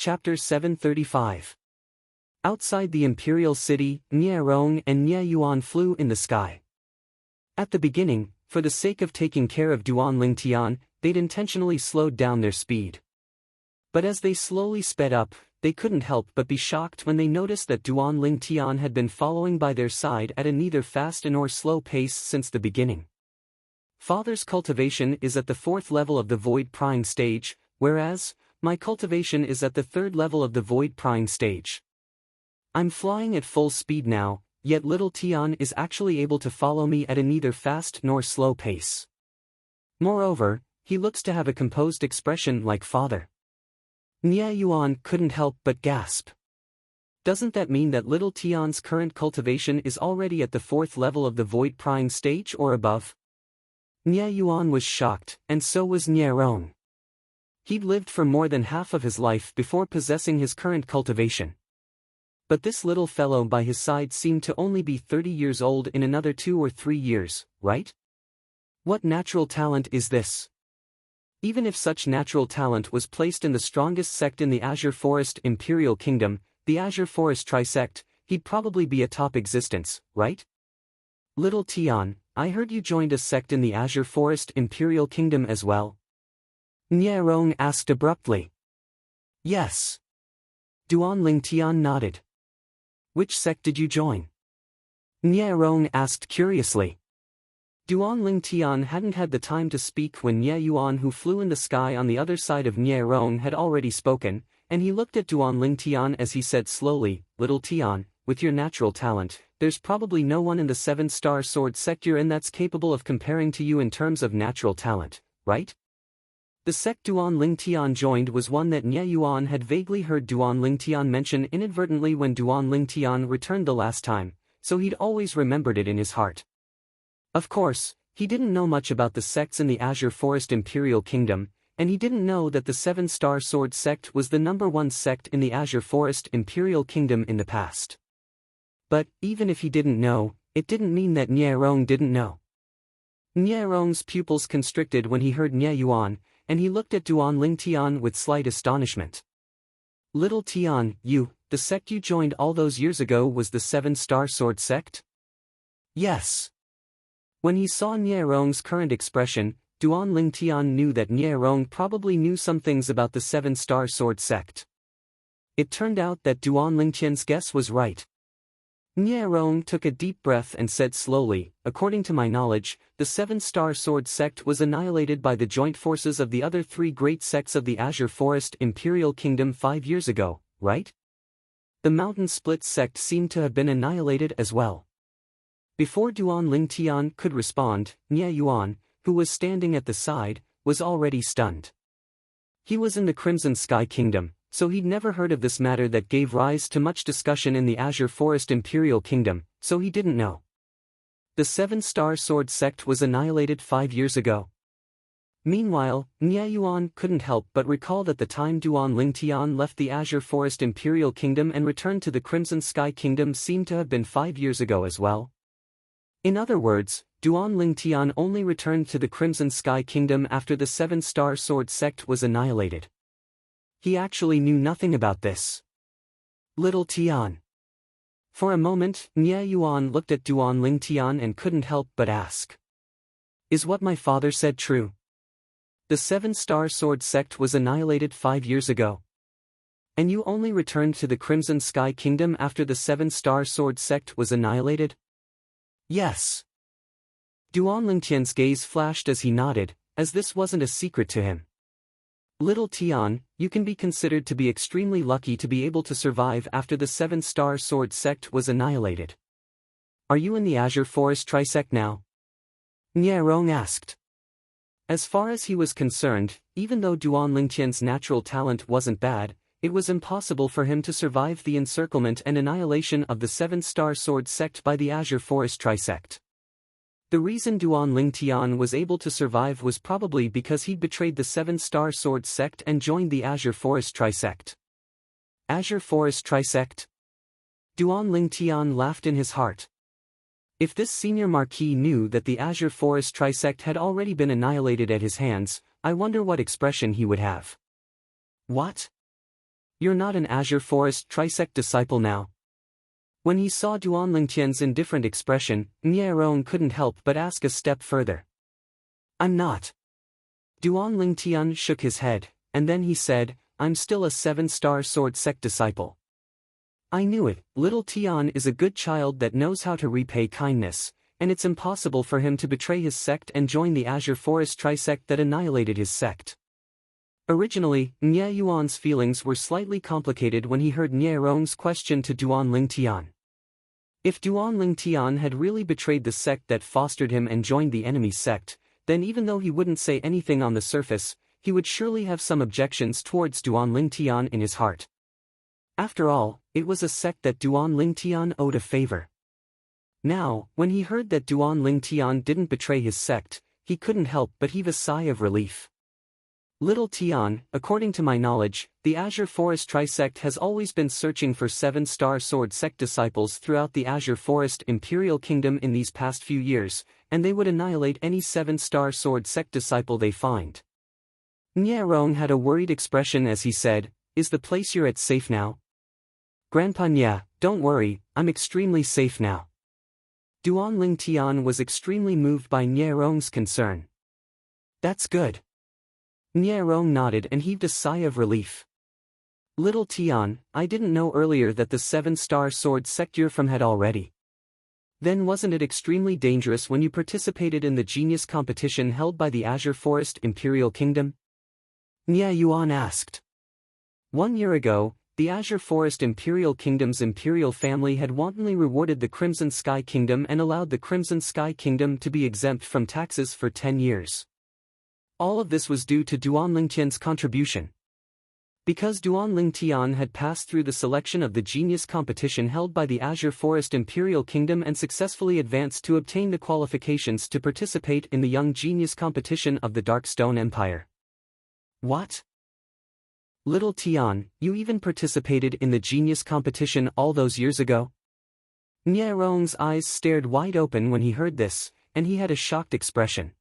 Chapter 735. Outside the imperial city, Nie Rong and Nie Yuan flew in the sky. At the beginning, for the sake of taking care of Duan Lingtian, they'd intentionally slowed down their speed. But as they slowly sped up, they couldn't help but be shocked when they noticed that Duan Lingtian had been following by their side at a neither fast nor slow pace since the beginning. Father's cultivation is at the 4th level of the void prying stage, whereas my cultivation is at the 3rd level of the void prying stage. I'm flying at full speed now, yet little Tian is actually able to follow me at a neither fast nor slow pace. Moreover, he looks to have a composed expression like father. Nie Yuan couldn't help but gasp. Doesn't that mean that little Tian's current cultivation is already at the 4th level of the void prying stage or above? Nie Yuan was shocked, and so was Nie Rong. He'd lived for more than half of his life before possessing his current cultivation. But this little fellow by his side seemed to only be 30 years old in another 2 or 3 years, right? What natural talent is this? Even if such natural talent was placed in the strongest sect in the Azure Forest Imperial Kingdom, the Azure Forest Trisect, he'd probably be a top existence, right? Little Tian, I heard you joined a sect in the Azure Forest Imperial Kingdom as well? Nie Rong asked abruptly. Yes. Duan Lingtian nodded. Which sect did you join? Nie Rong asked curiously. Duan Lingtian hadn't had the time to speak when Nie Yuan, who flew in the sky on the other side of Nie Rong, had already spoken, and he looked at Duan Lingtian as he said slowly, Little Tian, with your natural talent, there's probably no one in the 7-star sword sect you're in that's capable of comparing to you in terms of natural talent, right? The sect Duan Lingtian joined was one that Nie Yuan had vaguely heard Duan Lingtian mention inadvertently when Duan Lingtian returned the last time, so he'd always remembered it in his heart. Of course, he didn't know much about the sects in the Azure Forest Imperial Kingdom, and he didn't know that the 7-star sword sect was the #1 sect in the Azure Forest Imperial Kingdom in the past. But, even if he didn't know, it didn't mean that Nie Rong didn't know. Nie Rong's pupils constricted when he heard Nie Yuan, and he looked at Duan Lingtian with slight astonishment. Little Tian, the sect you joined all those years ago was the 7-star sword sect? Yes. When he saw Nie Rong's current expression, Duan Lingtian knew that Nie Rong probably knew some things about the 7-star sword sect. It turned out that Duan Lingtian's guess was right. Nie Rong took a deep breath and said slowly, according to my knowledge, the 7-star sword sect was annihilated by the joint forces of the other 3 great sects of the Azure Forest Imperial Kingdom 5 years ago, right? The Mountain Split sect seemed to have been annihilated as well. Before Duan Lingtian could respond, Nie Yuan, who was standing at the side, was already stunned. He was in the Crimson Sky Kingdom, so he'd never heard of this matter that gave rise to much discussion in the Azure Forest Imperial Kingdom, so he didn't know. The 7-star sword sect was annihilated 5 years ago. Meanwhile, Nie Yuan couldn't help but recall that the time Duan Lingtian left the Azure Forest Imperial Kingdom and returned to the Crimson Sky Kingdom seemed to have been 5 years ago as well. In other words, Duan Lingtian only returned to the Crimson Sky Kingdom after the 7-star sword sect was annihilated. He actually knew nothing about this. Little Tian. For a moment, Nie Yuan looked at Duan Lingtian and couldn't help but ask. Is what my father said true? The 7-star sword sect was annihilated 5 years ago. And you only returned to the Crimson Sky Kingdom after the 7-star sword sect was annihilated? Yes. Duan Lingtian's gaze flashed as he nodded, as this wasn't a secret to him. Little Tian, you can be considered to be extremely lucky to be able to survive after the 7-star sword sect was annihilated. Are you in the Azure Forest Trisect now? Nie Rong asked. As far as he was concerned, even though Duan Lingtian's natural talent wasn't bad, it was impossible for him to survive the encirclement and annihilation of the 7-star sword sect by the Azure Forest Trisect. The reason Duan Lingtian was able to survive was probably because he'd betrayed the 7-star sword sect and joined the Azure Forest Trisect. Azure Forest Trisect? Duan Lingtian laughed in his heart. If this senior marquis knew that the Azure Forest Trisect had already been annihilated at his hands, I wonder what expression he would have. What? You're not an Azure Forest Trisect disciple now. When he saw Duan Lingtian's indifferent expression, Nie Rong couldn't help but ask a step further. I'm not. Duan Lingtian shook his head, and then he said, I'm still a 7-star sword sect disciple. I knew it, little Tian is a good child that knows how to repay kindness, and it's impossible for him to betray his sect and join the Azure Forest Trisect that annihilated his sect. Originally, Nie Yuan's feelings were slightly complicated when he heard Nie Rong's question to Duan Lingtian. If Duan Lingtian had really betrayed the sect that fostered him and joined the enemy sect, then even though he wouldn't say anything on the surface, he would surely have some objections towards Duan Lingtian in his heart. After all, it was a sect that Duan Lingtian owed a favor. Now, when he heard that Duan Lingtian didn't betray his sect, he couldn't help but heave a sigh of relief. Little Tian, according to my knowledge, the Azure Forest Trisect has always been searching for 7-star sword sect disciples throughout the Azure Forest Imperial Kingdom in these past few years, and they would annihilate any 7-star sword sect disciple they find. Nie Rong had a worried expression as he said, Is the place you're at safe now? Grandpa Nie, don't worry, I'm extremely safe now. Duan Lingtian was extremely moved by Nie Rong's concern. That's good. Nie Rong nodded and heaved a sigh of relief. Little Tian, I didn't know earlier that the 7-star sword sect you're from had already. Then wasn't it extremely dangerous when you participated in the genius competition held by the Azure Forest Imperial Kingdom? Nie Yuan asked. 1 year ago, the Azure Forest Imperial Kingdom's imperial family had wantonly rewarded the Crimson Sky Kingdom and allowed the Crimson Sky Kingdom to be exempt from taxes for 10 years. All of this was due to Duan Lingtian's contribution. Because Duan Lingtian had passed through the selection of the genius competition held by the Azure Forest Imperial Kingdom and successfully advanced to obtain the qualifications to participate in the Young Genius competition of the Darkstone Empire. What? Little Tian, you even participated in the genius competition all those years ago? Nie Rong's eyes stared wide open when he heard this, and he had a shocked expression.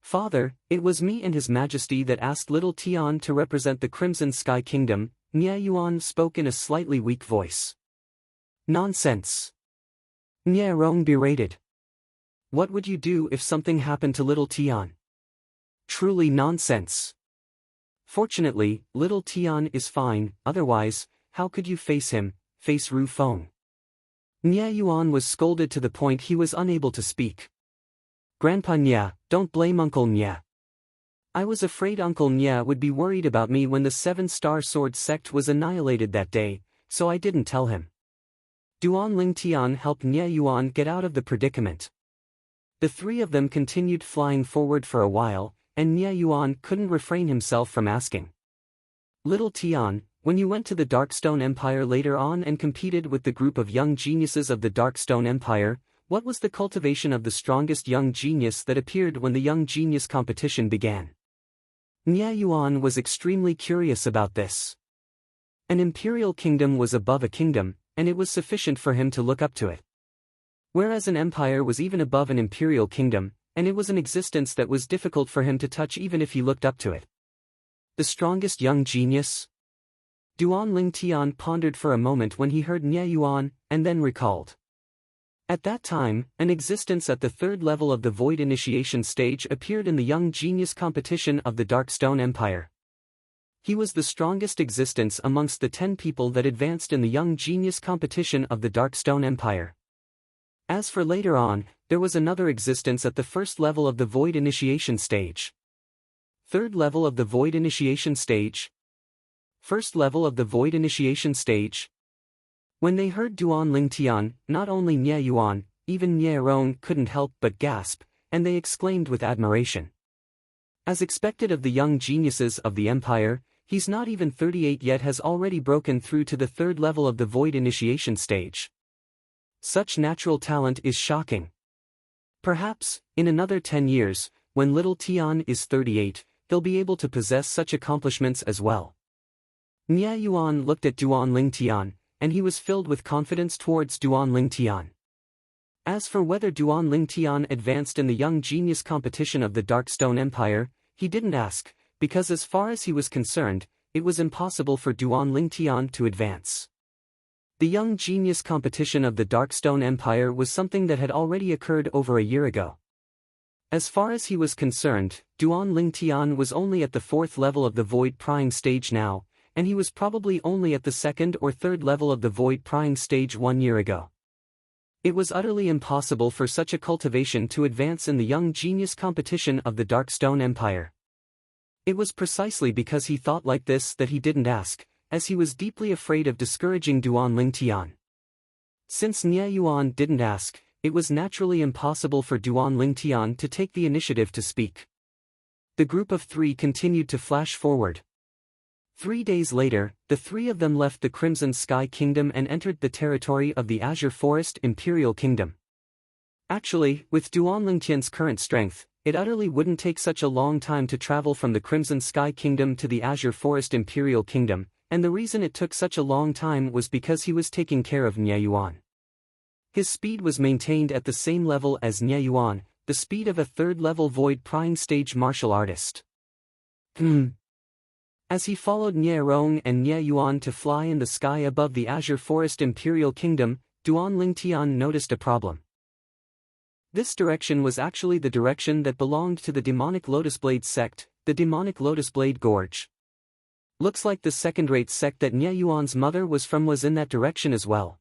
Father, it was me and His Majesty that asked little Tian to represent the Crimson Sky Kingdom, Nie Yuan spoke in a slightly weak voice. Nonsense. Nie Rong berated. What would you do if something happened to little Tian? Truly nonsense. Fortunately, little Tian is fine, otherwise, how could you face him, face Ru Feng? Nie Yuan was scolded to the point he was unable to speak. Grandpa Nie, don't blame Uncle Nie. I was afraid Uncle Nie would be worried about me when the 7-star sword sect was annihilated that day, so I didn't tell him. Duan Lingtian helped Nie Yuan get out of the predicament. The three of them continued flying forward for a while, and Nie Yuan couldn't refrain himself from asking. Little Tian, when you went to the Darkstone Empire later on and competed with the group of young geniuses of the Darkstone Empire, what was the cultivation of the strongest young genius that appeared when the Young Genius competition began? Nie Yuan was extremely curious about this. An imperial kingdom was above a kingdom, and it was sufficient for him to look up to it. Whereas an empire was even above an imperial kingdom, and it was an existence that was difficult for him to touch even if he looked up to it. The strongest young genius? Duan Lingtian pondered for a moment when he heard Nie Yuan, and then recalled. At that time, an existence at the 3rd level of the Void Initiation stage appeared in the Young Genius competition of the Darkstone Empire. He was the strongest existence amongst the 10 people that advanced in the Young Genius competition of the Darkstone Empire. As for later on, there was another existence at the 1st level of the Void Initiation stage. 3rd level of the Void Initiation stage. 1st level of the Void Initiation stage. When they heard Duan Lingtian, not only Nie Yuan, even Nie Rong couldn't help but gasp, and they exclaimed with admiration. As expected of the young geniuses of the Empire, he's not even 38 yet has already broken through to the 3rd level of the Void Initiation stage. Such natural talent is shocking. Perhaps, in another 10 years, when little Tian is 38, he'll be able to possess such accomplishments as well. Nie Yuan looked at Duan Lingtian, and he was filled with confidence towards Duan Lingtian. As for whether Duan Lingtian advanced in the Young Genius competition of the Darkstone Empire, he didn't ask, because as far as he was concerned, it was impossible for Duan Lingtian to advance. The young genius competition of the Darkstone Empire was something that had already occurred over a year ago. As far as he was concerned, Duan Lingtian was only at the 4th level of the Void Prying stage now, and he was probably only at the 2nd or 3rd level of the Void Prying stage 1 year ago. It was utterly impossible for such a cultivation to advance in the young genius competition of the Darkstone Empire. It was precisely because he thought like this that he didn't ask, as he was deeply afraid of discouraging Duan Lingtian. Since Nie Yuan didn't ask, it was naturally impossible for Duan Lingtian to take the initiative to speak. The group of 3 continued to flash forward. 3 days later, the 3 of them left the Crimson Sky Kingdom and entered the territory of the Azure Forest Imperial Kingdom. Actually, with Duan Lingtian's current strength, it utterly wouldn't take such a long time to travel from the Crimson Sky Kingdom to the Azure Forest Imperial Kingdom, and the reason it took such a long time was because he was taking care of Nie Yuan. His speed was maintained at the same level as Nie Yuan, the speed of a 3rd-level Void Prying stage martial artist. As he followed Nie Rong and Nie Yuan to fly in the sky above the Azure Forest Imperial Kingdom, Duan Lingtian noticed a problem. This direction was actually the direction that belonged to the Demonic Lotusblade sect, the Demonic Lotusblade Gorge. Looks like the second-rate sect that Nie Yuan's mother was from was in that direction as well.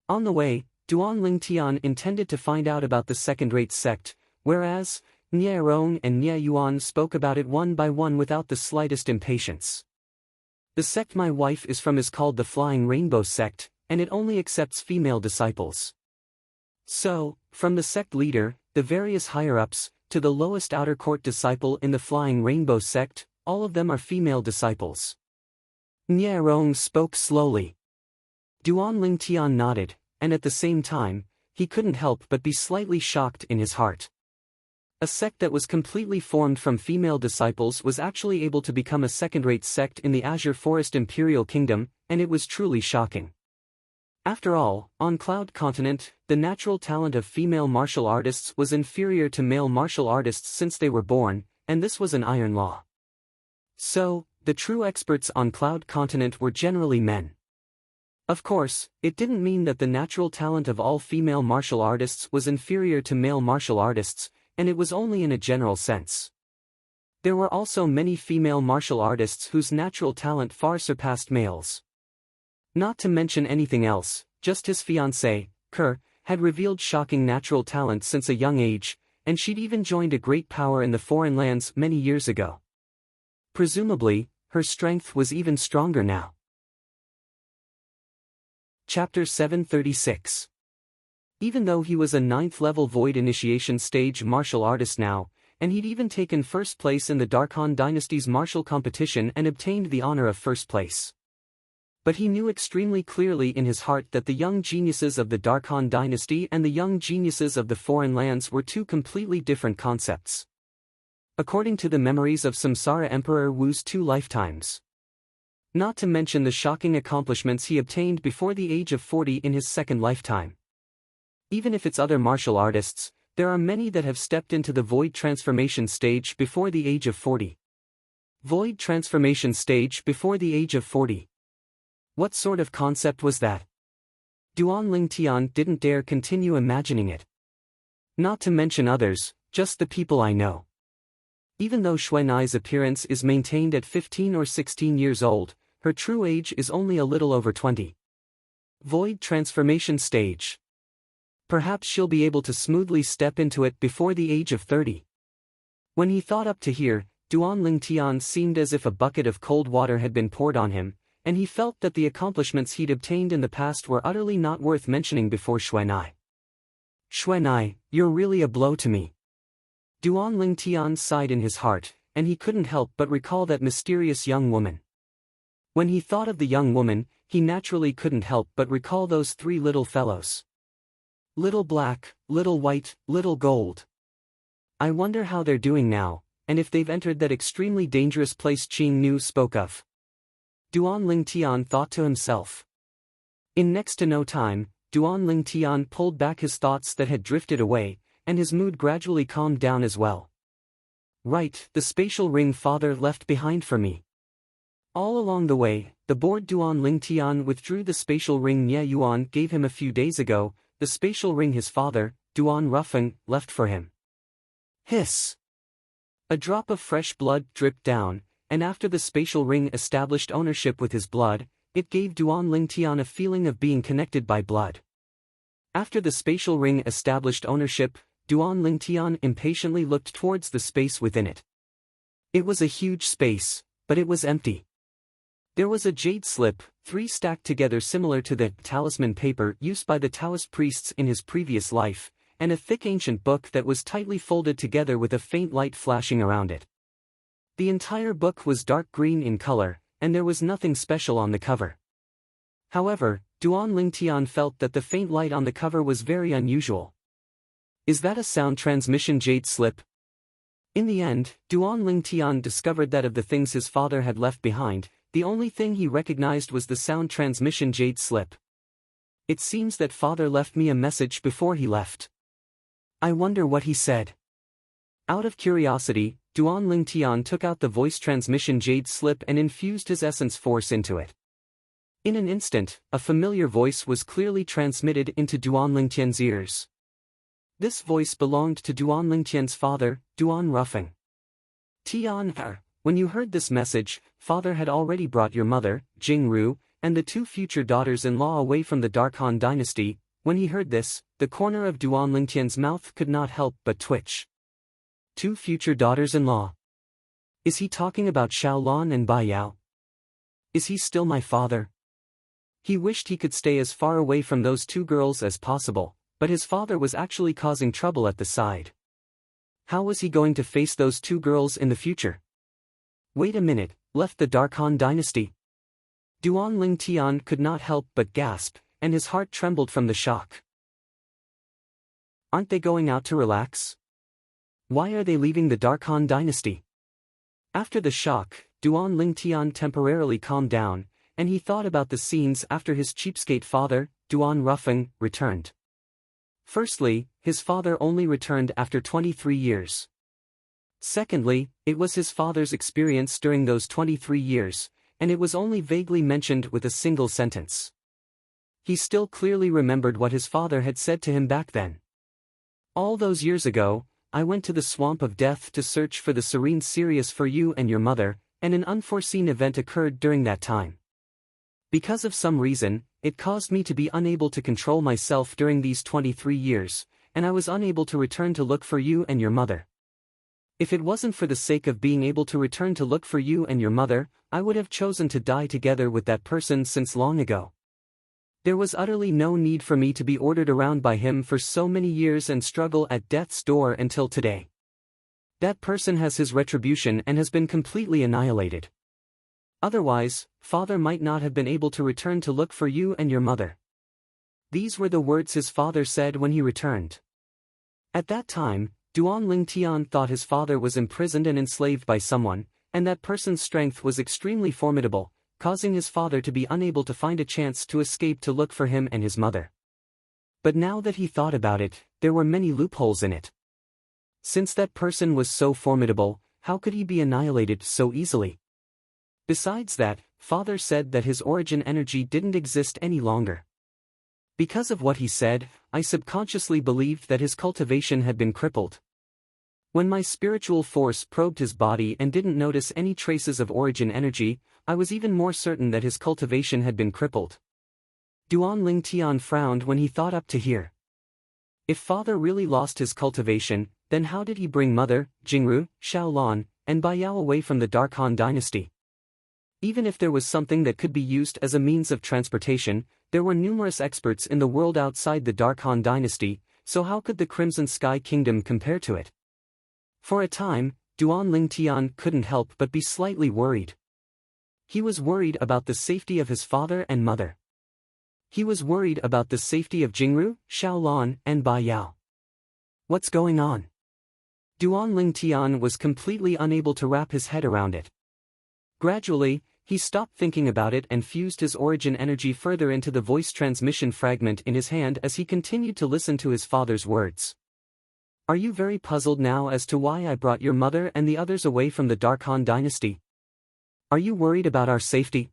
On the way, Duan Lingtian intended to find out about the second-rate sect, whereas Nie Rong and Nie Yuan spoke about it one by one without the slightest impatience. The sect my wife is from is called the Flying Rainbow sect, and it only accepts female disciples. So, from the sect leader, the various higher-ups, to the lowest outer court disciple in the Flying Rainbow sect, all of them are female disciples. Nie Rong spoke slowly. Duan Lingtian nodded, and at the same time, he couldn't help but be slightly shocked in his heart. A sect that was completely formed from female disciples was actually able to become a second-rate sect in the Azure Forest Imperial Kingdom, and it was truly shocking. After all, on Cloud Continent, the natural talent of female martial artists was inferior to male martial artists since they were born, and this was an iron law. So, the true experts on Cloud Continent were generally men. Of course, it didn't mean that the natural talent of all female martial artists was inferior to male martial artists, and it was only in a general sense. There were also many female martial artists whose natural talent far surpassed males. Not to mention anything else, just his fiancée, Kerr, had revealed shocking natural talent since a young age, and she'd even joined a great power in the foreign lands many years ago. Presumably, her strength was even stronger now. Chapter 736. Even though he was a 9th-level Void Initiation stage martial artist now, and he'd even taken first place in the Darkhan Dynasty's martial competition and obtained the honor of first place. But he knew extremely clearly in his heart that the young geniuses of the Darkhan Dynasty and the young geniuses of the foreign lands were 2 completely different concepts. According to the memories of Samsara Emperor Wu's 2 lifetimes. Not to mention the shocking accomplishments he obtained before the age of 40 in his 2nd lifetime. Even if it's other martial artists, there are many that have stepped into the Void Transformation stage before the age of 40. Void Transformation stage before the age of 40. What sort of concept was that? Duan Lingtian didn't dare continue imagining it. Not to mention others, just the people I know. Even though Xuanai's appearance is maintained at 15 or 16 years old, her true age is only a little over 20. Void Transformation stage. Perhaps she'll be able to smoothly step into it before the age of 30. When he thought up to here, Duan Lingtian seemed as if a bucket of cold water had been poured on him, and he felt that the accomplishments he'd obtained in the past were utterly not worth mentioning before Xuanai. Xuanai, you're really a blow to me. Duan Lingtian sighed in his heart, and he couldn't help but recall that mysterious young woman. When he thought of the young woman, he naturally couldn't help but recall those 3 little fellows. Little black, little white, little gold. I wonder how they're doing now, and if they've entered that extremely dangerous place Qing Nu spoke of. Duan Lingtian thought to himself. In next to no time, Duan Lingtian pulled back his thoughts that had drifted away, and his mood gradually calmed down as well. Right, the spatial ring father left behind for me. All along the way, the bored Duan Lingtian withdrew the spatial ring Nye Yuan gave him a few days ago, the spatial ring his father, Duan Rufeng, left for him. Hiss! A drop of fresh blood dripped down, and after the spatial ring established ownership with his blood, it gave Duan Lingtian a feeling of being connected by blood. After the spatial ring established ownership, Duan Lingtian impatiently looked towards the space within it. It was a huge space, but it was empty. There was a jade slip, 3 stacked together similar to the talisman paper used by the Taoist priests in his previous life, and a thick ancient book that was tightly folded together with a faint light flashing around it. The entire book was dark green in color, and there was nothing special on the cover. However, Duan Lingtian felt that the faint light on the cover was very unusual. Is that a sound transmission jade slip? In the end, Duan Lingtian discovered that of the things his father had left behind, the only thing he recognized was the sound transmission jade slip. It seems that father left me a message before he left. I wonder what he said. Out of curiosity, Duan Lingtian took out the voice transmission jade slip and infused his essence force into it. In an instant, a familiar voice was clearly transmitted into Duan Lingtian's ears. This voice belonged to Duan Lingtian's father, Duan Rufeng. Tian, when you heard this message, father had already brought your mother, Jingru, and the 2 future daughters-in-law away from the Dark Han dynasty. When he heard this, the corner of Duan Lingtian's mouth could not help but twitch. 2 future daughters-in-law. Is he talking about Xiaolan and Bai Yao? Is he still my father? He wished he could stay as far away from those 2 girls as possible, but his father was actually causing trouble at the side. How was he going to face those 2 girls in the future? Wait a minute, left the Dark Han dynasty? Duan Lingtian could not help but gasp, and his heart trembled from the shock. Aren't they going out to relax? Why are they leaving the Dark Han dynasty? After the shock, Duan Lingtian temporarily calmed down, and he thought about the scenes after his cheapskate father, Duan Rufeng, returned. Firstly, his father only returned after 23 years. Secondly, it was his father's experience during those 23 years, and it was only vaguely mentioned with a single sentence. He still clearly remembered what his father had said to him back then. All those years ago, I went to the swamp of death to search for the serene Sirius for you and your mother, and an unforeseen event occurred during that time. Because of some reason, it caused me to be unable to control myself during these 23 years, and I was unable to return to look for you and your mother. If it wasn't for the sake of being able to return to look for you and your mother, I would have chosen to die together with that person since long ago. There was utterly no need for me to be ordered around by him for so many years and struggle at death's door until today. That person has his retribution and has been completely annihilated. Otherwise, father might not have been able to return to look for you and your mother. These were the words his father said when he returned. At that time, Duan Lingtian thought his father was imprisoned and enslaved by someone, and that person's strength was extremely formidable, causing his father to be unable to find a chance to escape to look for him and his mother. But now that he thought about it, there were many loopholes in it. Since that person was so formidable, how could he be annihilated so easily? Besides that, father said that his origin energy didn't exist any longer. Because of what he said, I subconsciously believed that his cultivation had been crippled. When my spiritual force probed his body and didn't notice any traces of origin energy, I was even more certain that his cultivation had been crippled. Duan Lingtian frowned when he thought up to here. If father really lost his cultivation, then how did he bring mother, Jingru, Xiaolan, and Bai Yao away from the Dark Han dynasty? Even if there was something that could be used as a means of transportation, there were numerous experts in the world outside the Dark Han dynasty, so how could the Crimson Sky Kingdom compare to it? For a time, Duan Lingtian couldn't help but be slightly worried. He was worried about the safety of his father and mother. He was worried about the safety of Jingru, Xiaolan, and Bai Yao. What's going on? Duan Lingtian was completely unable to wrap his head around it. Gradually, he stopped thinking about it and fused his origin energy further into the voice transmission fragment in his hand as he continued to listen to his father's words. Are you very puzzled now as to why I brought your mother and the others away from the Dark Han dynasty? Are you worried about our safety?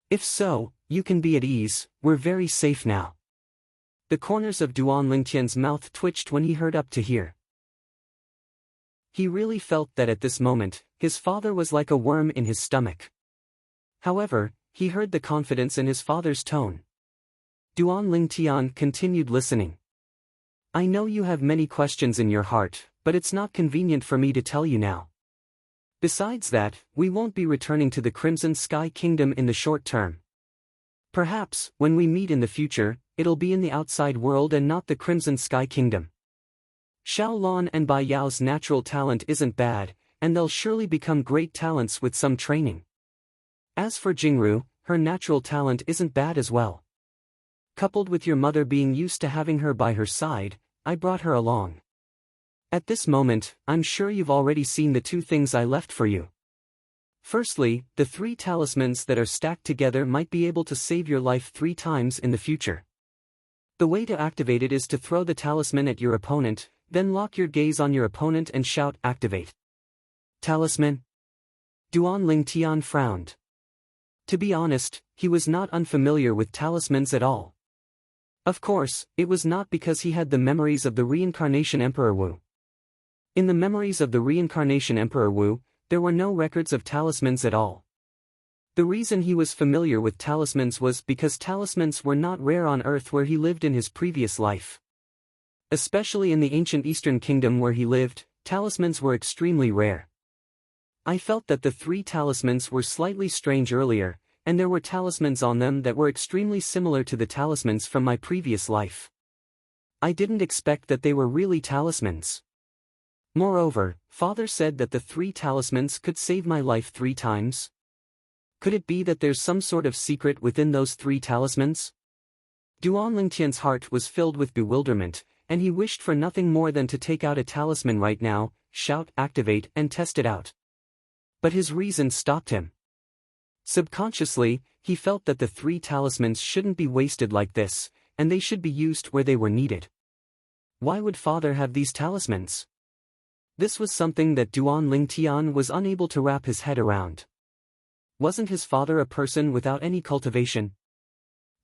If so, you can be at ease, we're very safe now. The corners of Duan Lingtian's mouth twitched when he heard up to here. He really felt that at this moment, his father was like a worm in his stomach. However, he heard the confidence in his father's tone. Duan Lingtian continued listening. I know you have many questions in your heart, but it's not convenient for me to tell you now. Besides that, we won't be returning to the Crimson Sky Kingdom in the short term. Perhaps, when we meet in the future, it'll be in the outside world and not the Crimson Sky Kingdom. Xiao Lan and Bai Yao's natural talent isn't bad, and they'll surely become great talents with some training. As for Jingru, her natural talent isn't bad as well. Coupled with your mother being used to having her by her side, I brought her along. At this moment, I'm sure you've already seen the two things I left for you. Firstly, the 3 talismans that are stacked together might be able to save your life 3 times in the future. The way to activate it is to throw the talisman at your opponent, then lock your gaze on your opponent and shout "Activate." Talisman? Duan Lingtian frowned. To be honest, he was not unfamiliar with talismans at all. Of course, it was not because he had the memories of the reincarnation Emperor Wu. In the memories of the reincarnation Emperor Wu, there were no records of talismans at all. The reason he was familiar with talismans was because talismans were not rare on Earth where he lived in his previous life. Especially in the ancient Eastern Kingdom where he lived, talismans were extremely rare. I felt that the 3 talismans were slightly strange earlier, and there were talismans on them that were extremely similar to the talismans from my previous life. I didn't expect that they were really talismans. Moreover, Father said that the 3 talismans could save my life 3 times. Could it be that there's some sort of secret within those 3 talismans? Duan Lingtian's heart was filled with bewilderment, and he wished for nothing more than to take out a talisman right now, shout "Activate" and test it out. But his reason stopped him. Subconsciously, he felt that the 3 talismans shouldn't be wasted like this, and they should be used where they were needed. Why would Father have these talismans? This was something that Duan Lingtian was unable to wrap his head around. Wasn't his father a person without any cultivation?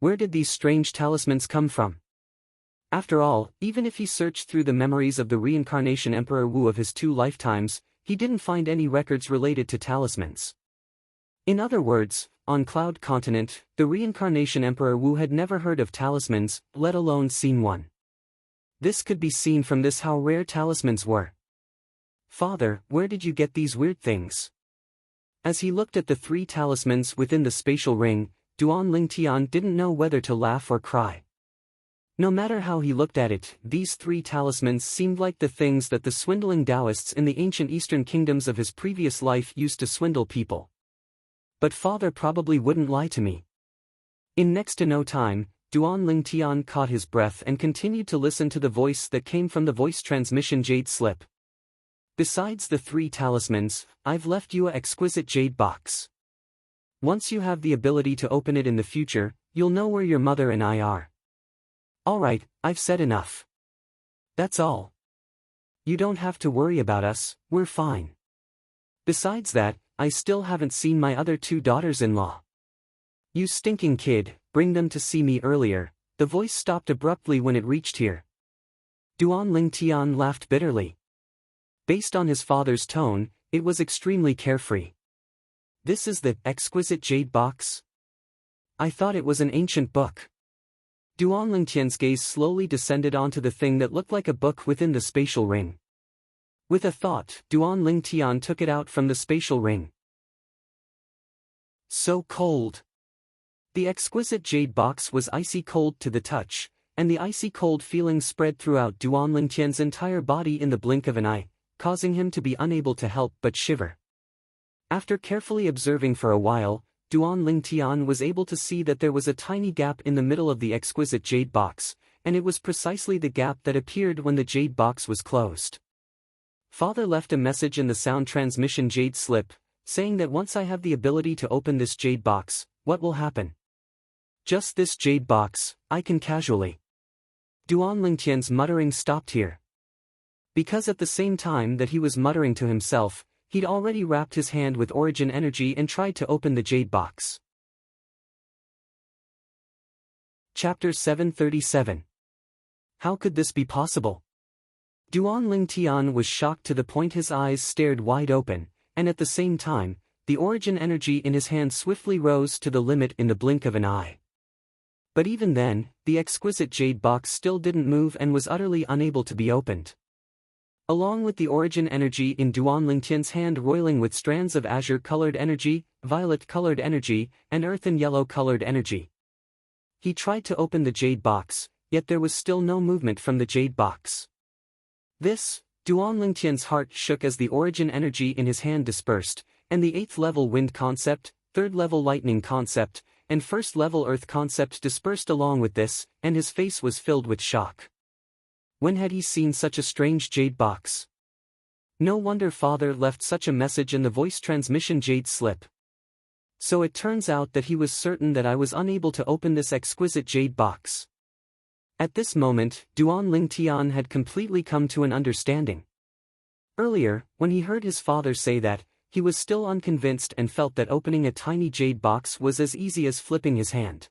Where did these strange talismans come from? After all, even if he searched through the memories of the reincarnation Emperor Wu of his 2 lifetimes, he didn't find any records related to talismans. In other words, on Cloud Continent, the reincarnation Emperor Wu had never heard of talismans, let alone seen one. This could be seen from this how rare talismans were. Father, where did you get these weird things? As he looked at the 3 talismans within the spatial ring, Duan Lingtian didn't know whether to laugh or cry. No matter how he looked at it, these 3 talismans seemed like the things that the swindling Taoists in the ancient Eastern kingdoms of his previous life used to swindle people. But Father probably wouldn't lie to me. In next to no time, Duan Lingtian caught his breath and continued to listen to the voice that came from the voice transmission jade slip. Besides the 3 talismans, I've left you an exquisite jade box. Once you have the ability to open it in the future, you'll know where your mother and I are. Alright, I've said enough. That's all. You don't have to worry about us, we're fine. Besides that, I still haven't seen my other 2 daughters-in-law. You stinking kid, bring them to see me earlier. The voice stopped abruptly when it reached here. Duan Lingtian laughed bitterly. Based on his father's tone, it was extremely carefree. This is the exquisite jade box? I thought it was an ancient book. Duan Lingtian's gaze slowly descended onto the thing that looked like a book within the spatial ring. With a thought, Duan Lingtian took it out from the spatial ring. So cold. The exquisite jade box was icy cold to the touch, and the icy cold feeling spread throughout Duan Lingtian's entire body in the blink of an eye, causing him to be unable to help but shiver. After carefully observing for a while, Duan Lingtian was able to see that there was a tiny gap in the middle of the exquisite jade box, and it was precisely the gap that appeared when the jade box was closed. Father left a message in the sound transmission jade slip, saying that once I have the ability to open this jade box, what will happen? Just this jade box, I can casually. Duan Lingtian's muttering stopped here. Because at the same time that he was muttering to himself, He'd already wrapped his hand with origin energy and tried to open the jade box. Chapter 737. How could this be possible? Duan Lingtian was shocked to the point his eyes stared wide open, and at the same time, the origin energy in his hand swiftly rose to the limit in the blink of an eye. But even then, the exquisite jade box still didn't move and was utterly unable to be opened. Along with the origin energy in Duan Lingtian's hand roiling with strands of azure-colored energy, violet-colored energy, and earth and yellow-colored energy. He tried to open the jade box, yet there was still no movement from the jade box. Duan Lingtian's heart shook as the origin energy in his hand dispersed, and the 8th level wind concept, 3rd level lightning concept, and 1st level earth concept dispersed along with this, and his face was filled with shock. When had he seen such a strange jade box? No wonder Father left such a message in the voice transmission jade slip. So it turns out that he was certain that I was unable to open this exquisite jade box. At this moment, Duan Lingtian had completely come to an understanding. Earlier, when he heard his father say that, he was still unconvinced and felt that opening a tiny jade box was as easy as flipping his hand.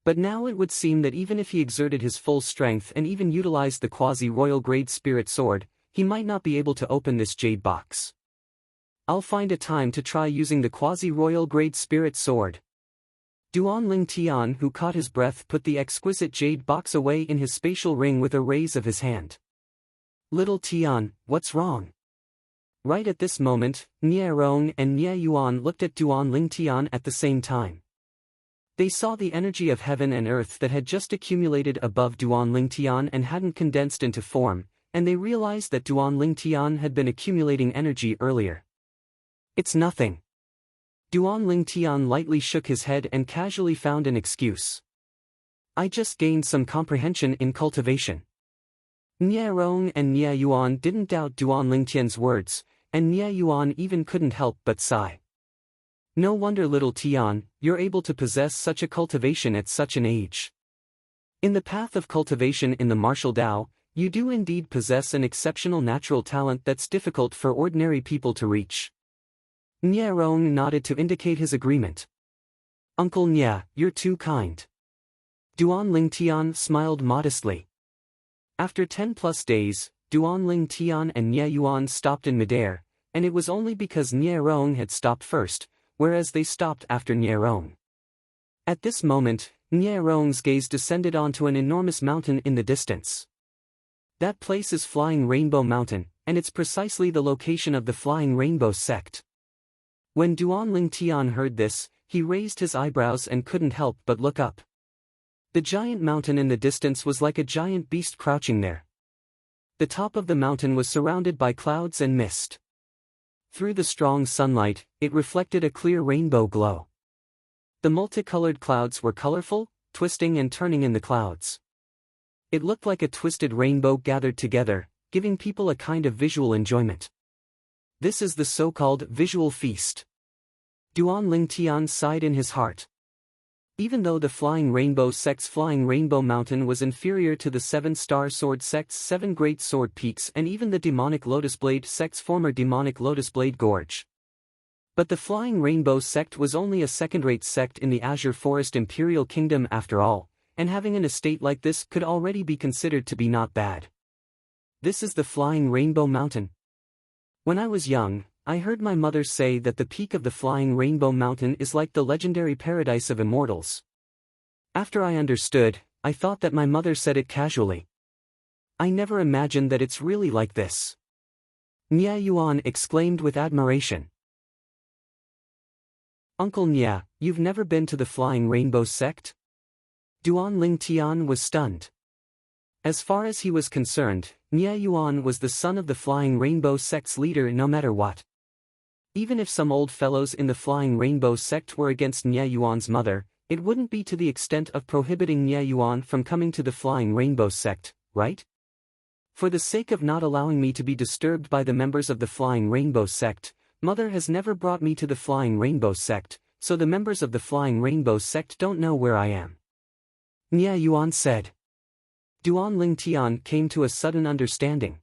But now it would seem that even if he exerted his full strength and even utilized the quasi-royal grade spirit sword, he might not be able to open this jade box. I'll find a time to try using the quasi-royal grade spirit sword. Duan Lingtian, who caught his breath, put the exquisite jade box away in his spatial ring with a raise of his hand. Little Tian, what's wrong? Right at this moment, Nie Rong and Nie Yuan looked at Duan Lingtian at the same time. They saw the energy of heaven and earth that had just accumulated above Duan Lingtian and hadn't condensed into form, and they realized that Duan Lingtian had been accumulating energy earlier. It's nothing. Duan Lingtian lightly shook his head and casually found an excuse. I just gained some comprehension in cultivation. Nie Rong and Nie Yuan didn't doubt Duan Lingtian's words, and Nie Yuan even couldn't help but sigh. No wonder little Tian, you're able to possess such a cultivation at such an age. In the path of cultivation in the martial Tao, you do indeed possess an exceptional natural talent that's difficult for ordinary people to reach. Nie Rong nodded to indicate his agreement. Uncle Nie, you're too kind. Duan Lingtian smiled modestly. After 10+ days, Duan Lingtian and Nie Yuan stopped in midair, and it was only because Nie Rong had stopped first, whereas they stopped after Nie Rong. At this moment, Nie Rong's gaze descended onto an enormous mountain in the distance. That place is Flying Rainbow Mountain, and it's precisely the location of the Flying Rainbow sect. When Duan Lingtian heard this, he raised his eyebrows and couldn't help but look up. The giant mountain in the distance was like a giant beast crouching there. The top of the mountain was surrounded by clouds and mist. Through the strong sunlight, it reflected a clear rainbow glow. The multicolored clouds were colorful, twisting and turning in the clouds. It looked like a twisted rainbow gathered together, giving people a kind of visual enjoyment. This is the so-called visual feast. Duan Lingtian sighed in his heart. Even though the Flying Rainbow sect's Flying Rainbow Mountain was inferior to the 7-Star Sword sect's 7 Great Sword Peaks and even the Demonic Lotus Blade sect's former Demonic Lotus Blade Gorge. But the Flying Rainbow sect was only a second-rate sect in the Azure Forest Imperial Kingdom after all, and having an estate like this could already be considered to be not bad. This is the Flying Rainbow Mountain. When I was young, I heard my mother say that the peak of the Flying Rainbow Mountain is like the legendary paradise of immortals. After I understood, I thought that my mother said it casually. I never imagined that it's really like this. Nie Yuan exclaimed with admiration. Uncle Nie, you've never been to the Flying Rainbow sect? Duan Lingtian was stunned. As far as he was concerned, Nie Yuan was the son of the Flying Rainbow sect's leader no matter what. Even if some old fellows in the Flying Rainbow sect were against Nie Yuan's mother, it wouldn't be to the extent of prohibiting Nie Yuan from coming to the Flying Rainbow sect, right? For the sake of not allowing me to be disturbed by the members of the Flying Rainbow sect, Mother has never brought me to the Flying Rainbow sect, so the members of the Flying Rainbow sect don't know where I am. Nie Yuan said. Duan Lingtian came to a sudden understanding.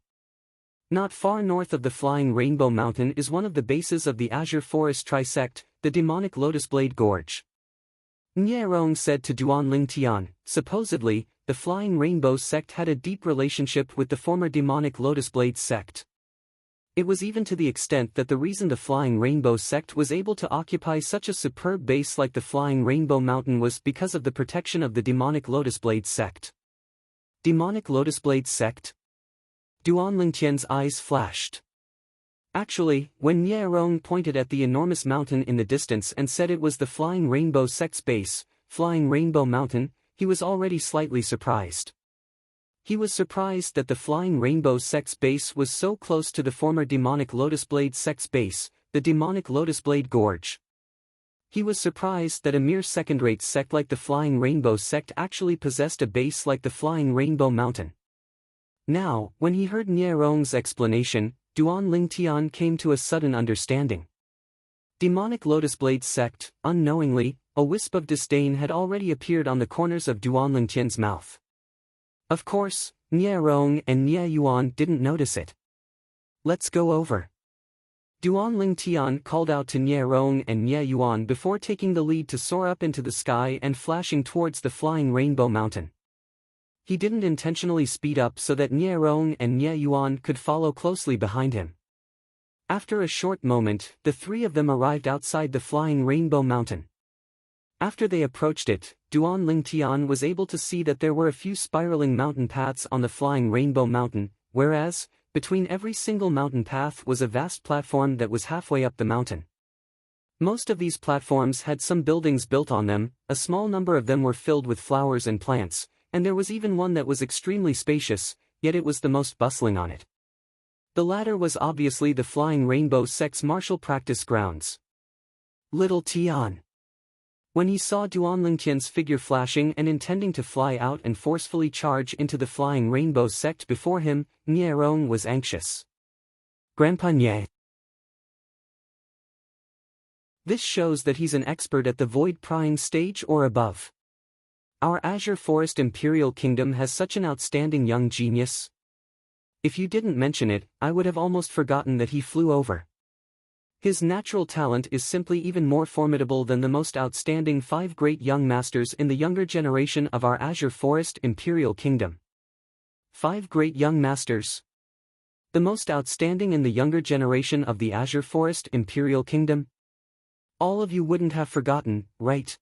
Not far north of the Flying Rainbow Mountain is one of the bases of the Azure Forest Trisect, the demonic Lotus Blade Gorge. Nierong said to Duanling Tian, supposedly, the Flying Rainbow sect had a deep relationship with the former demonic Lotus Blade sect. It was even to the extent that the reason the Flying Rainbow sect was able to occupy such a superb base like the Flying Rainbow Mountain was because of the protection of the demonic Lotus Blade sect. Demonic Lotus Blade sect? Duanling Tian's eyes flashed. Actually, when Nierong pointed at the enormous mountain in the distance and said it was the Flying Rainbow sect's base, Flying Rainbow Mountain, he was already slightly surprised. He was surprised that the Flying Rainbow sect's base was so close to the former demonic Lotus Blade sect's base, the demonic Lotus Blade Gorge. He was surprised that a mere second-rate sect like the Flying Rainbow sect actually possessed a base like the Flying Rainbow Mountain. Now, when he heard Nierong's explanation, Duanling Tian came to a sudden understanding. Demonic Lotus Blade sect, unknowingly, a wisp of disdain had already appeared on the corners of Duanling Tian's mouth. Of course, Nierong and Nie Yuan didn't notice it. Let's go over. Duanling Tian called out to Nierong and Nie Yuan before taking the lead to soar up into the sky and flashing towards the Flying Rainbow Mountain. He didn't intentionally speed up so that Nierong and Nie Yuan could follow closely behind him. After a short moment, the three of them arrived outside the Flying Rainbow Mountain. After they approached it, Duanling Tian was able to see that there were a few spiraling mountain paths on the Flying Rainbow Mountain, whereas, between every single mountain path was a vast platform that was halfway up the mountain. Most of these platforms had some buildings built on them, a small number of them were filled with flowers and plants, and there was even one that was extremely spacious, yet it was the most bustling on it. The latter was obviously the Flying Rainbow sect's martial practice grounds. Little Tian. When he saw Duanling Tian's figure flashing and intending to fly out and forcefully charge into the Flying Rainbow sect before him, Nierong was anxious. Grandpa Nie. This shows that he's an expert at the void prying stage or above. Our Azure Forest Imperial Kingdom has such an outstanding young genius. If you didn't mention it, I would have almost forgotten that he flew over. His natural talent is simply even more formidable than the most outstanding 5 great young masters in the younger generation of our Azure Forest Imperial Kingdom. 5 great young masters. The most outstanding in the younger generation of the Azure Forest Imperial Kingdom? All of you wouldn't have forgotten, right?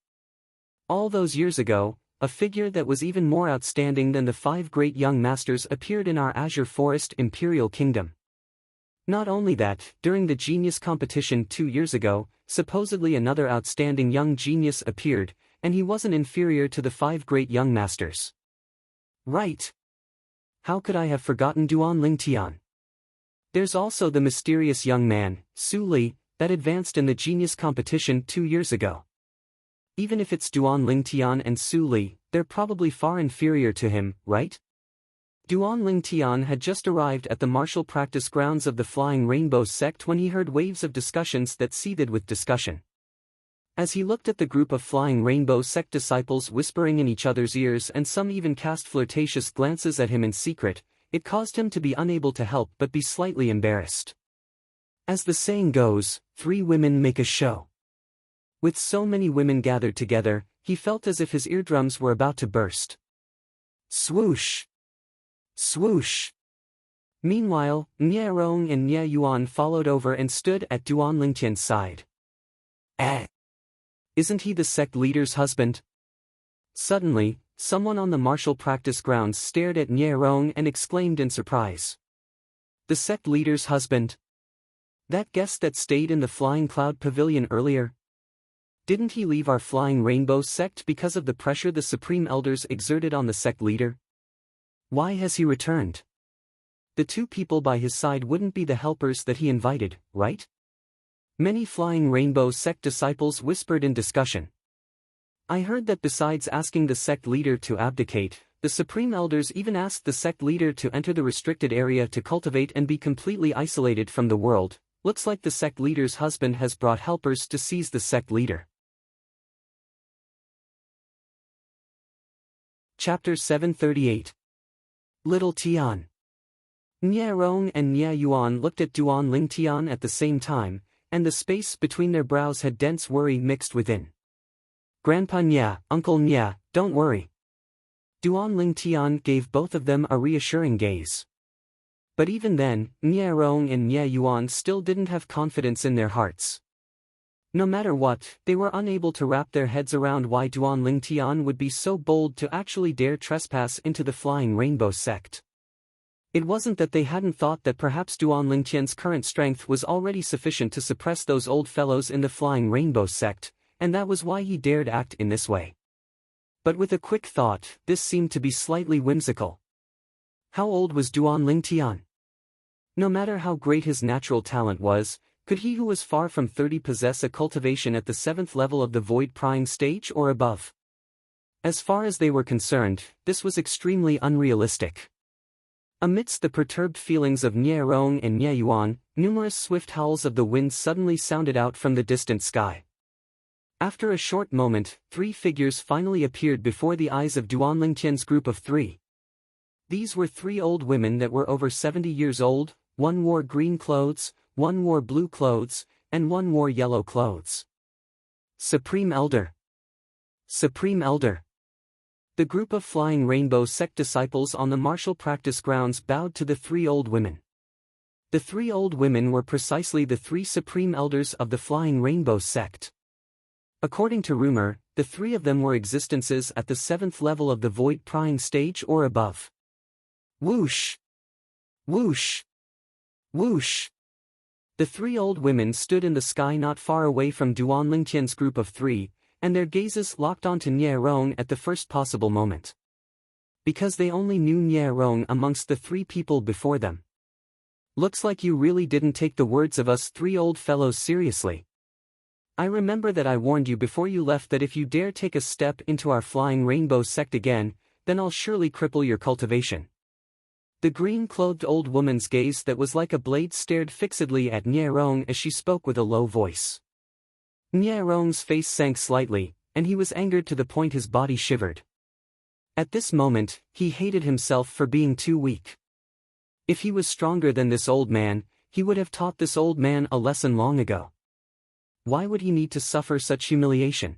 All those years ago, a figure that was even more outstanding than the 5 great young masters appeared in our Azure Forest Imperial Kingdom. Not only that, during the genius competition 2 years ago, supposedly another outstanding young genius appeared, and he wasn't inferior to the 5 great young masters. Right. How could I have forgotten Duanling Tian? There's also the mysterious young man, Su Li, that advanced in the genius competition 2 years ago. Even if it's Duanling Tian and Su Li, they're probably far inferior to him, right? Duanling Tian had just arrived at the martial practice grounds of the Flying Rainbow sect when he heard waves of discussions that seethed with discussion. As he looked at the group of Flying Rainbow sect disciples whispering in each other's ears and some even cast flirtatious glances at him in secret, it caused him to be unable to help but be slightly embarrassed. As the saying goes, 3 women make a show. With so many women gathered together, he felt as if his eardrums were about to burst. Swoosh! Swoosh! Meanwhile, Nierong and Nie Yuan followed over and stood at Duanling Tian's side. Isn't he the sect leader's husband? Suddenly, someone on the martial practice grounds stared at Nierong and exclaimed in surprise. The sect leader's husband? That guest that stayed in the Flying Cloud Pavilion earlier? Didn't he leave our Flying Rainbow sect because of the pressure the Supreme Elders exerted on the sect leader? Why has he returned? The 2 people by his side wouldn't be the helpers that he invited, right? Many Flying Rainbow sect disciples whispered in discussion. I heard that besides asking the sect leader to abdicate, the Supreme Elders even asked the sect leader to enter the restricted area to cultivate and be completely isolated from the world. Looks like the sect leader's husband has brought helpers to seize the sect leader. Chapter 738. Little Tian. Nie Rong and Nie Yuan looked at Duan Lingtian at the same time, and the space between their brows had dense worry mixed within. Grandpa Nie, Uncle Nie, don't worry. Duan Lingtian gave both of them a reassuring gaze. But even then, Nie Rong and Nie Yuan still didn't have confidence in their hearts. No matter what, they were unable to wrap their heads around why Duan Lingtian would be so bold to actually dare trespass into the Flying Rainbow sect. It wasn't that they hadn't thought that perhaps Duan Lingtian's current strength was already sufficient to suppress those old fellows in the Flying Rainbow sect, and that was why he dared act in this way. But with a quick thought, this seemed to be slightly whimsical. How old was Duan Lingtian? No matter how great his natural talent was, could he who was far from 30 possess a cultivation at the 7th level of the void prying stage or above? As far as they were concerned, this was extremely unrealistic. Amidst the perturbed feelings of Nie Rong and Nie Yuan, numerous swift howls of the wind suddenly sounded out from the distant sky. After a short moment, 3 figures finally appeared before the eyes of Duan Lingtian's group of 3. These were 3 old women that were over 70 years old. One wore green clothes, one wore blue clothes, and one wore yellow clothes. Supreme Elder. Supreme Elder. The group of Flying Rainbow sect disciples on the martial practice grounds bowed to the 3 old women. The 3 old women were precisely the 3 Supreme Elders of the Flying Rainbow sect. According to rumor, the 3 of them were existences at the 7th level of the void prying stage or above. Whoosh! Whoosh! Whoosh! The 3 old women stood in the sky not far away from Duan Lingtian's group of 3, and their gazes locked onto Nie Rong at the first possible moment. Because they only knew Nie Rong amongst the 3 people before them. Looks like you really didn't take the words of us 3 old fellows seriously. I remember that I warned you before you left that if you dare take a step into our Flying Rainbow sect again, then I'll surely cripple your cultivation. The green-clothed old woman's gaze that was like a blade stared fixedly at Nie Rong as she spoke with a low voice. Nie Rong's face sank slightly, and he was angered to the point his body shivered. At this moment, he hated himself for being too weak. If he was stronger than this old man, he would have taught this old man a lesson long ago. Why would he need to suffer such humiliation?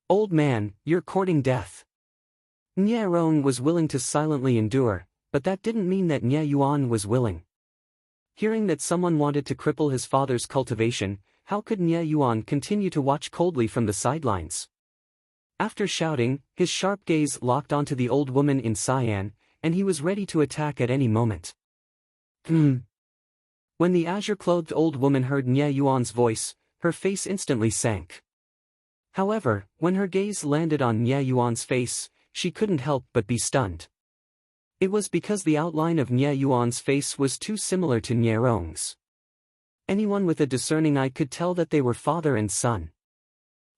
Old man, you're courting death. Nie Rong was willing to silently endure, but that didn't mean that Nie Yuan was willing. Hearing that someone wanted to cripple his father's cultivation, how could Nie Yuan continue to watch coldly from the sidelines? After shouting, his sharp gaze locked onto the old woman in cyan, and he was ready to attack at any moment. When the azure-clothed old woman heard Nie Yuan's voice, her face instantly sank. However, when her gaze landed on Nie Yuan's face, she couldn't help but be stunned. It was because the outline of Nie Yuan's face was too similar to Nie Rong's. Anyone with a discerning eye could tell that they were father and son.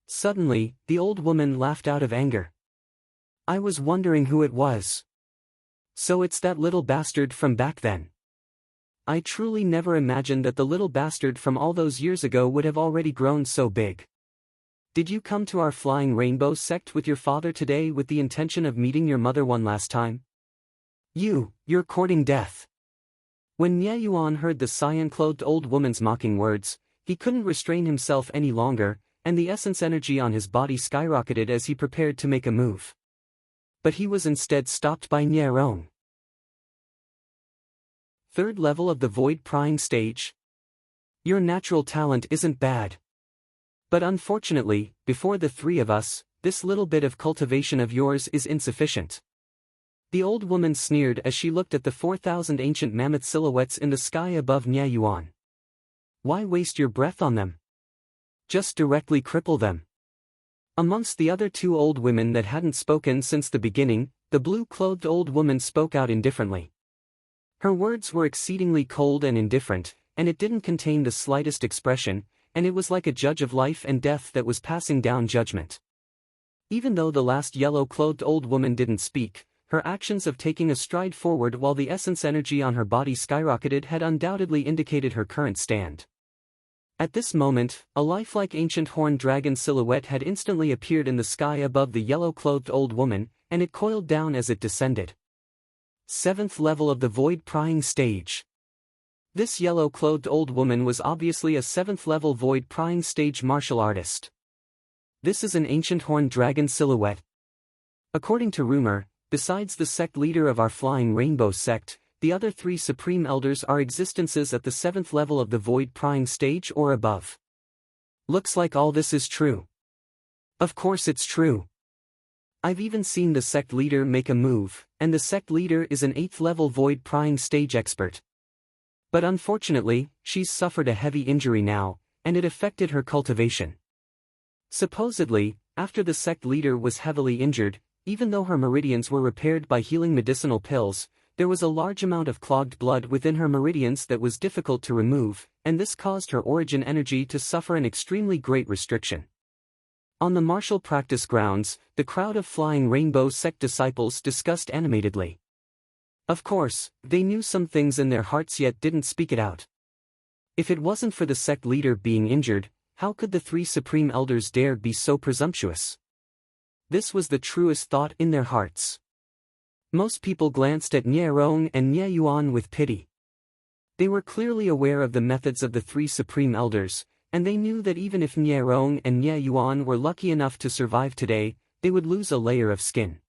Suddenly, the old woman laughed out of anger. I was wondering who it was. So it's that little bastard from back then. I truly never imagined that the little bastard from all those years ago would have already grown so big. Did you come to our Flying Rainbow sect with your father today with the intention of meeting your mother one last time? You're courting death. When Nie Yuan heard the cyan-clothed old woman's mocking words, he couldn't restrain himself any longer, and the essence energy on his body skyrocketed as he prepared to make a move. But he was instead stopped by Nie Rong. 3rd level of the void prying stage. Your natural talent isn't bad. But unfortunately, before the 3 of us, this little bit of cultivation of yours is insufficient. The old woman sneered as she looked at the 4,000 ancient mammoth silhouettes in the sky above Nie Yuan. Why waste your breath on them? Just directly cripple them. Amongst the other 2 old women that hadn't spoken since the beginning, the blue-clothed old woman spoke out indifferently. Her words were exceedingly cold and indifferent, and it didn't contain the slightest expression, and it was like a judge of life and death that was passing down judgment. Even though the last yellow-clothed old woman didn't speak, her actions of taking a stride forward while the essence energy on her body skyrocketed had undoubtedly indicated her current stand. At this moment, a lifelike ancient horned dragon silhouette had instantly appeared in the sky above the yellow-clothed old woman, and it coiled down as it descended. 7th level of the void prying stage. This yellow-clothed old woman was obviously a 7th level void prying stage martial artist. This is an ancient horned dragon silhouette. According to rumor, besides the sect leader of our Flying Rainbow sect, the other 3 supreme elders are existences at the 7th level of the void prying stage or above. Looks like all this is true. Of course it's true. I've even seen the sect leader make a move, and the sect leader is an 8th level void prying stage expert. But unfortunately, she's suffered a heavy injury now, and it affected her cultivation. Supposedly, after the sect leader was heavily injured, even though her meridians were repaired by healing medicinal pills, there was a large amount of clogged blood within her meridians that was difficult to remove, and this caused her origin energy to suffer an extremely great restriction. On the martial practice grounds, the crowd of Flying Rainbow sect disciples discussed animatedly. Of course, they knew some things in their hearts yet didn't speak it out. If it wasn't for the sect leader being injured, how could the 3 supreme elders dare be so presumptuous? This was the truest thought in their hearts. Most people glanced at Nie Rong and Nie Yuan with pity. They were clearly aware of the methods of the 3 supreme elders, and they knew that even if Nie Rong and Nie Yuan were lucky enough to survive today, they would lose a layer of skin.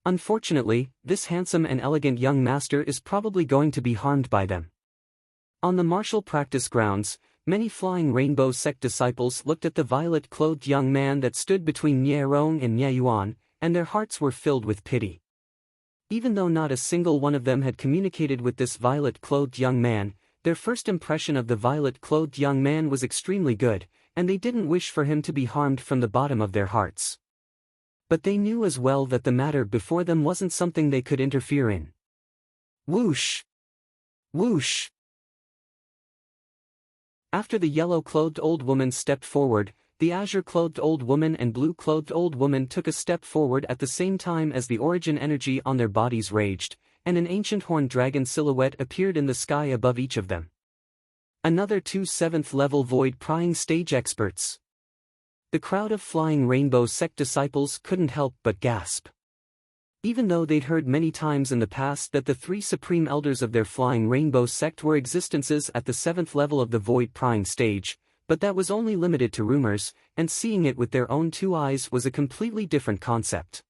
Unfortunately, this handsome and elegant young master is probably going to be harmed by them. On the martial practice grounds, many Flying Rainbow sect disciples looked at the violet-clothed young man that stood between Nie Rong and Nie Yuan, and their hearts were filled with pity. Even though not a single one of them had communicated with this violet-clothed young man, their first impression of the violet-clothed young man was extremely good, and they didn't wish for him to be harmed from the bottom of their hearts. But they knew as well that the matter before them wasn't something they could interfere in. Whoosh! Whoosh! After the yellow-clothed old woman stepped forward, the azure-clothed old woman and blue-clothed old woman took a step forward at the same time as the origin energy on their bodies raged, and an ancient horned dragon silhouette appeared in the sky above each of them. Another 2 7th level void prying stage experts. The crowd of Flying Rainbow sect disciples couldn't help but gasp. Even though they'd heard many times in the past that the 3 supreme elders of their Flying Rainbow sect were existences at the 7th level of the void prying stage, but that was only limited to rumors, and seeing it with their own 2 eyes was a completely different concept.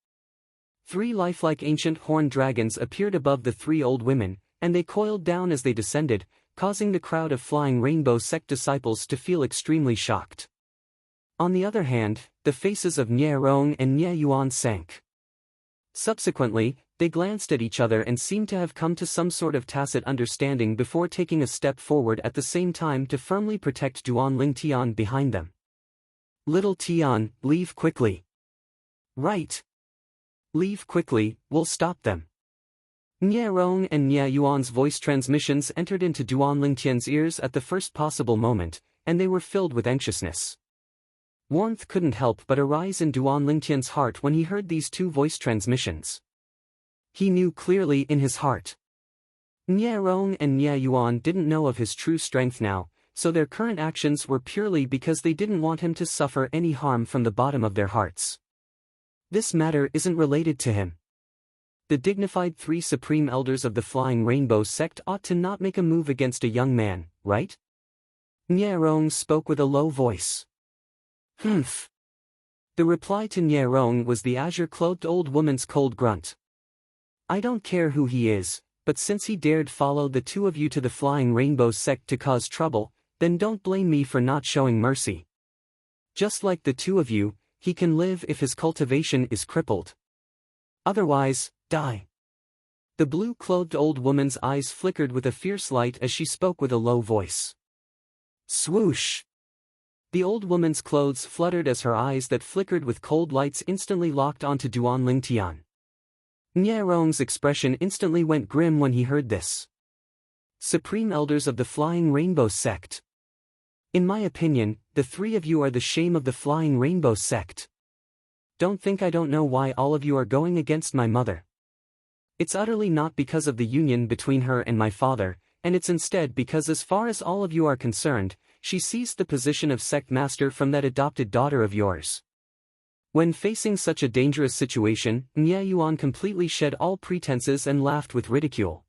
3 lifelike ancient horned dragons appeared above the 3 old women, and they coiled down as they descended, causing the crowd of Flying Rainbow sect disciples to feel extremely shocked. On the other hand, the faces of Nie Rong and Nie Yuan sank. Subsequently, they glanced at each other and seemed to have come to some sort of tacit understanding before taking a step forward at the same time to firmly protect Duan Tian behind them. Little Tian, leave quickly. Right. Leave quickly, we'll stop them. Nie Rong and Nie Yuan's voice transmissions entered into Duan Tian's ears at the first possible moment, and they were filled with anxiousness. Warmth couldn't help but arise in Duan Tian's heart when he heard these 2 voice transmissions. He knew clearly in his heart. Nie Rong and Nie Yuan didn't know of his true strength now, so their current actions were purely because they didn't want him to suffer any harm from the bottom of their hearts. This matter isn't related to him. The dignified 3 supreme elders of the Flying Rainbow sect ought to not make a move against a young man, right? Nie Rong spoke with a low voice. Humph. The reply to Nie Rong was the azure-cloaked old woman's cold grunt. I don't care who he is, but since he dared follow the 2 of you to the Flying Rainbow sect to cause trouble, then don't blame me for not showing mercy. Just like the 2 of you, he can live if his cultivation is crippled. Otherwise, die. The blue-clothed old woman's eyes flickered with a fierce light as she spoke with a low voice. Swoosh! The old woman's clothes fluttered as her eyes that flickered with cold lights instantly locked onto Duan Tian. Nie Rong's expression instantly went grim when he heard this. Supreme elders of the Flying Rainbow sect. In my opinion, the 3 of you are the shame of the Flying Rainbow sect. Don't think I don't know why all of you are going against my mother. It's utterly not because of the union between her and my father, and it's instead because as far as all of you are concerned, she seized the position of sect master from that adopted daughter of yours. When facing such a dangerous situation, Nye Yuan completely shed all pretenses and laughed with ridicule.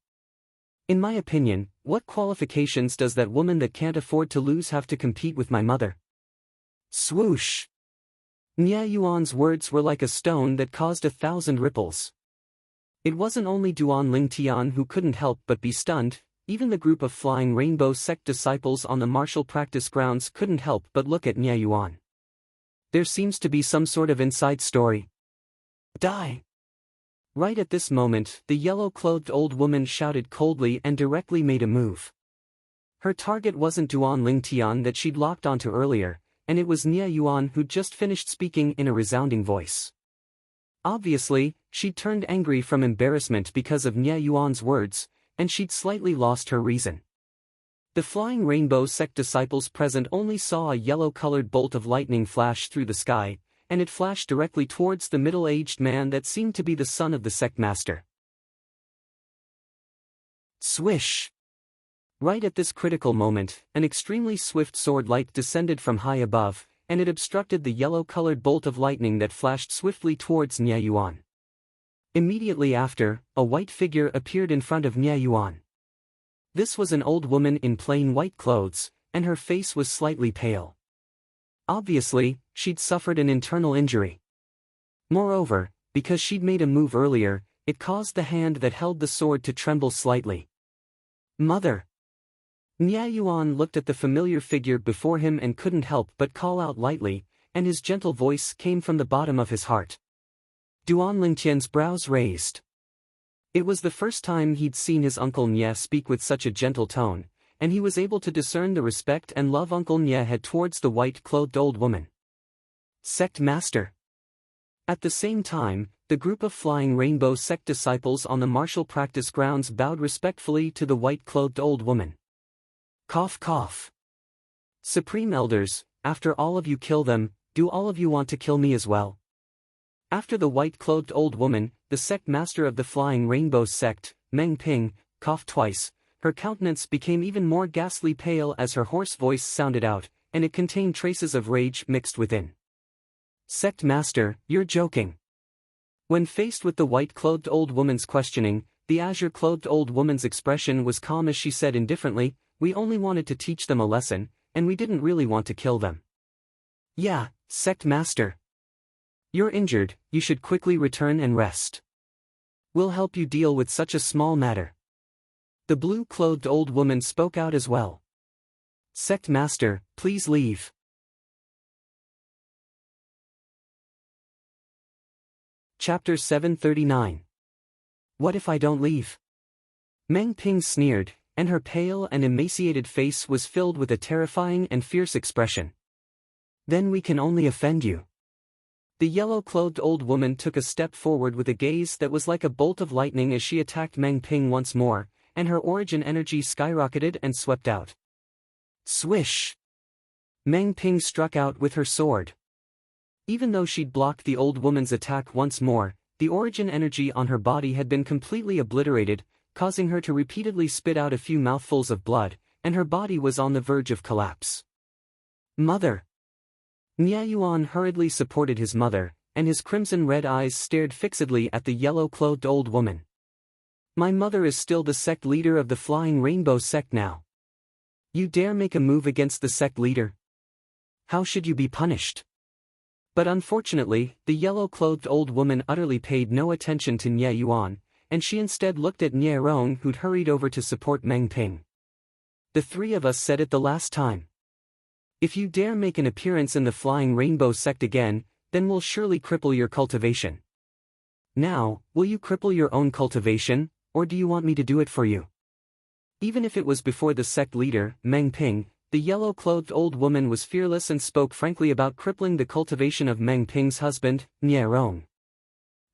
In my opinion, what qualifications does that woman that can't afford to lose have to compete with my mother? Swoosh! Nye Yuan's words were like a stone that caused 1,000 ripples. It wasn't only Duan Lingtian who couldn't help but be stunned, even the group of Flying Rainbow sect disciples on the martial practice grounds couldn't help but look at Nye Yuan. There seems to be some sort of inside story. Die! Right at this moment, the yellow-clothed old woman shouted coldly and directly made a move. Her target wasn't Duan Lingtian that she'd locked onto earlier, and it was Nye Yuan who'd just finished speaking in a resounding voice. Obviously, she'd turned angry from embarrassment because of Nye Yuan's words, and she'd slightly lost her reason. The Flying Rainbow sect disciples present only saw a yellow-colored bolt of lightning flash through the sky, and it flashed directly towards the middle-aged man that seemed to be the son of the sect master. Swish! Right at this critical moment, an extremely swift sword light descended from high above, and it obstructed the yellow-colored bolt of lightning that flashed swiftly towards Nye Yuan. Immediately after, a white figure appeared in front of Nye Yuan. This was an old woman in plain white clothes, and her face was slightly pale. Obviously, she'd suffered an internal injury. Moreover, because she'd made a move earlier, it caused the hand that held the sword to tremble slightly. Mother! Nye Yuan looked at the familiar figure before him and couldn't help but call out lightly, and his gentle voice came from the bottom of his heart. Duan Lingtian's brows raised. It was the first time he'd seen his Uncle Nye speak with such a gentle tone, and he was able to discern the respect and love Uncle Nye had towards the white-clothed old woman. Sect Master. At the same time, the group of Flying Rainbow sect disciples on the martial practice grounds bowed respectfully to the white-clothed old woman. Cough cough. Supreme Elders, after all of you kill them, do all of you want to kill me as well? After the white-clothed old woman, the sect master of the Flying Rainbow sect, Meng Ping, coughed twice. Her countenance became even more ghastly pale as her hoarse voice sounded out, and it contained traces of rage mixed within. Sect Master, you're joking. When faced with the white-clothed old woman's questioning, the azure-clothed old woman's expression was calm as she said indifferently, we only wanted to teach them a lesson, and we didn't really want to kill them. Yeah, Sect Master. You're injured, you should quickly return and rest. We'll help you deal with such a small matter. The blue-clothed old woman spoke out as well. Sect Master, please leave. Chapter 739. What if I don't leave? Meng Ping sneered, and her pale and emaciated face was filled with a terrifying and fierce expression. Then we can only offend you. The yellow-clothed old woman took a step forward with a gaze that was like a bolt of lightning as she attacked Meng Ping once more, and her origin energy skyrocketed and swept out. Swish! Meng Ping struck out with her sword. Even though she'd blocked the old woman's attack once more, the origin energy on her body had been completely obliterated, causing her to repeatedly spit out a few mouthfuls of blood, and her body was on the verge of collapse. Mother! Nye Yuan hurriedly supported his mother, and his crimson-red eyes stared fixedly at the yellow-clothed old woman. My mother is still the sect leader of the Flying Rainbow sect now. You dare make a move against the sect leader? How should you be punished? But unfortunately, the yellow-clothed old woman utterly paid no attention to Nye Yuan, and she instead looked at Nye Rong who'd hurried over to support Meng Ping. The three of us said it the last time. If you dare make an appearance in the Flying Rainbow sect again, then we'll surely cripple your cultivation. Now, will you cripple your own cultivation, or do you want me to do it for you? Even if it was before the sect leader, Meng Ping, the yellow-clothed old woman was fearless and spoke frankly about crippling the cultivation of Meng Ping's husband, Nye Rong.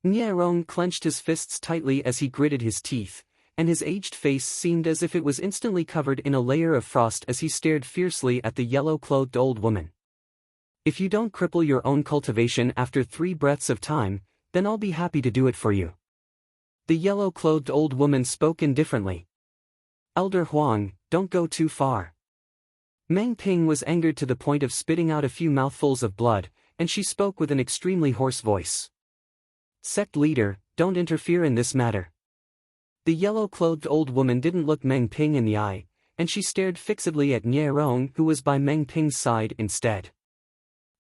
Nye Rong clenched his fists tightly as he gritted his teeth, and his aged face seemed as if it was instantly covered in a layer of frost as he stared fiercely at the yellow-clothed old woman. If you don't cripple your own cultivation after 3 breaths of time, then I'll be happy to do it for you. The yellow-clothed old woman spoke indifferently. Elder Huang, don't go too far. Meng Ping was angered to the point of spitting out a few mouthfuls of blood, and she spoke with an extremely hoarse voice. "Sect leader, don't interfere in this matter." The yellow-clothed old woman didn't look Meng Ping in the eye, and she stared fixedly at Nie Rong, who was by Meng Ping's side instead.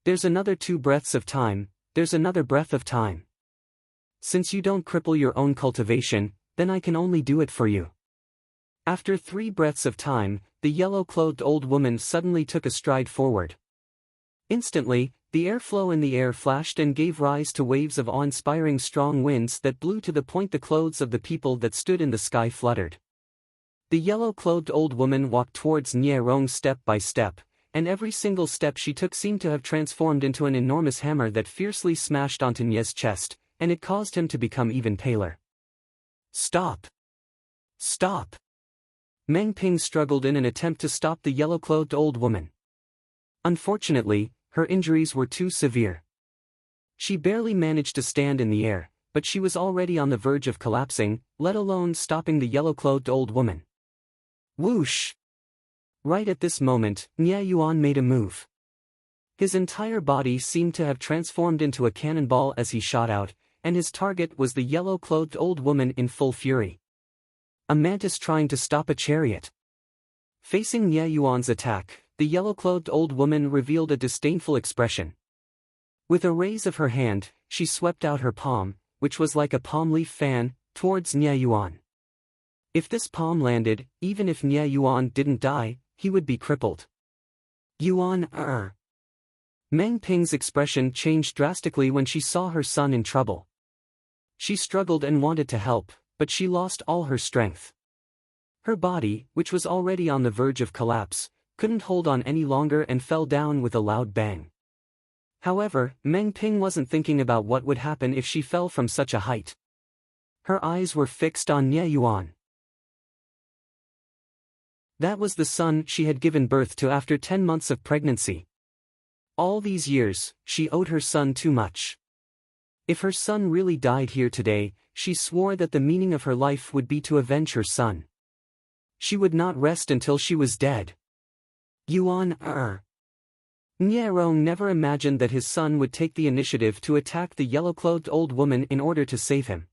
"There's another 2 breaths of time, there's another breath of time. Since you don't cripple your own cultivation, then I can only do it for you." After 3 breaths of time, the yellow-clothed old woman suddenly took a stride forward. Instantly, the airflow in the air flashed and gave rise to waves of awe-inspiring strong winds that blew to the point the clothes of the people that stood in the sky fluttered. The yellow-clothed old woman walked towards Nie Rong step by step, and every single step she took seemed to have transformed into an enormous hammer that fiercely smashed onto Nie's chest, and it caused him to become even paler. "Stop! Stop!" Meng Ping struggled in an attempt to stop the yellow-clothed old woman. Unfortunately, her injuries were too severe. She barely managed to stand in the air, but she was already on the verge of collapsing, let alone stopping the yellow-clothed old woman. Whoosh! Right at this moment, Nie Yuan made a move. His entire body seemed to have transformed into a cannonball as he shot out, and his target was the yellow-clothed old woman in full fury. A mantis trying to stop a chariot. Facing Nie Yuan's attack, the yellow-clothed old woman revealed a disdainful expression. With a raise of her hand, she swept out her palm, which was like a palm leaf fan, towards Nie Yuan. If this palm landed, even if Nie Yuan didn't die, he would be crippled. Yuan. Meng Ping's expression changed drastically when she saw her son in trouble. She struggled and wanted to help, but she lost all her strength. Her body, which was already on the verge of collapse, couldn't hold on any longer and fell down with a loud bang. However, Meng Ping wasn't thinking about what would happen if she fell from such a height. Her eyes were fixed on Nie Yuan. That was the son she had given birth to after 10 months of pregnancy. All these years, she owed her son too much. If her son really died here today, she swore that the meaning of her life would be to avenge her son. She would not rest until she was dead. Yuan. Nie Rong never imagined that his son would take the initiative to attack the yellow-clothed old woman in order to save him.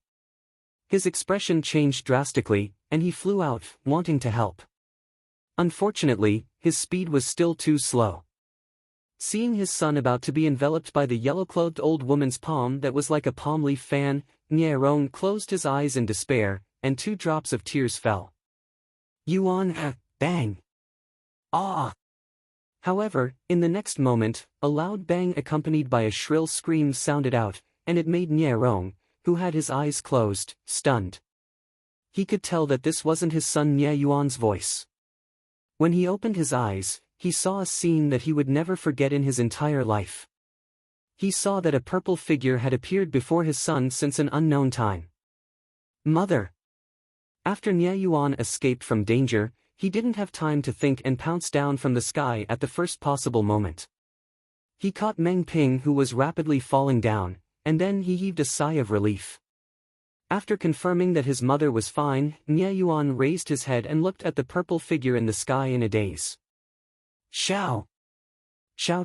His expression changed drastically, and he flew out, wanting to help. Unfortunately, his speed was still too slow. Seeing his son about to be enveloped by the yellow-clothed old woman's palm that was like a palm leaf fan, Nie Rong closed his eyes in despair, and 2 drops of tears fell. Yuan. Bang! Ah! However, in the next moment, a loud bang accompanied by a shrill scream sounded out, and it made Nie Rong, who had his eyes closed, stunned. He could tell that this wasn't his son Nie Yuan's voice. When he opened his eyes, he saw a scene that he would never forget in his entire life. He saw that a purple figure had appeared before his son since an unknown time. Mother! After Nie Yuan escaped from danger, he didn't have time to think and pounced down from the sky at the first possible moment. He caught Meng Ping, who was rapidly falling down, and then he heaved a sigh of relief. After confirming that his mother was fine, Nie Yuan raised his head and looked at the purple figure in the sky in a daze. Xiao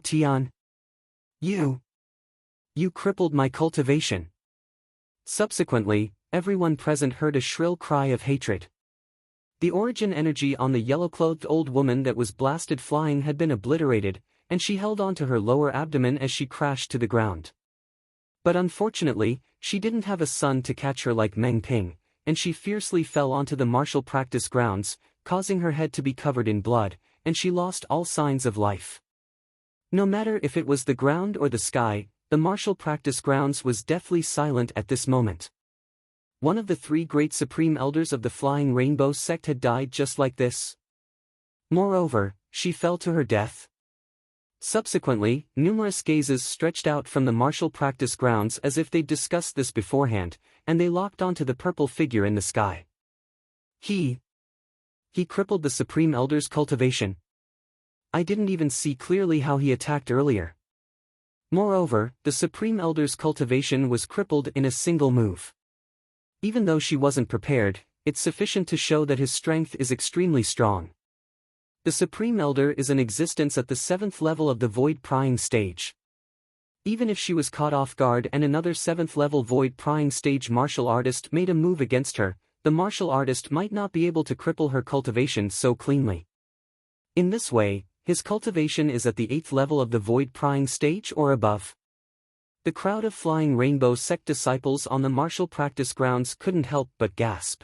Tian. You crippled my cultivation. Subsequently, everyone present heard a shrill cry of hatred. The origin energy on the yellow-clothed old woman that was blasted flying had been obliterated, and she held onto her lower abdomen as she crashed to the ground. But unfortunately, she didn't have a son to catch her like Meng Ping, and she fiercely fell onto the martial practice grounds, causing her head to be covered in blood, and she lost all signs of life. No matter if it was the ground or the sky, the martial practice grounds was deathly silent at this moment. One of the 3 great supreme elders of the Flying Rainbow sect had died just like this. Moreover, she fell to her death. Subsequently, numerous gazes stretched out from the martial practice grounds as if they'd discussed this beforehand, and they locked onto the purple figure in the sky. He crippled the Supreme Elder's cultivation. I didn't even see clearly how he attacked earlier. Moreover, the Supreme Elder's cultivation was crippled in a single move. Even though she wasn't prepared, it's sufficient to show that his strength is extremely strong. The Supreme Elder is in existence at the 7th level of the Void Prying stage. Even if she was caught off guard and another 7th-level void-prying stage martial artist made a move against her, the martial artist might not be able to cripple her cultivation so cleanly. In this way, his cultivation is at the 8th level of the void-prying stage or above. The crowd of flying rainbow sect disciples on the martial practice grounds couldn't help but gasp.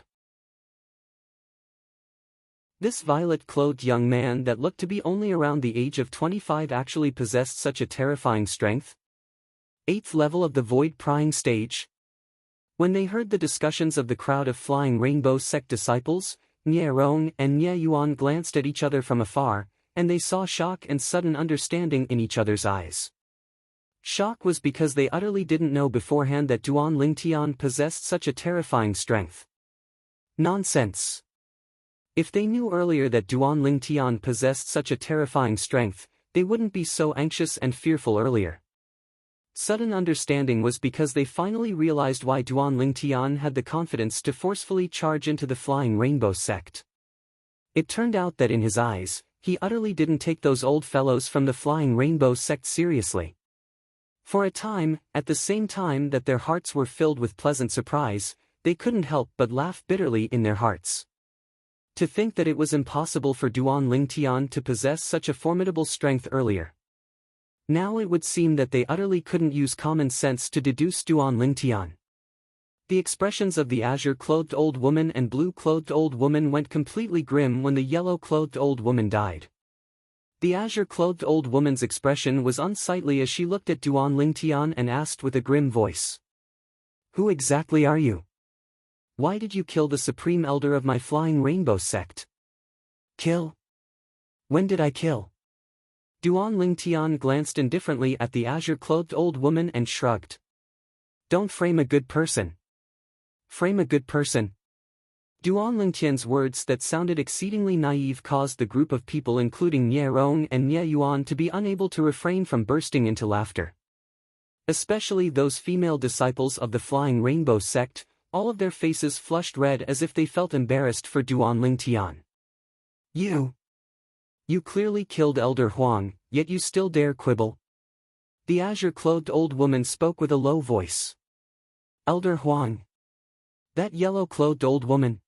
This violet-clothed young man that looked to be only around the age of 25 actually possessed such a terrifying strength? 8th level of the void-prying stage? When they heard the discussions of the crowd of flying rainbow sect disciples, Nie Rong and Nie Yuan glanced at each other from afar, and they saw shock and sudden understanding in each other's eyes. Shock was because they utterly didn't know beforehand that Duan Lingtian possessed such a terrifying strength. Nonsense. If they knew earlier that Duan Lingtian possessed such a terrifying strength, they wouldn't be so anxious and fearful earlier. Sudden understanding was because they finally realized why Duan Lingtian had the confidence to forcefully charge into the flying rainbow sect. It turned out that in his eyes, he utterly didn't take those old fellows from the flying rainbow sect seriously. For a time, at the same time that their hearts were filled with pleasant surprise, they couldn't help but laugh bitterly in their hearts. To think that it was impossible for Duan Lingtian to possess such a formidable strength earlier. Now it would seem that they utterly couldn't use common sense to deduce Duan Lingtian. The expressions of the azure-clothed old woman and blue-clothed old woman went completely grim when the yellow-clothed old woman died. The azure-clothed old woman's expression was unsightly as she looked at Duan Lingtian and asked with a grim voice. "Who exactly are you? Why did you kill the supreme elder of my flying rainbow sect?" "Kill? When did I kill?" Duan Lingtian glanced indifferently at the azure-clothed old woman and shrugged. "Don't frame a good person." "Frame a good person?" Duan Lingtian's words that sounded exceedingly naive caused the group of people including Nie Rong and Nie Yuan to be unable to refrain from bursting into laughter. Especially those female disciples of the flying rainbow sect, all of their faces flushed red as if they felt embarrassed for Duan Lingtian. You clearly killed Elder Huang, yet you still dare quibble?" The azure-clothed old woman spoke with a low voice. "Elder Huang? That yellow-clothed old woman?"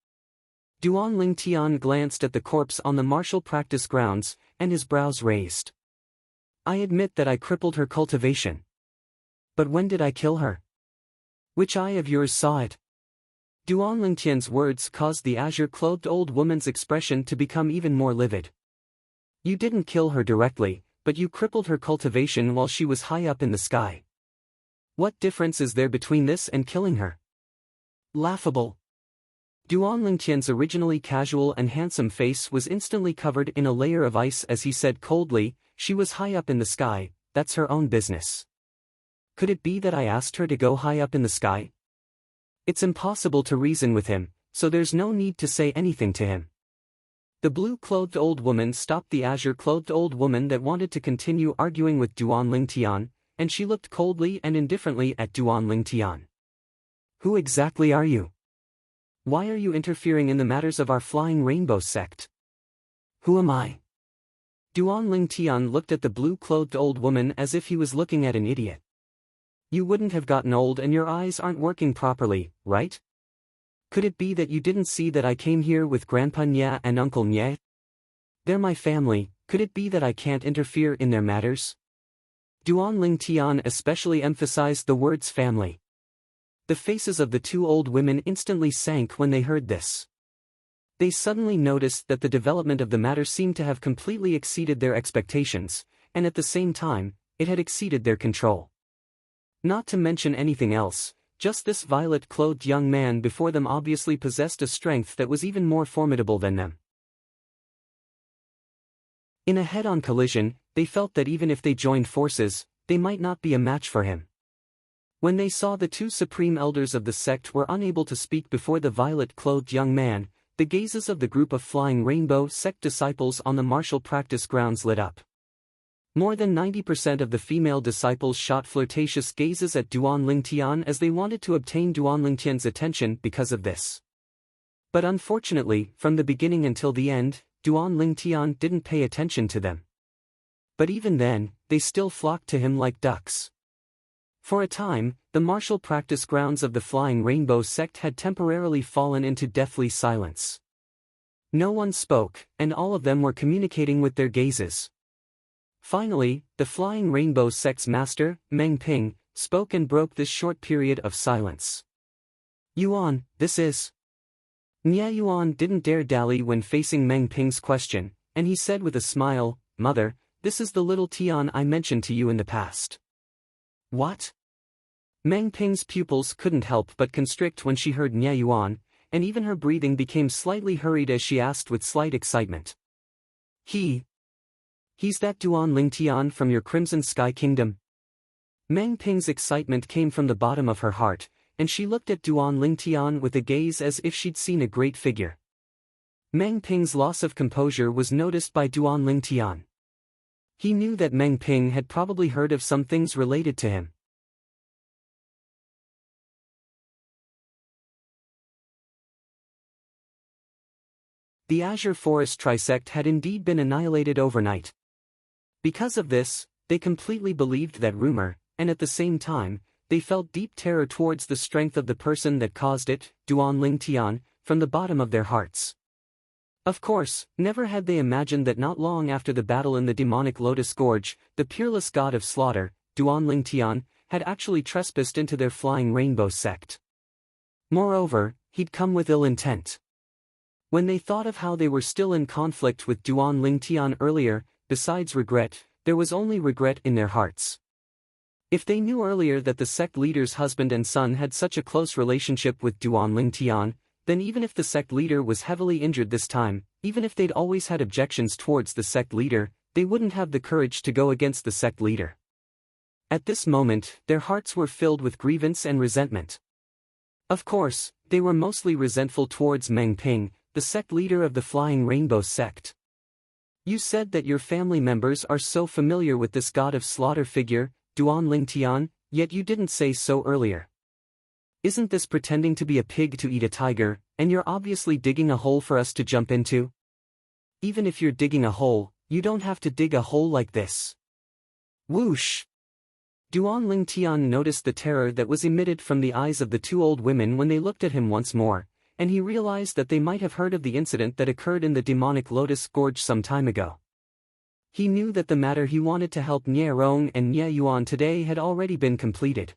Duan Lingtian glanced at the corpse on the martial practice grounds, and his brows raised. "I admit that I crippled her cultivation. But when did I kill her? Which eye of yours saw it?" Duan Lingtian's words caused the azure-clothed old woman's expression to become even more livid. "You didn't kill her directly, but you crippled her cultivation while she was high up in the sky. What difference is there between this and killing her?" Laughable. Duan Lingtian's originally casual and handsome face was instantly covered in a layer of ice as he said coldly, "She was high up in the sky, that's her own business. Could it be that I asked her to go high up in the sky? It's impossible to reason with him, so there's no need to say anything to him." The blue-clothed old woman stopped the azure-clothed old woman that wanted to continue arguing with Duan Lingtian, and she looked coldly and indifferently at Duan Lingtian. "Who exactly are you? Why are you interfering in the matters of our flying rainbow sect?" "Who am I?" Duan Lingtian looked at the blue-clothed old woman as if he was looking at an idiot. "You wouldn't have gotten old and your eyes aren't working properly, right? Could it be that you didn't see that I came here with Grandpa Nye and Uncle Nye? They're my family, could it be that I can't interfere in their matters?" Duan Lingtian especially emphasized the words family. The faces of the two old women instantly sank when they heard this. They suddenly noticed that the development of the matter seemed to have completely exceeded their expectations, and at the same time, it had exceeded their control. Not to mention anything else, just this violet-clothed young man before them obviously possessed a strength that was even more formidable than them. In a head-on collision, they felt that even if they joined forces, they might not be a match for him. When they saw the two supreme elders of the sect were unable to speak before the violet-clothed young man, the gazes of the group of flying rainbow sect disciples on the martial practice grounds lit up. More than 90% of the female disciples shot flirtatious gazes at Duan Lingtian as they wanted to obtain Duan Lingtian's attention because of this. But unfortunately, from the beginning until the end, Duan Lingtian didn't pay attention to them. But even then, they still flocked to him like ducks. For a time, the martial practice grounds of the Flying Rainbow sect had temporarily fallen into deathly silence. No one spoke, and all of them were communicating with their gazes. Finally, the Flying Rainbow sect's master, Meng Ping, spoke and broke this short period of silence. Yuan, this is... Nye Yuan didn't dare dally when facing Meng Ping's question, and he said with a smile, "Mother, this is the little Tian I mentioned to you in the past." What? Meng Ping's pupils couldn't help but constrict when she heard Nye Yuan, and even her breathing became slightly hurried as she asked with slight excitement. He's that Duan Ling Tian from your Crimson Sky Kingdom? Meng Ping's excitement came from the bottom of her heart, and she looked at Duan Ling Tian with a gaze as if she'd seen a great figure. Meng Ping's loss of composure was noticed by Duan Ling Tian. He knew that Meng Ping had probably heard of some things related to him. The Azure Forest Trisect had indeed been annihilated overnight. Because of this, they completely believed that rumor, and at the same time, they felt deep terror towards the strength of the person that caused it, Duan Ling Tian, from the bottom of their hearts. Of course, never had they imagined that not long after the battle in the demonic Lotus Gorge, the peerless god of slaughter, Duan Ling Tian, had actually trespassed into their Flying Rainbow sect. Moreover, he'd come with ill intent. When they thought of how they were still in conflict with Duan Ling Tian earlier, besides regret, there was only regret in their hearts. If they knew earlier that the sect leader's husband and son had such a close relationship with Duan Ling Tian, then even if the sect leader was heavily injured this time, even if they'd always had objections towards the sect leader, they wouldn't have the courage to go against the sect leader. At this moment, their hearts were filled with grievance and resentment. Of course, they were mostly resentful towards Meng Ping, the sect leader of the Flying Rainbow sect. You said that your family members are so familiar with this god of slaughter figure, Duan Ling Tian, yet you didn't say so earlier. Isn't this pretending to be a pig to eat a tiger, and you're obviously digging a hole for us to jump into? Even if you're digging a hole, you don't have to dig a hole like this. Whoosh! Duan Ling Tian noticed the terror that was emitted from the eyes of the two old women when they looked at him once more, and he realized that they might have heard of the incident that occurred in the demonic Lotus Gorge some time ago. He knew that the matter he wanted to help Nye Rong and Nye Yuan today had already been completed.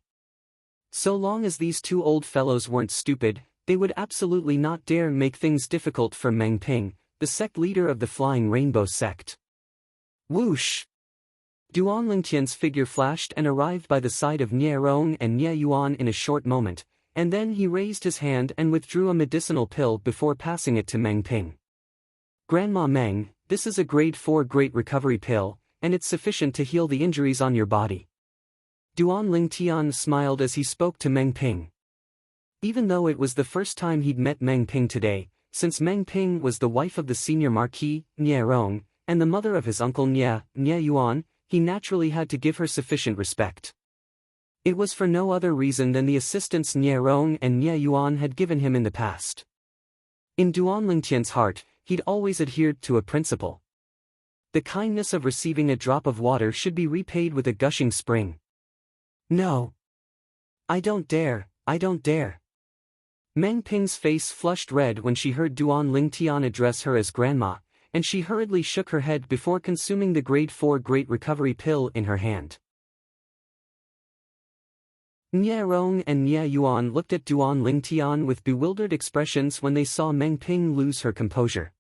So long as these two old fellows weren't stupid, they would absolutely not dare make things difficult for Meng Ping, the sect leader of the Flying Rainbow sect. Whoosh! Duan Lingtian's figure flashed and arrived by the side of Nye Rong and Nye Yuan in a short moment, and then he raised his hand and withdrew a medicinal pill before passing it to Meng Ping. Grandma Meng, this is a grade 4 Great Recovery pill, and it's sufficient to heal the injuries on your body. Duan Ling Tian smiled as he spoke to Meng Ping. Even though it was the first time he'd met Meng Ping today, since Meng Ping was the wife of the senior marquis, Nye Rong, and the mother of his uncle Nye Yuan, he naturally had to give her sufficient respect. It was for no other reason than the assistance Nye Rong and Nye Yuan had given him in the past. In Duan Lingtian's heart, he'd always adhered to a principle. The kindness of receiving a drop of water should be repaid with a gushing spring. No. I don't dare, I don't dare. Meng Ping's face flushed red when she heard Duan Ling Tian address her as grandma, and she hurriedly shook her head before consuming the grade 4 Great Recovery pill in her hand. Nye Rong and Nye Yuan looked at Duan Ling Tian with bewildered expressions when they saw Meng Ping lose her composure.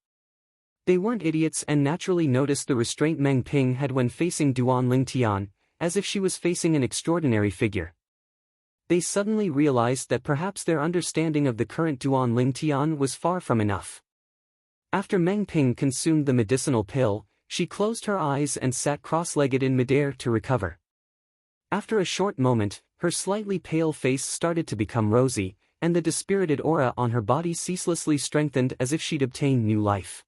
They weren't idiots and naturally noticed the restraint Meng Ping had when facing Duan Ling Tian, as if she was facing an extraordinary figure. They suddenly realized that perhaps their understanding of the current Duan Ling Tian was far from enough. After Meng Ping consumed the medicinal pill, she closed her eyes and sat cross-legged in midair to recover. After a short moment, her slightly pale face started to become rosy, and the dispirited aura on her body ceaselessly strengthened as if she'd obtained new life.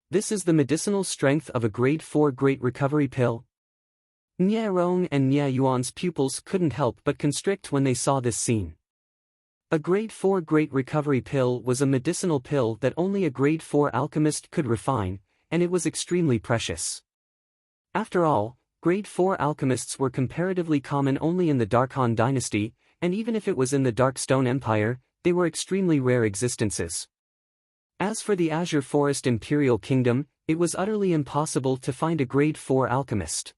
This is the medicinal strength of a grade 4 Great Recovery pill? Nye Rong and Nye Yuan's pupils couldn't help but constrict when they saw this scene. A grade 4 Great Recovery pill was a medicinal pill that only a grade 4 alchemist could refine, and it was extremely precious. After all, Grade 4 alchemists were comparatively common only in the Dark Han dynasty, and even if it was in the Dark Stone Empire, they were extremely rare existences. As for the Azure Forest Imperial Kingdom, it was utterly impossible to find a Grade 4 alchemist.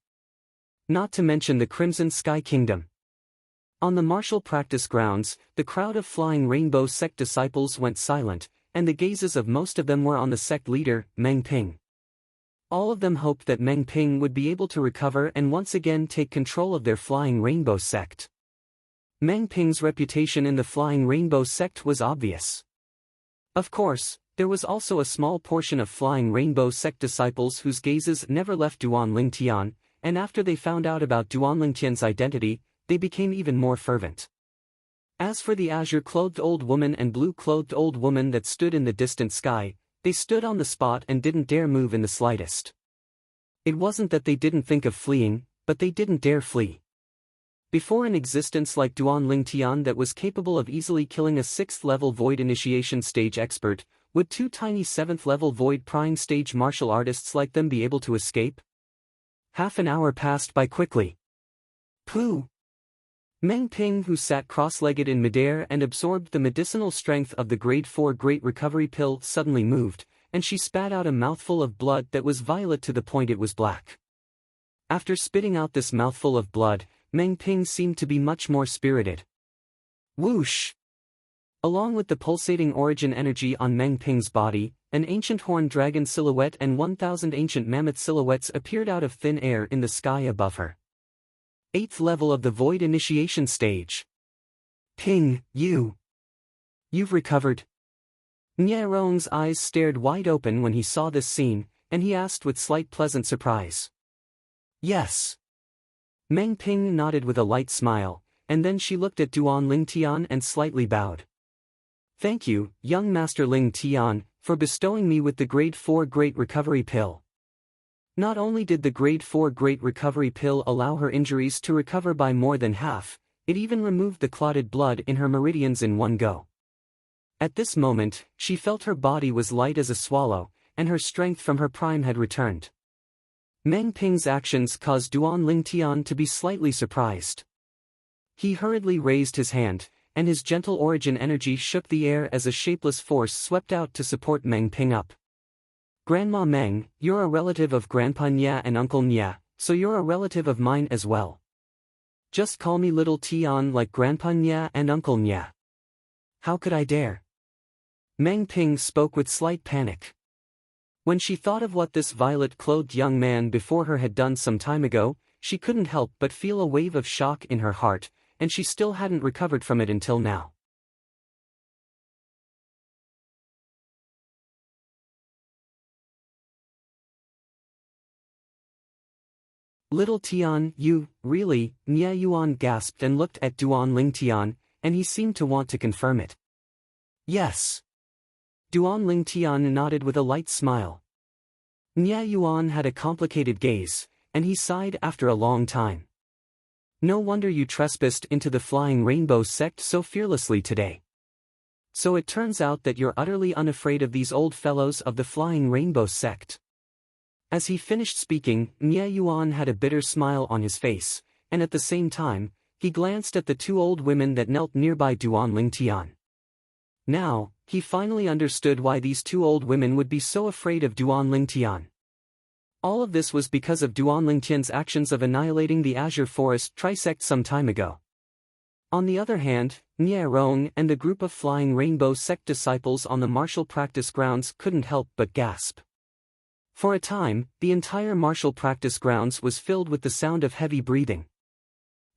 Not to mention the Crimson Sky Kingdom. On the martial practice grounds, the crowd of Flying Rainbow sect disciples went silent, and the gazes of most of them were on the sect leader, Meng Ping. All of them hoped that Meng Ping would be able to recover and once again take control of their Flying Rainbow sect. Meng Ping's reputation in the Flying Rainbow sect was obvious. Of course, there was also a small portion of Flying Rainbow sect disciples whose gazes never left Duan Lingtian, and after they found out about Duan Lingtian's identity, they became even more fervent. As for the azure-clothed old woman and blue-clothed old woman that stood in the distant sky, they stood on the spot and didn't dare move in the slightest. It wasn't that they didn't think of fleeing, but they didn't dare flee. Before an existence like Duan Lingtian that was capable of easily killing a 6th-level Void Initiation stage expert, would two tiny 7th-level Void Prying stage martial artists like them be able to escape? Half an hour passed by quickly. Pooh! Meng Ping, who sat cross-legged in midair and absorbed the medicinal strength of the Grade 4 Great Recovery Pill, suddenly moved, and she spat out a mouthful of blood that was violet to the point it was black. After spitting out this mouthful of blood, Meng Ping seemed to be much more spirited. Whoosh! Along with the pulsating origin energy on Meng Ping's body, an ancient horned dragon silhouette and 1,000 ancient mammoth silhouettes appeared out of thin air in the sky above her. 8th level of the Void Initiation stage. Ping, you've recovered? Nye Rong's eyes stared wide open when he saw this scene, and he asked with slight pleasant surprise. Yes. Meng Ping nodded with a light smile, and then she looked at Duan Lingtian and slightly bowed. Thank you, young Master Lingtian, for bestowing me with the Grade 4 Great Recovery Pill. Not only did the Grade 4 Great Recovery Pill allow her injuries to recover by more than half, it even removed the clotted blood in her meridians in one go. At this moment, she felt her body was light as a swallow, and her strength from her prime had returned. Meng Ping's actions caused Duan Lingtian to be slightly surprised. He hurriedly raised his hand, and his gentle origin energy shook the air as a shapeless force swept out to support Meng Ping up. Grandma Meng, you're a relative of Grandpa Nya and Uncle Nya, so you're a relative of mine as well. Just call me Little Tian like Grandpa Nya and Uncle Nya. How could I dare? Meng Ping spoke with slight panic. When she thought of what this violet-clothed young man before her had done some time ago, she couldn't help but feel a wave of shock in her heart, and she still hadn't recovered from it until now. Little Tian, you, really? Nye Yuan gasped and looked at Duan Lingtian, and he seemed to want to confirm it. Yes. Duan Lingtian nodded with a light smile. Nye Yuan had a complicated gaze, and he sighed after a long time. No wonder you trespassed into the Flying Rainbow sect so fearlessly today. So it turns out that you're utterly unafraid of these old fellows of the Flying Rainbow sect. As he finished speaking, Nye Yuan had a bitter smile on his face, and at the same time, he glanced at the two old women that knelt nearby Duan Lingtian. Now, he finally understood why these two old women would be so afraid of Duan Lingtian. All of this was because of Duan Lingtian's actions of annihilating the Azure Forest Trisect some time ago. On the other hand, Nye Rong and the group of Flying Rainbow sect disciples on the martial practice grounds couldn't help but gasp. For a time, the entire martial practice grounds was filled with the sound of heavy breathing.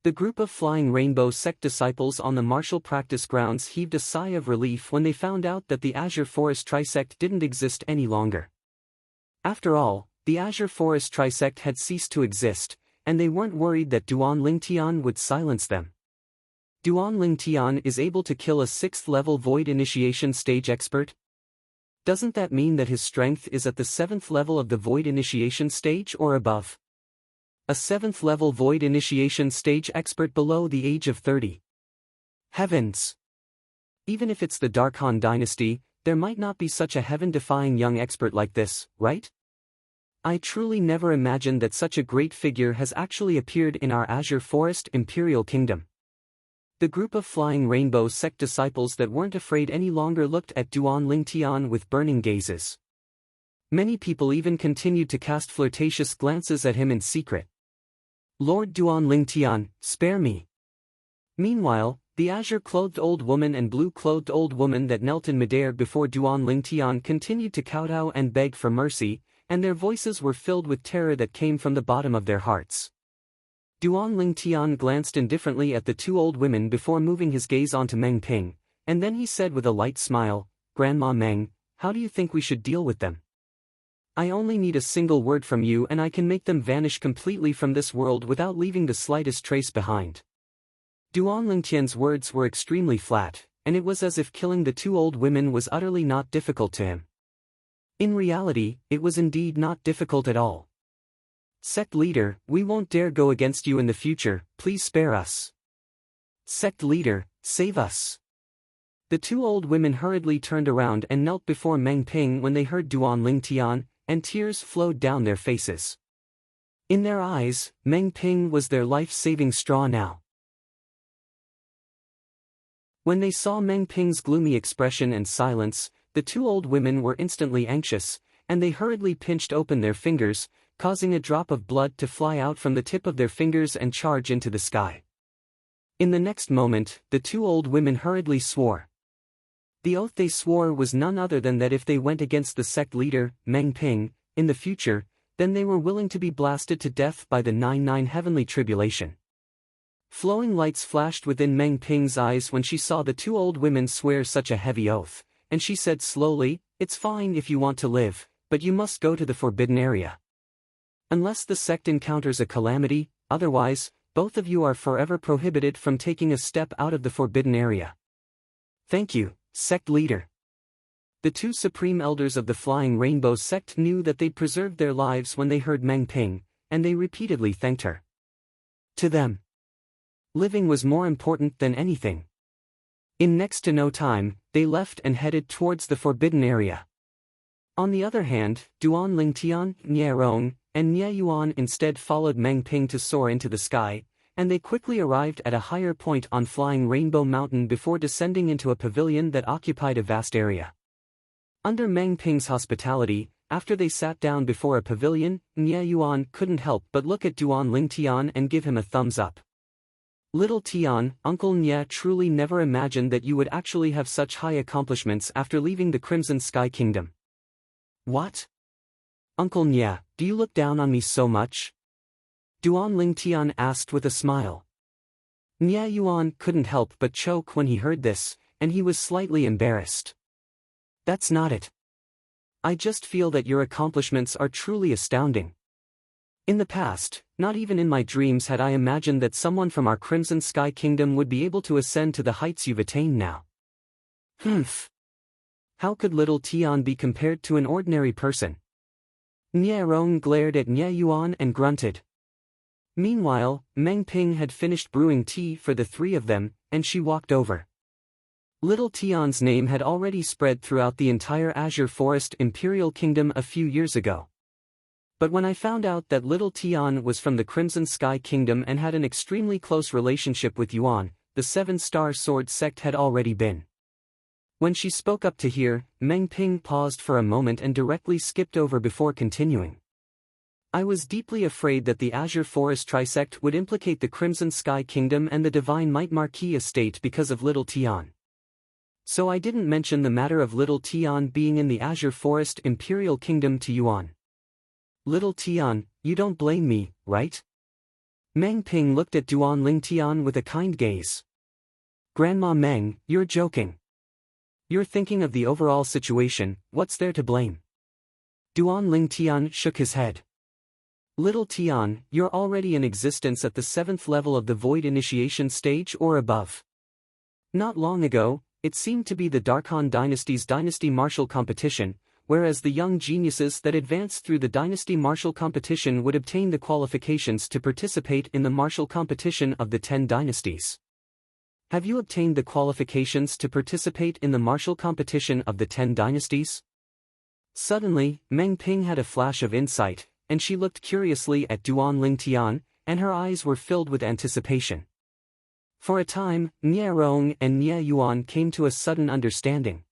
The group of Flying Rainbow sect disciples on the martial practice grounds heaved a sigh of relief when they found out that the Azure Forest Trisect didn't exist any longer. After all, the Azure Forest Trisect had ceased to exist, and they weren't worried that Duan Lingtian would silence them. Duan Lingtian is able to kill a 6th-level Void Initiation stage expert? Doesn't that mean that his strength is at the 7th level of the Void Initiation stage or above? A 7th level Void Initiation stage expert below the age of 30. Heavens! Even if it's the Dark Han dynasty, there might not be such a heaven-defying young expert like this, right? I truly never imagined that such a great figure has actually appeared in our Azure Forest Imperial Kingdom. The group of Flying Rainbow sect disciples that weren't afraid any longer looked at Duan Lingtian with burning gazes. Many people even continued to cast flirtatious glances at him in secret. Lord Duan Lingtian, spare me. Meanwhile, the azure-clothed old woman and blue-clothed old woman that knelt in midair before Duan Lingtian continued to kowtow and beg for mercy, and their voices were filled with terror that came from the bottom of their hearts. Duan Lingtian glanced indifferently at the two old women before moving his gaze onto Meng Ping, and then he said with a light smile, "Grandma Meng, how do you think we should deal with them? I only need a single word from you and I can make them vanish completely from this world without leaving the slightest trace behind." Duan Lingtian's words were extremely flat, and it was as if killing the two old women was utterly not difficult to him. In reality, it was indeed not difficult at all. "Sect leader, we won't dare go against you in the future, please spare us. Sect leader, save us." The two old women hurriedly turned around and knelt before Meng Ping when they heard Duan Lingtian, and tears flowed down their faces. In their eyes, Meng Ping was their life-saving straw now. When they saw Meng Ping's gloomy expression and silence, the two old women were instantly anxious, and they hurriedly pinched open their fingers, causing a drop of blood to fly out from the tip of their fingers and charge into the sky. In the next moment, the two old women hurriedly swore. The oath they swore was none other than that if they went against the sect leader, Meng Ping, in the future, then they were willing to be blasted to death by the 99 heavenly tribulation. Flowing lights flashed within Meng Ping's eyes when she saw the two old women swear such a heavy oath, and she said slowly, "It's fine if you want to live, but you must go to the forbidden area. Unless the sect encounters a calamity, otherwise, both of you are forever prohibited from taking a step out of the forbidden area." "Thank you, sect leader." The two supreme elders of the Flying Rainbow sect knew that they'd preserved their lives when they heard Meng Ping, and they repeatedly thanked her. To them, living was more important than anything. In next to no time, they left and headed towards the forbidden area. On the other hand, Duan Lingtian, Nie Rong, and Nie Yuan instead followed Meng Ping to soar into the sky, and they quickly arrived at a higher point on Flying Rainbow Mountain before descending into a pavilion that occupied a vast area. Under Meng Ping's hospitality, after they sat down before a pavilion, Nie Yuan couldn't help but look at Duan Lingtian and give him a thumbs up. "Little Tian, Uncle Nye truly never imagined that you would actually have such high accomplishments after leaving the Crimson Sky Kingdom." "What? Uncle Nye, do you look down on me so much?" Duan Lingtian asked with a smile. Nye Yuan couldn't help but choke when he heard this, and he was slightly embarrassed. "That's not it. I just feel that your accomplishments are truly astounding. In the past, not even in my dreams had I imagined that someone from our Crimson Sky Kingdom would be able to ascend to the heights you've attained now." "Humph. How could little Tian be compared to an ordinary person?" Nie Rong glared at Nie Yuan and grunted. Meanwhile, Meng Ping had finished brewing tea for the three of them, and she walked over. Little Tian's name had already spread throughout the entire Azure Forest Imperial Kingdom a few years ago. But when I found out that little Tian was from the Crimson Sky Kingdom and had an extremely close relationship with Yuan, the Seven-Star Sword sect had already been. When she spoke up to hear, Meng Ping paused for a moment and directly skipped over before continuing. "I was deeply afraid that the Azure Forest Trisect would implicate the Crimson Sky Kingdom and the Divine Might Marquis estate because of little Tian. So I didn't mention the matter of little Tian being in the Azure Forest Imperial Kingdom to Yuan." "Little Tian, you don't blame me, right?" Meng Ping looked at Duan Lingtian with a kind gaze. "Grandma Meng, you're joking. You're thinking of the overall situation, what's there to blame?" Duan Lingtian shook his head. "Little Tian, you're already in existence at the 7th level of the Void Initiation stage or above. Not long ago, it seemed to be the Darkhan Dynasty's Dynasty Martial Competition, whereas the young geniuses that advanced through the Dynasty Martial Competition would obtain the qualifications to participate in the Martial Competition of the 10 Dynasties. Have you obtained the qualifications to participate in the Martial Competition of the 10 Dynasties?" Suddenly, Meng Ping had a flash of insight, and she looked curiously at Duan Lingtian, and her eyes were filled with anticipation. For a time, Nie Rong and Nie Yuan came to a sudden understanding.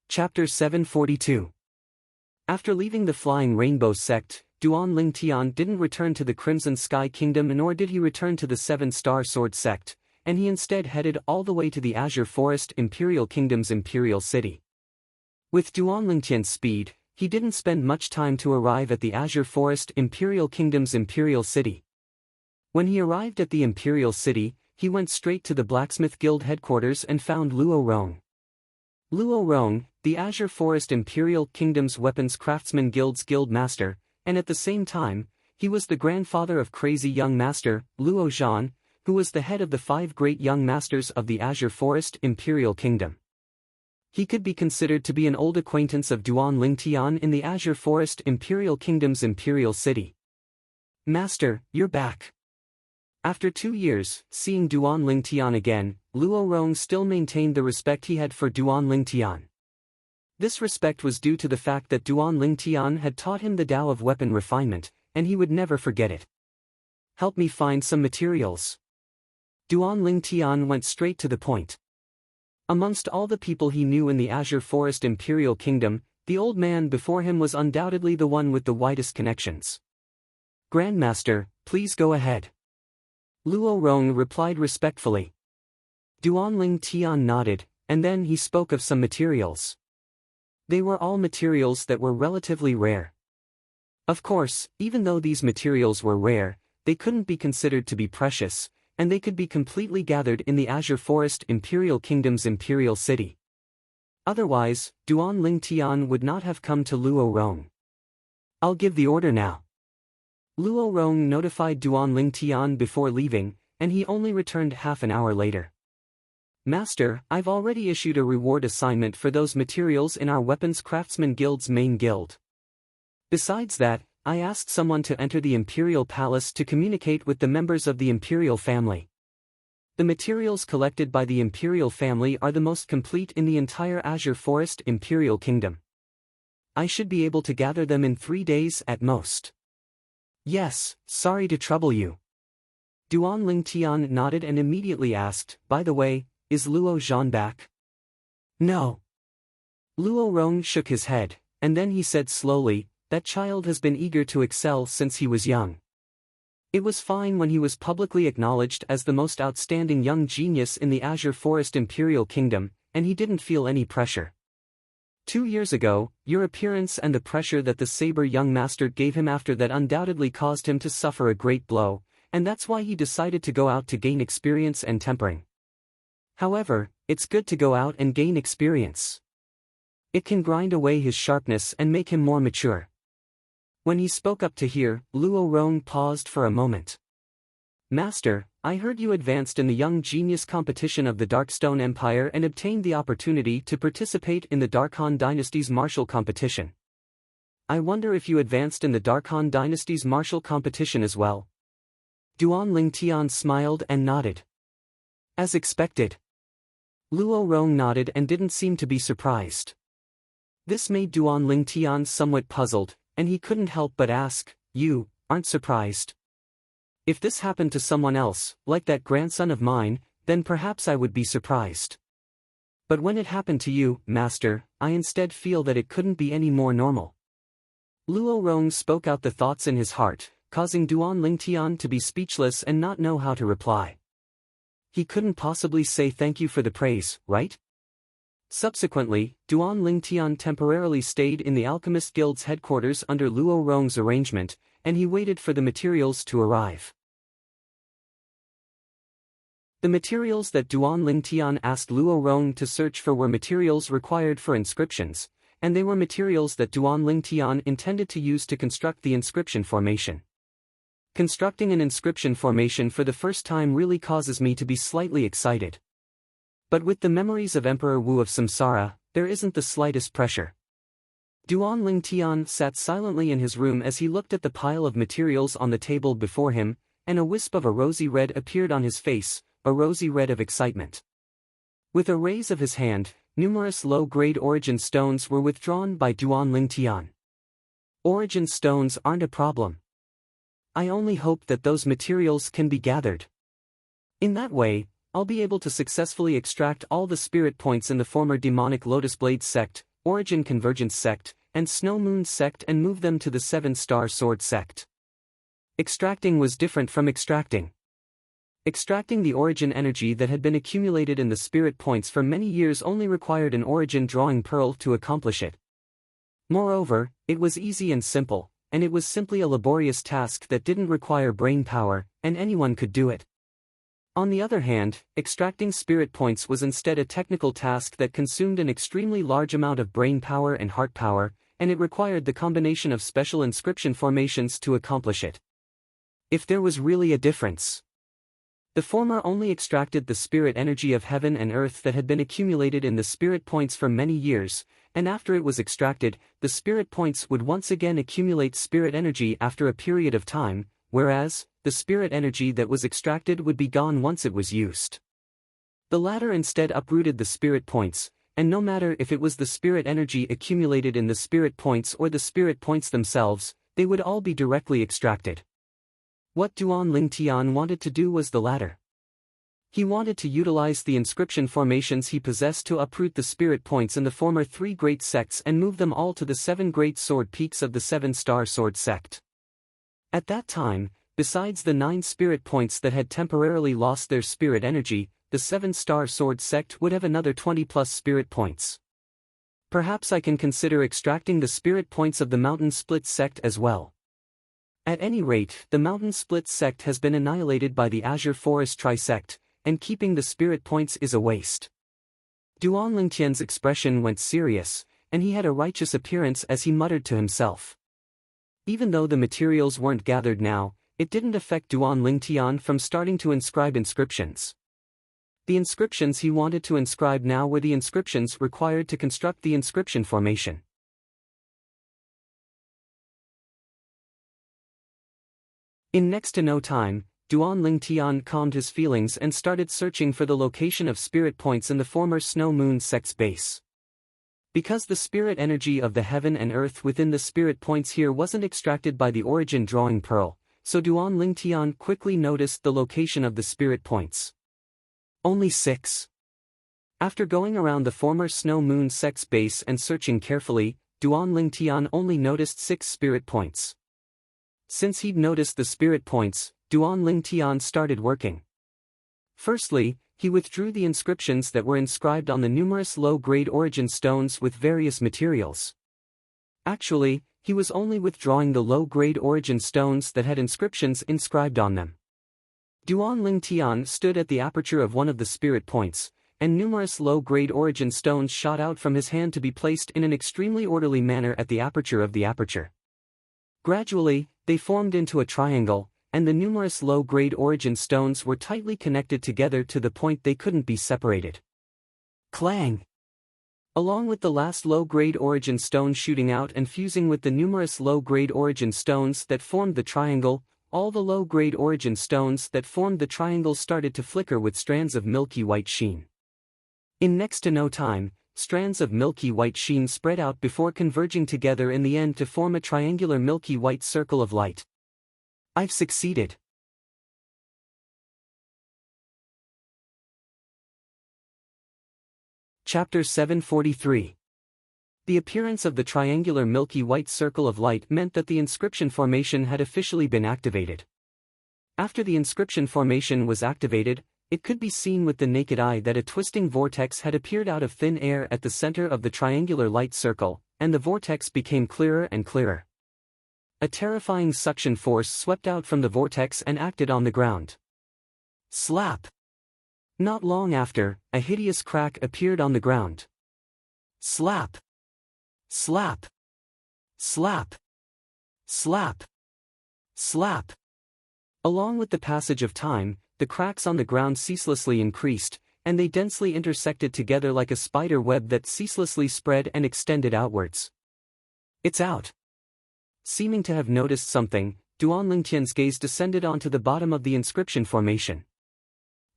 Chapter 742. After leaving the Flying Rainbow sect, Duan Lingtian didn't return to the Crimson Sky Kingdom, nor did he return to the Seven-Star Sword sect, and he instead headed all the way to the Azure Forest Imperial Kingdom's Imperial City. With Duan Lingtian's speed, he didn't spend much time to arrive at the Azure Forest Imperial Kingdom's Imperial City. When he arrived at the Imperial City, he went straight to the Blacksmith Guild headquarters and found Luo Rong. Luo Rong, the Azure Forest Imperial Kingdom's Weapons Craftsman Guild's guild master, and at the same time, he was the grandfather of crazy young master, Luo Zhan, who was the head of the 5 great young masters of the Azure Forest Imperial Kingdom. He could be considered to be an old acquaintance of Duan Lingtian in the Azure Forest Imperial Kingdom's Imperial City. "Master, you're back." After 2 years, seeing Duan Lingtian again, Luo Rong still maintained the respect he had for Duan Lingtian. This respect was due to the fact that Duan Lingtian had taught him the Tao of weapon refinement, and he would never forget it. "Help me find some materials." Duan Lingtian went straight to the point. Amongst all the people he knew in the Azure Forest Imperial Kingdom, the old man before him was undoubtedly the one with the widest connections. "Grandmaster, please go ahead." Luo Rong replied respectfully. Duan Lingtian nodded, and then he spoke of some materials. They were all materials that were relatively rare. Of course, even though these materials were rare, they couldn't be considered to be precious, and they could be completely gathered in the Azure Forest Imperial Kingdom's Imperial City. Otherwise, Duan Lingtian would not have come to Luo Rong. "I'll give the order now." Luo Rong notified Duan Lingtian before leaving, and he only returned half an hour later. "Master, I've already issued a reward assignment for those materials in our Weapons Craftsman Guild's main guild. Besides that, I asked someone to enter the Imperial Palace to communicate with the members of the Imperial family. The materials collected by the Imperial family are the most complete in the entire Azure Forest Imperial Kingdom. I should be able to gather them in 3 days at most." "Yes, sorry to trouble you." Duan Lingtian nodded and immediately asked, "By the way, is Luo Zhan back?" "No." Luo Rong shook his head, and then he said slowly, "That child has been eager to excel since he was young. It was fine when he was publicly acknowledged as the most outstanding young genius in the Azure Forest Imperial Kingdom, and he didn't feel any pressure. 2 years ago, your appearance and the pressure that the Saber young master gave him after that undoubtedly caused him to suffer a great blow, and that's why he decided to go out to gain experience and tempering. However, it's good to go out and gain experience. It can grind away his sharpness and make him more mature." When he spoke up to hear, Luo Rong paused for a moment. "Master, I heard you advanced in the Young Genius competition of the Darkstone Empire and obtained the opportunity to participate in the Darkhan Dynasty's martial competition. I wonder if you advanced in the Darkhan Dynasty's martial competition as well?" Duan Lingtian smiled and nodded. "As expected." Luo Rong nodded and didn't seem to be surprised. This made Duan Lingtian somewhat puzzled, and he couldn't help but ask, "You aren't surprised?" "If this happened to someone else, like that grandson of mine, then perhaps I would be surprised. But when it happened to you, Master, I instead feel that it couldn't be any more normal." Luo Rong spoke out the thoughts in his heart, causing Duan Lingtian to be speechless and not know how to reply. He couldn't possibly say thank you for the praise, right? Subsequently, Duan Lingtian temporarily stayed in the Alchemist Guild's headquarters under Luo Rong's arrangement, and he waited for the materials to arrive. The materials that Duan Lingtian asked Luo Rong to search for were materials required for inscriptions, and they were materials that Duan Lingtian intended to use to construct the inscription formation. Constructing an inscription formation for the first time really causes me to be slightly excited. But with the memories of Emperor Wu of Samsara, there isn't the slightest pressure. Duan Lingtian sat silently in his room as he looked at the pile of materials on the table before him, and a wisp of a rosy red appeared on his face, a rosy red of excitement. With a raise of his hand, numerous low-grade origin stones were withdrawn by Duan Lingtian. Origin stones aren't a problem. I only hope that those materials can be gathered. In that way, I'll be able to successfully extract all the spirit points in the former demonic Lotus Blade sect, Origin Convergence sect, and Snow Moon sect and move them to the 7-Star Sword sect. Extracting was different from extracting. Extracting the origin energy that had been accumulated in the spirit points for many years only required an origin drawing pearl to accomplish it. Moreover, it was easy and simple, and it was simply a laborious task that didn't require brain power, and anyone could do it. On the other hand, extracting spirit points was instead a technical task that consumed an extremely large amount of brain power and heart power, and it required the combination of special inscription formations to accomplish it. If there was really a difference. The former only extracted the spirit energy of heaven and earth that had been accumulated in the spirit points for many years, and after it was extracted, the spirit points would once again accumulate spirit energy after a period of time, whereas, the spirit energy that was extracted would be gone once it was used. The latter instead uprooted the spirit points, and no matter if it was the spirit energy accumulated in the spirit points or the spirit points themselves, they would all be directly extracted. What Duan Lingtian wanted to do was the latter. He wanted to utilize the inscription formations he possessed to uproot the spirit points in the former 3 great sects and move them all to the 7 great sword peaks of the 7-Star Sword sect. At that time, besides the 9 spirit points that had temporarily lost their spirit energy, the 7-Star Sword sect would have another 20+ spirit points. Perhaps I can consider extracting the spirit points of the Mountain Split sect as well. At any rate, the Mountain Split sect has been annihilated by the Azure Forest Trisect, and keeping the spirit points is a waste. Duan Lingtian's expression went serious, and he had a righteous appearance as he muttered to himself. Even though the materials weren't gathered now, it didn't affect Duan Lingtian from starting to inscribe inscriptions. The inscriptions he wanted to inscribe now were the inscriptions required to construct the inscription formation. In next to no time, Duan Lingtian calmed his feelings and started searching for the location of spirit points in the former Snow Moon sect's base. Because the spirit energy of the heaven and earth within the spirit points here wasn't extracted by the origin drawing pearl, so Duan Lingtian quickly noticed the location of the spirit points. Only 6. After going around the former Snow Moon sect's base and searching carefully, Duan Lingtian only noticed 6 spirit points. Since he'd noticed the spirit points, Duan Lingtian started working. Firstly, he withdrew the inscriptions that were inscribed on the numerous low-grade origin stones with various materials. Actually, he was only withdrawing the low-grade origin stones that had inscriptions inscribed on them. Duan Lingtian stood at the aperture of one of the spirit points, and numerous low-grade origin stones shot out from his hand to be placed in an extremely orderly manner at the aperture of the aperture. Gradually, they formed into a triangle, and the numerous low-grade origin stones were tightly connected together to the point they couldn't be separated. Clang! Along with the last low-grade origin stone shooting out and fusing with the numerous low-grade origin stones that formed the triangle, all the low-grade origin stones that formed the triangle started to flicker with strands of milky white sheen. In next to no time, strands of milky white sheen spread out before converging together in the end to form a triangular milky white circle of light. I've succeeded. Chapter 743. The appearance of the triangular milky white circle of light meant that the inscription formation had officially been activated. After the inscription formation was activated, it could be seen with the naked eye that a twisting vortex had appeared out of thin air at the center of the triangular light circle, and the vortex became clearer and clearer. A terrifying suction force swept out from the vortex and acted on the ground. Slap! Not long after, a hideous crack appeared on the ground. Slap! Slap! Slap! Slap! Slap! Along with the passage of time, the cracks on the ground ceaselessly increased, and they densely intersected together like a spider web that ceaselessly spread and extended outwards. It's out! Seeming to have noticed something, Duan Lingtian's gaze descended onto the bottom of the inscription formation.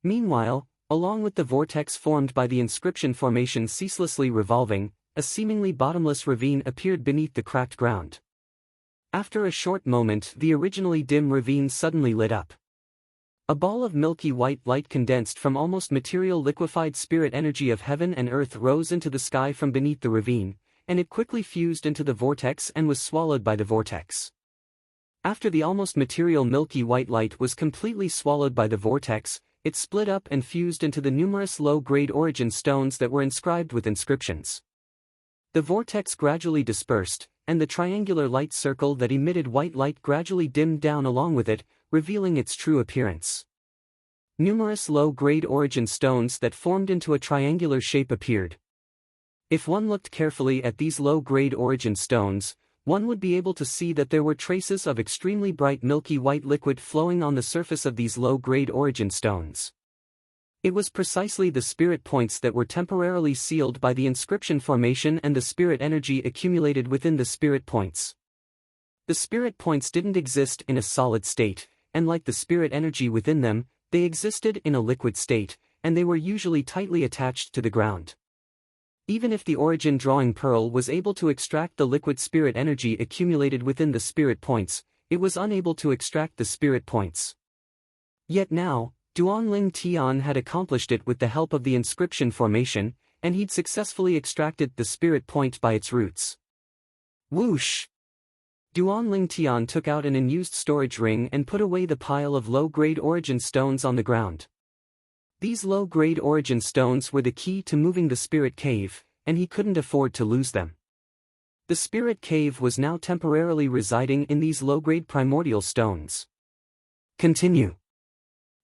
Meanwhile, Along with the vortex formed by the inscription formation ceaselessly revolving, a seemingly bottomless ravine appeared beneath the cracked ground. After a short moment, the originally dim ravine suddenly lit up. A ball of milky white light condensed from almost material liquefied spirit energy of heaven and earth rose into the sky from beneath the ravine, and it quickly fused into the vortex and was swallowed by the vortex. After the almost material milky white light was completely swallowed by the vortex, it split up and fused into the numerous low-grade origin stones that were inscribed with inscriptions. The vortex gradually dispersed, and the triangular light circle that emitted white light gradually dimmed down along with it, revealing its true appearance. Numerous low-grade origin stones that formed into a triangular shape appeared. If one looked carefully at these low-grade origin stones, one would be able to see that there were traces of extremely bright milky white liquid flowing on the surface of these low-grade origin stones. It was precisely the spirit points that were temporarily sealed by the inscription formation and the spirit energy accumulated within the spirit points. The spirit points didn't exist in a solid state, and like the spirit energy within them, they existed in a liquid state, and they were usually tightly attached to the ground. Even if the origin drawing pearl was able to extract the liquid spirit energy accumulated within the spirit points, it was unable to extract the spirit points. Yet now, Duanling Tian had accomplished it with the help of the inscription formation, and he'd successfully extracted the spirit point by its roots. Whoosh! Duanling Tian took out an unused storage ring and put away the pile of low-grade origin stones on the ground. These low-grade origin stones were the key to moving the spirit cave, and he couldn't afford to lose them. The spirit cave was now temporarily residing in these low-grade primordial stones. Continue.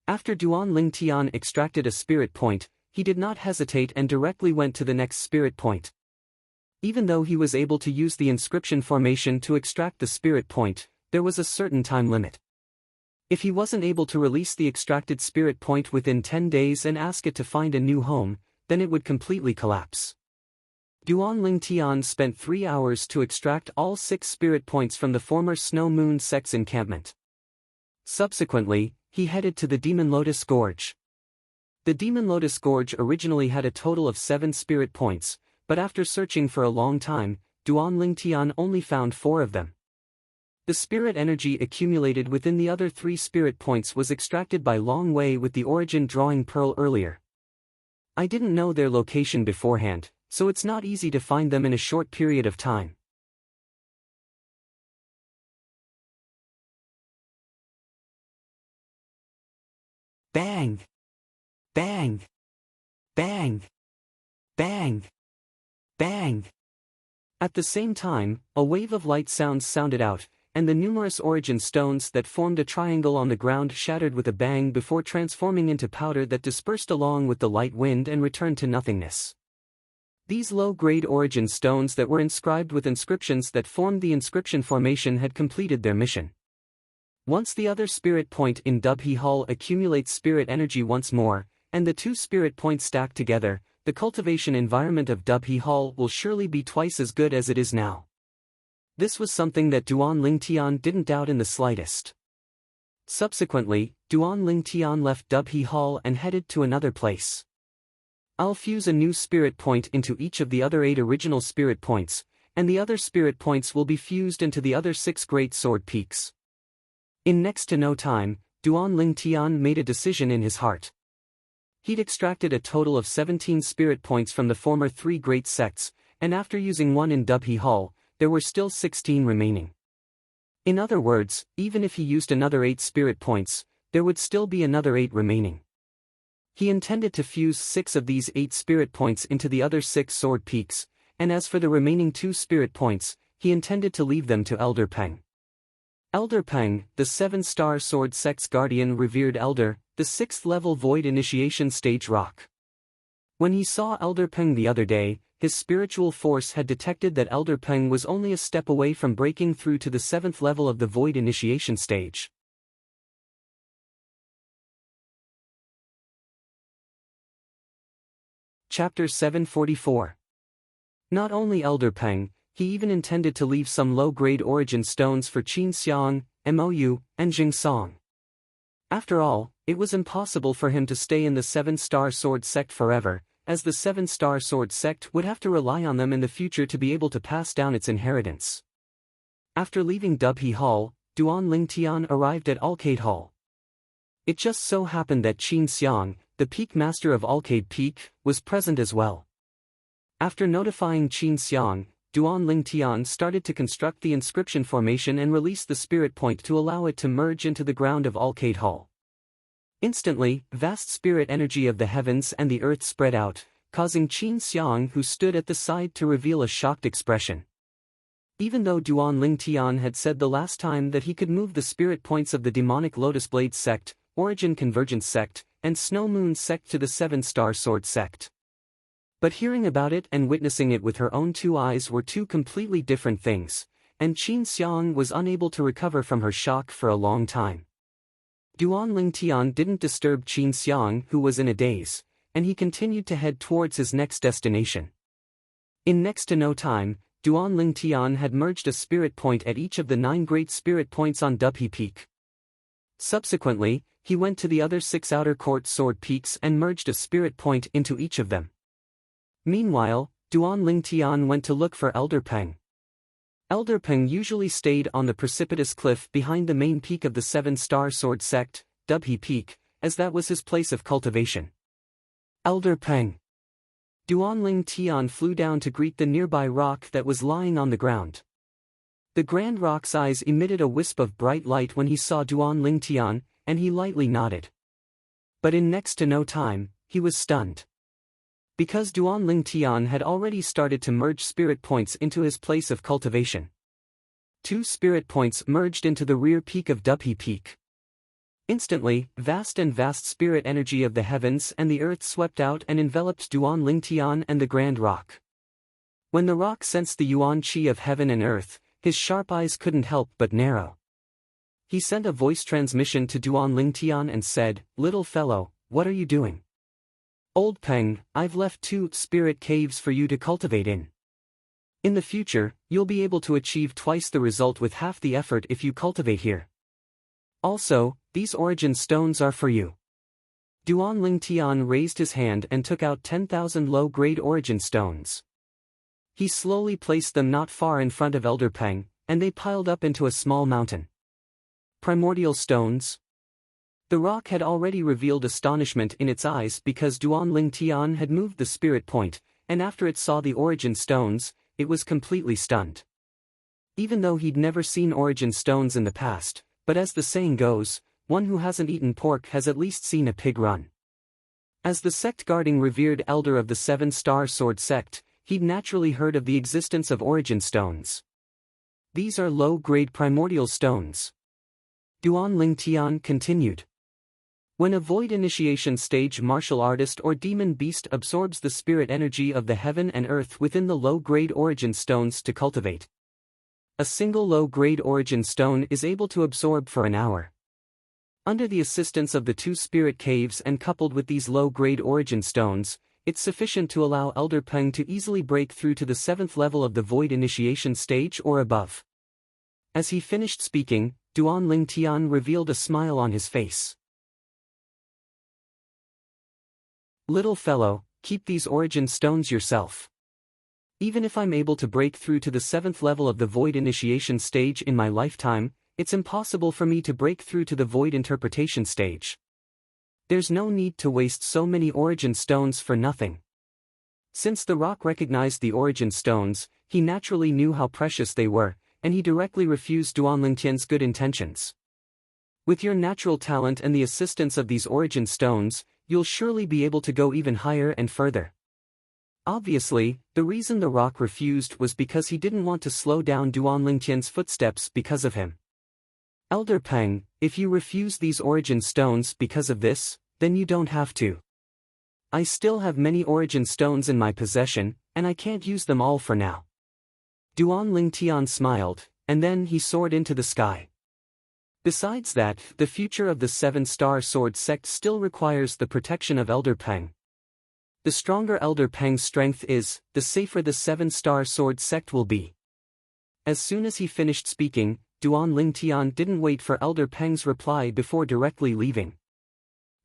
After Duanling Tian extracted a spirit point, he did not hesitate and directly went to the next spirit point. Even though he was able to use the inscription formation to extract the spirit point, there was a certain time limit. If he wasn't able to release the extracted spirit point within 10 days and ask it to find a new home, then it would completely collapse. Duanling Tian spent 3 hours to extract all 6 spirit points from the former Snow Moon sect's encampment. Subsequently, he headed to the Demon Lotus Gorge. The Demon Lotus Gorge originally had a total of 7 spirit points, but after searching for a long time, Duanling Tian only found 4 of them. The spirit energy accumulated within the other 3 spirit points was extracted by Long Wei with the origin drawing pearl earlier. I didn't know their location beforehand, so it's not easy to find them in a short period of time. Bang! Bang! Bang! Bang! Bang! At the same time, a wave of light sounds sounded out, and the numerous origin stones that formed a triangle on the ground shattered with a bang before transforming into powder that dispersed along with the light wind and returned to nothingness. These low-grade origin stones that were inscribed with inscriptions that formed the inscription formation had completed their mission. Once the other spirit point in Dubhe Hall accumulates spirit energy once more, and the 2 spirit points stack together, the cultivation environment of Dubhe Hall will surely be twice as good as it is now. This was something that Duanling Tian didn't doubt in the slightest. Subsequently, Duanling Tian left Dubhe Hall and headed to another place. I'll fuse a new spirit point into each of the other 8 original spirit points, and the other spirit points will be fused into the other 6 great sword peaks. In next to no time, Duanling Tian made a decision in his heart. He'd extracted a total of 17 spirit points from the former 3 great sects, and after using 1 in Dubhe Hall, there were still 16 remaining. In other words, even if he used another 8 spirit points, there would still be another 8 remaining. He intended to fuse 6 of these 8 spirit points into the other 6 sword peaks, and as for the remaining 2 spirit points, he intended to leave them to Elder Peng. Elder Peng, the 7-star sword sect's guardian revered elder, the 6th level void initiation stage rock. When he saw Elder Peng the other day, his spiritual force had detected that Elder Peng was only a step away from breaking through to the 7th level of the void initiation stage. Chapter 744. Not only Elder Peng, he even intended to leave some low-grade origin stones for Qin Xiang, Mou, and Jing Song. After all, it was impossible for him to stay in the Seven-Star Sword sect forever, as the Seven-Star Sword sect would have to rely on them in the future to be able to pass down its inheritance. After leaving Dubhe Hall, Duan Lingtian arrived at Alcade Hall. It just so happened that Qin Xiang, the Peak Master of Alcade Peak, was present as well. After notifying Qin Xiang, Duan Lingtian started to construct the inscription formation and release the spirit point to allow it to merge into the ground of Alcade Hall. Instantly, vast spirit energy of the heavens and the earth spread out, causing Qin Xiang, who stood at the side, to reveal a shocked expression. Even though Duan Lingtian had said the last time that he could move the spirit points of the demonic Lotus Blade sect, Origin Convergence sect, and Snow Moon sect to the Seven-Star Sword sect. But hearing about it and witnessing it with her own two eyes were two completely different things, and Qin Xiang was unable to recover from her shock for a long time. Duan Lingtian didn't disturb Qin Xiang, who was in a daze, and he continued to head towards his next destination. In next to no time, Duan Lingtian had merged a spirit point at each of the 9 great spirit points on Dubhe Peak. Subsequently, he went to the other 6 outer court sword peaks and merged a spirit point into each of them. Meanwhile, Duan Lingtian went to look for Elder Peng. Elder Peng usually stayed on the precipitous cliff behind the main peak of the Seven-Star Sword sect, Dubhe Peak, as that was his place of cultivation. Elder Peng. Duan Lingtian flew down to greet the nearby rock that was lying on the ground. The grand rock's eyes emitted a wisp of bright light when he saw Duan Lingtian, and he lightly nodded. But in next to no time, he was stunned. Because Duan Lingtian had already started to merge spirit points into his place of cultivation. 2 spirit points merged into the rear peak of Dubhe Peak. Instantly, vast spirit energy of the heavens and the earth swept out and enveloped Duan Lingtian and the grand rock. When the rock sensed the yuan qi of heaven and earth, his sharp eyes couldn't help but narrow. He sent a voice transmission to Duan Lingtian and said, "Little fellow, what are you doing?" "Old Peng, I've left 2 spirit caves for you to cultivate in. In the future, you'll be able to achieve twice the result with half the effort if you cultivate here. Also, these origin stones are for you." Duan Lingtian raised his hand and took out 10,000 low-grade origin stones. He slowly placed them not far in front of Elder Peng, and they piled up into a small mountain. Primordial stones. The rock had already revealed astonishment in its eyes because Duan Lingtian had moved the spirit point, and after it saw the origin stones, it was completely stunned. Even though he'd never seen origin stones in the past, but as the saying goes, one who hasn't eaten pork has at least seen a pig run. As the sect-guarding revered elder of the Seven-Star Sword sect, he'd naturally heard of the existence of origin stones. These are low-grade primordial stones. Duan Lingtian continued. When a void initiation stage martial artist or demon beast absorbs the spirit energy of the heaven and earth within the low-grade origin stones to cultivate, a single low-grade origin stone is able to absorb for an hour. Under the assistance of the 2 spirit caves and coupled with these low-grade origin stones, it's sufficient to allow Elder Peng to easily break through to the 7th level of the void initiation stage or above. As he finished speaking, Duan Lingtian revealed a smile on his face. "Little fellow, keep these origin stones yourself. Even if I'm able to break through to the 7th level of the void initiation stage in my lifetime, it's impossible for me to break through to the void interpretation stage. There's no need to waste so many origin stones for nothing." Since the rock recognized the origin stones, he naturally knew how precious they were, and he directly refused Duan Lingtian's good intentions. "With your natural talent and the assistance of these origin stones, you'll surely be able to go even higher and further." Obviously, the reason the rock refused was because he didn't want to slow down Duan Lingtian's footsteps because of him. "Elder Peng, if you refuse these origin stones because of this, then you don't have to. I still have many origin stones in my possession, and I can't use them all for now." Duan Lingtian smiled, and then he soared into the sky. Besides that, the future of the Seven-Star Sword sect still requires the protection of Elder Peng. The stronger Elder Peng's strength is, the safer the Seven-Star Sword sect will be. As soon as he finished speaking, Duan Lingtian didn't wait for Elder Peng's reply before directly leaving.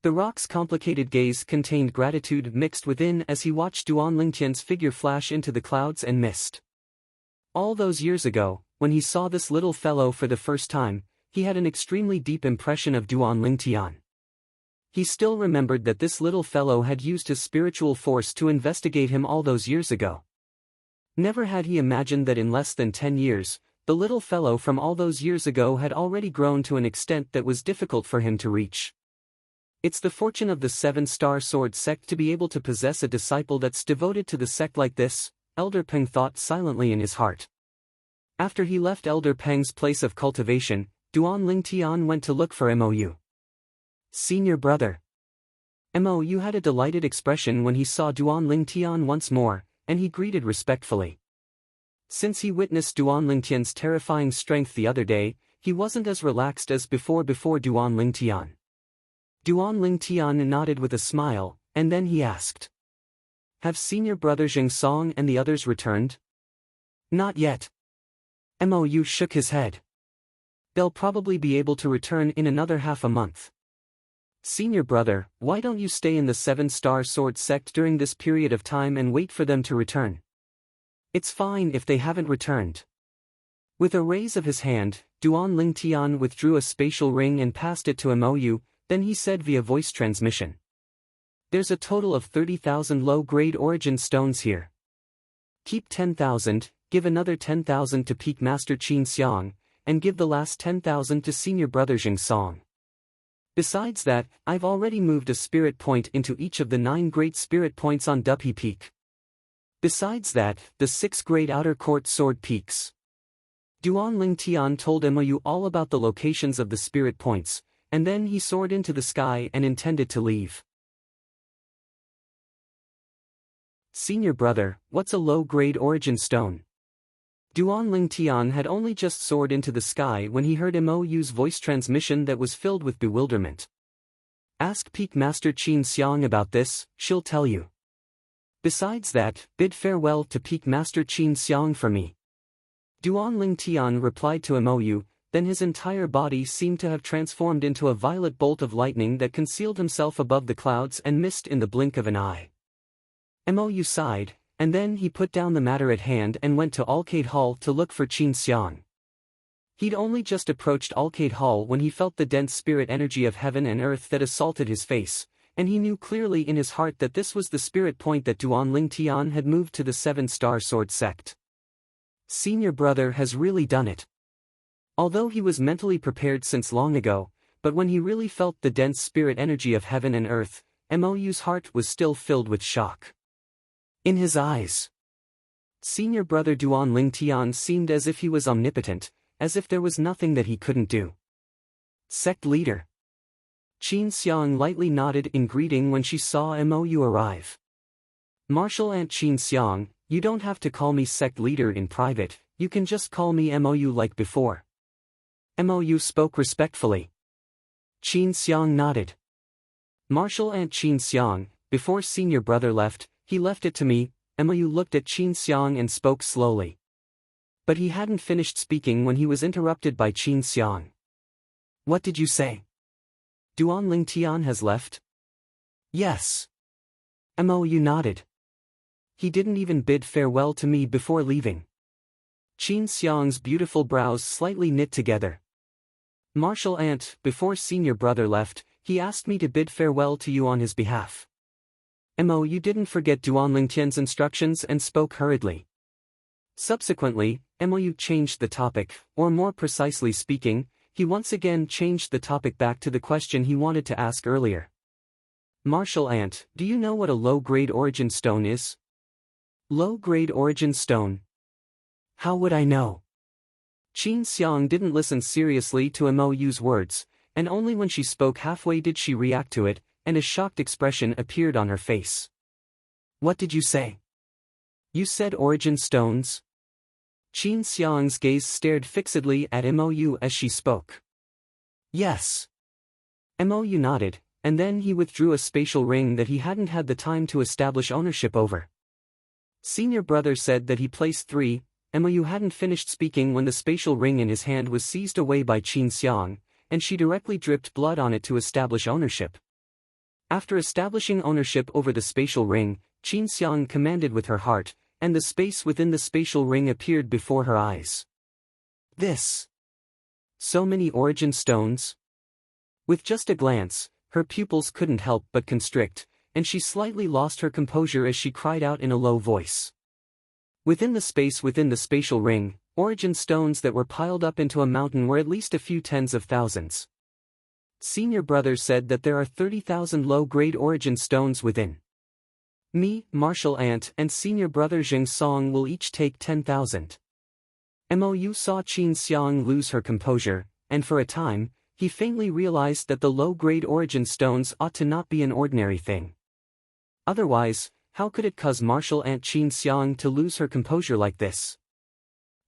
The rock's complicated gaze contained gratitude mixed within as he watched Duan Lingtian's figure flash into the clouds and mist. All those years ago, when he saw this little fellow for the first time, he had an extremely deep impression of Duan Lingtian. He still remembered that this little fellow had used his spiritual force to investigate him all those years ago. Never had he imagined that in less than 10 years, the little fellow from all those years ago had already grown to an extent that was difficult for him to reach. It's the fortune of the Seven-Star Sword sect to be able to possess a disciple that's devoted to the sect like this, Elder Peng thought silently in his heart. After he left Elder Peng's place of cultivation, Duan Lingtian went to look for Mou. Senior brother. Mou had a delighted expression when he saw Duan Lingtian once more, and he greeted respectfully. Since he witnessed Duan Lingtian's terrifying strength the other day, he wasn't as relaxed as before Duan Lingtian. Duan Lingtian nodded with a smile, and then he asked. Have senior brother Jing Song and the others returned? Not yet. Mou shook his head. They'll probably be able to return in another half a month. Senior brother, why don't you stay in the Seven-Star Sword sect during this period of time and wait for them to return? It's fine if they haven't returned. With a raise of his hand, Duan Lingtian withdrew a spatial ring and passed it to Mou, then he said via voice transmission. There's a total of 30,000 low-grade origin stones here. Keep 10,000, give another 10,000 to Peak Master Qin Xiang, and give the last 10,000 to senior brother Jing Song. Besides that, I've already moved a spirit point into each of the 9 great spirit points on Dupi Peak. Besides that, the 6 great outer court sword peaks. Duan Lingtian told Mou all about the locations of the spirit points, and then he soared into the sky and intended to leave. Senior brother, what's a low-grade origin stone? Duan Lingtian had only just soared into the sky when he heard Mou's voice transmission that was filled with bewilderment. Ask Peak Master Qin Xiang about this, she'll tell you. Besides that, bid farewell to Peak Master Qin Xiang for me. Duan Lingtian replied to Mou, then his entire body seemed to have transformed into a violet bolt of lightning that concealed himself above the clouds and mist in the blink of an eye. Mou sighed, and then he put down the matter at hand and went to Alcade Hall to look for Qin Xiang. He'd only just approached Alcade Hall when he felt the dense spirit energy of heaven and earth that assaulted his face, and he knew clearly in his heart that this was the spirit point that Duan Lingtian had moved to the Seven-Star Sword sect. Senior brother has really done it. Although he was mentally prepared since long ago, but when he really felt the dense spirit energy of heaven and earth, Mou's heart was still filled with shock. In his eyes, senior brother Duan Lingtian seemed as if he was omnipotent, as if there was nothing that he couldn't do. Sect leader. Qin Xiang lightly nodded in greeting when she saw Mou arrive. Martial Aunt Qin Xiang, you don't have to call me sect leader in private, you can just call me Mou like before. Mou spoke respectfully. Qin Xiang nodded. Martial Aunt Qin Xiang, before senior brother left, he left it to me. Mou looked at Qin Xiang and spoke slowly. But he hadn't finished speaking when he was interrupted by Qin Xiang. What did you say? Duan Lingtian has left? Yes. Mou nodded. He didn't even bid farewell to me before leaving. Qin Xiang's beautiful brows slightly knit together. Martial Aunt, before senior brother left, he asked me to bid farewell to you on his behalf. Mou didn't forget Duan Lingtian's instructions and spoke hurriedly. Subsequently, Mou changed the topic, or more precisely speaking, he once again changed the topic back to the question he wanted to ask earlier. Martial Aunt, do you know what a low-grade origin stone is? Low-grade origin stone? How would I know? Qin Xiang didn't listen seriously to Mou's words, and only when she spoke halfway did she react to it, and a shocked expression appeared on her face. What did you say? You said origin stones? Qin Xiang's gaze stared fixedly at Mou as she spoke. Yes. Mou nodded, and then he withdrew a spatial ring that he hadn't had the time to establish ownership over. Senior brother said that he placed 3 Mou hadn't finished speaking when the spatial ring in his hand was seized away by Qin Xiang, and she directly dripped blood on it to establish ownership. After establishing ownership over the spatial ring, Qin Xiang commanded with her heart, and the space within the spatial ring appeared before her eyes. This! So many origin stones? With just a glance, her pupils couldn't help but constrict, and she slightly lost her composure as she cried out in a low voice. Within the space within the spatial ring, origin stones that were piled up into a mountain were at least a few tens of thousands. Senior brother said that there are 30,000 low-grade origin stones within. Me, martial aunt, and senior brother Jing Song will each take 10,000. Mou saw Qin Xiang lose her composure, and for a time, he faintly realized that the low-grade origin stones ought to not be an ordinary thing. Otherwise, how could it cause martial aunt Qin Xiang to lose her composure like this?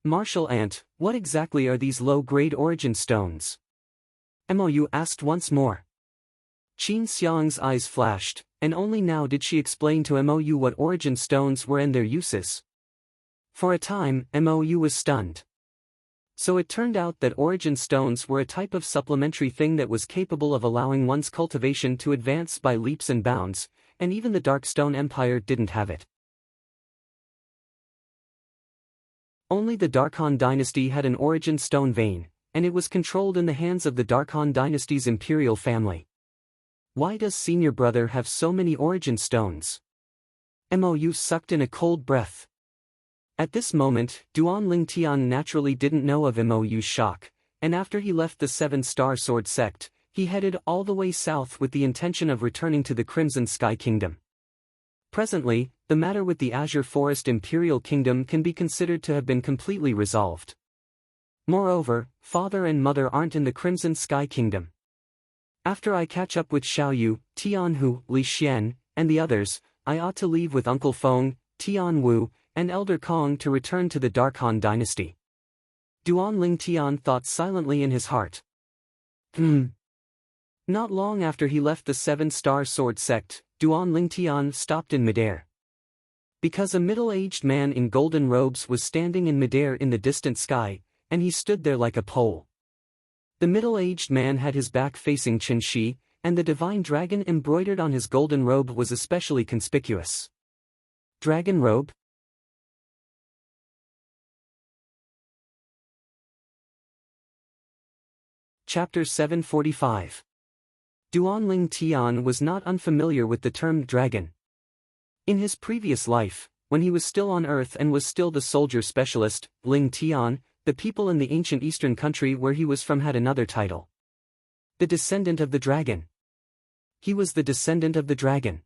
Martial aunt, what exactly are these low-grade origin stones? Mou asked once more. Qin Xiang's eyes flashed, and only now did she explain to Mou what origin stones were and their uses. For a time, Mou was stunned. So it turned out that origin stones were a type of supplementary thing that was capable of allowing one's cultivation to advance by leaps and bounds, and even the Darkstone Empire didn't have it. Only the Darkhan dynasty had an origin stone vein, and it was controlled in the hands of the Darkhan dynasty's imperial family. Why does senior brother have so many origin stones? Mou sucked in a cold breath. At this moment, Duan Lingtian naturally didn't know of Mou's shock, and after he left the Seven-Star Sword sect, he headed all the way south with the intention of returning to the Crimson Sky Kingdom. Presently, the matter with the Azure Forest Imperial Kingdom can be considered to have been completely resolved. Moreover, father and mother aren't in the Crimson Sky Kingdom. After I catch up with Xiaoyu, Tianhu, Li Xian, and the others, I ought to leave with Uncle Feng, Tianwu, and Elder Kong to return to the Darkhan dynasty. Duan Lingtian thought silently in his heart. Not long after he left the Seven-Star Sword sect, Duan Lingtian stopped in midair. Because a middle-aged man in golden robes was standing in midair in the distant sky, and he stood there like a pole. The middle-aged man had his back facing Qinshi, and the divine dragon embroidered on his golden robe was especially conspicuous. Dragon robe? Chapter 745. Duan Lingtian was not unfamiliar with the term dragon. In his previous life, when he was still on Earth and was still the soldier specialist, Lingtian, the people in the ancient eastern country where he was from had another title. The descendant of the dragon. He was the descendant of the dragon.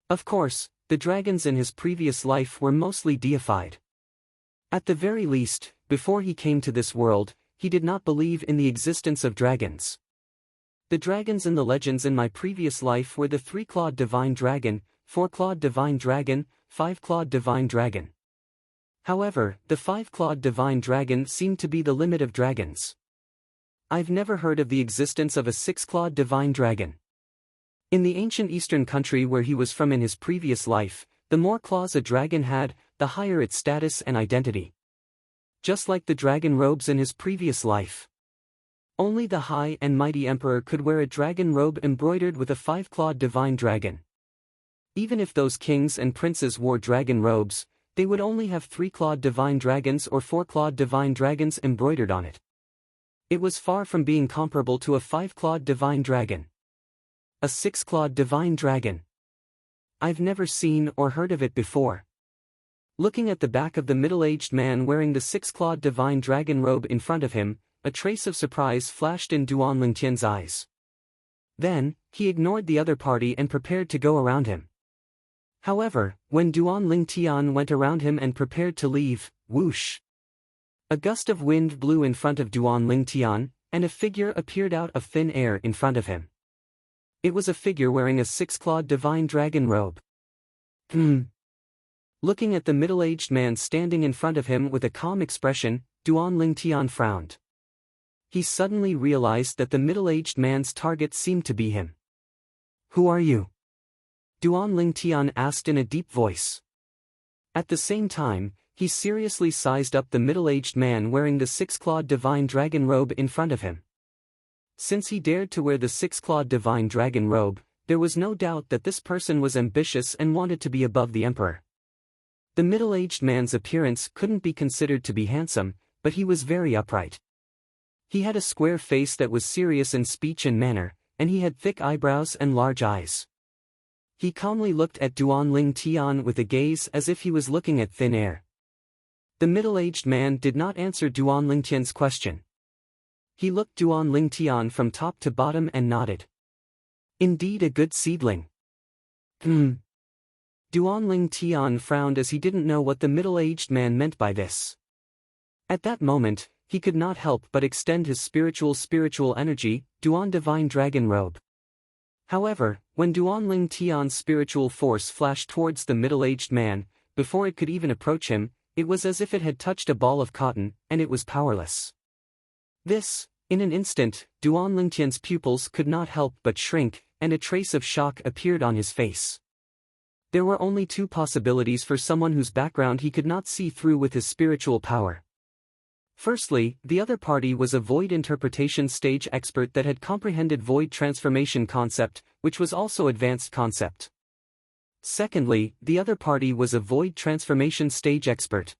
Of course, the dragons in his previous life were mostly deified. At the very least, before he came to this world, he did not believe in the existence of dragons. The dragons in the legends in my previous life were the 3-clawed divine dragon, 4-clawed divine dragon, 5-clawed divine dragon. However, the 5-clawed divine dragon seemed to be the limit of dragons. I've never heard of the existence of a 6-clawed divine dragon. In the ancient eastern country where he was from in his previous life, the more claws a dragon had, the higher its status and identity. Just like the dragon robes in his previous life. Only the high and mighty emperor could wear a dragon robe embroidered with a 5-clawed divine dragon. Even if those kings and princes wore dragon robes, they would only have 3-clawed divine dragons or 4-clawed divine dragons embroidered on it. It was far from being comparable to a 5-clawed divine dragon. A 6-clawed divine dragon. I've never seen or heard of it before. Looking at the back of the middle-aged man wearing the 6-clawed divine dragon robe in front of him, a trace of surprise flashed in Duan Lingtian's eyes. Then, he ignored the other party and prepared to go around him. However, when Duan Lingtian went around him and prepared to leave, whoosh! A gust of wind blew in front of Duan Lingtian, and a figure appeared out of thin air in front of him. It was a figure wearing a 6-clawed divine dragon robe. Looking at the middle-aged man standing in front of him with a calm expression, Duan Lingtian frowned. He suddenly realized that the middle-aged man's target seemed to be him. "Who are you?" Duan Lingtian asked in a deep voice. At the same time, He seriously sized up the middle-aged man wearing the six-clawed divine dragon robe in front of him. Since he dared to wear the six-clawed divine dragon robe, there was no doubt that this person was ambitious and wanted to be above the emperor. The middle-aged man's appearance couldn't be considered to be handsome, but he was very upright. He had a square face that was serious in speech and manner, and he had thick eyebrows and large eyes. He calmly looked at Duanling Tian with a gaze as if he was looking at thin air. The middle-aged man did not answer Duanling Tian's question. He looked Duanling Tian from top to bottom and nodded. Indeed, a good seedling. Duanling Tian frowned as he didn't know what the middle-aged man meant by this. At that moment, he could not help but extend his spiritual energy, Duan Divine Dragon Robe. However, when Duanling Tian's spiritual force flashed towards the middle-aged man, before it could even approach him, it was as if it had touched a ball of cotton, and it was powerless. In an instant, Duanling Tian's pupils could not help but shrink, and a trace of shock appeared on his face. There were only two possibilities for someone whose background he could not see through with his spiritual power. Firstly, the other party was a void interpretation stage expert that had comprehended void transformation concept, which was also advanced concept. Secondly, the other party was a void transformation stage expert.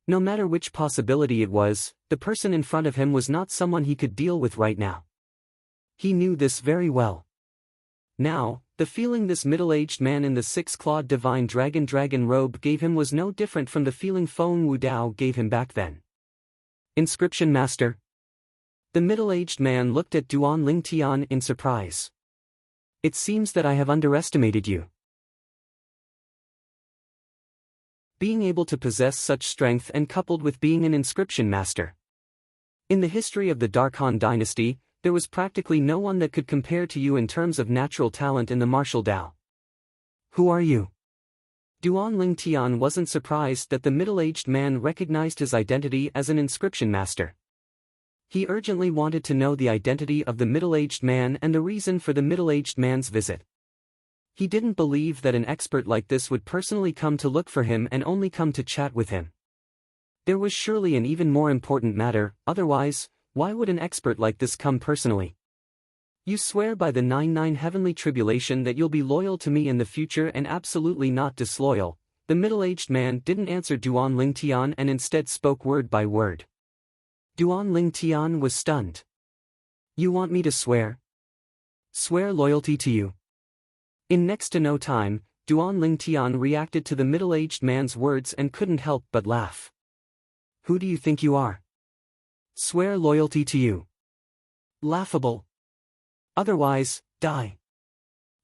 No matter which possibility it was, the person in front of him was not someone he could deal with right now. He knew this very well. Now, the feeling this middle-aged man in the six-clawed divine dragon robe gave him was no different from the feeling Feng Wudao gave him back then. Inscription Master. The middle-aged man looked at Duanling Tian in surprise. It seems that I have underestimated you. Being able to possess such strength and coupled with being an inscription master. In the history of the Dark Han dynasty, there was practically no one that could compare to you in terms of natural talent in the martial Dao. Who are you? Duanling Tian wasn't surprised that the middle-aged man recognized his identity as an inscription master. He urgently wanted to know the identity of the middle-aged man and the reason for the middle-aged man's visit. He didn't believe that an expert like this would personally come to look for him and only come to chat with him. There was surely an even more important matter, otherwise, why would an expert like this come personally? You swear by the 99 heavenly tribulation that you'll be loyal to me in the future and absolutely not disloyal. The middle-aged man didn't answer Duanling Tian and instead spoke word by word. Duanling Tian was stunned. You want me to swear? Swear loyalty to you? In next to no time, Duanling Tian reacted to the middle-aged man's words and couldn't help but laugh. Who do you think you are? Swear loyalty to you. Laughable. Otherwise, die.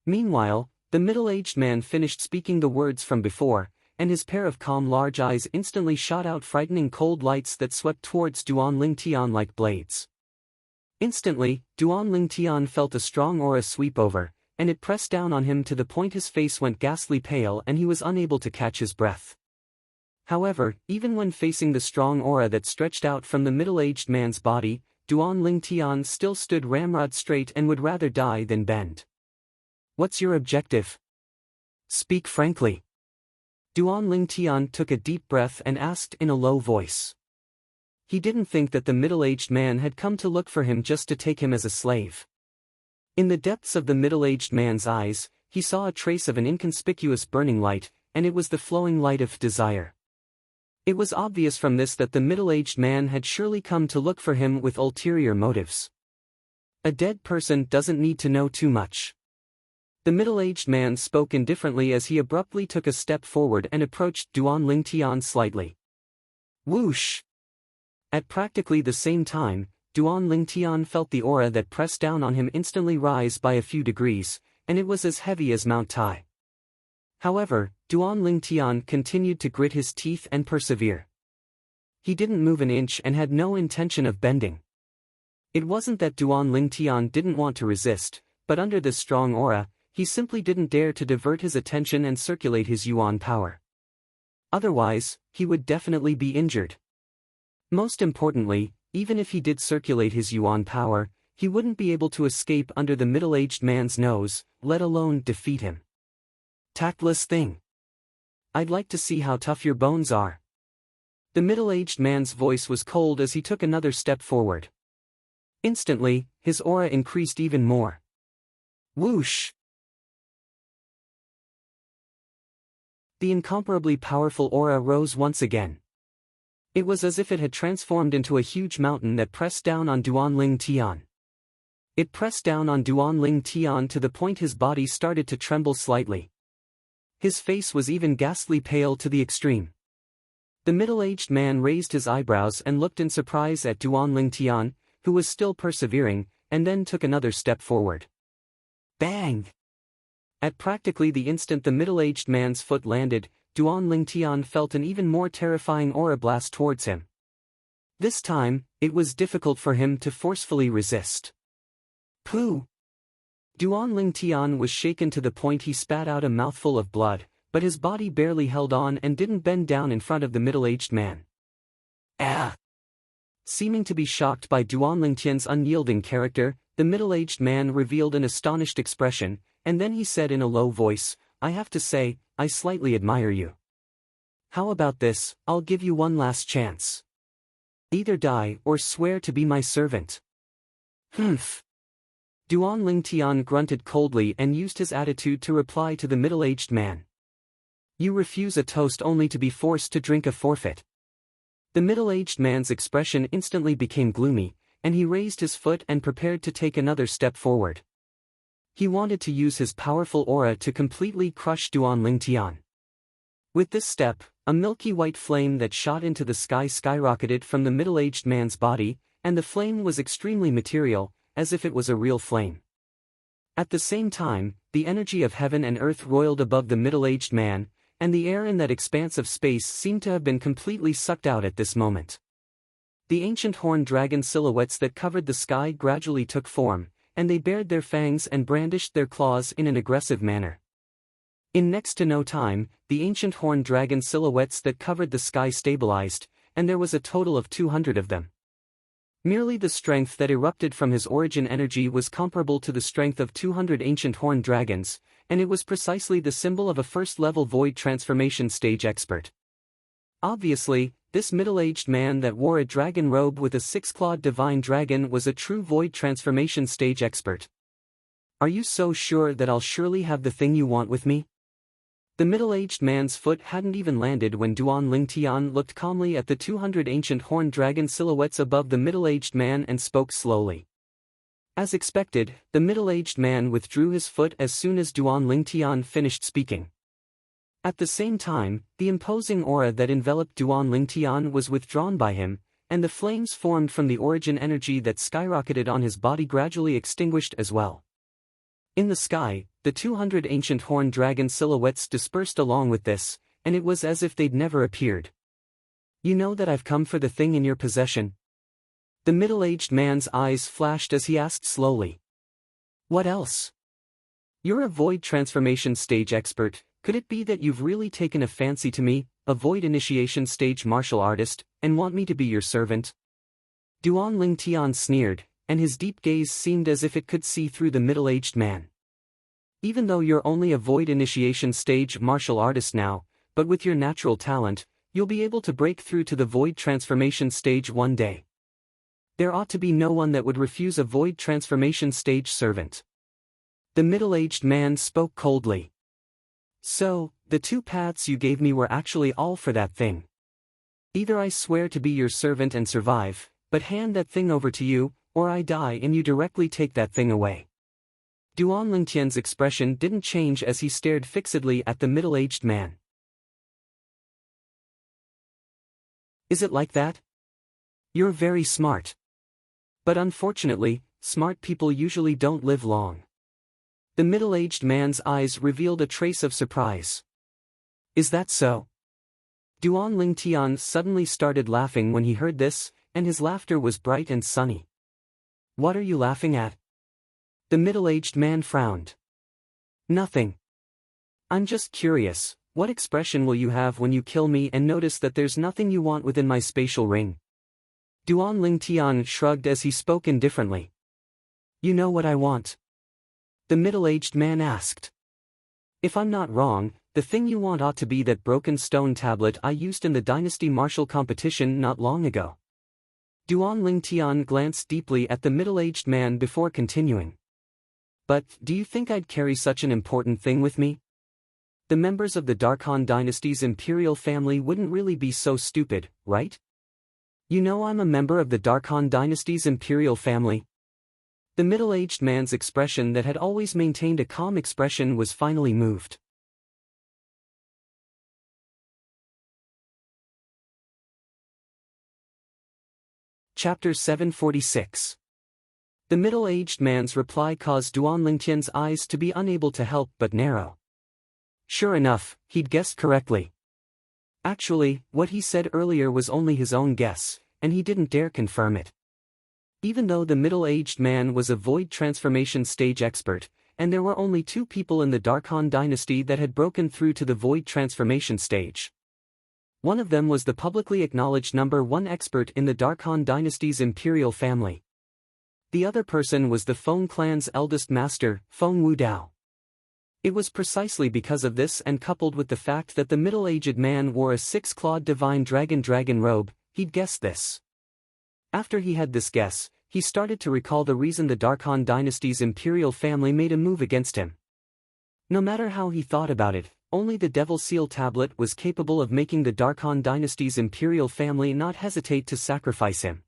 Meanwhile, the middle-aged man finished speaking the words from before, and his pair of calm large eyes instantly shot out frightening cold lights that swept towards Duanling Tian like blades. Instantly, Duanling Tian felt a strong aura sweep over, and it pressed down on him to the point his face went ghastly pale and he was unable to catch his breath. However, even when facing the strong aura that stretched out from the middle-aged man's body, Duanling Tian still stood ramrod straight and would rather die than bend. What's your objective? Speak frankly. Duanling Tian took a deep breath and asked in a low voice. He didn't think that the middle-aged man had come to look for him just to take him as a slave. In the depths of the middle-aged man's eyes, he saw a trace of an inconspicuous burning light, and it was the flowing light of desire. It was obvious from this that the middle-aged man had surely come to look for him with ulterior motives. A dead person doesn't need to know too much. The middle-aged man spoke indifferently as he abruptly took a step forward and approached Duanling Tian slightly. Whoosh! At practically the same time, Duanling Tian felt the aura that pressed down on him instantly rise by a few degrees, and it was as heavy as Mount Tai. However, Duanling Tian continued to grit his teeth and persevere. He didn't move an inch and had no intention of bending. It wasn't that Duanling Tian didn't want to resist, but under this strong aura, he simply didn't dare to divert his attention and circulate his yuan power. Otherwise, he would definitely be injured. Most importantly, even if he did circulate his yuan power, he wouldn't be able to escape under the middle-aged man's nose, let alone defeat him. Tactless thing. I'd like to see how tough your bones are. The middle-aged man's voice was cold as he took another step forward. Instantly, his aura increased even more. Whoosh! The incomparably powerful aura rose once again. It was as if it had transformed into a huge mountain that pressed down on Duanling Tian. It pressed down on Duanling Tian to the point his body started to tremble slightly. His face was even ghastly pale to the extreme. The middle-aged man raised his eyebrows and looked in surprise at Duanling Tian, who was still persevering, and then took another step forward. Bang! At practically the instant the middle-aged man's foot landed, Duanling Tian felt an even more terrifying aura blast towards him. This time, it was difficult for him to forcefully resist. Pooh! Duanling Tian was shaken to the point he spat out a mouthful of blood, but his body barely held on and didn't bend down in front of the middle-aged man. Ah! Seeming to be shocked by Duanling Tian's unyielding character, the middle-aged man revealed an astonished expression, and then he said in a low voice, "I have to say, I slightly admire you. How about this? I'll give you one last chance. Either die or swear to be my servant." Humph! Duanling Tian grunted coldly and used his attitude to reply to the middle-aged man. "You refuse a toast only to be forced to drink a forfeit." The middle-aged man's expression instantly became gloomy, and he raised his foot and prepared to take another step forward. He wanted to use his powerful aura to completely crush Duanling Tian. With this step, a milky white flame that shot into the sky skyrocketed from the middle-aged man's body, and the flame was extremely material, as if it was a real flame. At the same time, the energy of heaven and earth roiled above the middle-aged man, and the air in that expanse of space seemed to have been completely sucked out at this moment. The ancient horned dragon silhouettes that covered the sky gradually took form, and they bared their fangs and brandished their claws in an aggressive manner. In next to no time, the ancient horned dragon silhouettes that covered the sky stabilized, and there was a total of 200 of them. Merely the strength that erupted from his origin energy was comparable to the strength of 200 ancient horned dragons, and it was precisely the symbol of a first-level void transformation stage expert. Obviously, this middle-aged man that wore a dragon robe with a six-clawed divine dragon was a true void transformation stage expert. "Are you so sure that I'll surely have the thing you want with me?" The middle-aged man's foot hadn't even landed when Duanling Tian looked calmly at the 200 ancient horned dragon silhouettes above the middle-aged man and spoke slowly. As expected, the middle-aged man withdrew his foot as soon as Duanling Tian finished speaking. At the same time, the imposing aura that enveloped Duanling Tian was withdrawn by him, and the flames formed from the origin energy that skyrocketed on his body gradually extinguished as well. In the sky, the 200 ancient horned dragon silhouettes dispersed along with this, and it was as if they'd never appeared. "You know that I've come for the thing in your possession?" The middle-aged man's eyes flashed as he asked slowly. "What else? You're a void transformation stage expert. Could it be that you've really taken a fancy to me, a void initiation stage martial artist, and want me to be your servant?" Duanling Tian sneered, and his deep gaze seemed as if it could see through the middle-aged man. "Even though you're only a void initiation stage martial artist now, but with your natural talent, you'll be able to break through to the void transformation stage one day. There ought to be no one that would refuse a void transformation stage servant." The middle-aged man spoke coldly. "So, the two paths you gave me were actually all for that thing. Either I swear to be your servant and survive, but hand that thing over to you, or I die and you directly take that thing away." Duanling Tian's expression didn't change as he stared fixedly at the middle-aged man. "Is it like that? You're very smart. But unfortunately, smart people usually don't live long." The middle-aged man's eyes revealed a trace of surprise. "Is that so?" Duanling Tian suddenly started laughing when he heard this, and his laughter was bright and sunny. "What are you laughing at?" The middle-aged man frowned. "Nothing. I'm just curious, what expression will you have when you kill me and notice that there's nothing you want within my spatial ring?" Duanling Tian shrugged as he spoke indifferently. "You know what I want?" The middle-aged man asked. "If I'm not wrong, the thing you want ought to be that broken stone tablet I used in the dynasty martial competition not long ago. Duan Lingtian glanced deeply at the middle-aged man before continuing. But, do you think I'd carry such an important thing with me? The members of the Darkhan dynasty's imperial family wouldn't really be so stupid, right? You know I'm a member of the Darkhan dynasty's imperial family. The middle-aged man's expression that had always maintained a calm expression was finally moved. Chapter 746. The middle-aged man's reply caused Duan Lingtian's eyes to be unable to help but narrow. Sure enough, he'd guessed correctly. Actually, what he said earlier was only his own guess, and he didn't dare confirm it. Even though the middle-aged man was a void transformation stage expert, and there were only 2 people in the Darkhan dynasty that had broken through to the void transformation stage. One of them was the publicly acknowledged number 1 expert in the Darkhan dynasty's imperial family. The other person was the Feng clan's eldest master, Feng Wudao. It was precisely because of this and coupled with the fact that the middle-aged man wore a 6-clawed divine dragon robe, he'd guessed this. After he had this guess, he started to recall the reason the Darkhan dynasty's imperial family made a move against him. No matter how he thought about it, only the Devil Seal tablet was capable of making the Darkhan dynasty's imperial family not hesitate to sacrifice him.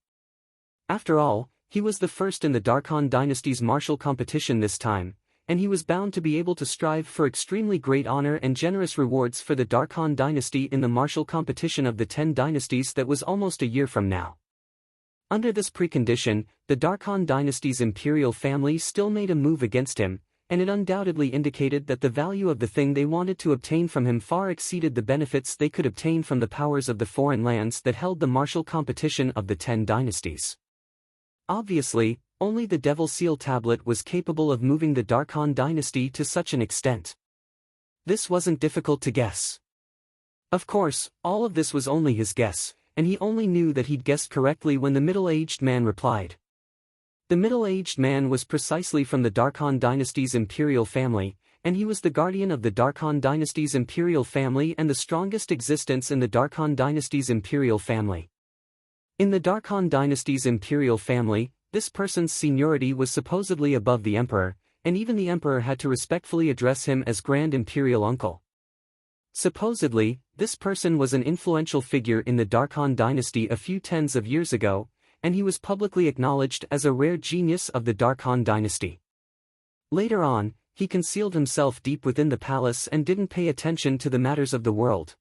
After all, he was the first in the Darkhan dynasty's martial competition this time, and he was bound to be able to strive for extremely great honor and generous rewards for the Darkhan dynasty in the martial competition of the 10 dynasties that was almost a year from now. Under this precondition, the Darkhan dynasty's imperial family still made a move against him, and it undoubtedly indicated that the value of the thing they wanted to obtain from him far exceeded the benefits they could obtain from the powers of the foreign lands that held the martial competition of the 10 dynasties. Obviously, only the Devil Seal tablet was capable of moving the Darkhan dynasty to such an extent. This wasn't difficult to guess. Of course, all of this was only his guess, and he only knew that he'd guessed correctly when the middle-aged man replied. The middle-aged man was precisely from the Darkhan dynasty's imperial family, and he was the guardian of the Darkhan dynasty's imperial family and the strongest existence in the Darkhan dynasty's imperial family. In the Darkhan dynasty's imperial family, this person's seniority was supposedly above the emperor, and even the emperor had to respectfully address him as Grand Imperial Uncle. Supposedly, this person was an influential figure in the Darkhan dynasty a few tens of years ago, and he was publicly acknowledged as a rare genius of the Darkhan dynasty. Later on, he concealed himself deep within the palace and didn't pay attention to the matters of the world.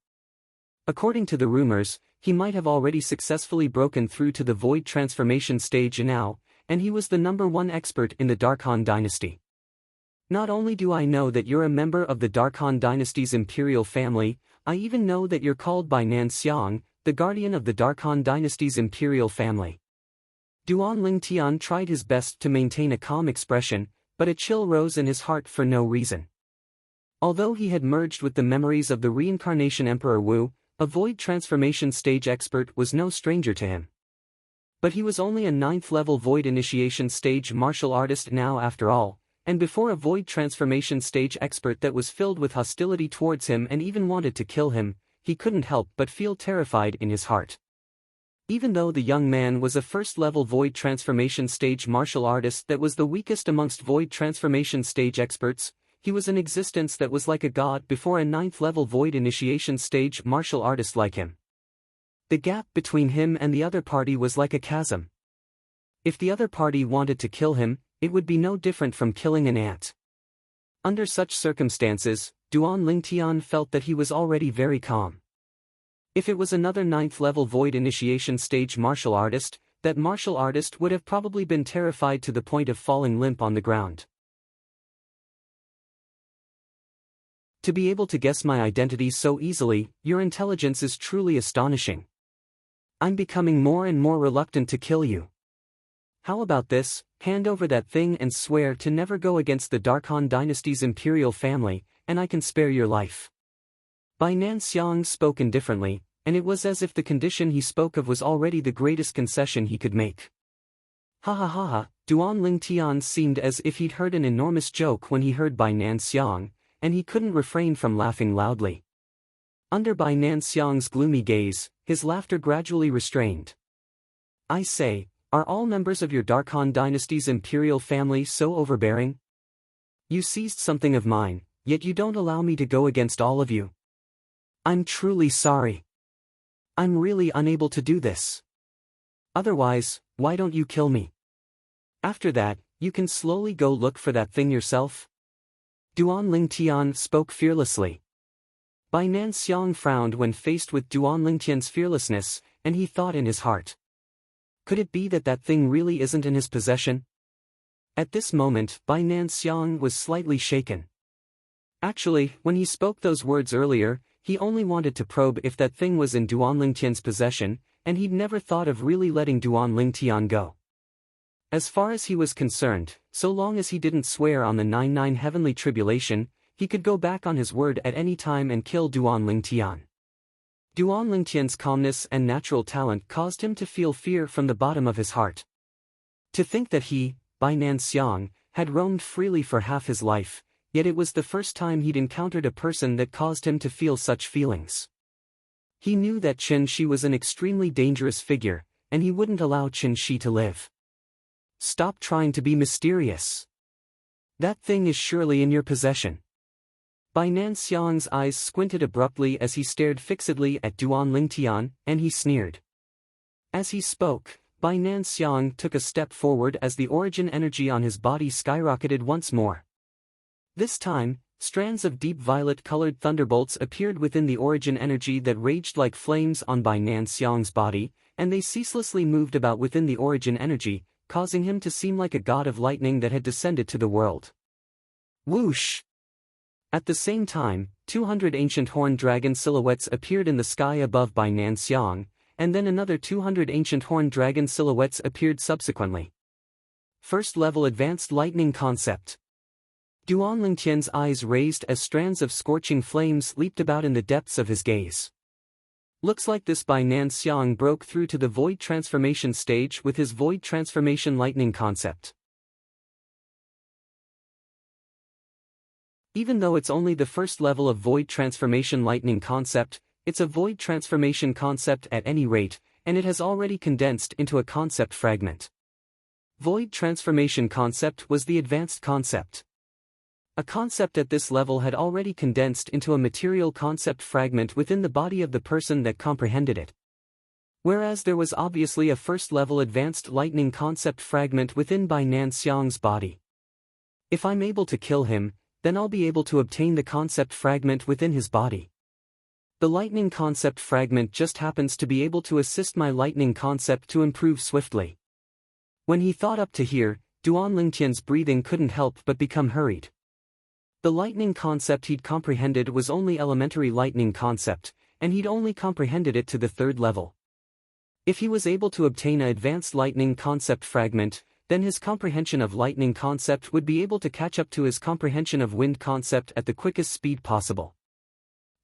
According to the rumors, he might have already successfully broken through to the void transformation stage now, and he was the number 1 expert in the Darkhan dynasty. Not only do I know that you're a member of the Darkhan dynasty's imperial family, I even know that you're called by Nan Xiang, the guardian of the Darkhan dynasty's imperial family. Duan Lingtian tried his best to maintain a calm expression, but a chill rose in his heart for no reason. Although he had merged with the memories of the reincarnation Emperor Wu, a void transformation stage expert was no stranger to him. But he was only a 9th-level void initiation stage martial artist now after all, and before a void transformation stage expert that was filled with hostility towards him and even wanted to kill him, he couldn't help but feel terrified in his heart. Even though the young man was a 1st-level void transformation stage martial artist that was the weakest amongst void transformation stage experts, he was an existence that was like a god before a 9th-level void initiation stage martial artist like him. The gap between him and the other party was like a chasm. If the other party wanted to kill him, it would be no different from killing an ant. Under such circumstances, Duan Lingtian felt that he was already very calm. If it was another 9th-level void initiation stage martial artist, that martial artist would have probably been terrified to the point of falling limp on the ground. To be able to guess my identity so easily, your intelligence is truly astonishing. I'm becoming more and more reluctant to kill you. How about this, hand over that thing and swear to never go against the Darkhan dynasty's imperial family, and I can spare your life. Bai Nan Xiang spoke indifferently, and it was as if the condition he spoke of was already the greatest concession he could make. Ha ha ha ha, Duan Lingtian seemed as if he'd heard an enormous joke when he heard Bai Nan Xiang, and he couldn't refrain from laughing loudly. Under Bai Nanxiang's gloomy gaze, his laughter gradually restrained. "I say, are all members of your Darkhan dynasty's imperial family so overbearing? You seized something of mine, yet you don't allow me to go against all of you. I'm truly sorry. I'm really unable to do this. Otherwise, why don't you kill me? After that, you can slowly go look for that thing yourself." Duan Lingtian spoke fearlessly. Bai Nanxiang frowned when faced with Duan Lingtian's fearlessness, and he thought in his heart. Could it be that that thing really isn't in his possession? At this moment, Bai Nanxiang was slightly shaken. Actually, when he spoke those words earlier, he only wanted to probe if that thing was in Duan Lingtian's possession, and he'd never thought of really letting Duan Lingtian go. As far as he was concerned, so long as he didn't swear on the 99 heavenly tribulation, he could go back on his word at any time and kill Duan Lingtian. Duan Lingtian's calmness and natural talent caused him to feel fear from the bottom of his heart. To think that he, Bai Nanxiang, had roamed freely for half his life, yet it was the first time he'd encountered a person that caused him to feel such feelings. He knew that Qin Shi was an extremely dangerous figure, and he wouldn't allow Qin Shi to live. Stop trying to be mysterious. That thing is surely in your possession. Bai Nanxiang's eyes squinted abruptly as he stared fixedly at Duan Lingtian, and he sneered. As he spoke, Bai Nanxiang took a step forward as the origin energy on his body skyrocketed once more. This time, strands of deep violet-colored thunderbolts appeared within the origin energy that raged like flames on Bai Nanxiang's body, and they ceaselessly moved about within the origin energy, causing him to seem like a god of lightning that had descended to the world. Whoosh! At the same time, 200 ancient horned dragon silhouettes appeared in the sky above Bai Nanxiang, and then another 200 ancient horned dragon silhouettes appeared subsequently. First level advanced lightning concept. Duan Lingtian's eyes raised as strands of scorching flames leaped about in the depths of his gaze. Looks like this Bai Nanxiang broke through to the void transformation stage with his void transformation lightning concept. Even though it's only the first level of void transformation lightning concept, it's a void transformation concept at any rate, and it has already condensed into a concept fragment. Void transformation concept was the advanced concept. A concept at this level had already condensed into a material concept fragment within the body of the person that comprehended it. Whereas there was obviously a first-level advanced lightning concept fragment within Bai Nanxiang's body. If I'm able to kill him, then I'll be able to obtain the concept fragment within his body. The lightning concept fragment just happens to be able to assist my lightning concept to improve swiftly. When he thought up to here, Duan Lingtian's breathing couldn't help but become hurried. The lightning concept he'd comprehended was only elementary lightning concept, and he'd only comprehended it to the third level. If he was able to obtain an advanced lightning concept fragment, then his comprehension of lightning concept would be able to catch up to his comprehension of wind concept at the quickest speed possible.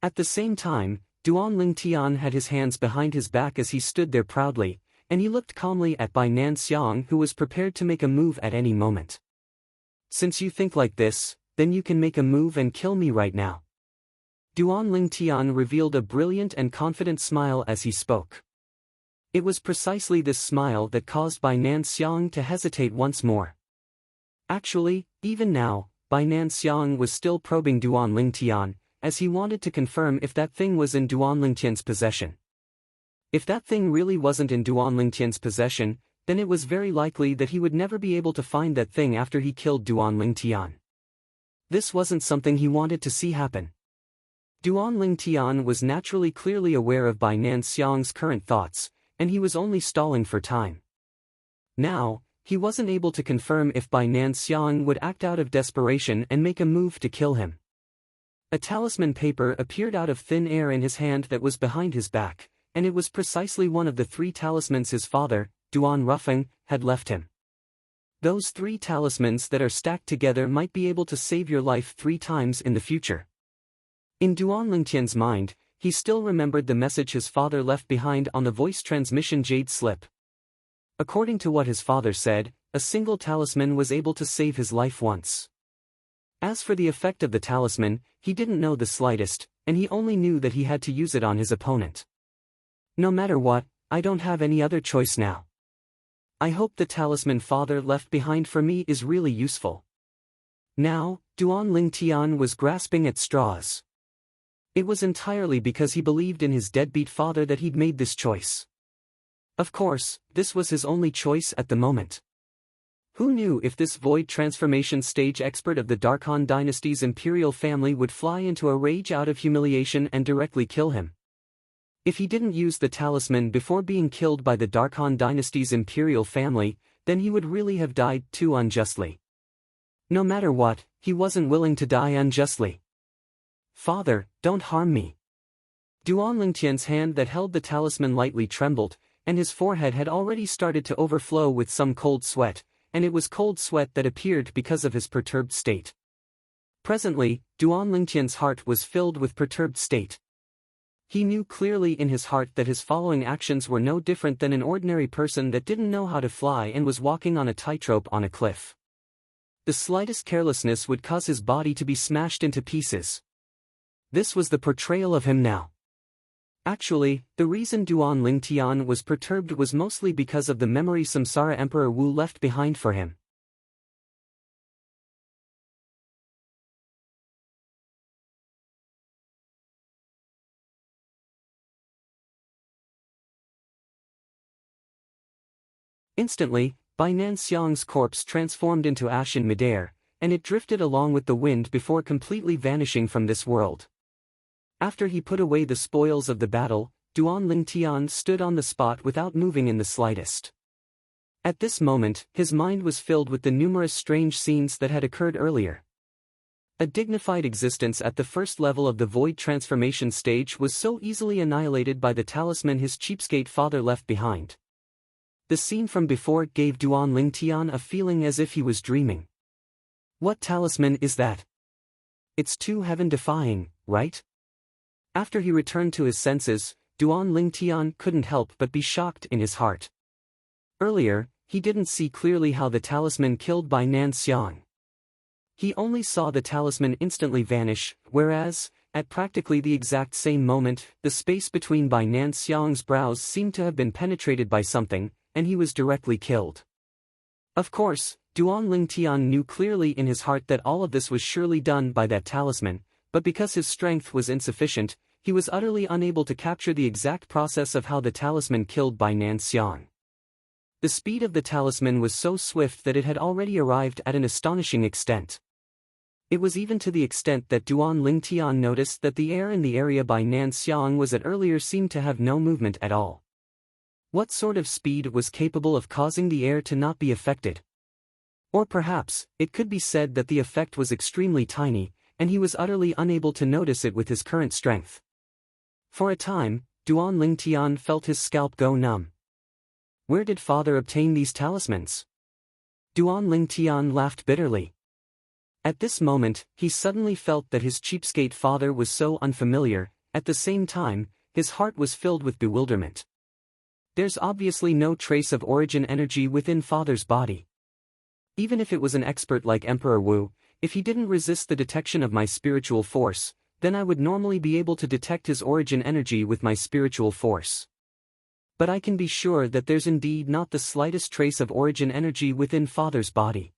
At the same time, Duan Lingtian had his hands behind his back as he stood there proudly, and he looked calmly at Bai Nanxiang, who was prepared to make a move at any moment. Since you think like this, then you can make a move and kill me right now. Duan Lingtian revealed a brilliant and confident smile as he spoke. It was precisely this smile that caused Bai Nanxiang to hesitate once more. Actually, even now, Bai Nanxiang was still probing Duan Lingtian, as he wanted to confirm if that thing was in Duan Lingtian's possession. If that thing really wasn't in Duan Lingtian's possession, then it was very likely that he would never be able to find that thing after he killed Duan Lingtian. This wasn't something he wanted to see happen. Duan Lingtian was naturally clearly aware of Bai Nanxiang's current thoughts, and he was only stalling for time. Now, he wasn't able to confirm if Bai Nanxiang would act out of desperation and make a move to kill him. A talisman paper appeared out of thin air in his hand that was behind his back, and it was precisely one of the 3 talismans his father, Duan Rufeng, had left him. Those 3 talismans that are stacked together might be able to save your life 3 times in the future. In Duan Lingtian's mind, he still remembered the message his father left behind on the voice transmission jade slip. According to what his father said, a single talisman was able to save his life once. As for the effect of the talisman, he didn't know the slightest, and he only knew that he had to use it on his opponent. No matter what, I don't have any other choice now. I hope the talisman father left behind for me is really useful. Now, Duan Lingtian was grasping at straws. It was entirely because he believed in his deadbeat father that he'd made this choice. Of course, this was his only choice at the moment. Who knew if this void transformation stage expert of the Darkhan dynasty's imperial family would fly into a rage out of humiliation and directly kill him? If he didn't use the talisman before being killed by the Darkhan dynasty's imperial family, then he would really have died too unjustly. No matter what, he wasn't willing to die unjustly. Father, don't harm me. Duan Lingtian's hand that held the talisman lightly trembled, and his forehead had already started to overflow with some cold sweat, and it was cold sweat that appeared because of his perturbed state. Presently, Duan Lingtian's heart was filled with perturbed state. He knew clearly in his heart that his following actions were no different than an ordinary person that didn't know how to fly and was walking on a tightrope on a cliff. The slightest carelessness would cause his body to be smashed into pieces. This was the portrayal of him now. Actually, the reason Duan Lingtian was perturbed was mostly because of the memory Samsara Emperor Wu left behind for him. Instantly, Bai Nanxiang's corpse transformed into ash in midair, and it drifted along with the wind before completely vanishing from this world. After he put away the spoils of the battle, Duan Lingtian stood on the spot without moving in the slightest. At this moment, his mind was filled with the numerous strange scenes that had occurred earlier. A dignified existence at the first level of the void transformation stage was so easily annihilated by the talisman his cheapskate father left behind. The scene from before gave Duan Lingtian a feeling as if he was dreaming. What talisman is that? It's too heaven-defying, right? After he returned to his senses, Duan Lingtian couldn't help but be shocked in his heart. Earlier, he didn't see clearly how the talisman killed Bai Nanxiang. He only saw the talisman instantly vanish, whereas, at practically the exact same moment, the space between Bai Nanxiang's brows seemed to have been penetrated by something, and he was directly killed. Of course, Duan Lingtian knew clearly in his heart that all of this was surely done by that talisman, but because his strength was insufficient, he was utterly unable to capture the exact process of how the talisman killed Bai Nanxiang. The speed of the talisman was so swift that it had already arrived at an astonishing extent. It was even to the extent that Duan Lingtian noticed that the air in the area Bai Nanxiang was at earlier seemed to have no movement at all. What sort of speed was capable of causing the air to not be affected? Or perhaps, it could be said that the effect was extremely tiny, and he was utterly unable to notice it with his current strength. For a time, Duan Lingtian felt his scalp go numb. Where did father obtain these talismans? Duan Lingtian laughed bitterly. At this moment, he suddenly felt that his cheapskate father was so unfamiliar. At the same time, his heart was filled with bewilderment. There's obviously no trace of origin energy within father's body. Even if it was an expert like Emperor Wu, if he didn't resist the detection of my spiritual force, then I would normally be able to detect his origin energy with my spiritual force. But I can be sure that there's indeed not the slightest trace of origin energy within father's body.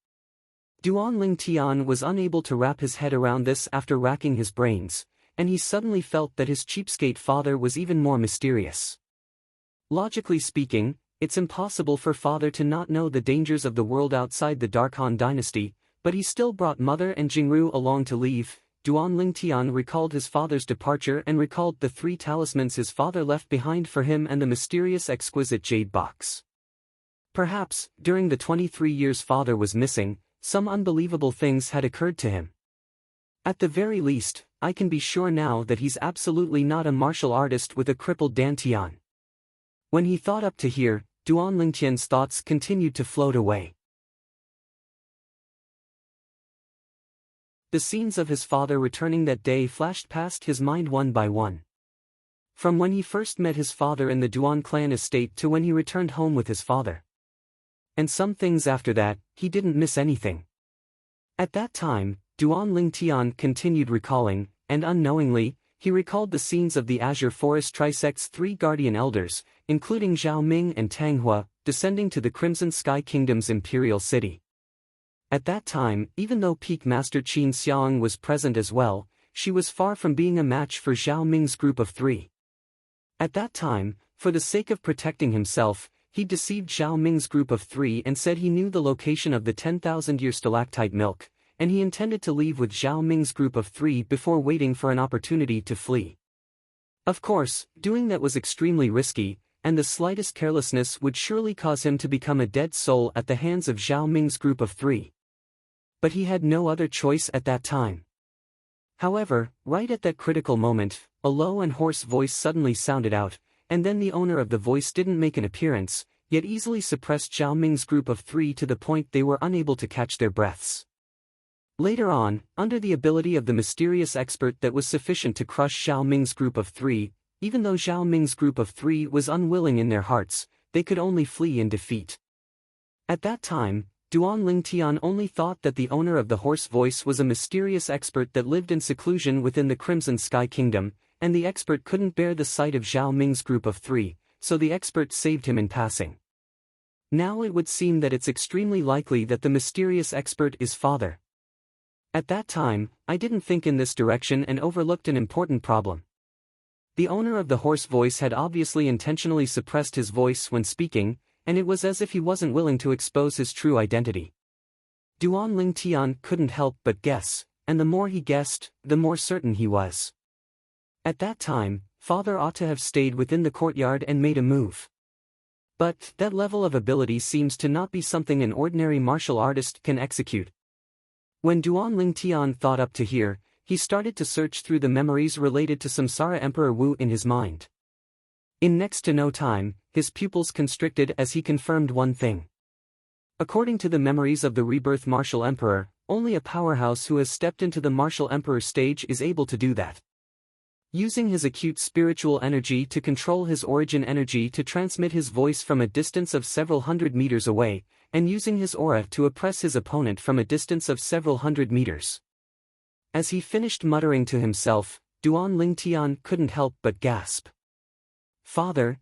Duan Lingtian was unable to wrap his head around this after racking his brains, and he suddenly felt that his cheapskate father was even more mysterious. Logically speaking, it's impossible for father to not know the dangers of the world outside the Darkhan dynasty, but he still brought mother and Jingru along to leave. Duan Lingtian recalled his father's departure and recalled the 3 talismans his father left behind for him and the mysterious exquisite jade box. Perhaps, during the 23 years father was missing, some unbelievable things had occurred to him. At the very least, I can be sure now that he's absolutely not a martial artist with a crippled dantian. When he thought up to here, Duan Lingtian's thoughts continued to float away. The scenes of his father returning that day flashed past his mind one by one. From when he first met his father in the Duan clan estate to when he returned home with his father. And some things after that, he didn't miss anything. At that time, Duan Lingtian continued recalling, and unknowingly, he recalled the scenes of the Azure Forest Trisect's 3 guardian elders, including Zhao Ming and Tang Hua, descending to the Crimson Sky Kingdom's imperial city. At that time, even though Peak Master Qin Xiang was present as well, she was far from being a match for Zhao Ming's group of 3. At that time, for the sake of protecting himself, he deceived Zhao Ming's group of 3 and said he knew the location of the 10,000-year stalactite milk, and he intended to leave with Zhao Ming's group of 3 before waiting for an opportunity to flee. Of course, doing that was extremely risky, and the slightest carelessness would surely cause him to become a dead soul at the hands of Zhao Ming's group of 3. But he had no other choice at that time. However, right at that critical moment, a low and hoarse voice suddenly sounded out, and then the owner of the voice didn't make an appearance, yet easily suppressed Zhao Ming's group of 3 to the point they were unable to catch their breaths. Later on, under the ability of the mysterious expert that was sufficient to crush Zhao Ming's group of 3, even though Zhao Ming's group of 3 was unwilling in their hearts, they could only flee in defeat. At that time, Duan Lingtian only thought that the owner of the hoarse voice was a mysterious expert that lived in seclusion within the Crimson Sky Kingdom, and the expert couldn't bear the sight of Zhao Ming's group of 3, so the expert saved him in passing. Now it would seem that it's extremely likely that the mysterious expert is father. At that time, I didn't think in this direction and overlooked an important problem. The owner of the hoarse voice had obviously intentionally suppressed his voice when speaking, and it was as if he wasn't willing to expose his true identity. Duan Lingtian couldn't help but guess, and the more he guessed, the more certain he was. At that time, father ought to have stayed within the courtyard and made a move. But that level of ability seems to not be something an ordinary martial artist can execute. When Duan Lingtian thought up to here, he started to search through the memories related to Samsara Emperor Wu in his mind. In next to no time, his pupils constricted as he confirmed one thing. According to the memories of the rebirth martial emperor, only a powerhouse who has stepped into the martial emperor stage is able to do that. Using his acute spiritual energy to control his origin energy to transmit his voice from a distance of several hundred meters away, and using his aura to oppress his opponent from a distance of several hundred meters. As he finished muttering to himself, Duan Lingtian couldn't help but gasp. Father,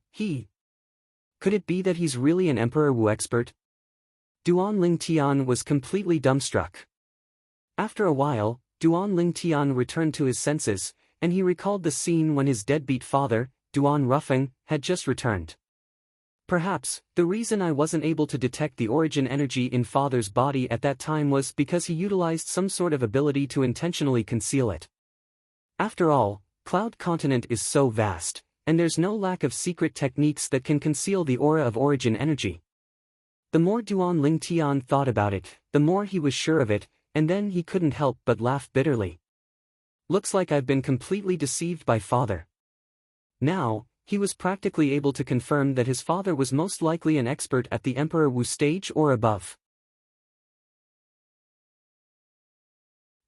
could it be that he's really an Emperor Wu expert? Duan Lingtian was completely dumbstruck. After a while, Duan Lingtian returned to his senses, and he recalled the scene when his deadbeat father, Duan Ruffing, had just returned. Perhaps, the reason I wasn't able to detect the origin energy in father's body at that time was because he utilized some sort of ability to intentionally conceal it. After all, Cloud Continent is so vast, and there's no lack of secret techniques that can conceal the aura of origin energy. The more Duan Lingtian thought about it, the more he was sure of it, and then he couldn't help but laugh bitterly. Looks like I've been completely deceived by father. Now, he was practically able to confirm that his father was most likely an expert at the Emperor Wu stage or above.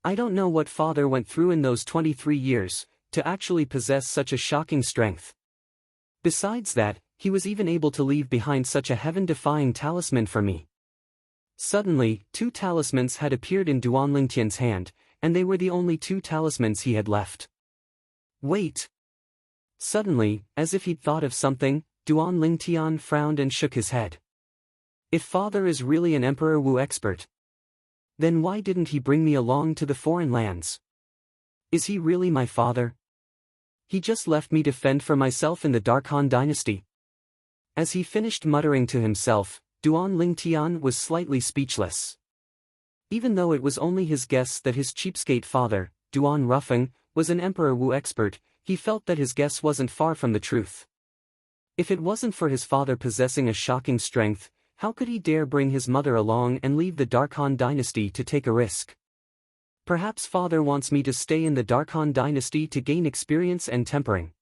I don't know what father went through in those 23 years, to actually possess such a shocking strength. Besides that, he was even able to leave behind such a heaven-defying talisman for me. Suddenly, 2 talismans had appeared in Duan Lingtian's hand, and they were the only 2 talismans he had left. Wait! Suddenly, as if he'd thought of something, Duan Lingtian frowned and shook his head. If father is really an Emperor Wu expert, then why didn't he bring me along to the foreign lands? Is he really my father? He just left me to fend for myself in the Dark Han dynasty. As he finished muttering to himself, Duan Lingtian was slightly speechless. Even though it was only his guess that his cheapskate father, Duan Ruffing, was an Emperor Wu expert, he felt that his guess wasn't far from the truth. If it wasn't for his father possessing a shocking strength, how could he dare bring his mother along and leave the Dark Han dynasty to take a risk? Perhaps father wants me to stay in the Dark Han dynasty to gain experience and tempering.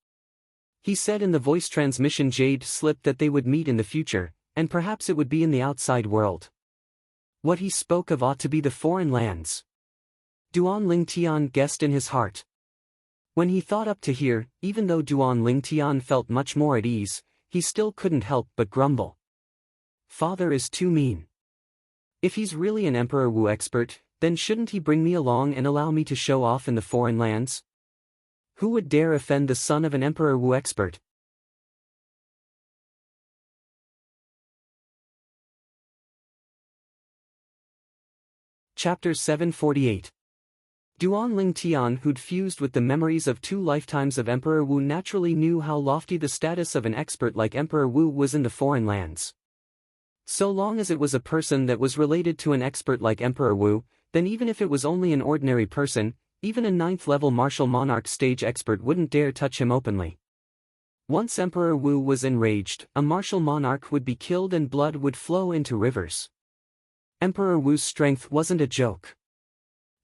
He said in the voice transmission Jade slipped that they would meet in the future, and perhaps it would be in the outside world. What he spoke of ought to be the foreign lands. Duan Lingtian guessed in his heart. When he thought up to here, even though Duan Lingtian felt much more at ease, he still couldn't help but grumble. Father is too mean. If he's really an Emperor Wu expert, then shouldn't he bring me along and allow me to show off in the foreign lands? Who would dare offend the son of an Emperor Wu expert? Chapter 748. Duan Ling Tian, who'd fused with the memories of 2 lifetimes of Emperor Wu, naturally knew how lofty the status of an expert like Emperor Wu was in the foreign lands. So long as it was a person that was related to an expert like Emperor Wu, then even if it was only an ordinary person, even a 9th-level martial monarch stage expert wouldn't dare touch him openly. Once Emperor Wu was enraged, a martial monarch would be killed and blood would flow into rivers. Emperor Wu's strength wasn't a joke.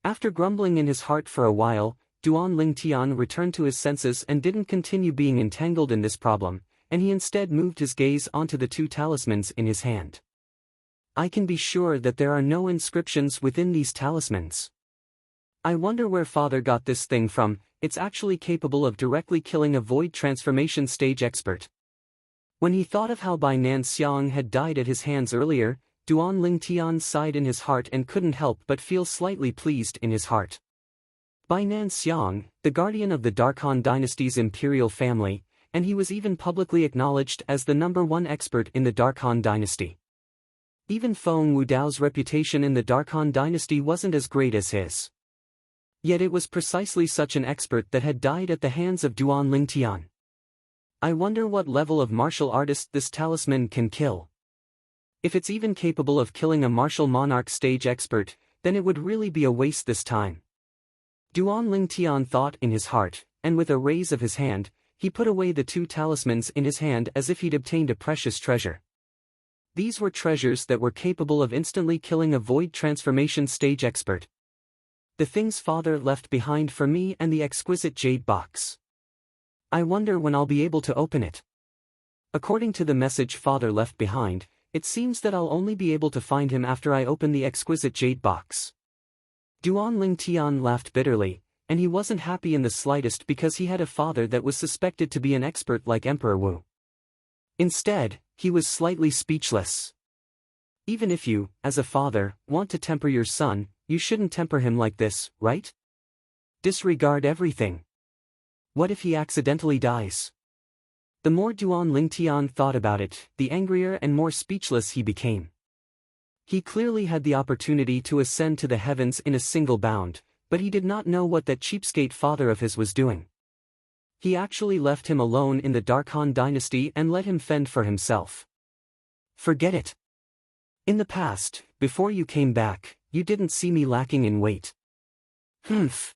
After grumbling in his heart for a while, Duan Ling Tian returned to his senses and didn't continue being entangled in this problem, and he instead moved his gaze onto the 2 talismans in his hand. I can be sure that there are no inscriptions within these talismans. I wonder where Father got this thing from. It's actually capable of directly killing a void transformation stage expert. When he thought of how Bai Nan Xiang had died at his hands earlier, Duan Ling Tian sighed in his heart and couldn't help but feel slightly pleased in his heart. Bai Nan Xiang, the guardian of the Darkhan dynasty's imperial family, and he was even publicly acknowledged as the #1 expert in the Darkhan dynasty. Even Feng Wudao's reputation in the Darkhan dynasty wasn't as great as his. Yet it was precisely such an expert that had died at the hands of Duan Ling Tian. I wonder what level of martial artist this talisman can kill. If it's even capable of killing a martial monarch stage expert, then it would really be a waste this time. Duan Ling Tian thought in his heart, and with a raise of his hand, he put away the 2 talismans in his hand as if he'd obtained a precious treasure. These were treasures that were capable of instantly killing a void transformation stage expert. The things Father left behind for me and the exquisite jade box. I wonder when I'll be able to open it. According to the message Father left behind, it seems that I'll only be able to find him after I open the exquisite jade box. Duan Ling Tian laughed bitterly, and he wasn't happy in the slightest because he had a father that was suspected to be an expert like Emperor Wu. Instead, he was slightly speechless. Even if you, as a father, want to temper your son, you shouldn't temper him like this, right? Disregard everything. What if he accidentally dies? The more Duan Ling Tian thought about it, the angrier and more speechless he became. He clearly had the opportunity to ascend to the heavens in a single bound, but he did not know what that cheapskate father of his was doing. He actually left him alone in the Darkhan dynasty and let him fend for himself. Forget it. In the past, before you came back, you didn't see me lacking in weight. Humph.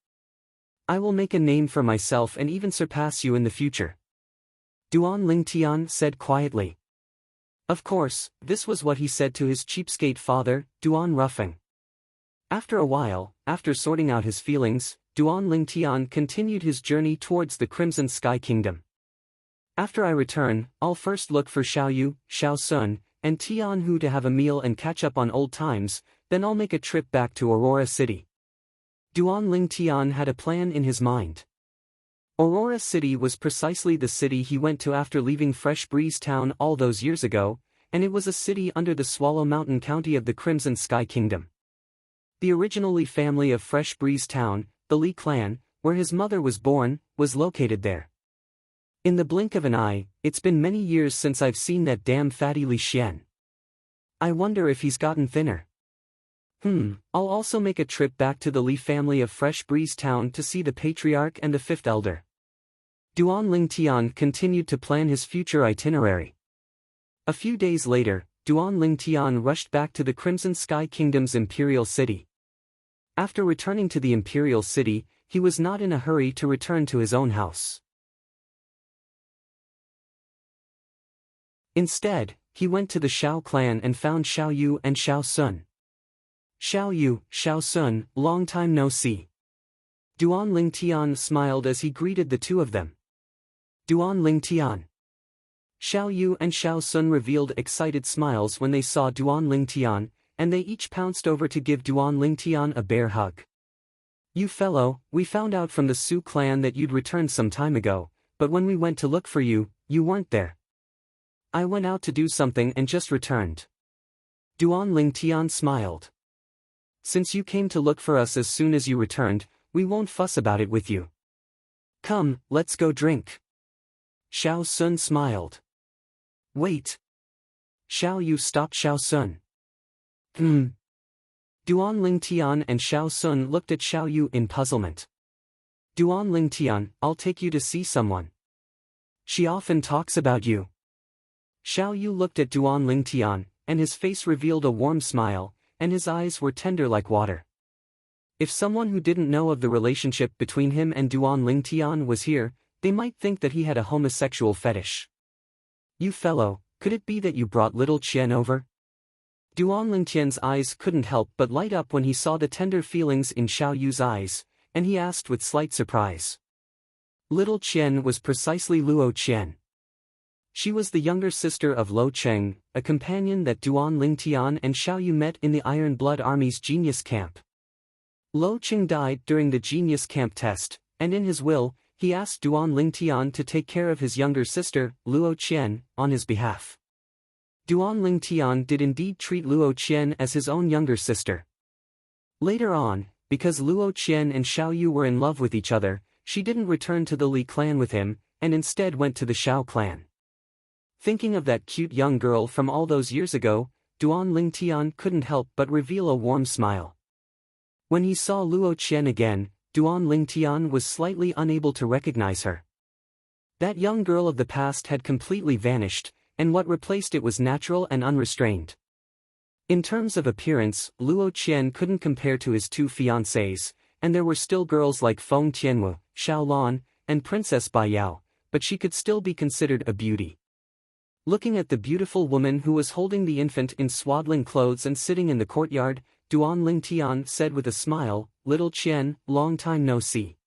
I will make a name for myself and even surpass you in the future. Duan Ling Tian said quietly. Of course, this was what he said to his cheapskate father, Duan Ruffing. After a while, after sorting out his feelings, Duan Ling Tian continued his journey towards the Crimson Sky Kingdom. After I return, I'll first look for Xiao Yu, Xiao Sun, and Tian Hu to have a meal and catch up on old times, then I'll make a trip back to Aurora City. Duan Ling Tian had a plan in his mind. Aurora City was precisely the city he went to after leaving Fresh Breeze Town all those years ago, and it was a city under the Swallow Mountain County of the Crimson Sky Kingdom. The original Li family of Fresh Breeze Town, the Li clan, where his mother was born, was located there. In the blink of an eye, it's been many years since I've seen that damn fatty Li Xian. I wonder if he's gotten thinner. I'll also make a trip back to the Li family of Fresh Breeze Town to see the Patriarch and the 5th Elder. Duan Ling Tian continued to plan his future itinerary. A few days later, Duan Ling Tian rushed back to the Crimson Sky Kingdom's imperial city. After returning to the imperial city, he was not in a hurry to return to his own house. Instead, he went to the Xiao clan and found Xiao Yu and Xiao Sun. Xiao Yu, Xiao Sun, long time no see. Duan Ling Tian smiled as he greeted the two of them. Duan Ling Tian. Xiao Yu and Xiao Sun revealed excited smiles when they saw Duan Ling Tian, and they each pounced over to give Duan Ling Tian a bear hug. You fellow, we found out from the Su clan that you'd returned some time ago, but when we went to look for you, you weren't there. I went out to do something and just returned. Duan Ling Tian smiled. Since you came to look for us as soon as you returned, we won't fuss about it with you. Come, let's go drink. Xiao Sun smiled. Wait. Xiao Yu stopped Xiao Sun. Duan Lingtian and Xiao Sun looked at Xiao Yu in puzzlement. Duan Lingtian, I'll take you to see someone. She often talks about you. Xiao Yu looked at Duan Lingtian, and his face revealed a warm smile, and his eyes were tender like water. If someone who didn't know of the relationship between him and Duan Lingtian was here, they might think that he had a homosexual fetish. You fellow, could it be that you brought little Qian over? Duan Lingtian's eyes couldn't help but light up when he saw the tender feelings in Xiao Yu's eyes, and he asked with slight surprise. Little Qian was precisely Luo Qian. She was the younger sister of Lo Cheng, a companion that Duan Lingtian and Xiao Yu met in the Iron Blood Army's Genius Camp. Lo Cheng died during the Genius Camp test, and in his will, he asked Duan Lingtian to take care of his younger sister, Luo Qian, on his behalf. Duan Lingtian did indeed treat Luo Qian as his own younger sister. Later on, because Luo Qian and Xiao Yu were in love with each other, she didn't return to the Li clan with him, and instead went to the Xiao clan. Thinking of that cute young girl from all those years ago, Duan Lingtian couldn't help but reveal a warm smile. When he saw Luo Qian again, Duan Lingtian was slightly unable to recognize her. That young girl of the past had completely vanished, and what replaced it was natural and unrestrained. In terms of appearance, Luo Qian couldn't compare to his two fiancées, and there were still girls like Feng Tianwu, Xiao Lan, and Princess Bai Yao, but she could still be considered a beauty. Looking at the beautiful woman who was holding the infant in swaddling clothes and sitting in the courtyard, Duan Lingtian said with a smile, "Little Qian, long time no see.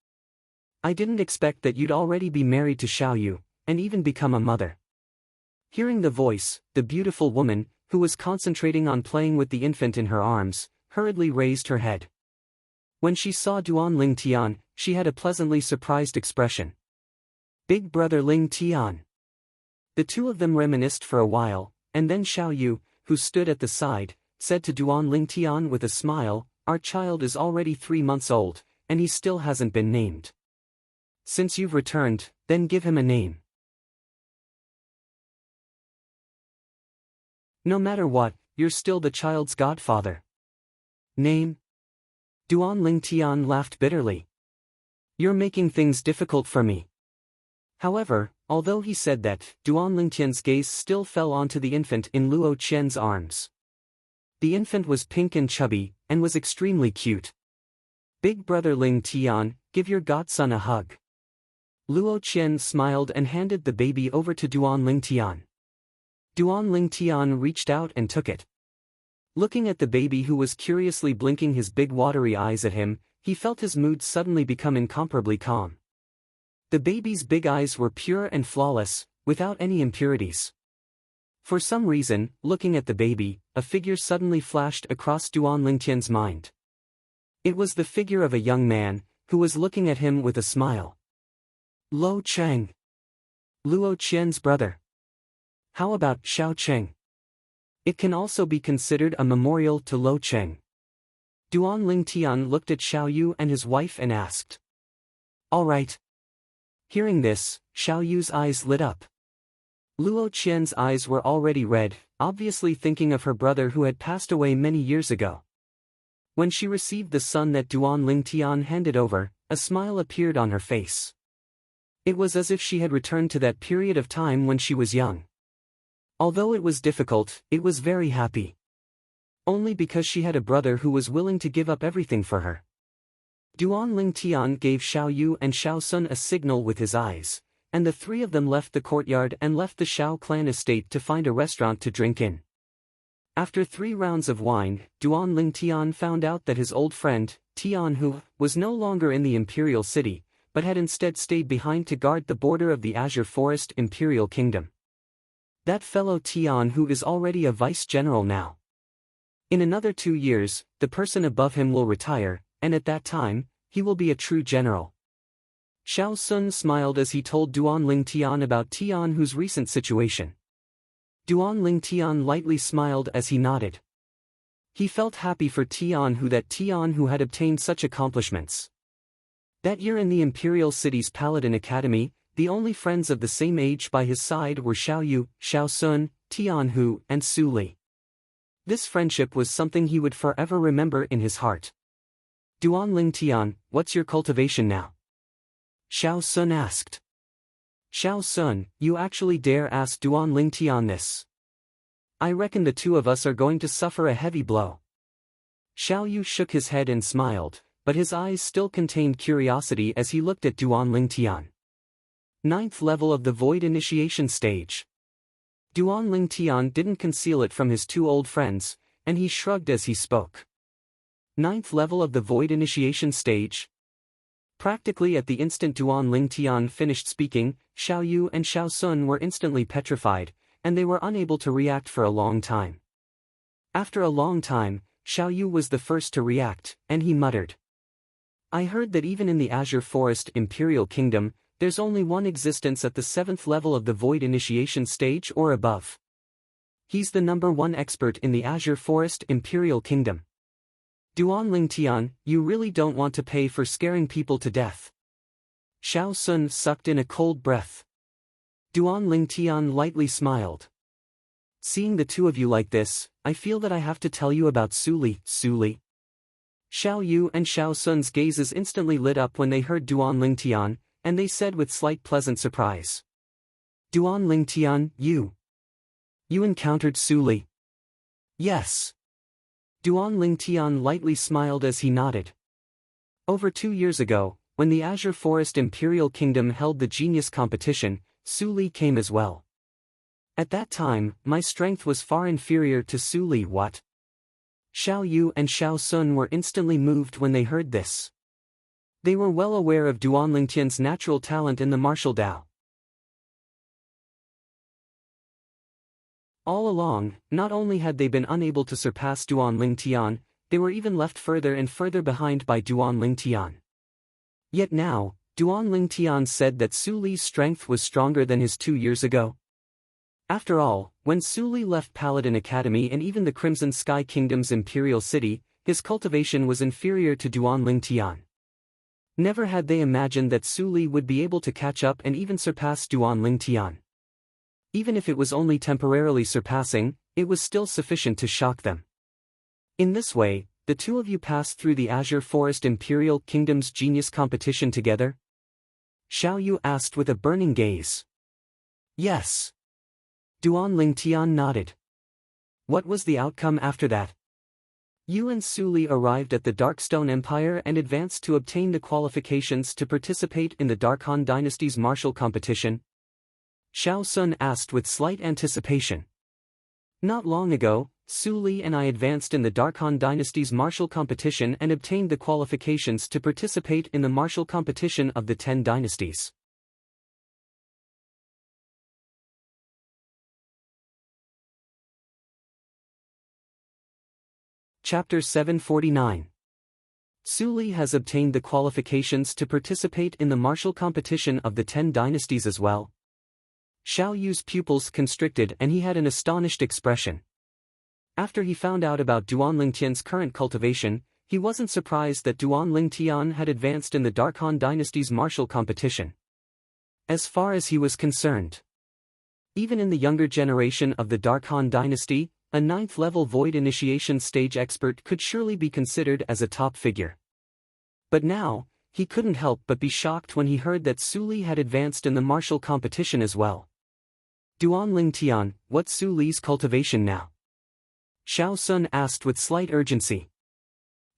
I didn't expect that you'd already be married to Xiao Yu, and even become a mother." Hearing the voice, the beautiful woman, who was concentrating on playing with the infant in her arms, hurriedly raised her head. When she saw Duan Lingtian, she had a pleasantly surprised expression. Big brother Lingtian. The two of them reminisced for a while, and then Xiao Yu, who stood at the side, said to Duan Lingtian with a smile, "Our child is already 3 months old, and he still hasn't been named. Since you've returned, then give him a name. No matter what, you're still the child's godfather." Name? Duan Lingtian laughed bitterly. "You're making things difficult for me." However, although he said that, Duan Lingtian's gaze still fell onto the infant in Luo Qian's arms. The infant was pink and chubby, and was extremely cute. "Big brother Lingtian, give your godson a hug." Luo Qian smiled and handed the baby over to Duan Lingtian. Duan Lingtian reached out and took it. Looking at the baby who was curiously blinking his big watery eyes at him, he felt his mood suddenly become incomparably calm. The baby's big eyes were pure and flawless, without any impurities. For some reason, looking at the baby, a figure suddenly flashed across Duan Lingtian's mind. It was the figure of a young man, who was looking at him with a smile. Lo Cheng. Luo Qian's brother. How about Xiao Cheng? It can also be considered a memorial to Lo Cheng. Duan Lingtian looked at Xiao Yu and his wife and asked. "All right." Hearing this, Xiao Yu's eyes lit up. Luo Qian's eyes were already red, obviously thinking of her brother who had passed away many years ago. When she received the son that Duan Lingtian handed over, a smile appeared on her face. It was as if she had returned to that period of time when she was young. Although it was difficult, it was very happy. Only because she had a brother who was willing to give up everything for her. Duan Lingtian gave Xiao Yu and Xiao Sun a signal with his eyes, and the three of them left the courtyard and left the Xiao clan estate to find a restaurant to drink in. After 3 rounds of wine, Duan Lingtian found out that his old friend, Tian Hu, was no longer in the Imperial City, but had instead stayed behind to guard the border of the Azure Forest Imperial Kingdom. That fellow Tian Hu is already a vice-general now. In another 2 years, the person above him will retire, and at that time, he will be a true general. Xiao Sun smiled as he told Duan Lingtian about Tian Hu's recent situation. Duan Lingtian lightly smiled as he nodded. He felt happy for Tian who had obtained such accomplishments. That year in the Imperial City's Paladin Academy, the only friends of the same age by his side were Xiaoyu, Xiaosun, Tianhu, and Su Li. This friendship was something he would forever remember in his heart. Duanling Tian, what's your cultivation now? Xiaosun asked. Xiaosun, you actually dare ask Duanling Tian this? I reckon the two of us are going to suffer a heavy blow. Xiaoyu shook his head and smiled, but his eyes still contained curiosity as he looked at Duanling Tian. 9th level of the Void Initiation Stage. Duanling Tian didn't conceal it from his two old friends, and he shrugged as he spoke. 9th level of the Void Initiation Stage? Practically at the instant Duanling Tian finished speaking, Xiaoyu and Xiaosun were instantly petrified, and they were unable to react for a long time. After a long time, Xiaoyu was the first to react, and he muttered. I heard that even in the Azure Forest Imperial Kingdom, there's only one existence at the 7th level of the Void Initiation Stage or above. He's the #1 expert in the Azure Forest Imperial Kingdom. Duanling Tian, you really don't want to pay for scaring people to death. Xiaosun sucked in a cold breath. Duanling Tian lightly smiled. Seeing the two of you like this, I feel that I have to tell you about Su Li. Xiaoyu and Xiaosun's gazes instantly lit up when they heard Duanling Tian, and they said with slight pleasant surprise. Duanling Tian, you encountered Su Li? Yes. Duanling Tian lightly smiled as he nodded. Over 2 years ago, when the Azure Forest Imperial Kingdom held the Genius Competition, Su Li came as well. At that time, my strength was far inferior to Su Li. What? Xiaoyu and Xiaosun were instantly moved when they heard this. They were well aware of Duanling Tian's natural talent in the martial Dao. All along, not only had they been unable to surpass Duanling Tian, they were even left further and further behind by Duanling Tian. Yet now, Duanling Tian said that Su Li's strength was stronger than his 2 years ago. After all, when Su Li left Paladin Academy and even the Crimson Sky Kingdom's Imperial City, his cultivation was inferior to Duanling Tian. Never had they imagined that Su Li would be able to catch up and even surpass Duanling Tian. Even if it was only temporarily surpassing, it was still sufficient to shock them. In this way, the two of you passed through the Azure Forest Imperial Kingdom's Genius Competition together? Xiaoyu asked with a burning gaze. Yes. Duanling Tian nodded. What was the outcome after that? You and Su Li arrived at the Darkstone Empire and advanced to obtain the qualifications to participate in the Darkhan Dynasty's martial competition? Xiaosun asked with slight anticipation. Not long ago, Su Li and I advanced in the Darkhan Dynasty's martial competition and obtained the qualifications to participate in the martial competition of the 10 dynasties. Chapter 749. Su Li has obtained the qualifications to participate in the martial competition of the 10 dynasties as well. Xiaoyu's pupils constricted and he had an astonished expression. After he found out about Duanling Tian's current cultivation, he wasn't surprised that Duanling Tian had advanced in the Darkhan Dynasty's martial competition. As far as he was concerned, even in the younger generation of the Darkhan Dynasty, a 9th-level Void Initiation Stage expert could surely be considered as a top figure. But now, he couldn't help but be shocked when he heard that Su Li had advanced in the martial competition as well. Duanling Tian, what's Su Li's cultivation now? Xiaosun asked with slight urgency.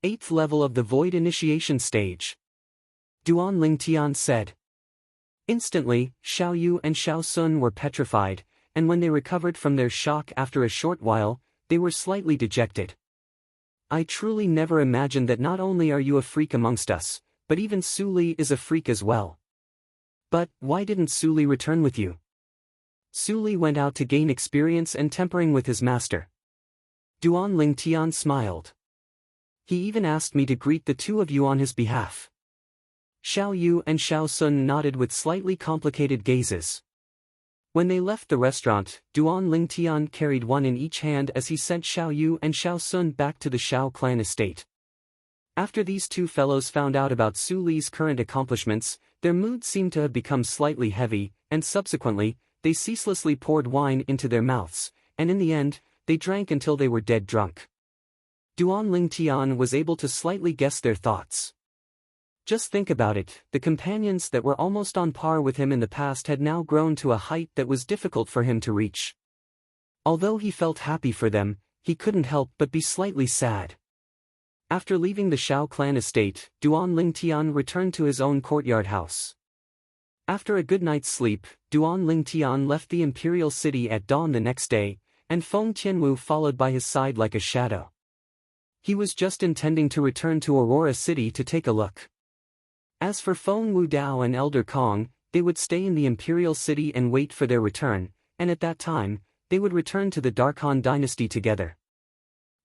8th level of the Void Initiation Stage. Duanling Tian said. Instantly, Xiaoyu and Xiaosun were petrified, and when they recovered from their shock after a short while, they were slightly dejected. I truly never imagined that not only are you a freak amongst us, but even Su Li is a freak as well. But, why didn't Su Li return with you? Su Li went out to gain experience and tempering with his master. Duanling Tian smiled. He even asked me to greet the two of you on his behalf. Xiaoyu and Xiaosun nodded with slightly complicated gazes. When they left the restaurant, Duan Lingtian carried one in each hand as he sent Xiao Yu and Xiao Sun back to the Xiao clan estate. After these two fellows found out about Su Li's current accomplishments, their mood seemed to have become slightly heavy, and subsequently, they ceaselessly poured wine into their mouths, and in the end, they drank until they were dead drunk. Duan Lingtian was able to slightly guess their thoughts. Just think about it, the companions that were almost on par with him in the past had now grown to a height that was difficult for him to reach. Although he felt happy for them, he couldn't help but be slightly sad. After leaving the Xiao clan estate, Duan Lingtian returned to his own courtyard house. After a good night's sleep, Duan Lingtian left the imperial city at dawn the next day, and Feng Tianwu followed by his side like a shadow. He was just intending to return to Aurora City to take a look. As for Feng Wudao and Elder Kong, they would stay in the imperial city and wait for their return, and at that time, they would return to the Darkhan dynasty together.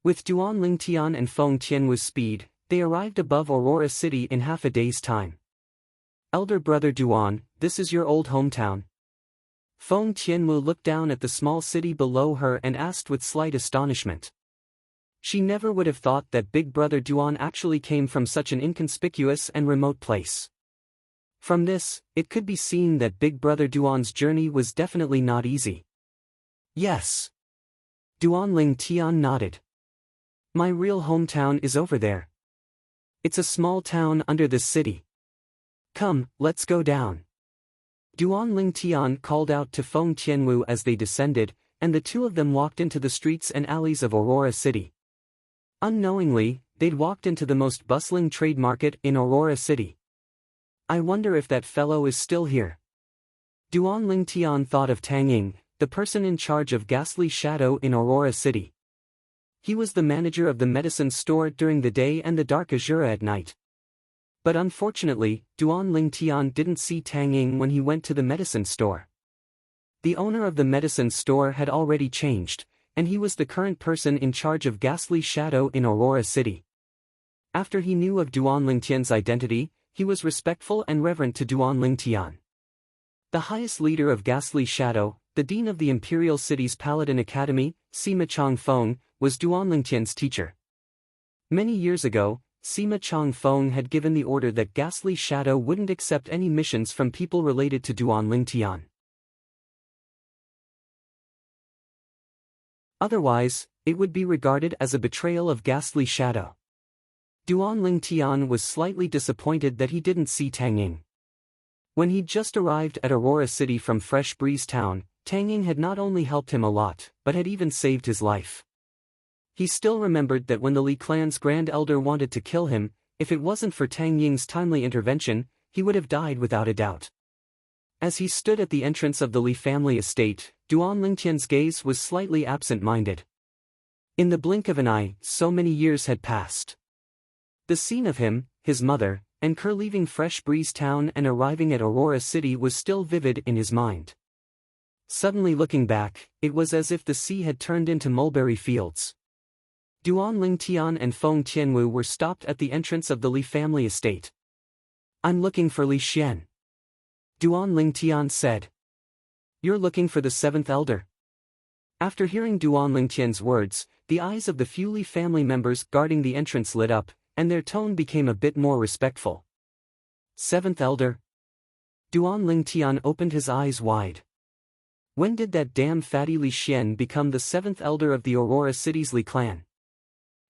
With Duan Lingtian and Feng Tianwu's speed, they arrived above Aurora City in half a day's time. Elder brother Duan, this is your old hometown. Feng Tianwu looked down at the small city below her and asked with slight astonishment. She never would have thought that big brother Duan actually came from such an inconspicuous and remote place. From this, it could be seen that big brother Duan's journey was definitely not easy. Yes. Duan Lingtian nodded. My real hometown is over there. It's a small town under this city. Come, let's go down. Duan Lingtian called out to Feng Tianwu as they descended, and the two of them walked into the streets and alleys of Aurora City. Unknowingly, they'd walked into the most bustling trade market in Aurora City. I wonder if that fellow is still here. Duan Lingtian thought of Tang Ying, the person in charge of Ghastly Shadow in Aurora City. He was the manager of the medicine store during the day and the Dark Azura at night. But unfortunately, Duan Lingtian didn't see Tang Ying when he went to the medicine store. The owner of the medicine store had already changed, and he was the current person in charge of Ghastly Shadow in Aurora City. After he knew of Duan Lingtian's identity, he was respectful and reverent to Duan Lingtian. The highest leader of Ghastly Shadow, the dean of the Imperial City's Paladin Academy, Sima Changfeng, was Duan Lingtian's teacher. Many years ago, Sima Changfeng had given the order that Ghastly Shadow wouldn't accept any missions from people related to Duan Lingtian. Otherwise, it would be regarded as a betrayal of Ghastly Shadow. Duan Lingtian was slightly disappointed that he didn't see Tang Ying. When he'd just arrived at Aurora City from Fresh Breeze Town, Tang Ying had not only helped him a lot, but had even saved his life. He still remembered that when the Li clan's Grand Elder wanted to kill him, if it wasn't for Tang Ying's timely intervention, he would have died without a doubt. As he stood at the entrance of the Li family estate, Duan Lingtian's gaze was slightly absent-minded. In the blink of an eye, so many years had passed. The scene of him, his mother, and Kerr leaving Fresh Breeze Town and arriving at Aurora City was still vivid in his mind. Suddenly looking back, it was as if the sea had turned into mulberry fields. Duan Lingtian and Feng Tianwu were stopped at the entrance of the Li family estate. I'm looking for Li Xian. Duan Lingtian said. You're looking for the seventh elder? After hearing Duan Lingtian's words, the eyes of the few Li family members guarding the entrance lit up, and their tone became a bit more respectful. Seventh elder? Duan Lingtian opened his eyes wide. When did that damn fatty Li Xian become the seventh elder of the Aurora City's Li clan?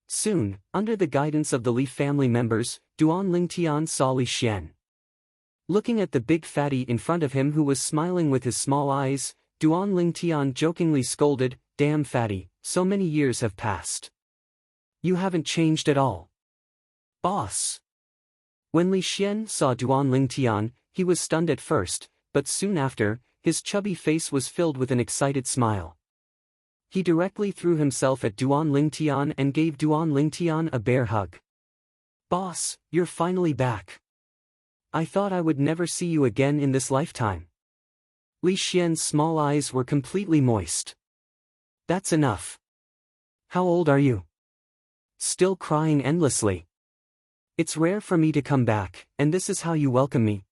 Soon, under the guidance of the Li family members, Duan Lingtian saw Li Xian. Looking at the big fatty in front of him who was smiling with his small eyes, Duan Lingtian jokingly scolded, "Damn fatty, so many years have passed. You haven't changed at all. Boss." When Li Xian saw Duan Lingtian, he was stunned at first, but soon after, his chubby face was filled with an excited smile. He directly threw himself at Duan Lingtian and gave Duan Lingtian a bear hug. "Boss, you're finally back. I thought I would never see you again in this lifetime." Li Xian's small eyes were completely moist. "That's enough. How old are you? Still crying endlessly? It's rare for me to come back, and this is how you welcome me."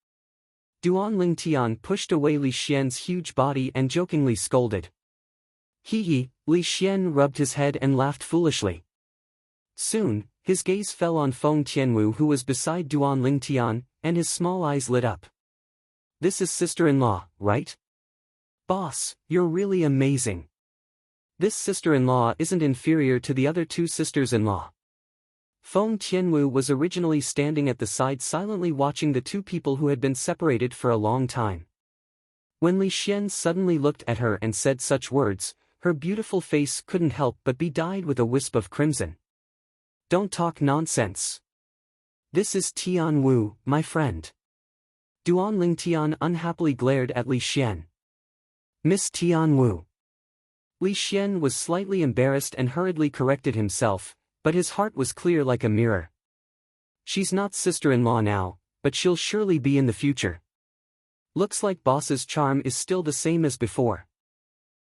Duan Lingtian pushed away Li Xian's huge body and jokingly scolded. Hee hee, Li Xian rubbed his head and laughed foolishly. Soon, his gaze fell on Feng Tianwu who was beside Duan Lingtian, and his small eyes lit up. This is sister-in-law, right? Boss, you're really amazing. This sister-in-law isn't inferior to the other two sisters-in-law. Feng Tianwu was originally standing at the side silently watching the two people who had been separated for a long time. When Li Xian suddenly looked at her and said such words, her beautiful face couldn't help but be dyed with a wisp of crimson. Don't talk nonsense. This is Tian Wu, my friend. Duan Lingtian unhappily glared at Li Xian. Miss Tian Wu. Li Xian was slightly embarrassed and hurriedly corrected himself, but his heart was clear like a mirror. She's not sister-in-law now, but she'll surely be in the future. Looks like boss's charm is still the same as before.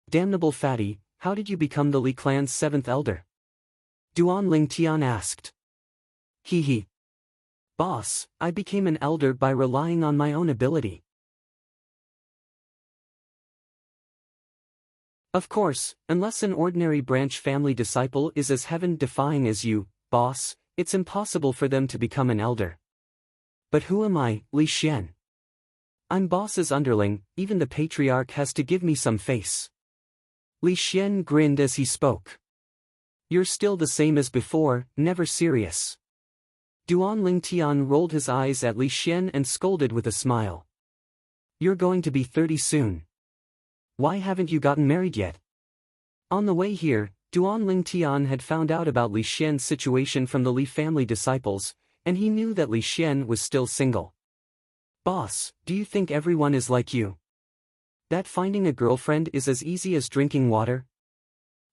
Damnable fatty, how did you become the Li clan's seventh elder? Duan Lingtian asked. Hee hee. Boss, I became an elder by relying on my own ability. Of course, unless an ordinary branch family disciple is as heaven-defying as you, boss, it's impossible for them to become an elder. But who am I, Li Xian? I'm boss's underling, even the patriarch has to give me some face. Li Xian grinned as he spoke. You're still the same as before, never serious. Duan Lingtian rolled his eyes at Li Xian and scolded with a smile. You're going to be 30 soon. Why haven't you gotten married yet? On the way here, Duan Lingtian had found out about Li Xian's situation from the Li family disciples, and he knew that Li Xian was still single. Boss, do you think everyone is like you? That finding a girlfriend is as easy as drinking water?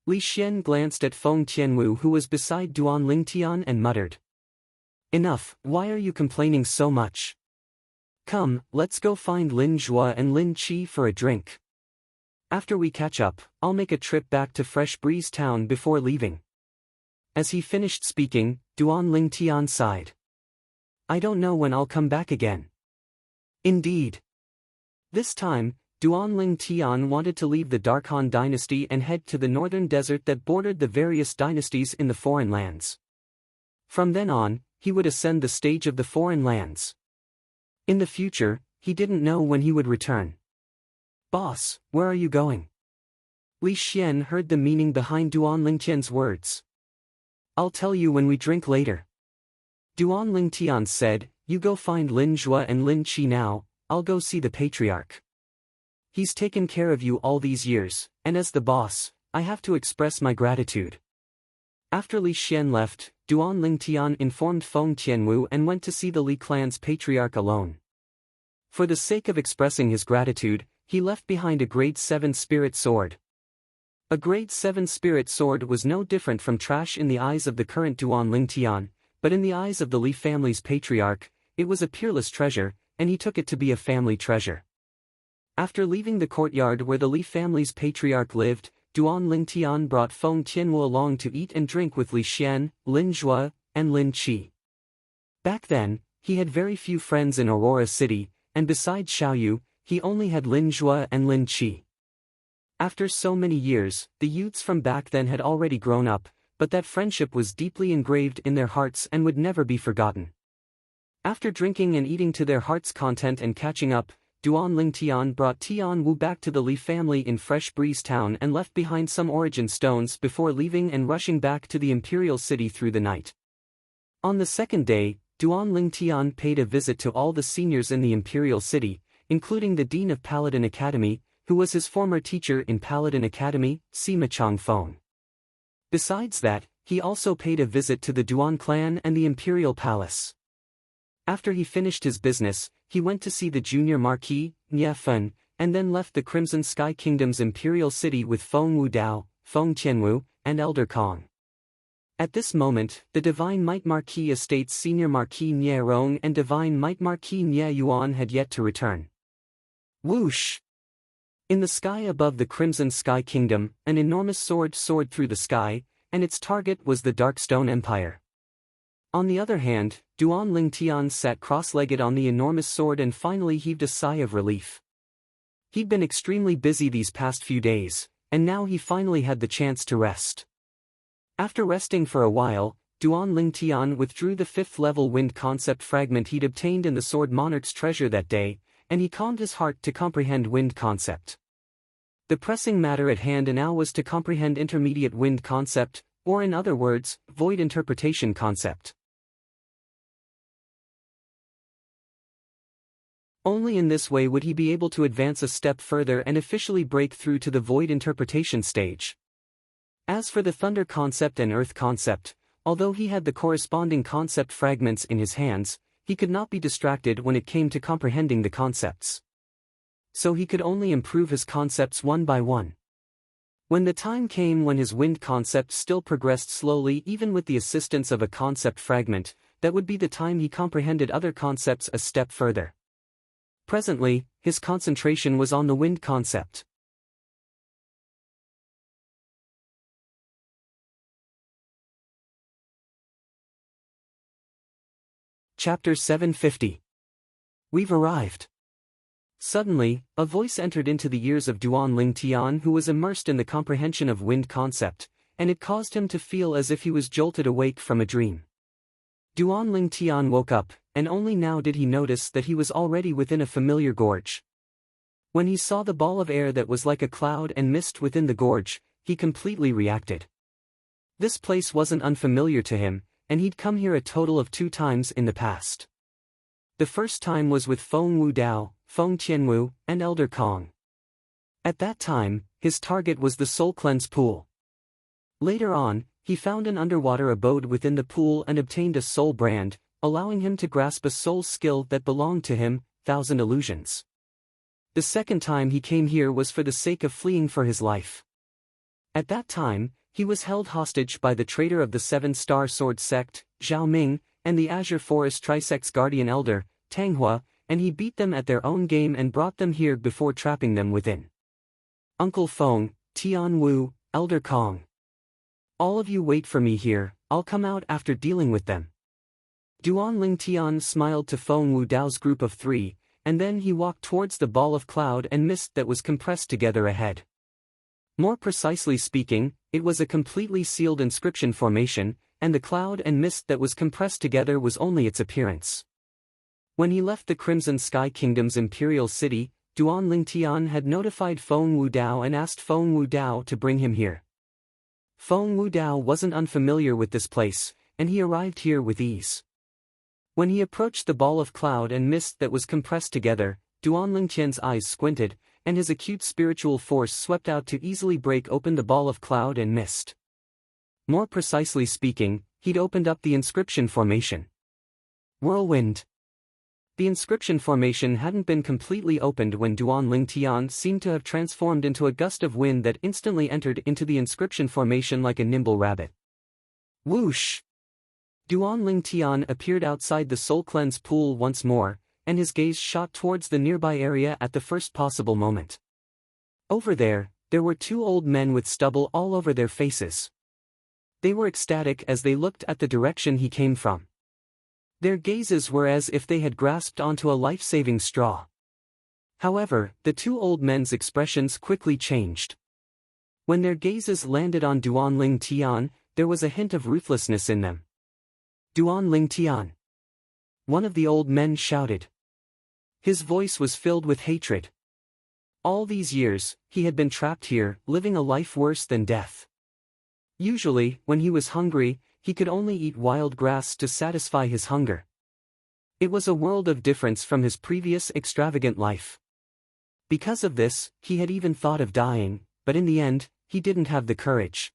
Li Xian glanced at Feng Tianwu who was beside Duan Lingtian and muttered. Enough, why are you complaining so much? Come, let's go find Lin Zhua and Lin Qi for a drink. After we catch up, I'll make a trip back to Fresh Breeze Town before leaving. As he finished speaking, Duan Lingtian sighed. I don't know when I'll come back again. Indeed. This time, Duan Lingtian wanted to leave the Darkhan dynasty and head to the northern desert that bordered the various dynasties in the foreign lands. From then on, he would ascend the stage of the foreign lands. In the future, he didn't know when he would return. Boss, where are you going? Li Xian heard the meaning behind Duan Lingtian's words. I'll tell you when we drink later. Duan Lingtian said, you go find Lin Zhua and Lin Qi now, I'll go see the patriarch. He's taken care of you all these years, and as the boss, I have to express my gratitude. After Li Xian left, Duan Lingtian informed Feng Tianwu and went to see the Li clan's patriarch alone. For the sake of expressing his gratitude, he left behind a grade 7 spirit sword. A grade 7 spirit sword was no different from trash in the eyes of the current Duan Lingtian, but in the eyes of the Li family's patriarch, it was a peerless treasure, and he took it to be a family treasure. After leaving the courtyard where the Li family's patriarch lived, Duan Lingtian brought Feng Tianwu along to eat and drink with Li Xian, Lin Zhua, and Lin Qi. Back then, he had very few friends in Aurora City, and besides Xiaoyu, he only had Lin Zhua and Lin Qi. After so many years, the youths from back then had already grown up, but that friendship was deeply engraved in their hearts and would never be forgotten. After drinking and eating to their heart's content and catching up, Duan Lingtian brought Tian Wu back to the Li family in Fresh Breeze Town and left behind some origin stones before leaving and rushing back to the imperial city through the night. On the second day, Duan Lingtian paid a visit to all the seniors in the imperial city, including the Dean of Paladin Academy, who was his former teacher in Paladin Academy, Sima Changfeng. Besides that, he also paid a visit to the Duan clan and the Imperial Palace. After he finished his business, he went to see the junior Marquis, Nie Fen, and then left the Crimson Sky Kingdom's imperial city with Feng Wu Dao, Feng Tianwu, and Elder Kong. At this moment, the Divine Might Marquis Estate's senior Marquis Nie Rong and Divine Might Marquis Nie Yuan had yet to return. Whoosh! In the sky above the Crimson Sky Kingdom, an enormous sword soared through the sky, and its target was the Darkstone Empire. On the other hand, Duan Ling Tian sat cross-legged on the enormous sword and finally heaved a sigh of relief. He'd been extremely busy these past few days, and now he finally had the chance to rest. After resting for a while, Duan Ling Tian withdrew the 5th-level wind concept fragment he'd obtained in the Sword Monarch's treasure that day, and he calmed his heart to comprehend wind concept. The pressing matter at hand now was to comprehend intermediate wind concept, or in other words, void interpretation concept. Only in this way would he be able to advance a step further and officially break through to the void interpretation stage. As for the thunder concept and earth concept, although he had the corresponding concept fragments in his hands, he could not be distracted when it came to comprehending the concepts. So he could only improve his concepts one by one. When the time came when his wind concept still progressed slowly even with the assistance of a concept fragment, that would be the time he comprehended other concepts a step further. Presently, his concentration was on the wind concept. Chapter 750. We've arrived. Suddenly, a voice entered into the ears of Duan Ling Tian, who was immersed in the comprehension of wind concept, and it caused him to feel as if he was jolted awake from a dream. Duan Ling Tian woke up, and only now did he notice that he was already within a familiar gorge. When he saw the ball of air that was like a cloud and mist within the gorge, he completely reacted. This place wasn't unfamiliar to him, and he'd come here a total of 2 times in the past. The first time was with Feng Wu Dao, Feng Tianwu, and Elder Kong. At that time, his target was the Soul Cleanse Pool. Later on, he found an underwater abode within the pool and obtained a soul brand, allowing him to grasp a soul skill that belonged to him, 1,000 illusions. The second time he came here was for the sake of fleeing for his life. At that time, he was held hostage by the traitor of the 7-Star Sword Sect, Zhao Ming, and the Azure Forest Trisect's guardian elder, Tang Hua, and he beat them at their own game and brought them here before trapping them within. Uncle Feng, Tian Wu, Elder Kong. All of you wait for me here, I'll come out after dealing with them. Duan Ling Tian smiled to Feng Wu Dao's group of 3, and then he walked towards the ball of cloud and mist that was compressed together ahead. More precisely speaking, it was a completely sealed inscription formation, and the cloud and mist that was compressed together was only its appearance. When he left the Crimson Sky Kingdom's imperial city, Duan Ling Tian had notified Feng Wu Dao and asked Feng Wu Dao to bring him here. Feng Wu Dao wasn't unfamiliar with this place, and he arrived here with ease. When he approached the ball of cloud and mist that was compressed together, Duan Ling Tian's eyes squinted, and his acute spiritual force swept out to easily break open the ball of cloud and mist. More precisely speaking, he'd opened up the inscription formation. Whirlwind. The inscription formation hadn't been completely opened when Duan Ling Tian seemed to have transformed into a gust of wind that instantly entered into the inscription formation like a nimble rabbit. Whoosh! Duan Ling Tian appeared outside the Soul Cleanse Pool once more, and his gaze shot towards the nearby area at the first possible moment. Over there were 2 old men with stubble all over their faces. They were ecstatic as they looked at the direction he came from. Their gazes were as if they had grasped onto a life-saving straw. However, the 2 old men's expressions quickly changed. When their gazes landed on Duan Ling Tian, there was a hint of ruthlessness in them. Duan Ling Tian. One of the old men shouted. His voice was filled with hatred. All these years, he had been trapped here, living a life worse than death. Usually, when he was hungry, he could only eat wild grass to satisfy his hunger. It was a world of difference from his previous extravagant life. Because of this, he had even thought of dying, but in the end, he didn't have the courage.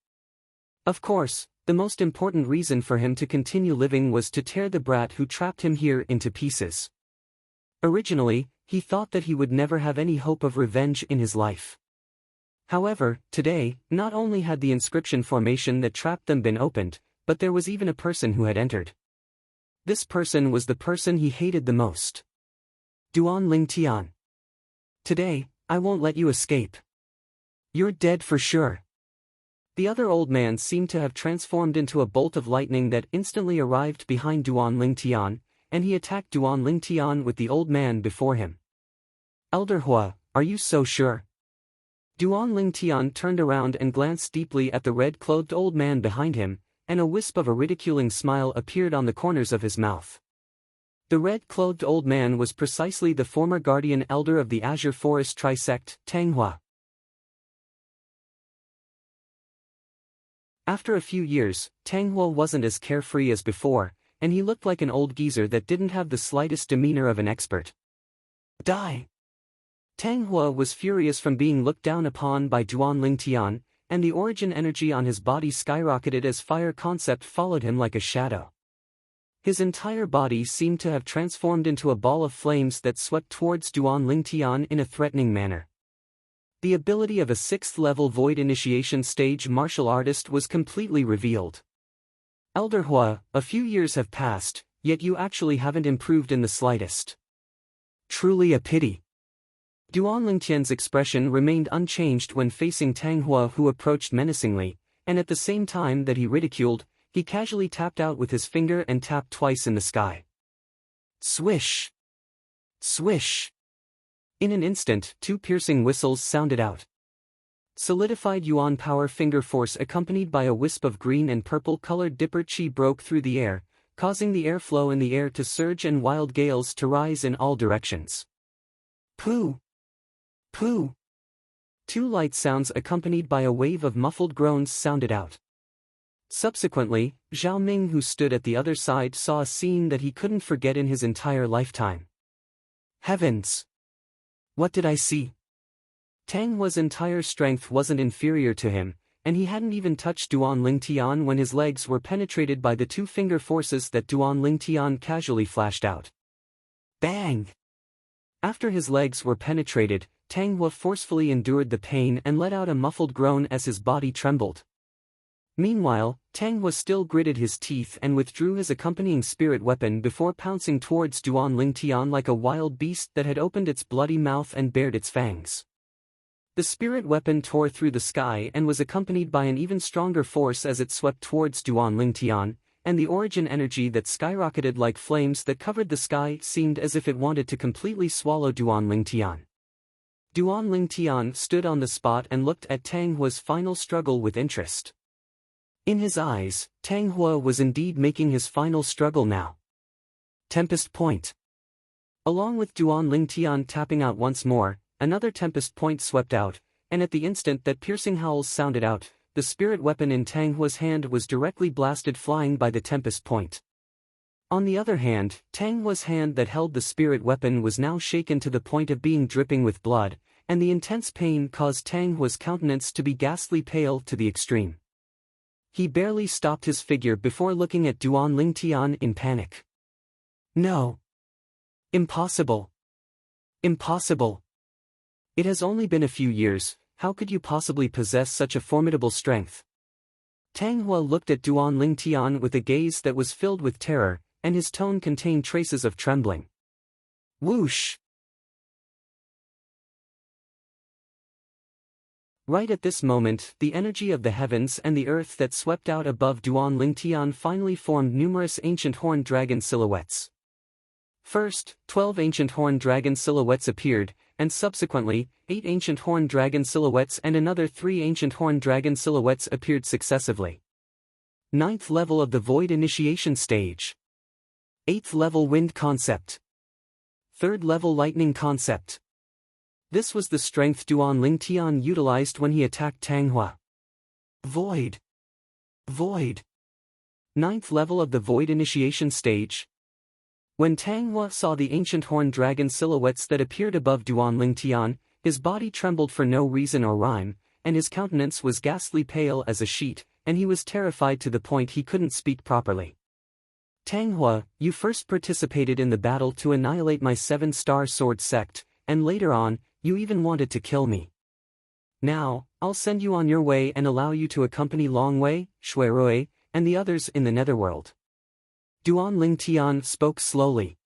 Of course, the most important reason for him to continue living was to tear the brat who trapped him here into pieces. Originally, he thought that he would never have any hope of revenge in his life. However, today, not only had the inscription formation that trapped them been opened, but there was even a person who had entered. This person was the person he hated the most. Duan Ling Tian. Today, I won't let you escape. You're dead for sure. The other old man seemed to have transformed into a bolt of lightning that instantly arrived behind Duan Lingtian, and he attacked Duan Lingtian with the old man before him. Elder Hua, are you so sure? Duan Lingtian turned around and glanced deeply at the red-clothed old man behind him, and a wisp of a ridiculing smile appeared on the corners of his mouth. The red-clothed old man was precisely the former guardian elder of the Azure Forest Trisect, Tang Hua. After a few years, Tang Hua wasn't as carefree as before, and he looked like an old geezer that didn't have the slightest demeanor of an expert. Die! Tang Hua was furious from being looked down upon by Duan Lingtian, and the origin energy on his body skyrocketed as fire concept followed him like a shadow. His entire body seemed to have transformed into a ball of flames that swept towards Duan Lingtian in a threatening manner. The ability of a 6th-level Void Initiation stage martial artist was completely revealed. Elder Hua, a few years have passed, yet you actually haven't improved in the slightest. Truly a pity. Duan Lingtian's expression remained unchanged when facing Tang Hua, who approached menacingly, and at the same time that he ridiculed, he casually tapped out with his finger and tapped twice in the sky. Swish! Swish! In an instant, 2 piercing whistles sounded out. Solidified Yuan Power Finger Force accompanied by a wisp of green and purple-colored Dipper Chi broke through the air, causing the airflow in the air to surge and wild gales to rise in all directions. Pooh! Pooh! 2 light sounds accompanied by a wave of muffled groans sounded out. Subsequently, Zhao Ming, who stood at the other side, saw a scene that he couldn't forget in his entire lifetime. Heavens! What did I see? Tang Hua's entire strength wasn't inferior to him, and he hadn't even touched Duan Lingtian when his legs were penetrated by the 2 finger forces that Duan Lingtian casually flashed out. Bang! After his legs were penetrated, Tang Hua forcefully endured the pain and let out a muffled groan as his body trembled. Meanwhile, Tang Hua still gritted his teeth and withdrew his accompanying spirit weapon before pouncing towards Duan Lingtian like a wild beast that had opened its bloody mouth and bared its fangs. The spirit weapon tore through the sky and was accompanied by an even stronger force as it swept towards Duan Lingtian, and the origin energy that skyrocketed like flames that covered the sky seemed as if it wanted to completely swallow Duan Lingtian. Duan Lingtian stood on the spot and looked at Tang Hua's final struggle with interest. In his eyes, Tang Hua was indeed making his final struggle now. Tempest Point. Along with Duan Lingtian tapping out once more, another Tempest Point swept out, and at the instant that piercing howls sounded out, the spirit weapon in Tang Hua's hand was directly blasted flying by the Tempest Point. On the other hand, Tang Hua's hand that held the spirit weapon was now shaken to the point of being dripping with blood, and the intense pain caused Tang Hua's countenance to be ghastly pale to the extreme. He barely stopped his figure before looking at Duan Lingtian in panic. No. Impossible. Impossible. It has only been a few years, how could you possibly possess such a formidable strength? Tang Hua looked at Duan Lingtian with a gaze that was filled with terror, and his tone contained traces of trembling. Whoosh! Right at this moment, the energy of the heavens and the earth that swept out above Duan Lingtian finally formed numerous ancient horned dragon silhouettes. First, 12 ancient horned dragon silhouettes appeared, and subsequently, 8 ancient horned dragon silhouettes and another 3 ancient horned dragon silhouettes appeared successively. 9th level of the Void Initiation stage. 8th level Wind concept. 3rd level Lightning concept. This was the strength Duan Lingtian utilized when he attacked Tang Hua. Void. Void. 9th level of the Void Initiation stage. When Tang Hua saw the ancient horned dragon silhouettes that appeared above Duan Lingtian, his body trembled for no reason or rhyme, and his countenance was ghastly pale as a sheet, and he was terrified to the point he couldn't speak properly. Tang Hua, you first participated in the battle to annihilate my 7-star sword sect, and later on, you even wanted to kill me. Now, I'll send you on your way and allow you to accompany Longwei, Shuirui, and the others in the netherworld. Duan Lingtian spoke slowly.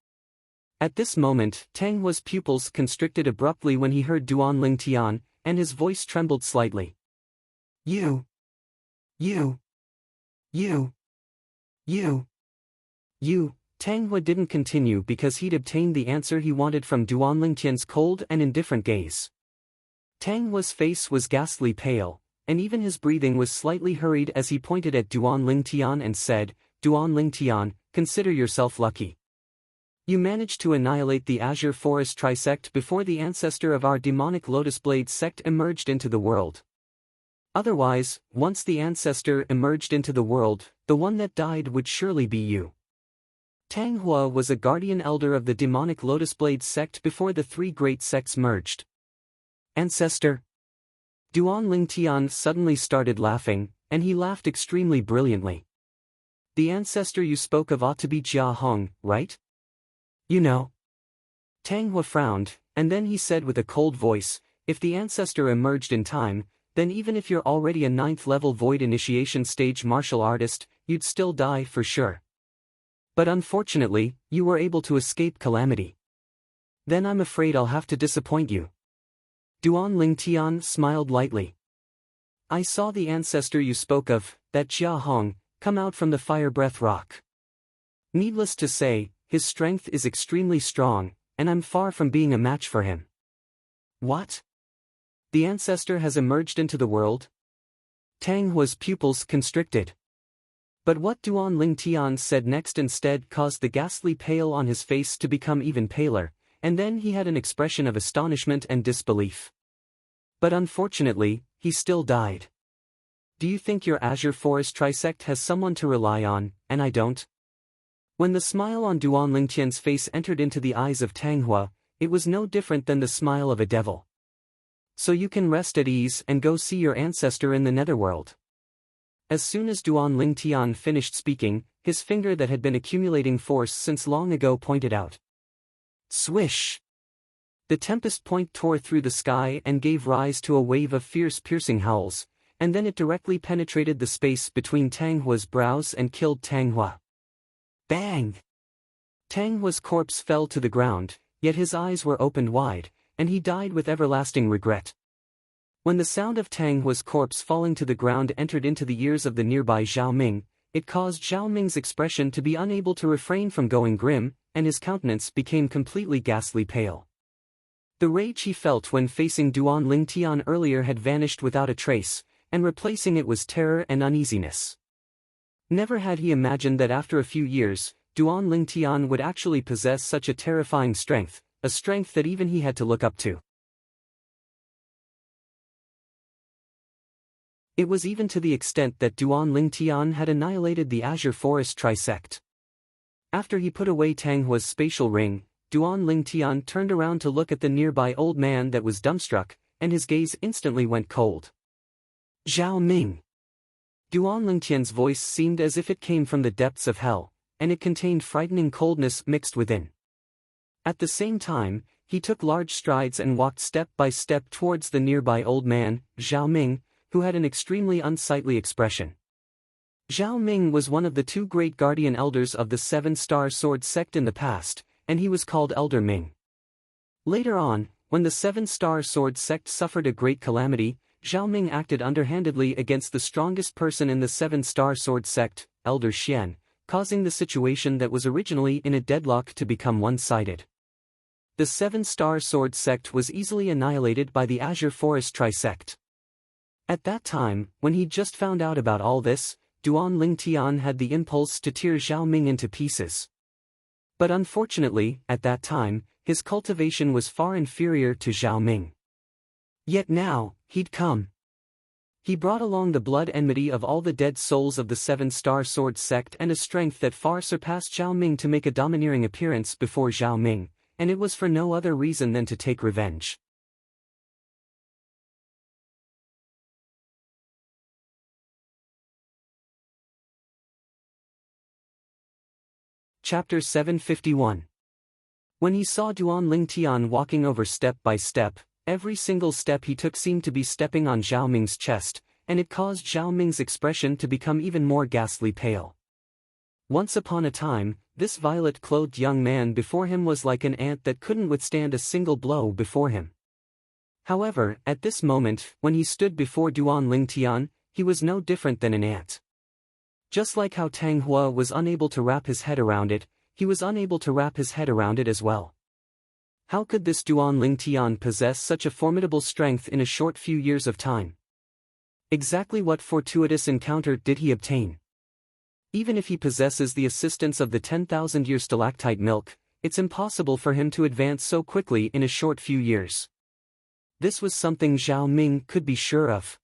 At this moment, Tang Hua's pupils constricted abruptly when he heard Duan Lingtian, and his voice trembled slightly. You. You, you, you, you. Tang Hua didn't continue because he'd obtained the answer he wanted from Duan Lingtian's cold and indifferent gaze. Tang Hua's face was ghastly pale, and even his breathing was slightly hurried as he pointed at Duan Lingtian and said, Duan Lingtian, consider yourself lucky. You managed to annihilate the Azure Forest Trisect before the ancestor of our demonic Lotus Blade sect emerged into the world. Otherwise, once the ancestor emerged into the world, the one that died would surely be you. Tang Hua was a guardian elder of the demonic Lotus Blade sect before the three great sects merged. Ancestor? Duan Lingtian suddenly started laughing, and he laughed extremely brilliantly. The ancestor you spoke of ought to be Jia Hong, right? You know. Tang Hua frowned, and then he said with a cold voice, if the ancestor emerged in time, then even if you're already a 9th-level void initiation stage martial artist, you'd still die for sure. But unfortunately, you were able to escape calamity. Then I'm afraid I'll have to disappoint you. Duan Lingtian smiled lightly. I saw the ancestor you spoke of, that Jia Hong, come out from the fire breath rock. Needless to say, his strength is extremely strong, and I'm far from being a match for him. What? The ancestor has emerged into the world? Tang Hua's pupils constricted. But what Duan Lingtian said next instead caused the ghastly pale on his face to become even paler, and then he had an expression of astonishment and disbelief. But unfortunately, he still died. Do you think your Azure Forest Trisect has someone to rely on, and I don't? When the smile on Duan Lingtian's face entered into the eyes of Tang Hua, it was no different than the smile of a devil. So you can rest at ease and go see your ancestor in the netherworld. As soon as Duan Lingtian finished speaking, his finger that had been accumulating force since long ago pointed out. Swish! The tempest point tore through the sky and gave rise to a wave of fierce piercing howls, and then it directly penetrated the space between Tang Hua's brows and killed Tang Hua. Bang! Tang Hua's corpse fell to the ground, yet his eyes were opened wide, and he died with everlasting regret. When the sound of Tang Hua's corpse falling to the ground entered into the ears of the nearby Zhao Ming, it caused Zhao Ming's expression to be unable to refrain from going grim, and his countenance became completely ghastly pale. The rage he felt when facing Duan Lingtian earlier had vanished without a trace, and replacing it was terror and uneasiness. Never had he imagined that after a few years, Duan Lingtian would actually possess such a terrifying strength, a strength that even he had to look up to. It was even to the extent that Duan Lingtian had annihilated the Azure Forest Trisect. After he put away Tang Hua's spatial ring, Duan Lingtian turned around to look at the nearby old man that was dumbstruck, and his gaze instantly went cold. Zhao Ming. Duan Lingtian's voice seemed as if it came from the depths of hell, and it contained frightening coldness mixed within. At the same time, he took large strides and walked step by step towards the nearby old man, Zhao Ming, who had an extremely unsightly expression. Zhao Ming was one of the two great guardian elders of the 7-Star Sword sect in the past, and he was called Elder Ming. Later on, when the 7-Star Sword sect suffered a great calamity, Zhao Ming acted underhandedly against the strongest person in the 7-Star Sword sect, Elder Xian, causing the situation that was originally in a deadlock to become one-sided. The 7-Star Sword sect was easily annihilated by the Azure Forest Trisect. At that time, when he'd just found out about all this, Duan Lingtian had the impulse to tear Zhao Ming into pieces. But unfortunately, at that time, his cultivation was far inferior to Zhao Ming. Yet now, he'd come. He brought along the blood enmity of all the dead souls of the 7-Star Sword sect and a strength that far surpassed Zhao Ming to make a domineering appearance before Zhao Ming, and it was for no other reason than to take revenge. Chapter 751. When he saw Duan Lingtian walking over step by step, every single step he took seemed to be stepping on Zhao Ming's chest, and it caused Zhao Ming's expression to become even more ghastly pale. Once upon a time, this violet-clothed young man before him was like an ant that couldn't withstand a single blow before him. However, at this moment, when he stood before Duan Lingtian, he was no different than an ant. Just like how Tang Hua was unable to wrap his head around it, he was unable to wrap his head around it as well. How could this Duan Ling Tian possess such a formidable strength in a short few years of time? Exactly what fortuitous encounter did he obtain? Even if he possesses the assistance of the 10,000-year stalactite milk, it's impossible for him to advance so quickly in a short few years. This was something Zhao Ming could be sure of.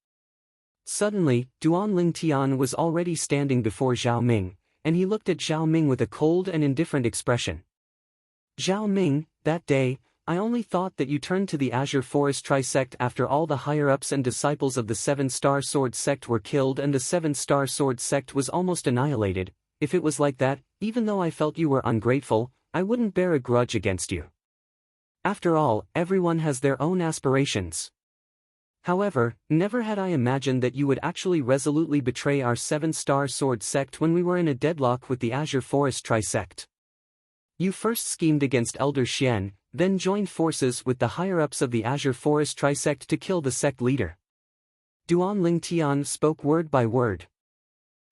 Suddenly, Duan Ling Tian was already standing before Zhao Ming, and he looked at Zhao Ming with a cold and indifferent expression. Zhao Ming, that day, I only thought that you turned to the Azure Forest Trisect after all the higher-ups and disciples of the Seven-Star Sword Sect were killed and the Seven-Star Sword Sect was almost annihilated. If it was like that, even though I felt you were ungrateful, I wouldn't bear a grudge against you. After all, everyone has their own aspirations. However, never had I imagined that you would actually resolutely betray our Seven-Star Sword Sect when we were in a deadlock with the Azure Forest Trisect. You first schemed against Elder Xian, then joined forces with the higher-ups of the Azure Forest Trisect to kill the sect leader. Duan Ling Tian spoke word by word.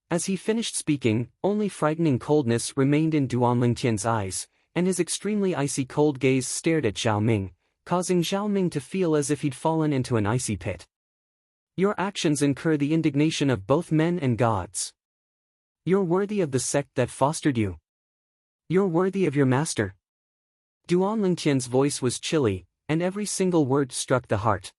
As he finished speaking, only frightening coldness remained in Duan Ling Tian's eyes, and his extremely icy cold gaze stared at Zhao Ming, causing Zhao Ming to feel as if he'd fallen into an icy pit. Your actions incur the indignation of both men and gods. You're worthy of the sect that fostered you. You're worthy of your master. Duan Ling Tian's voice was chilly, and every single word struck the heart.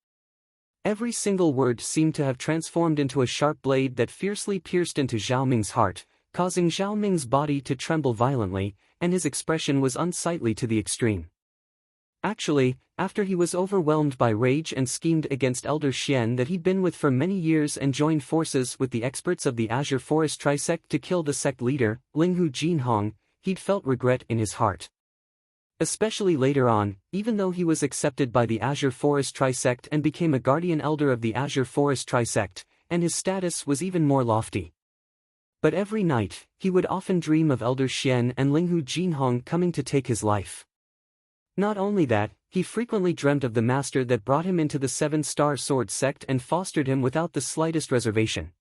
Every single word seemed to have transformed into a sharp blade that fiercely pierced into Zhao Ming's heart, causing Zhao Ming's body to tremble violently, and his expression was unsightly to the extreme. Actually, after he was overwhelmed by rage and schemed against Elder Xian that he'd been with for many years and joined forces with the experts of the Azure Forest Trisect to kill the sect leader, Linghu Jinhong, he'd felt regret in his heart. Especially later on, even though he was accepted by the Azure Forest Trisect and became a guardian elder of the Azure Forest Trisect, and his status was even more lofty. But every night, he would often dream of Elder Xian and Linghu Jinhong coming to take his life. Not only that, he frequently dreamt of the master that brought him into the Seven-Star Sword Sect and fostered him without the slightest reservation.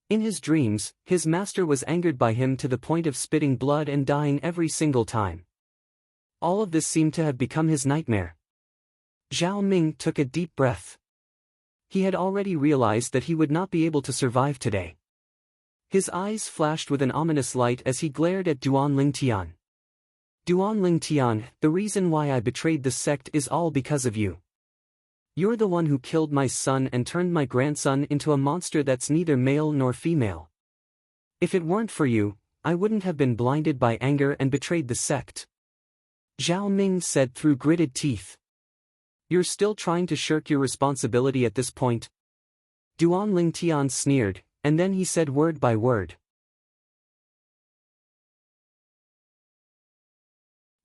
In his dreams, his master was angered by him to the point of spitting blood and dying every single time. All of this seemed to have become his nightmare. Zhao Ming took a deep breath. He had already realized that he would not be able to survive today. His eyes flashed with an ominous light as he glared at Duan Ling Tian. Duan Ling Tian, the reason why I betrayed the sect is all because of you. You're the one who killed my son and turned my grandson into a monster that's neither male nor female. If it weren't for you, I wouldn't have been blinded by anger and betrayed the sect. Zhao Ming said through gritted teeth. You're still trying to shirk your responsibility at this point? Duan Ling Tian sneered, and then he said word by word.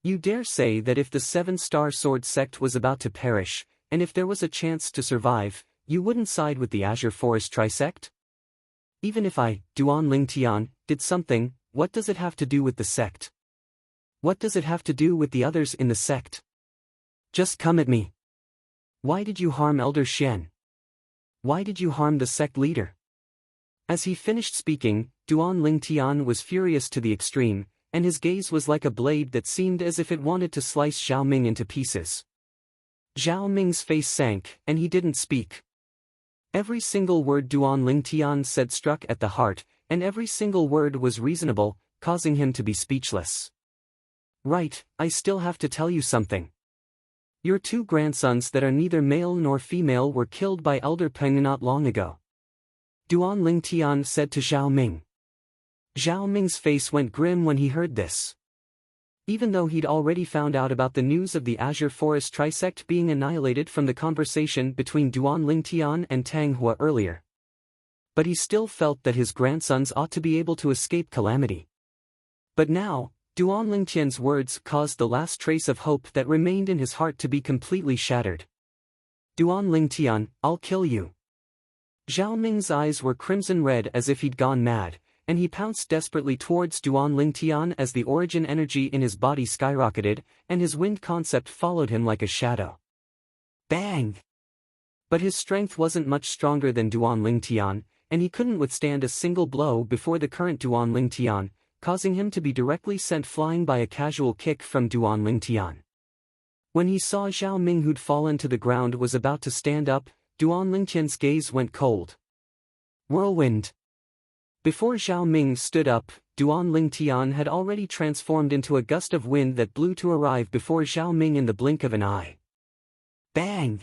You dare say that if the Seven-Star Sword Sect was about to perish, and if there was a chance to survive, you wouldn't side with the Azure Forest Trisect? Even if I, Duan Ling Tian, did something, what does it have to do with the sect? What does it have to do with the others in the sect? Just come at me. Why did you harm Elder Xian? Why did you harm the sect leader? As he finished speaking, Duan Ling Tian was furious to the extreme, and his gaze was like a blade that seemed as if it wanted to slice Zhao Ming into pieces. Zhao Ming's face sank, and he didn't speak. Every single word Duan Ling Tian said struck at the heart, and every single word was reasonable, causing him to be speechless. Right, I still have to tell you something. Your two grandsons that are neither male nor female were killed by Elder Peng not long ago. Duan Ling Tian said to Zhao Ming. Zhao Ming's face went grim when he heard this. Even though he'd already found out about the news of the Azure Forest Trisect being annihilated from the conversation between Duan Ling Tian and Tang Hua earlier. But he still felt that his grandsons ought to be able to escape calamity. But now, Duan Ling Tian's words caused the last trace of hope that remained in his heart to be completely shattered. Duan Ling Tian, I'll kill you. Zhao Ming's eyes were crimson red as if he'd gone mad, and he pounced desperately towards Duan Ling Tian as the origin energy in his body skyrocketed, and his wind concept followed him like a shadow. Bang! But his strength wasn't much stronger than Duan Ling Tian, and he couldn't withstand a single blow before the current Duan Ling Tian, causing him to be directly sent flying by a casual kick from Duan Ling Tian. When he saw Zhao Ming, who'd fallen to the ground, was about to stand up, Duan Ling Tian's gaze went cold. Whirlwind. Before Zhao Ming stood up, Duan Ling Tian had already transformed into a gust of wind that blew to arrive before Zhao Ming in the blink of an eye. Bang!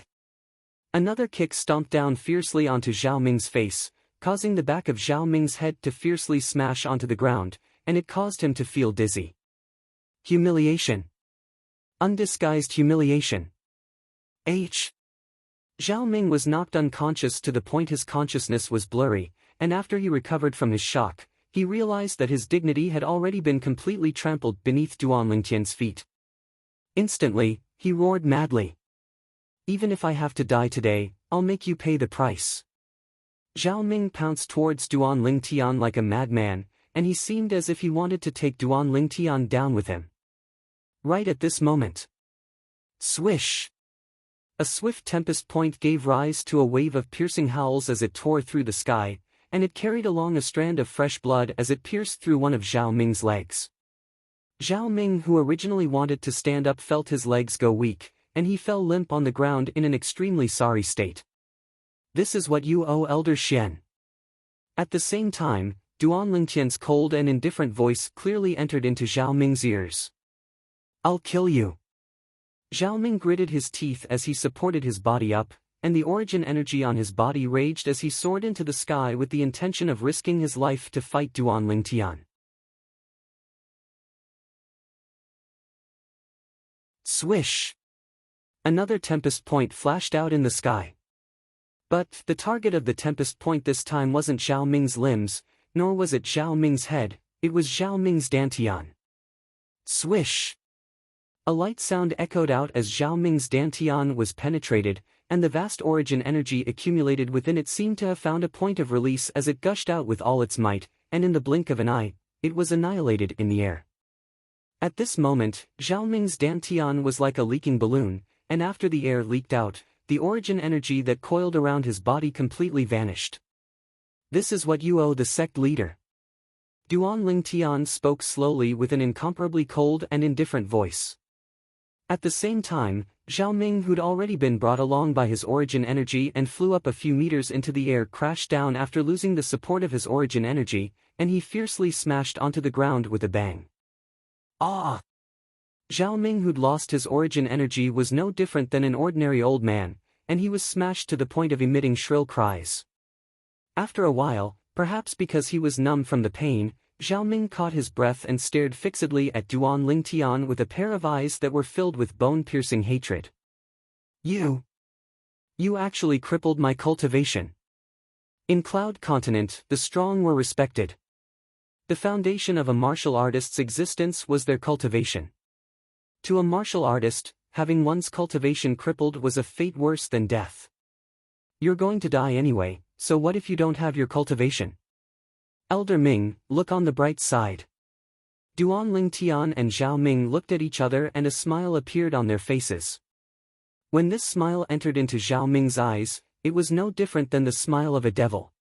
Another kick stomped down fiercely onto Zhao Ming's face, causing the back of Zhao Ming's head to fiercely smash onto the ground, and it caused him to feel dizzy. Humiliation. Undisguised humiliation. Zhao Ming was knocked unconscious to the point his consciousness was blurry, and after he recovered from his shock, he realized that his dignity had already been completely trampled beneath Duan Lingtian's feet. Instantly, he roared madly. Even if I have to die today, I'll make you pay the price. Zhao Ming pounced towards Duan Ling Tian like a madman, and he seemed as if he wanted to take Duan Ling Tian down with him. Right at this moment. Swish! A swift tempest point gave rise to a wave of piercing howls as it tore through the sky, and it carried along a strand of fresh blood as it pierced through one of Zhao Ming's legs. Zhao Ming, who originally wanted to stand up, felt his legs go weak, and he fell limp on the ground in an extremely sorry state. This is what you owe, Elder Xian. At the same time, Duan Lingtian's cold and indifferent voice clearly entered into Zhao Ming's ears. I'll kill you. Zhao Ming gritted his teeth as he supported his body up, and the origin energy on his body raged as he soared into the sky with the intention of risking his life to fight Duan Ling Tian. Swish! Another tempest point flashed out in the sky. But the target of the tempest point this time wasn't Zhao Ming's limbs, nor was it Zhao Ming's head, it was Zhao Ming's dantian. Swish! A light sound echoed out as Zhao Ming's dantian was penetrated, and the vast origin energy accumulated within it seemed to have found a point of release as it gushed out with all its might, and in the blink of an eye, it was annihilated in the air. At this moment, Zhao Ming's dantian was like a leaking balloon, and after the air leaked out, the origin energy that coiled around his body completely vanished. This is what you owe the sect leader. Duan Ling Tian spoke slowly with an incomparably cold and indifferent voice. At the same time, Zhao Ming, who'd already been brought along by his origin energy and flew up a few meters into the air, crashed down after losing the support of his origin energy, and he fiercely smashed onto the ground with a bang. Ah! Zhao Ming, who'd lost his origin energy, was no different than an ordinary old man, and he was smashed to the point of emitting shrill cries. After a while, perhaps because he was numb from the pain, Zhao Ming caught his breath and stared fixedly at Duan Ling Tian with a pair of eyes that were filled with bone-piercing hatred. You actually crippled my cultivation. In Cloud Continent, the strong were respected. The foundation of a martial artist's existence was their cultivation. To a martial artist, having one's cultivation crippled was a fate worse than death. You're going to die anyway, so what if you don't have your cultivation? Elder Ming, look on the bright side. Duan Ling Tian and Zhao Ming looked at each other and a smile appeared on their faces. When this smile entered into Zhao Ming's eyes, it was no different than the smile of a devil.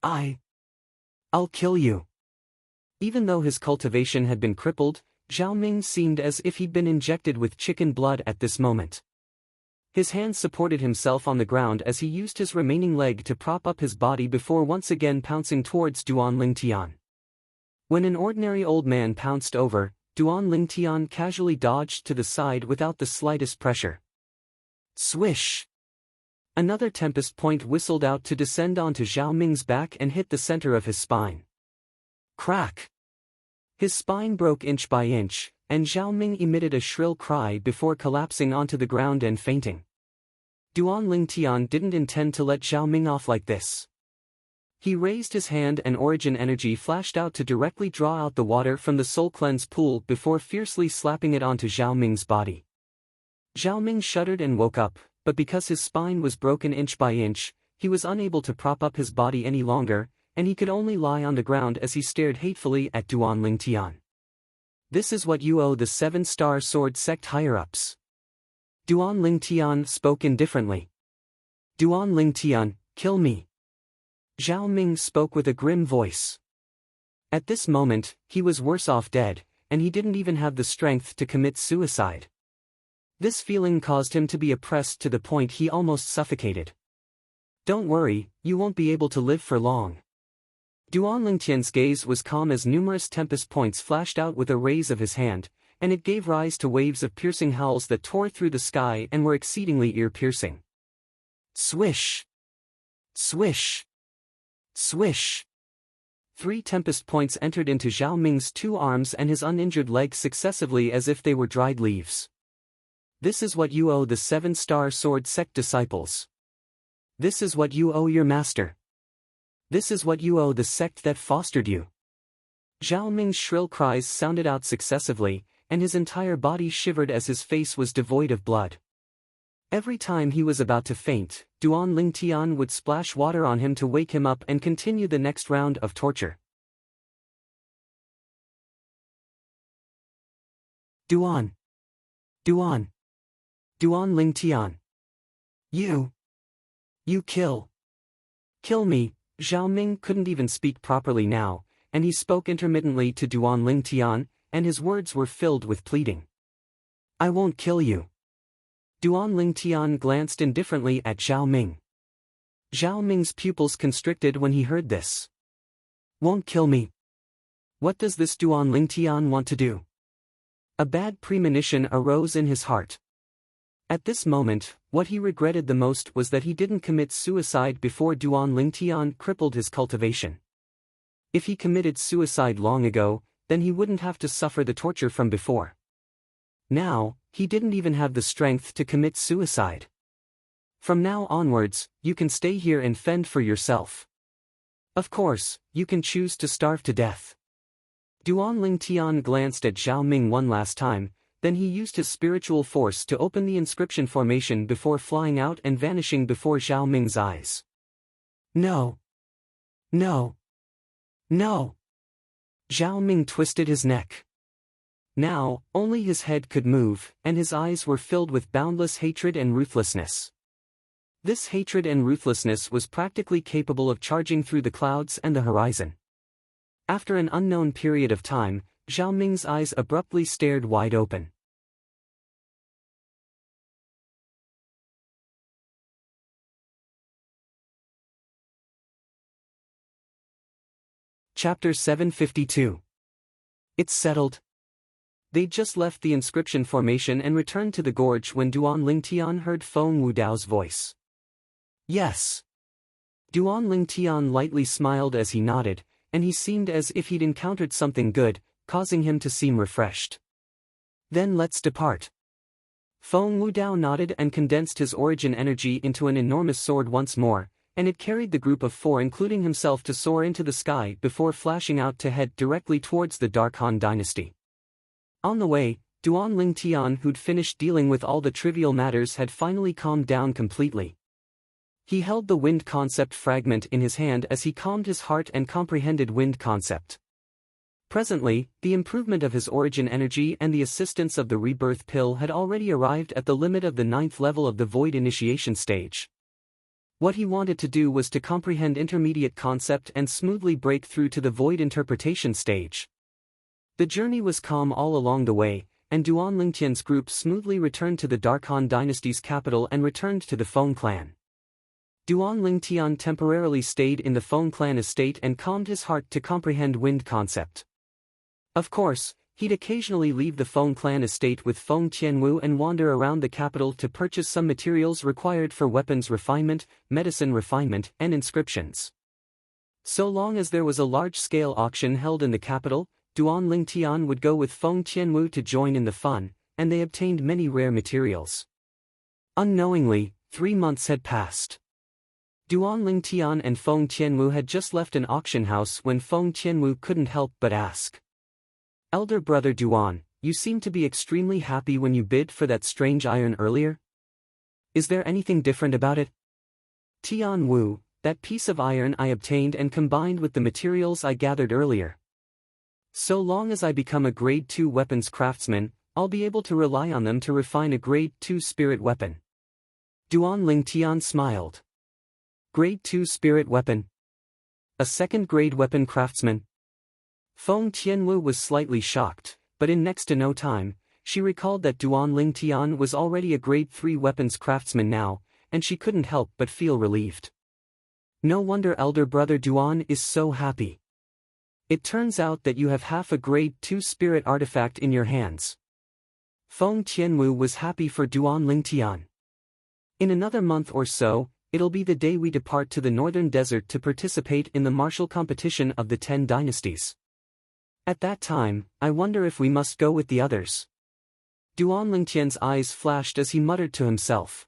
I'll kill you. Even though his cultivation had been crippled, Zhao Ming seemed as if he'd been injected with chicken blood at this moment. His hand supported himself on the ground as he used his remaining leg to prop up his body before once again pouncing towards Duan Ling Tian. When an ordinary old man pounced over, Duan Ling Tian casually dodged to the side without the slightest pressure. Swish! Another tempest point whistled out to descend onto Zhao Ming's back and hit the center of his spine. Crack! His spine broke inch by inch, and Zhao Ming emitted a shrill cry before collapsing onto the ground and fainting. Duan Ling Tian didn't intend to let Zhao Ming off like this. He raised his hand and origin energy flashed out to directly draw out the water from the soul cleanse pool before fiercely slapping it onto Zhao Ming's body. Zhao Ming shuddered and woke up, but because his spine was broken inch by inch, he was unable to prop up his body any longer, and he could only lie on the ground as he stared hatefully at Duan Ling Tian. This is what you owe the 7-star sword sect higher-ups. Duan Ling Tian spoke indifferently. Duan Ling Tian, kill me. Zhao Ming spoke with a grim voice. At this moment, he was worse off dead, and he didn't even have the strength to commit suicide. This feeling caused him to be oppressed to the point he almost suffocated. Don't worry, you won't be able to live for long. Duan Lingtian's gaze was calm as numerous tempest points flashed out with a raise of his hand, and it gave rise to waves of piercing howls that tore through the sky and were exceedingly ear-piercing. Swish! Swish! Swish! 3 tempest points entered into Zhao Ming's 2 arms and his uninjured legs successively as if they were dried leaves. This is what you owe the 7-star sword sect disciples. This is what you owe your master. This is what you owe the sect that fostered you. Zhao Ming's shrill cries sounded out successively, and his entire body shivered as his face was devoid of blood. Every time he was about to faint, Duan Lingtian would splash water on him to wake him up and continue the next round of torture. Duan. Duan. Duan Lingtian. You kill me. Zhao Ming couldn't even speak properly now, and he spoke intermittently to Duan Lingtian, and his words were filled with pleading. I won't kill you. Duan Lingtian glanced indifferently at Zhao Ming. Zhao Ming's pupils constricted when he heard this. Won't kill me. What does this Duan Lingtian want to do? A bad premonition arose in his heart. At this moment, what he regretted the most was that he didn't commit suicide before Duan Lingtian crippled his cultivation. If he committed suicide long ago, then he wouldn't have to suffer the torture from before. Now, he didn't even have the strength to commit suicide. From now onwards, you can stay here and fend for yourself. Of course, you can choose to starve to death. Duan Lingtian glanced at Zhao Ming one last time, then he used his spiritual force to open the inscription formation before flying out and vanishing before Zhao Ming's eyes. No. No. No. Zhao Ming twisted his neck. Now, only his head could move, and his eyes were filled with boundless hatred and ruthlessness. This hatred and ruthlessness was practically capable of charging through the clouds and the horizon. After an unknown period of time, Zhao Ming's eyes abruptly stared wide open. Chapter 752. It's settled. They'd just left the inscription formation and returned to the gorge when Duan Lingtian heard Feng Wudao's voice. Yes. Duan Lingtian lightly smiled as he nodded, and he seemed as if he'd encountered something good, causing him to seem refreshed. Then let's depart. Feng Wudao nodded and condensed his origin energy into an enormous sword once more, and it carried the group of 4 including himself to soar into the sky before flashing out to head directly towards the Dark Han dynasty. On the way, Duan Lingtian, who'd finished dealing with all the trivial matters, had finally calmed down completely. He held the wind concept fragment in his hand as he calmed his heart and comprehended wind concept. Presently, the improvement of his origin energy and the assistance of the rebirth pill had already arrived at the limit of the 9th level of the void initiation stage. What he wanted to do was to comprehend intermediate concept and smoothly break through to the void interpretation stage. The journey was calm all along the way, and Duan Lingtian's group smoothly returned to the Dark Han dynasty's capital and returned to the Feng clan. Duan Lingtian temporarily stayed in the Feng clan estate and calmed his heart to comprehend wind concept. Of course, he'd occasionally leave the Feng clan estate with Feng Tianwu and wander around the capital to purchase some materials required for weapons refinement, medicine refinement, and inscriptions. So long as there was a large-scale auction held in the capital, Duan Lingtian would go with Feng Tianwu to join in the fun, and they obtained many rare materials. Unknowingly, 3 months had passed. Duan Lingtian and Feng Tianwu had just left an auction house when Feng Tianwu couldn't help but ask. Elder brother Duan, you seemed to be extremely happy when you bid for that strange iron earlier? Is there anything different about it? Tian Wu, that piece of iron I obtained and combined with the materials I gathered earlier. So long as I become a Grade 2 weapons craftsman, I'll be able to rely on them to refine a Grade 2 spirit weapon. Duan Lingtian smiled. Grade 2 spirit weapon. A second-grade weapon craftsman? Feng Tianwu was slightly shocked, but in next to no time, she recalled that Duan Lingtian was already a grade 3 weapons craftsman now, and she couldn't help but feel relieved. No wonder elder brother Duan is so happy. It turns out that you have half a grade 2 spirit artifact in your hands. Feng Tianwu was happy for Duan Lingtian. In another month or so, it'll be the day we depart to the northern desert to participate in the martial competition of the 10 dynasties. At that time, I wonder if we must go with the others. Duan Lingtian's eyes flashed as he muttered to himself.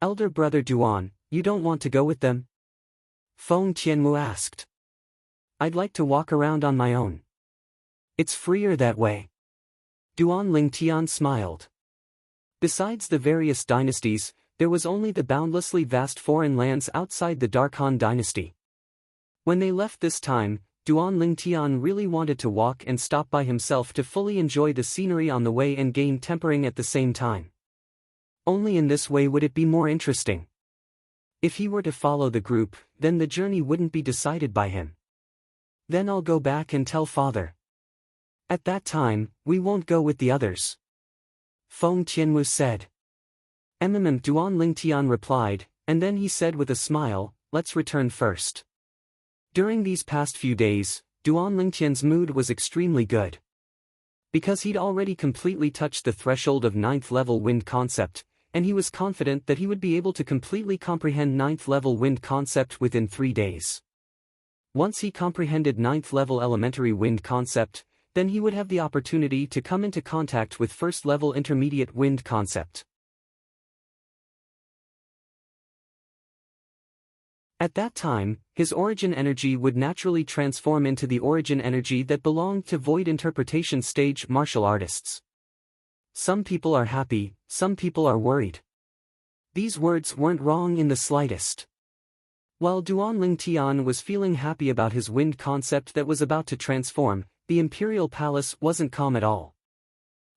Elder brother Duan, you don't want to go with them? Feng Tianwu asked. I'd like to walk around on my own. It's freer that way. Duan Lingtian smiled. Besides the various dynasties, there was only the boundlessly vast foreign lands outside the Darkhan dynasty. When they left this time, Duan Lingtian really wanted to walk and stop by himself to fully enjoy the scenery on the way and gain tempering at the same time. Only in this way would it be more interesting. If he were to follow the group, then the journey wouldn't be decided by him. Then I'll go back and tell father. At that time, we won't go with the others. Feng Tianwu said. Duan Lingtian replied, and then he said with a smile, let's return first. During these past few days, Duan Lingtian's mood was extremely good. Because he'd already completely touched the threshold of 9th level wind concept, and he was confident that he would be able to completely comprehend 9th level wind concept within 3 days. Once he comprehended 9th level elementary wind concept, then he would have the opportunity to come into contact with 1st level intermediate wind concept. At that time, his origin energy would naturally transform into the origin energy that belonged to void interpretation stage martial artists. Some people are happy, some people are worried. These words weren't wrong in the slightest. While Duan Lingtian was feeling happy about his wind concept that was about to transform, the Imperial Palace wasn't calm at all.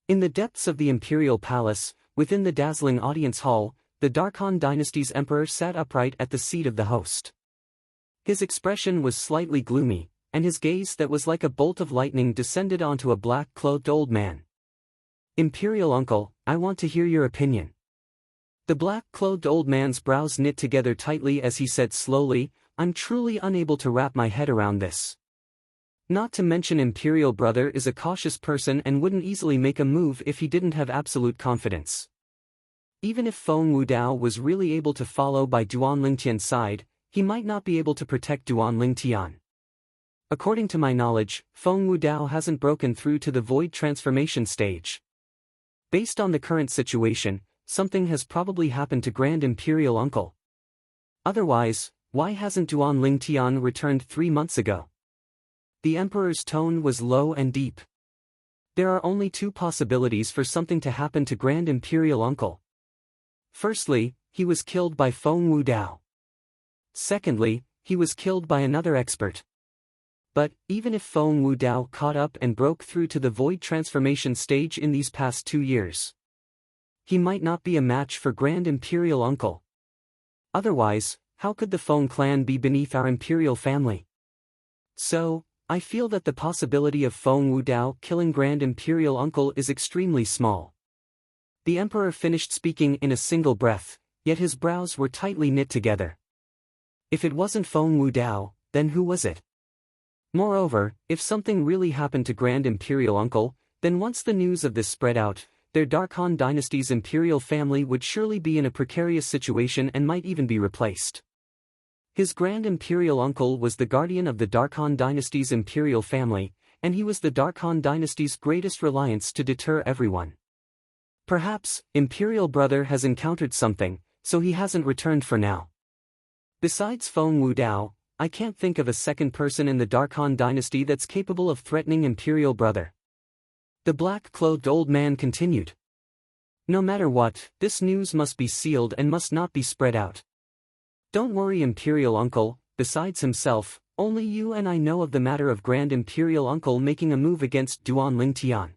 In the depths of the Imperial Palace, within the dazzling audience hall, the Darkhan dynasty's emperor sat upright at the seat of the host. His expression was slightly gloomy, and his gaze that was like a bolt of lightning descended onto a black-clothed old man. Imperial uncle, I want to hear your opinion. The black-clothed old man's brows knit together tightly as he said slowly, I'm truly unable to wrap my head around this. Not to mention Imperial brother is a cautious person and wouldn't easily make a move if he didn't have absolute confidence. Even if Feng Wudao was really able to follow by Duan Lingtian's side, he might not be able to protect Duan Lingtian. According to my knowledge, Feng Wudao hasn't broken through to the void transformation stage. Based on the current situation, something has probably happened to Grand Imperial Uncle. Otherwise, why hasn't Duan Lingtian returned 3 months ago? The Emperor's tone was low and deep. There are only 2 possibilities for something to happen to Grand Imperial Uncle. Firstly, he was killed by Feng Wudao. Secondly, he was killed by another expert. But, even if Feng Wudao caught up and broke through to the void transformation stage in these past 2 years, he might not be a match for Grand Imperial Uncle. Otherwise, how could the Feng clan be beneath our imperial family? So, I feel that the possibility of Feng Wudao killing Grand Imperial Uncle is extremely small. The Emperor finished speaking in a single breath, yet his brows were tightly knit together. If it wasn't Feng Wudao, then who was it? Moreover, if something really happened to Grand Imperial Uncle, then once the news of this spread out, their Darkhan dynasty's imperial family would surely be in a precarious situation and might even be replaced. His Grand Imperial Uncle was the guardian of the Darkhan dynasty's imperial family, and he was the Darkhan dynasty's greatest reliance to deter everyone. Perhaps, Imperial brother has encountered something, so he hasn't returned for now. Besides Feng Wudao, I can't think of a second person in the Darkhan dynasty that's capable of threatening Imperial brother. The black-clothed old man continued. No matter what, this news must be sealed and must not be spread out. Don't worry Imperial Uncle, besides himself, only you and I know of the matter of Grand Imperial Uncle making a move against Duan Lingtian.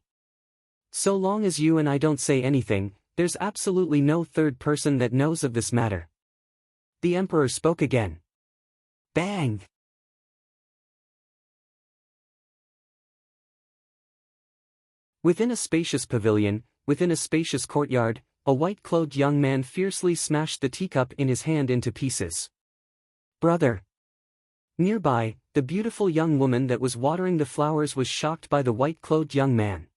So long as you and I don't say anything, there's absolutely no third person that knows of this matter. The Emperor spoke again. Bang! Within a spacious pavilion, within a spacious courtyard, a white-clothed young man fiercely smashed the teacup in his hand into pieces. "Brother!" Nearby, the beautiful young woman that was watering the flowers was shocked by the white-clothed young man.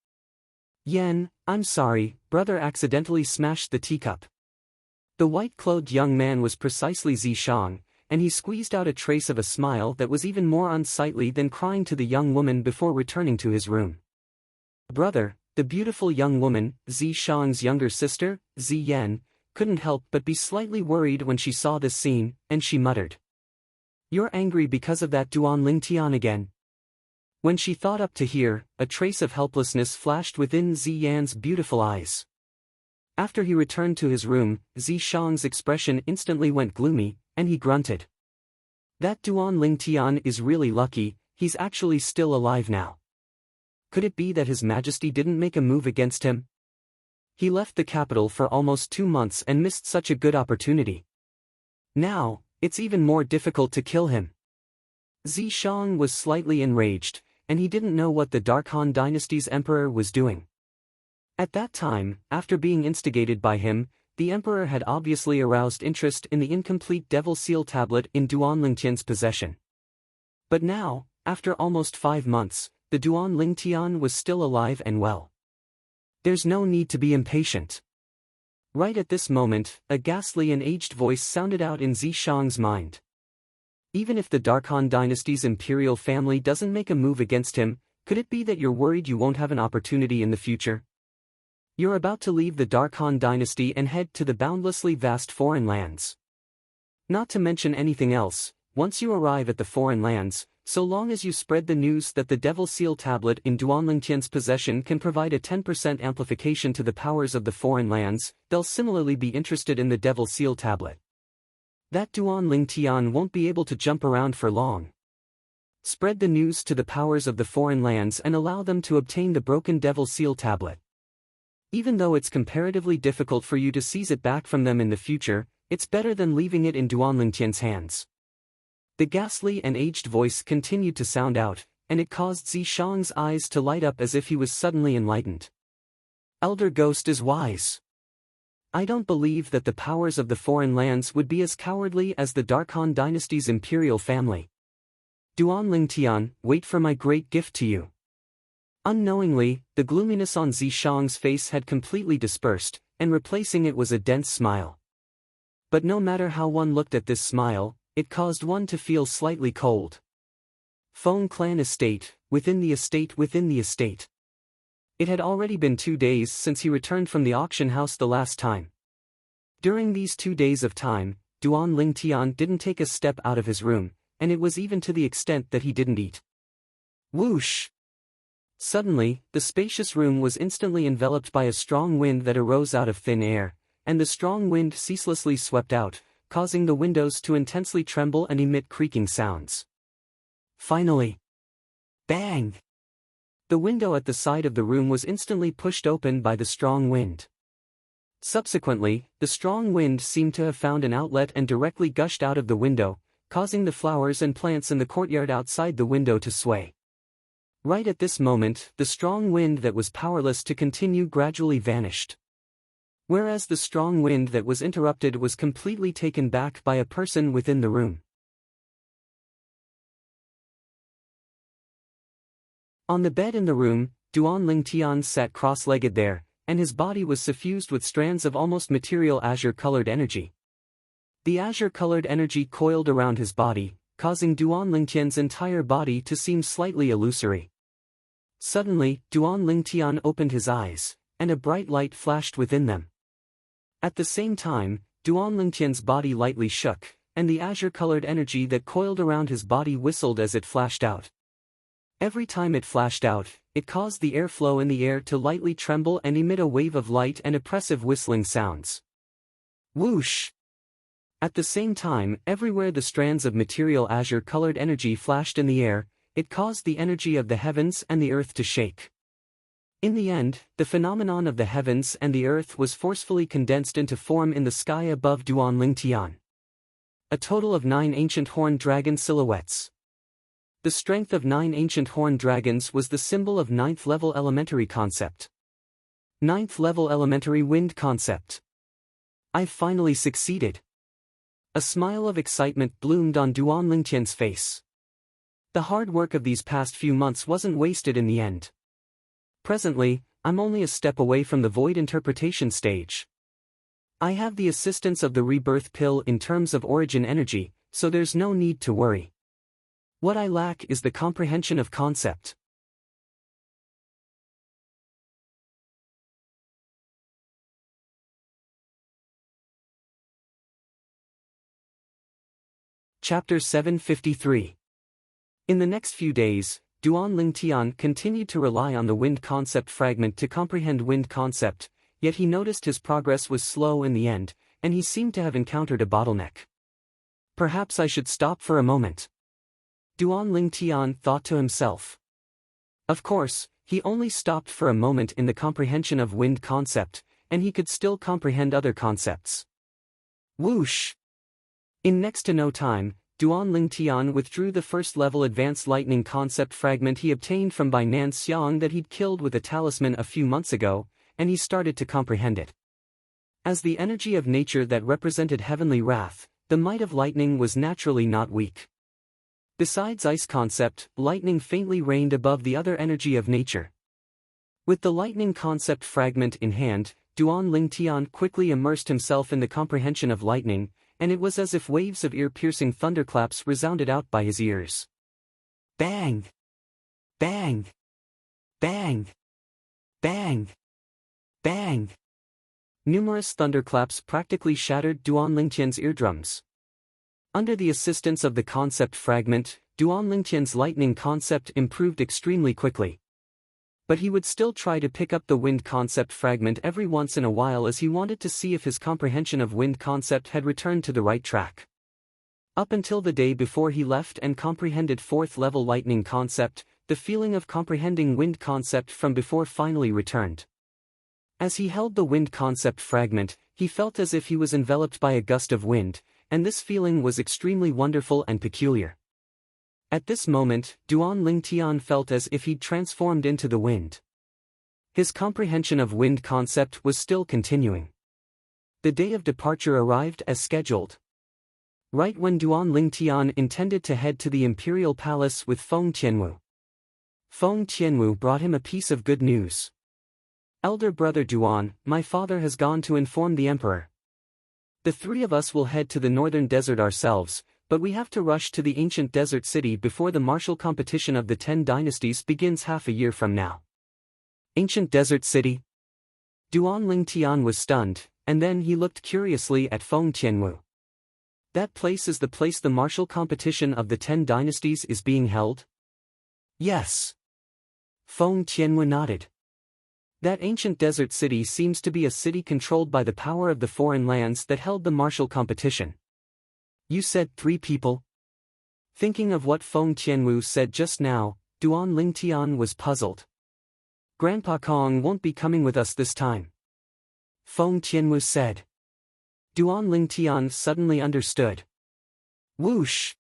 "Yen, I'm sorry, brother accidentally smashed the teacup." The white-clothed young man was precisely Zishang, and he squeezed out a trace of a smile that was even more unsightly than crying to the young woman before returning to his room. "Brother," the beautiful young woman, Zishang's younger sister, Ziyan, couldn't help but be slightly worried when she saw this scene, and she muttered, "You're angry because of that Duan Tian again?" When she thought up to here, a trace of helplessness flashed within Ziyan's beautiful eyes. After he returned to his room, Zishang's expression instantly went gloomy, and he grunted. "That Duan Tian is really lucky, he's actually still alive now. Could it be that His Majesty didn't make a move against him? He left the capital for almost 2 months and missed such a good opportunity. Now, it's even more difficult to kill him." Zishang was slightly enraged, and he didn't know what the Dark Han dynasty's emperor was doing. At that time, after being instigated by him, the emperor had obviously aroused interest in the incomplete Devil Seal tablet in Duan Lingtian's possession. But now, after almost 5 months, the Duan Lingtian was still alive and well. There's no need to be impatient. Right at this moment, a ghastly and aged voice sounded out in Zishang's mind. "Even if the Dark Han dynasty's imperial family doesn't make a move against him, could it be that you're worried you won't have an opportunity in the future? You're about to leave the Dark Han dynasty and head to the boundlessly vast foreign lands. Not to mention anything else, once you arrive at the foreign lands, so long as you spread the news that the Devil Seal tablet in Duan Lingtian's possession can provide a 10% amplification to the powers of the foreign lands, they'll similarly be interested in the Devil Seal tablet. That Duan Lingtian won't be able to jump around for long. Spread the news to the powers of the foreign lands and allow them to obtain the broken Devil Seal tablet. Even though it's comparatively difficult for you to seize it back from them in the future, it's better than leaving it in Duan Lingtian's hands." The ghastly and aged voice continued to sound out, and it caused Zishang's eyes to light up as if he was suddenly enlightened. "Elder Ghost is wise. I don't believe that the powers of the foreign lands would be as cowardly as the Dark Han dynasty's imperial family. Duan Lingtian, wait for my great gift to you." Unknowingly, the gloominess on Zishang's face had completely dispersed, and replacing it was a dense smile. But no matter how one looked at this smile, it caused one to feel slightly cold. Feng Clan Estate, within the estate within the estate. It had already been 2 days since he returned from the auction house the last time. During these 2 days of time, Duan Lingtian didn't take a step out of his room, and it was even to the extent that he didn't eat. Whoosh! Suddenly, the spacious room was instantly enveloped by a strong wind that arose out of thin air, and the strong wind ceaselessly swept out, causing the windows to intensely tremble and emit creaking sounds. Finally, bang! The window at the side of the room was instantly pushed open by the strong wind. Subsequently, the strong wind seemed to have found an outlet and directly gushed out of the window, causing the flowers and plants in the courtyard outside the window to sway. Right at this moment, the strong wind that was powerless to continue gradually vanished. Whereas the strong wind that was interrupted was completely taken back by a person within the room. On the bed in the room, Duan Lingtian sat cross-legged there, and his body was suffused with strands of almost material azure-colored energy. The azure-colored energy coiled around his body, causing Duan Lingtian's entire body to seem slightly illusory. Suddenly, Duan Lingtian opened his eyes, and a bright light flashed within them. At the same time, Duan Lingtian's body lightly shook, and the azure-colored energy that coiled around his body whistled as it flashed out. Every time it flashed out, it caused the airflow in the air to lightly tremble and emit a wave of light and oppressive whistling sounds. Whoosh! At the same time, everywhere the strands of material azure-colored energy flashed in the air, it caused the energy of the heavens and the earth to shake. In the end, the phenomenon of the heavens and the earth was forcefully condensed into form in the sky above Duan Lingtian. A total of 9 ancient horned dragon silhouettes. The strength of 9 ancient horned dragons was the symbol of 9th level elementary concept. 9th level elementary wind concept. I've finally succeeded. A smile of excitement bloomed on Duan Lingtian's face. The hard work of these past few months wasn't wasted in the end. Presently, I'm only a step away from the void interpretation stage. I have the assistance of the rebirth pill in terms of origin energy, so there's no need to worry. What I lack is the comprehension of concept. Chapter 753. In the next few days, Duan Lingtian continued to rely on the wind concept fragment to comprehend wind concept, yet he noticed his progress was slow in the end, and he seemed to have encountered a bottleneck. Perhaps I should stop for a moment. Duan Lingtian thought to himself. Of course, he only stopped for a moment in the comprehension of wind concept, and he could still comprehend other concepts. Whoosh! In next to no time, Duan Lingtian withdrew the first-level advanced lightning concept fragment he obtained from Bai Nan Xiang that he'd killed with a talisman a few months ago, and he started to comprehend it. As the energy of nature that represented heavenly wrath, the might of lightning was naturally not weak. Besides ice concept, lightning faintly reigned above the other energy of nature. With the lightning concept fragment in hand, Duan Lingtian quickly immersed himself in the comprehension of lightning, and it was as if waves of ear-piercing thunderclaps resounded out by his ears. Bang! Bang! Bang! Bang! Bang! Numerous thunderclaps practically shattered Duan Lingtian's eardrums. Under the assistance of the concept fragment, Duan Lingtian's lightning concept improved extremely quickly. But he would still try to pick up the wind concept fragment every once in a while as he wanted to see if his comprehension of wind concept had returned to the right track. Up until the day before he left and comprehended 4th level lightning concept, the feeling of comprehending wind concept from before finally returned. As he held the wind concept fragment, he felt as if he was enveloped by a gust of wind, and this feeling was extremely wonderful and peculiar. At this moment, Duan Lingtian felt as if he'd transformed into the wind. His comprehension of wind concept was still continuing. The day of departure arrived as scheduled. Right when Duan Lingtian intended to head to the imperial palace with Feng Tianwu. Feng Tianwu brought him a piece of good news. Elder brother Duan, my father has gone to inform the emperor. The 3 of us will head to the northern desert ourselves, but we have to rush to the ancient desert city before the martial competition of the 10 dynasties begins half a year from now. Ancient desert city? Duan Lingtian was stunned, and then he looked curiously at Feng Tianwu. That place is the place the martial competition of the 10 dynasties is being held? Yes. Feng Tianwu nodded. That ancient desert city seems to be a city controlled by the power of the foreign lands that held the martial competition. You said 3 people? Thinking of what Feng Tianwu said just now, Duan Lingtian was puzzled. Grandpa Kong won't be coming with us this time. Feng Tianwu said. Duan Lingtian suddenly understood. Whoosh!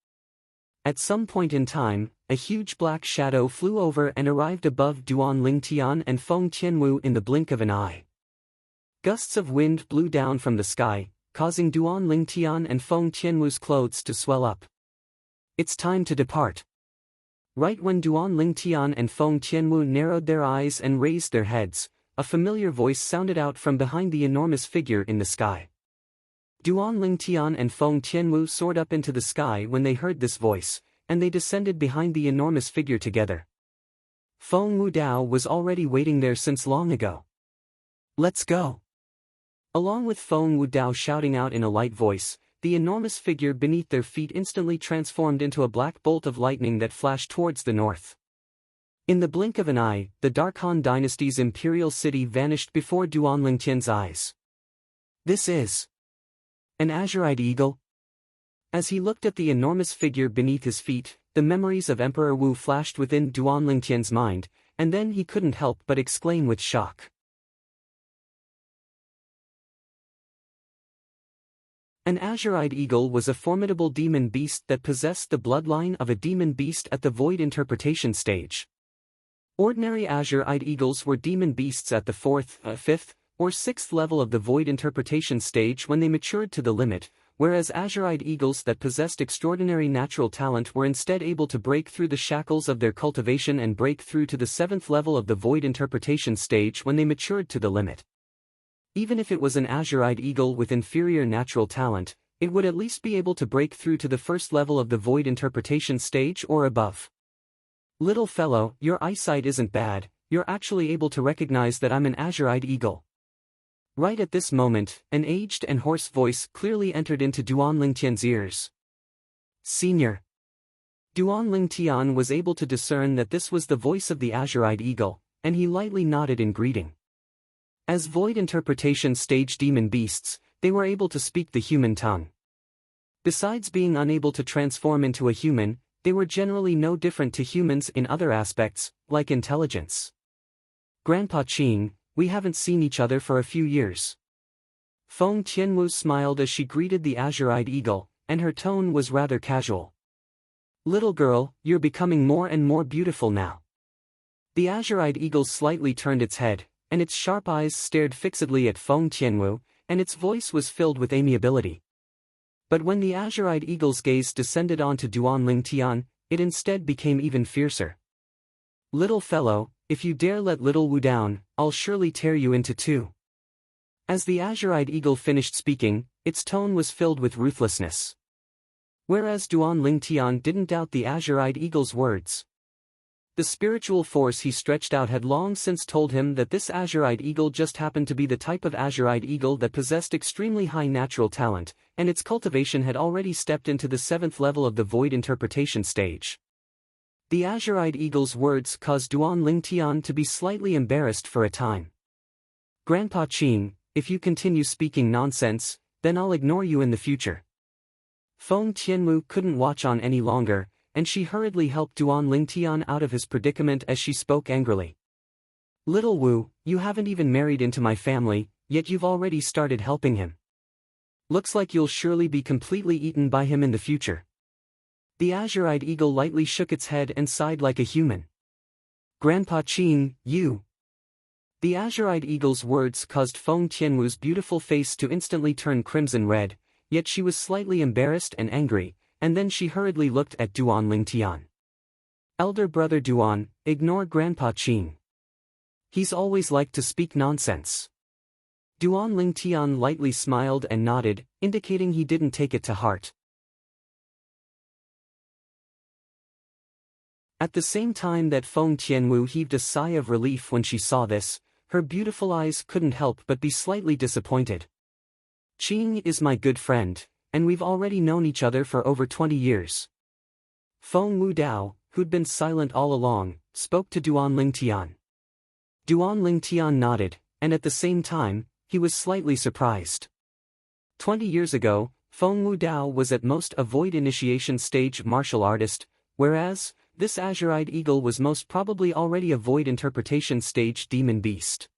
At some point in time, a huge black shadow flew over and arrived above Duan Lingtian and Feng Tianwu in the blink of an eye. Gusts of wind blew down from the sky, causing Duan Lingtian and Feng Tianwu's clothes to swell up. It's time to depart. Right when Duan Lingtian and Feng Tianwu narrowed their eyes and raised their heads, a familiar voice sounded out from behind the enormous figure in the sky. Duan Lingtian and Feng Tianwu soared up into the sky when they heard this voice, and they descended behind the enormous figure together. Feng Wudao was already waiting there since long ago. Let's go! Along with Feng Wudao shouting out in a light voice, the enormous figure beneath their feet instantly transformed into a black bolt of lightning that flashed towards the north. In the blink of an eye, the Dark Han dynasty's imperial city vanished before Duan Lingtian's eyes. This is an azurite eagle? As he looked at the enormous figure beneath his feet, the memories of Emperor Wu flashed within Duan Lingtian's mind, and then he couldn't help but exclaim with shock. An azure-eyed eagle was a formidable demon beast that possessed the bloodline of a demon beast at the void interpretation stage. Ordinary azure-eyed eagles were demon beasts at the 4th, 5th, or 6th level of the void interpretation stage when they matured to the limit, whereas azure-eyed eagles that possessed extraordinary natural talent were instead able to break through the shackles of their cultivation and break through to the 7th level of the void interpretation stage when they matured to the limit. Even if it was an azure-eyed eagle with inferior natural talent, it would at least be able to break through to the 1st level of the void interpretation stage or above. Little fellow, your eyesight isn't bad, you're actually able to recognize that I'm an azure-eyed eagle. Right at this moment, an aged and hoarse voice clearly entered into Duan Lingtian's ears. Senior. Duan Lingtian was able to discern that this was the voice of the azure-eyed eagle, and he lightly nodded in greeting. As void interpretation stage demon beasts, they were able to speak the human tongue. Besides being unable to transform into a human, they were generally no different to humans in other aspects, like intelligence. Grandpa Qing, we haven't seen each other for a few years. Feng Tianwu smiled as she greeted the azure-eyed eagle, and her tone was rather casual. Little girl, you're becoming more and more beautiful now. The azure-eyed eagle slightly turned its head, and its sharp eyes stared fixedly at Feng Tianwu, and its voice was filled with amiability. But when the azure-eyed eagle's gaze descended onto Duan Lingtian, it instead became even fiercer. Little fellow, if you dare let little Wu down, I'll surely tear you into two. As the azure-eyed eagle finished speaking, its tone was filled with ruthlessness. Whereas Duan Lingtian didn't doubt the azure-eyed eagle's words. The spiritual force he stretched out had long since told him that this azure-eyed eagle just happened to be the type of azure-eyed eagle that possessed extremely high natural talent, and its cultivation had already stepped into the 7th level of the void interpretation stage. The azure-eyed eagle's words caused Duan Lingtian to be slightly embarrassed for a time. Grandpa Qing, if you continue speaking nonsense, then I'll ignore you in the future. Feng Tianwu couldn't watch on any longer, and she hurriedly helped Duan Lingtian out of his predicament as she spoke angrily. Little Wu, you haven't even married into my family, yet you've already started helping him. Looks like you'll surely be completely eaten by him in the future. The azure-eyed eagle lightly shook its head and sighed like a human. Grandpa Qing, you. The azure-eyed eagle's words caused Feng Tianwu's beautiful face to instantly turn crimson red, yet she was slightly embarrassed and angry, and then she hurriedly looked at Duan Lingtian. Elder brother Duan, ignore Grandpa Qing. He's always liked to speak nonsense. Duan Lingtian lightly smiled and nodded, indicating he didn't take it to heart. At the same time that Feng Tianwu heaved a sigh of relief when she saw this, her beautiful eyes couldn't help but be slightly disappointed. Qing is my good friend, and we've already known each other for over 20 years. Feng Wu Dao, who'd been silent all along, spoke to Duan Lingtian. Duan Lingtian nodded, and at the same time, he was slightly surprised. 20 years ago, Feng Wu Dao was at most a void initiation stage martial artist, whereas, this azure-eyed eagle was most probably already a void interpretation stage demon beast.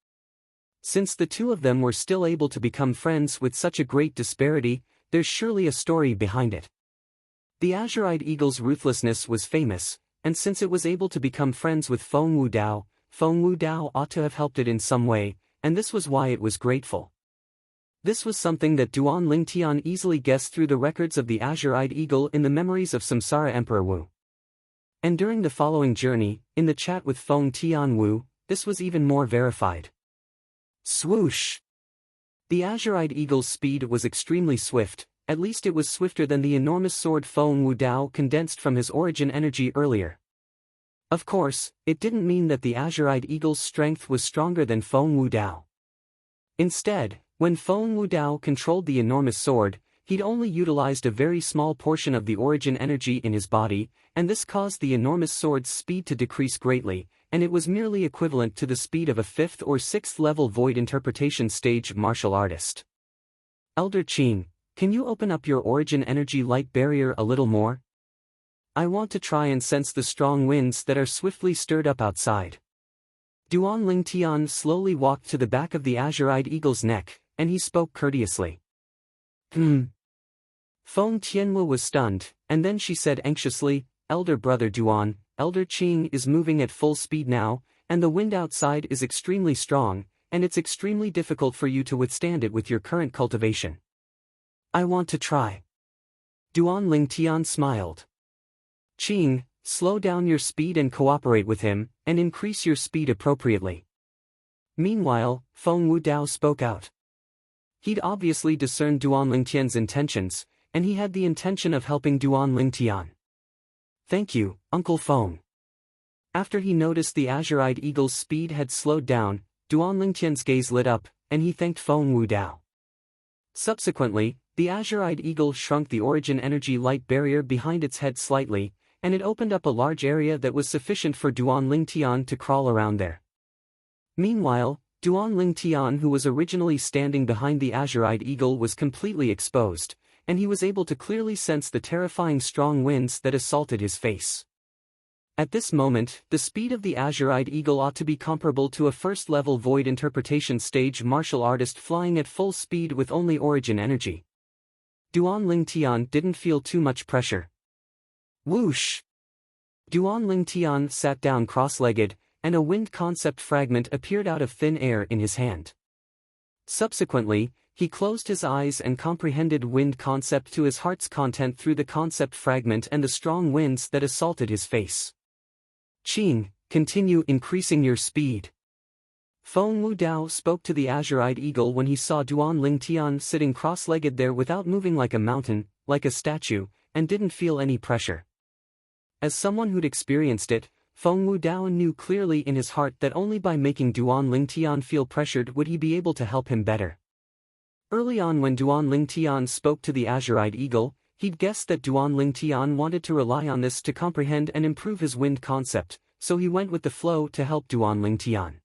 Since the two of them were still able to become friends with such a great disparity, there's surely a story behind it. The azure-eyed eagle's ruthlessness was famous, and since it was able to become friends with Feng Wu Dao ought to have helped it in some way, and this was why it was grateful. This was something that Duan Lingtian easily guessed through the records of the azure-eyed eagle in the memories of Samsara Emperor Wu. And during the following journey, in the chat with Feng Tianwu, this was even more verified. Swoosh! The azure-eyed eagle's speed was extremely swift, at least it was swifter than the enormous sword Feng Wu Dao condensed from his origin energy earlier. Of course, it didn't mean that the azure-eyed eagle's strength was stronger than Feng Wu Dao. Instead, when Feng Wu Dao controlled the enormous sword, he'd only utilized a very small portion of the origin energy in his body, and this caused the enormous sword's speed to decrease greatly, and it was merely equivalent to the speed of a 5th or 6th level void interpretation stage martial artist. Elder Qing, can you open up your origin energy light barrier a little more? I want to try and sense the strong winds that are swiftly stirred up outside. Duan Lingtian slowly walked to the back of the azure-eyed eagle's neck, and he spoke courteously. Feng Tianwu was stunned, and then she said anxiously, "Elder brother Duan, Elder Qing is moving at full speed now, and the wind outside is extremely strong, and it's extremely difficult for you to withstand it with your current cultivation. I want to try." Duan Lingtian smiled. "Qing, slow down your speed and cooperate with him, and increase your speed appropriately." Meanwhile, Feng Wudao spoke out. He'd obviously discerned Duan Lingtian's intentions, and he had the intention of helping Duan Lingtian. "Thank you, Uncle Feng." After he noticed the azure-eyed eagle's speed had slowed down, Duan Lingtian's gaze lit up, and he thanked Feng Wudao. Subsequently, the azure-eyed eagle shrunk the origin energy light barrier behind its head slightly, and it opened up a large area that was sufficient for Duan Lingtian to crawl around there. Meanwhile, Duan Lingtian, who was originally standing behind the azure-eyed eagle, was completely exposed, and he was able to clearly sense the terrifying strong winds that assaulted his face. At this moment, the speed of the azure-eyed eagle ought to be comparable to a first-level void interpretation stage martial artist flying at full speed with only origin energy. Duan Lingtian didn't feel too much pressure. Whoosh! Duan Lingtian sat down cross-legged, and a wind concept fragment appeared out of thin air in his hand. Subsequently, he closed his eyes and comprehended wind concept to his heart's content through the concept fragment and the strong winds that assaulted his face. "Qing, continue increasing your speed." Feng Wudao spoke to the azure-eyed eagle when he saw Duan Lingtian sitting cross-legged there without moving like a mountain, like a statue, and didn't feel any pressure. As someone who'd experienced it, Feng Wudao knew clearly in his heart that only by making Duan Lingtian feel pressured would he be able to help him better. Early on when Duan Lingtian spoke to the azure-eyed eagle, he'd guessed that Duan Lingtian wanted to rely on this to comprehend and improve his wind concept, so he went with the flow to help Duan Lingtian.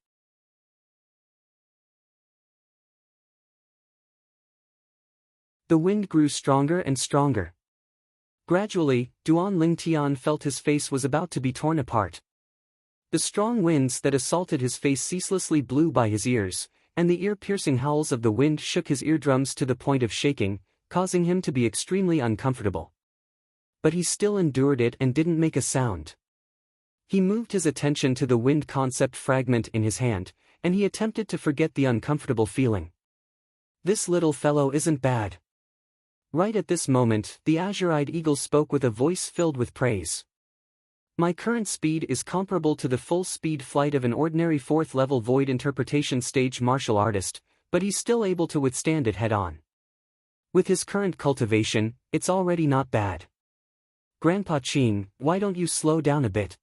The wind grew stronger and stronger. Gradually, Duan Lingtian felt his face was about to be torn apart. The strong winds that assaulted his face ceaselessly blew by his ears, and the ear-piercing howls of the wind shook his eardrums to the point of shaking, causing him to be extremely uncomfortable. But he still endured it and didn't make a sound. He moved his attention to the wind concept fragment in his hand, and he attempted to forget the uncomfortable feeling. "This little fellow isn't bad." Right at this moment, the azure-eyed eagle spoke with a voice filled with praise. "My current speed is comparable to the full-speed flight of an ordinary fourth-level void interpretation stage martial artist, but he's still able to withstand it head-on. With his current cultivation, it's already not bad. Grandpa Qing, why don't you slow down a bit?"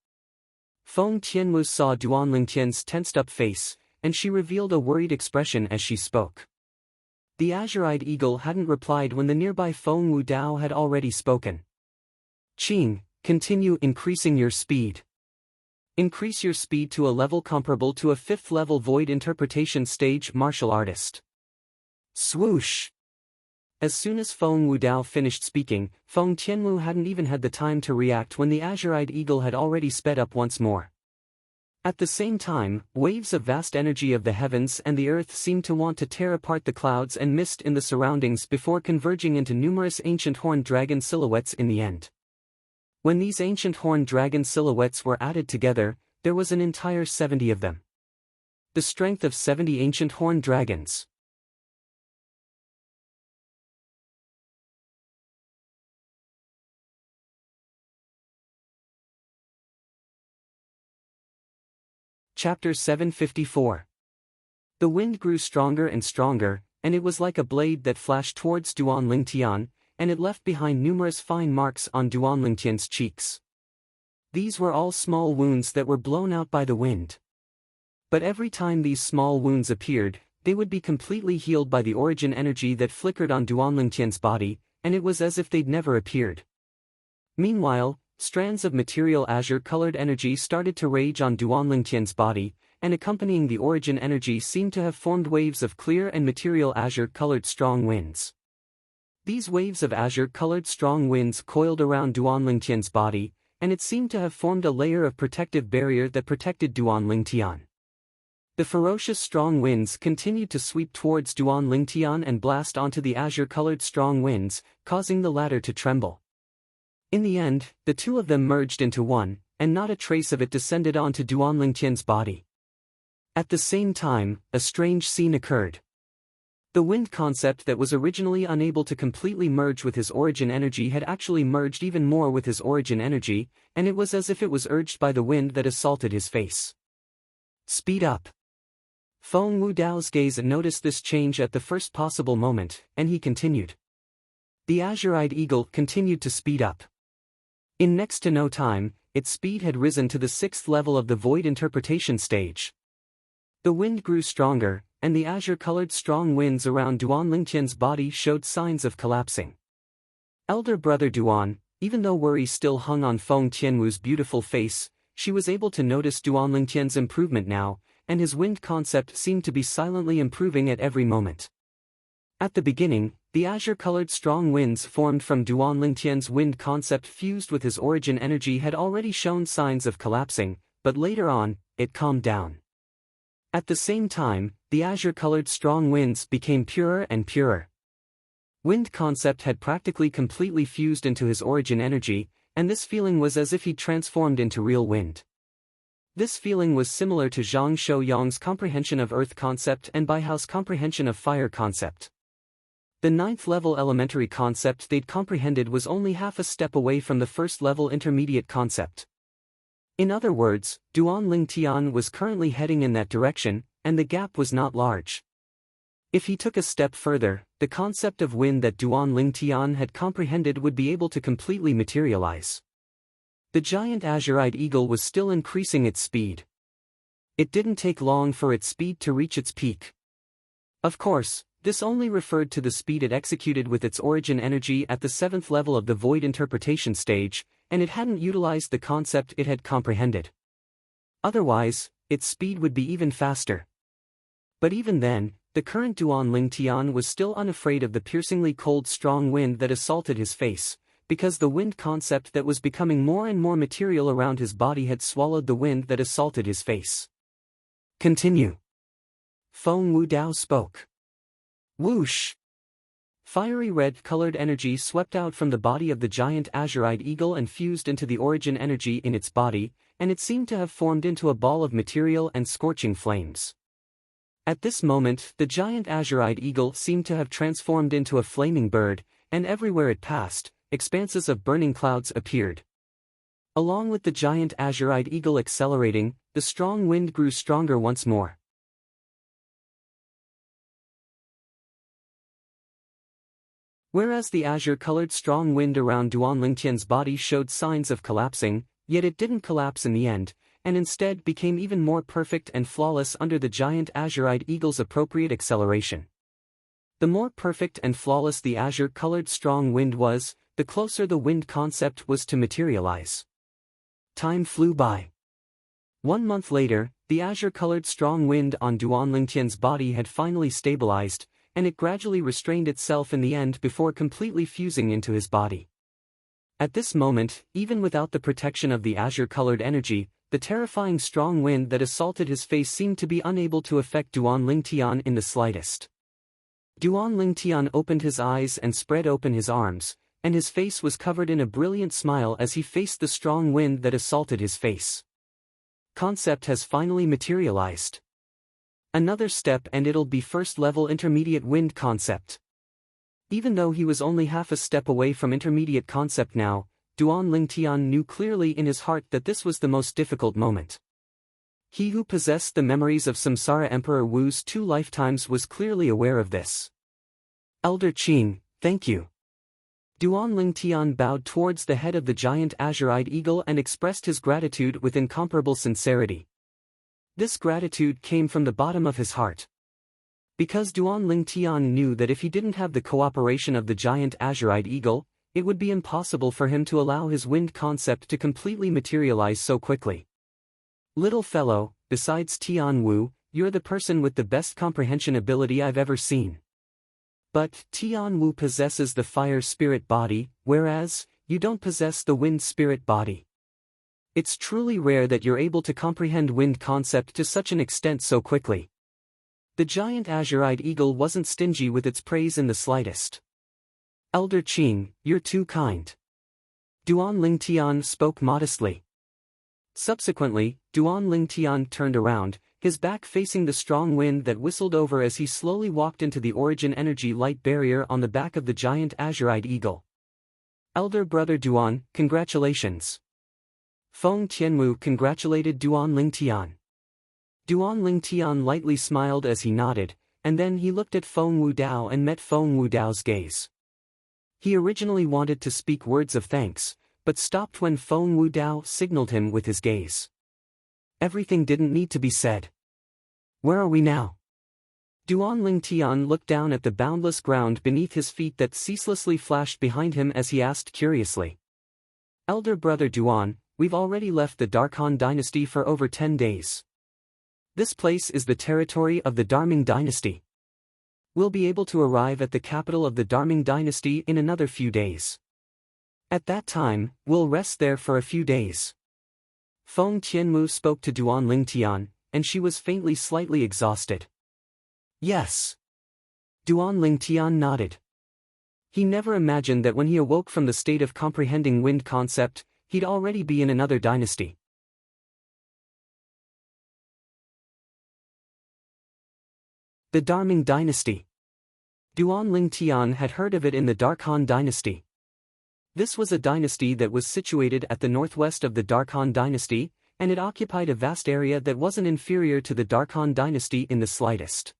Feng Tianwu saw Duan Lingtian's tensed-up face, and she revealed a worried expression as she spoke. The azure-eyed eagle hadn't replied when the nearby Feng Wudao had already spoken. "Qing, continue increasing your speed. Increase your speed to a level comparable to a fifth-level void interpretation stage martial artist." Swoosh! As soon as Feng Wudao finished speaking, Feng Tianwu hadn't even had the time to react when the azure-eyed eagle had already sped up once more. At the same time, waves of vast energy of the heavens and the earth seemed to want to tear apart the clouds and mist in the surroundings before converging into numerous ancient horned dragon silhouettes in the end. When these ancient horned dragon silhouettes were added together, there was an entire 70 of them. The strength of 70 ancient horned dragons. Chapter 754. The wind grew stronger and stronger, and it was like a blade that flashed towards Duan Lingtian, and it left behind numerous fine marks on Duan Lingtian's cheeks. These were all small wounds that were blown out by the wind. But every time these small wounds appeared, they would be completely healed by the origin energy that flickered on Duan Lingtian's body, and it was as if they'd never appeared. Meanwhile, strands of material azure-colored energy started to rage on Duan Lingtian's body, and accompanying the origin energy seemed to have formed waves of clear and material azure-colored strong winds. These waves of azure-colored strong winds coiled around Duan Lingtian's body, and it seemed to have formed a layer of protective barrier that protected Duan Lingtian. The ferocious strong winds continued to sweep towards Duan Lingtian and blast onto the azure-colored strong winds, causing the latter to tremble. In the end, the two of them merged into one, and not a trace of it descended onto Duan Lingtian's body. At the same time, a strange scene occurred. The wind concept that was originally unable to completely merge with his origin energy had actually merged even more with his origin energy, and it was as if it was urged by the wind that assaulted his face. Speed up. Feng Wudao's gaze noticed this change at the first possible moment, and he continued. The azure-eyed eagle continued to speed up. In next to no time, its speed had risen to the 6th level of the void interpretation stage. The wind grew stronger, and the azure-colored strong winds around Duan Lingtian's body showed signs of collapsing. Elder brother Duan, even though worry still hung on Feng Tianwu's beautiful face, she was able to notice Duan Lingtian's improvement now, and his wind concept seemed to be silently improving at every moment. At the beginning, the azure-colored strong winds formed from Duan Lingtian's wind concept fused with his origin energy had already shown signs of collapsing, but later on, it calmed down. At the same time, the azure-colored strong winds became purer and purer. Wind concept had practically completely fused into his origin energy, and this feeling was as if he transformed into real wind. This feeling was similar to Zhang Shouyang's comprehension of earth concept and Baihao's comprehension of fire concept. The 9th level elementary concept they'd comprehended was only half a step away from the 1st level intermediate concept. In other words, Duan Lingtian was currently heading in that direction, and the gap was not large. If he took a step further, the concept of wind that Duan Lingtian had comprehended would be able to completely materialize. The giant azure-eyed eagle was still increasing its speed. It didn't take long for its speed to reach its peak. Of course, this only referred to the speed it executed with its origin energy at the 7th level of the void interpretation stage, and it hadn't utilized the concept it had comprehended. Otherwise, its speed would be even faster. But even then, the current Duan Lingtian was still unafraid of the piercingly cold strong wind that assaulted his face, because the wind concept that was becoming more and more material around his body had swallowed the wind that assaulted his face. Continue. Feng Wudao spoke. Whoosh! Fiery red-colored energy swept out from the body of the giant azure-eyed eagle and fused into the origin energy in its body, and it seemed to have formed into a ball of material and scorching flames. At this moment, the giant azure-eyed eagle seemed to have transformed into a flaming bird, and everywhere it passed, expanses of burning clouds appeared. Along with the giant azure-eyed eagle accelerating, the strong wind grew stronger once more. Whereas the azure-colored strong wind around Duan Lingtian's body showed signs of collapsing, yet it didn't collapse in the end, and instead became even more perfect and flawless under the giant azure-eyed eagle's appropriate acceleration. The more perfect and flawless the azure-colored strong wind was, the closer the wind concept was to materialize. Time flew by. 1 month later, the azure-colored strong wind on Duan Lingtian's body had finally stabilized, and it gradually restrained itself in the end before completely fusing into his body. At this moment, even without the protection of the azure-colored energy, the terrifying strong wind that assaulted his face seemed to be unable to affect Duan Lingtian in the slightest. Duan Lingtian opened his eyes and spread open his arms, and his face was covered in a brilliant smile as he faced the strong wind that assaulted his face. Concept has finally materialized. Another step and it'll be 1st level intermediate wind concept. Even though he was only half a step away from intermediate concept now, Duan Lingtian knew clearly in his heart that this was the most difficult moment. He who possessed the memories of Samsara Emperor Wu's 2 lifetimes was clearly aware of this. Elder Qing, thank you. Duan Lingtian bowed towards the head of the giant azure-eyed eagle and expressed his gratitude with incomparable sincerity. This gratitude came from the bottom of his heart. Because Duan Lingtian knew that if he didn't have the cooperation of the giant azure-eyed eagle, it would be impossible for him to allow his wind concept to completely materialize so quickly. Little fellow, besides Tian Wu, you're the person with the best comprehension ability I've ever seen. But Tian Wu possesses the fire spirit body, whereas you don't possess the wind spirit body. It's truly rare that you're able to comprehend wind concept to such an extent so quickly. The giant azure-eyed eagle wasn't stingy with its praise in the slightest. Elder Qing, you're too kind. Duan Lingtian spoke modestly. Subsequently, Duan Lingtian turned around, his back facing the strong wind that whistled over as he slowly walked into the origin energy light barrier on the back of the giant azure-eyed eagle. Elder brother Duan, congratulations. Feng Tianwu congratulated Duan Lingtian. Duan Lingtian lightly smiled as he nodded, and then he looked at Feng Wudao and met Feng Wudao's gaze. He originally wanted to speak words of thanks, but stopped when Feng Wudao signaled him with his gaze. Everything didn't need to be said. Where are we now? Duan Lingtian looked down at the boundless ground beneath his feet that ceaselessly flashed behind him as he asked curiously. Elder brother Duan, we've already left the Darkhan dynasty for over 10 days. This place is the territory of the Darming dynasty. We'll be able to arrive at the capital of the Darming dynasty in another few days. At that time, we'll rest there for a few days. Feng Tianwu spoke to Duan Lingtian, and she was faintly slightly exhausted. Yes. Duan Lingtian nodded. He never imagined that when he awoke from the state of comprehending wind concept, he'd already be in another dynasty. The Darming dynasty. Duan Lingtian had heard of it in the Darkhan dynasty. This was a dynasty that was situated at the northwest of the Darkhan dynasty, and it occupied a vast area that wasn't inferior to the Darkhan dynasty in the slightest.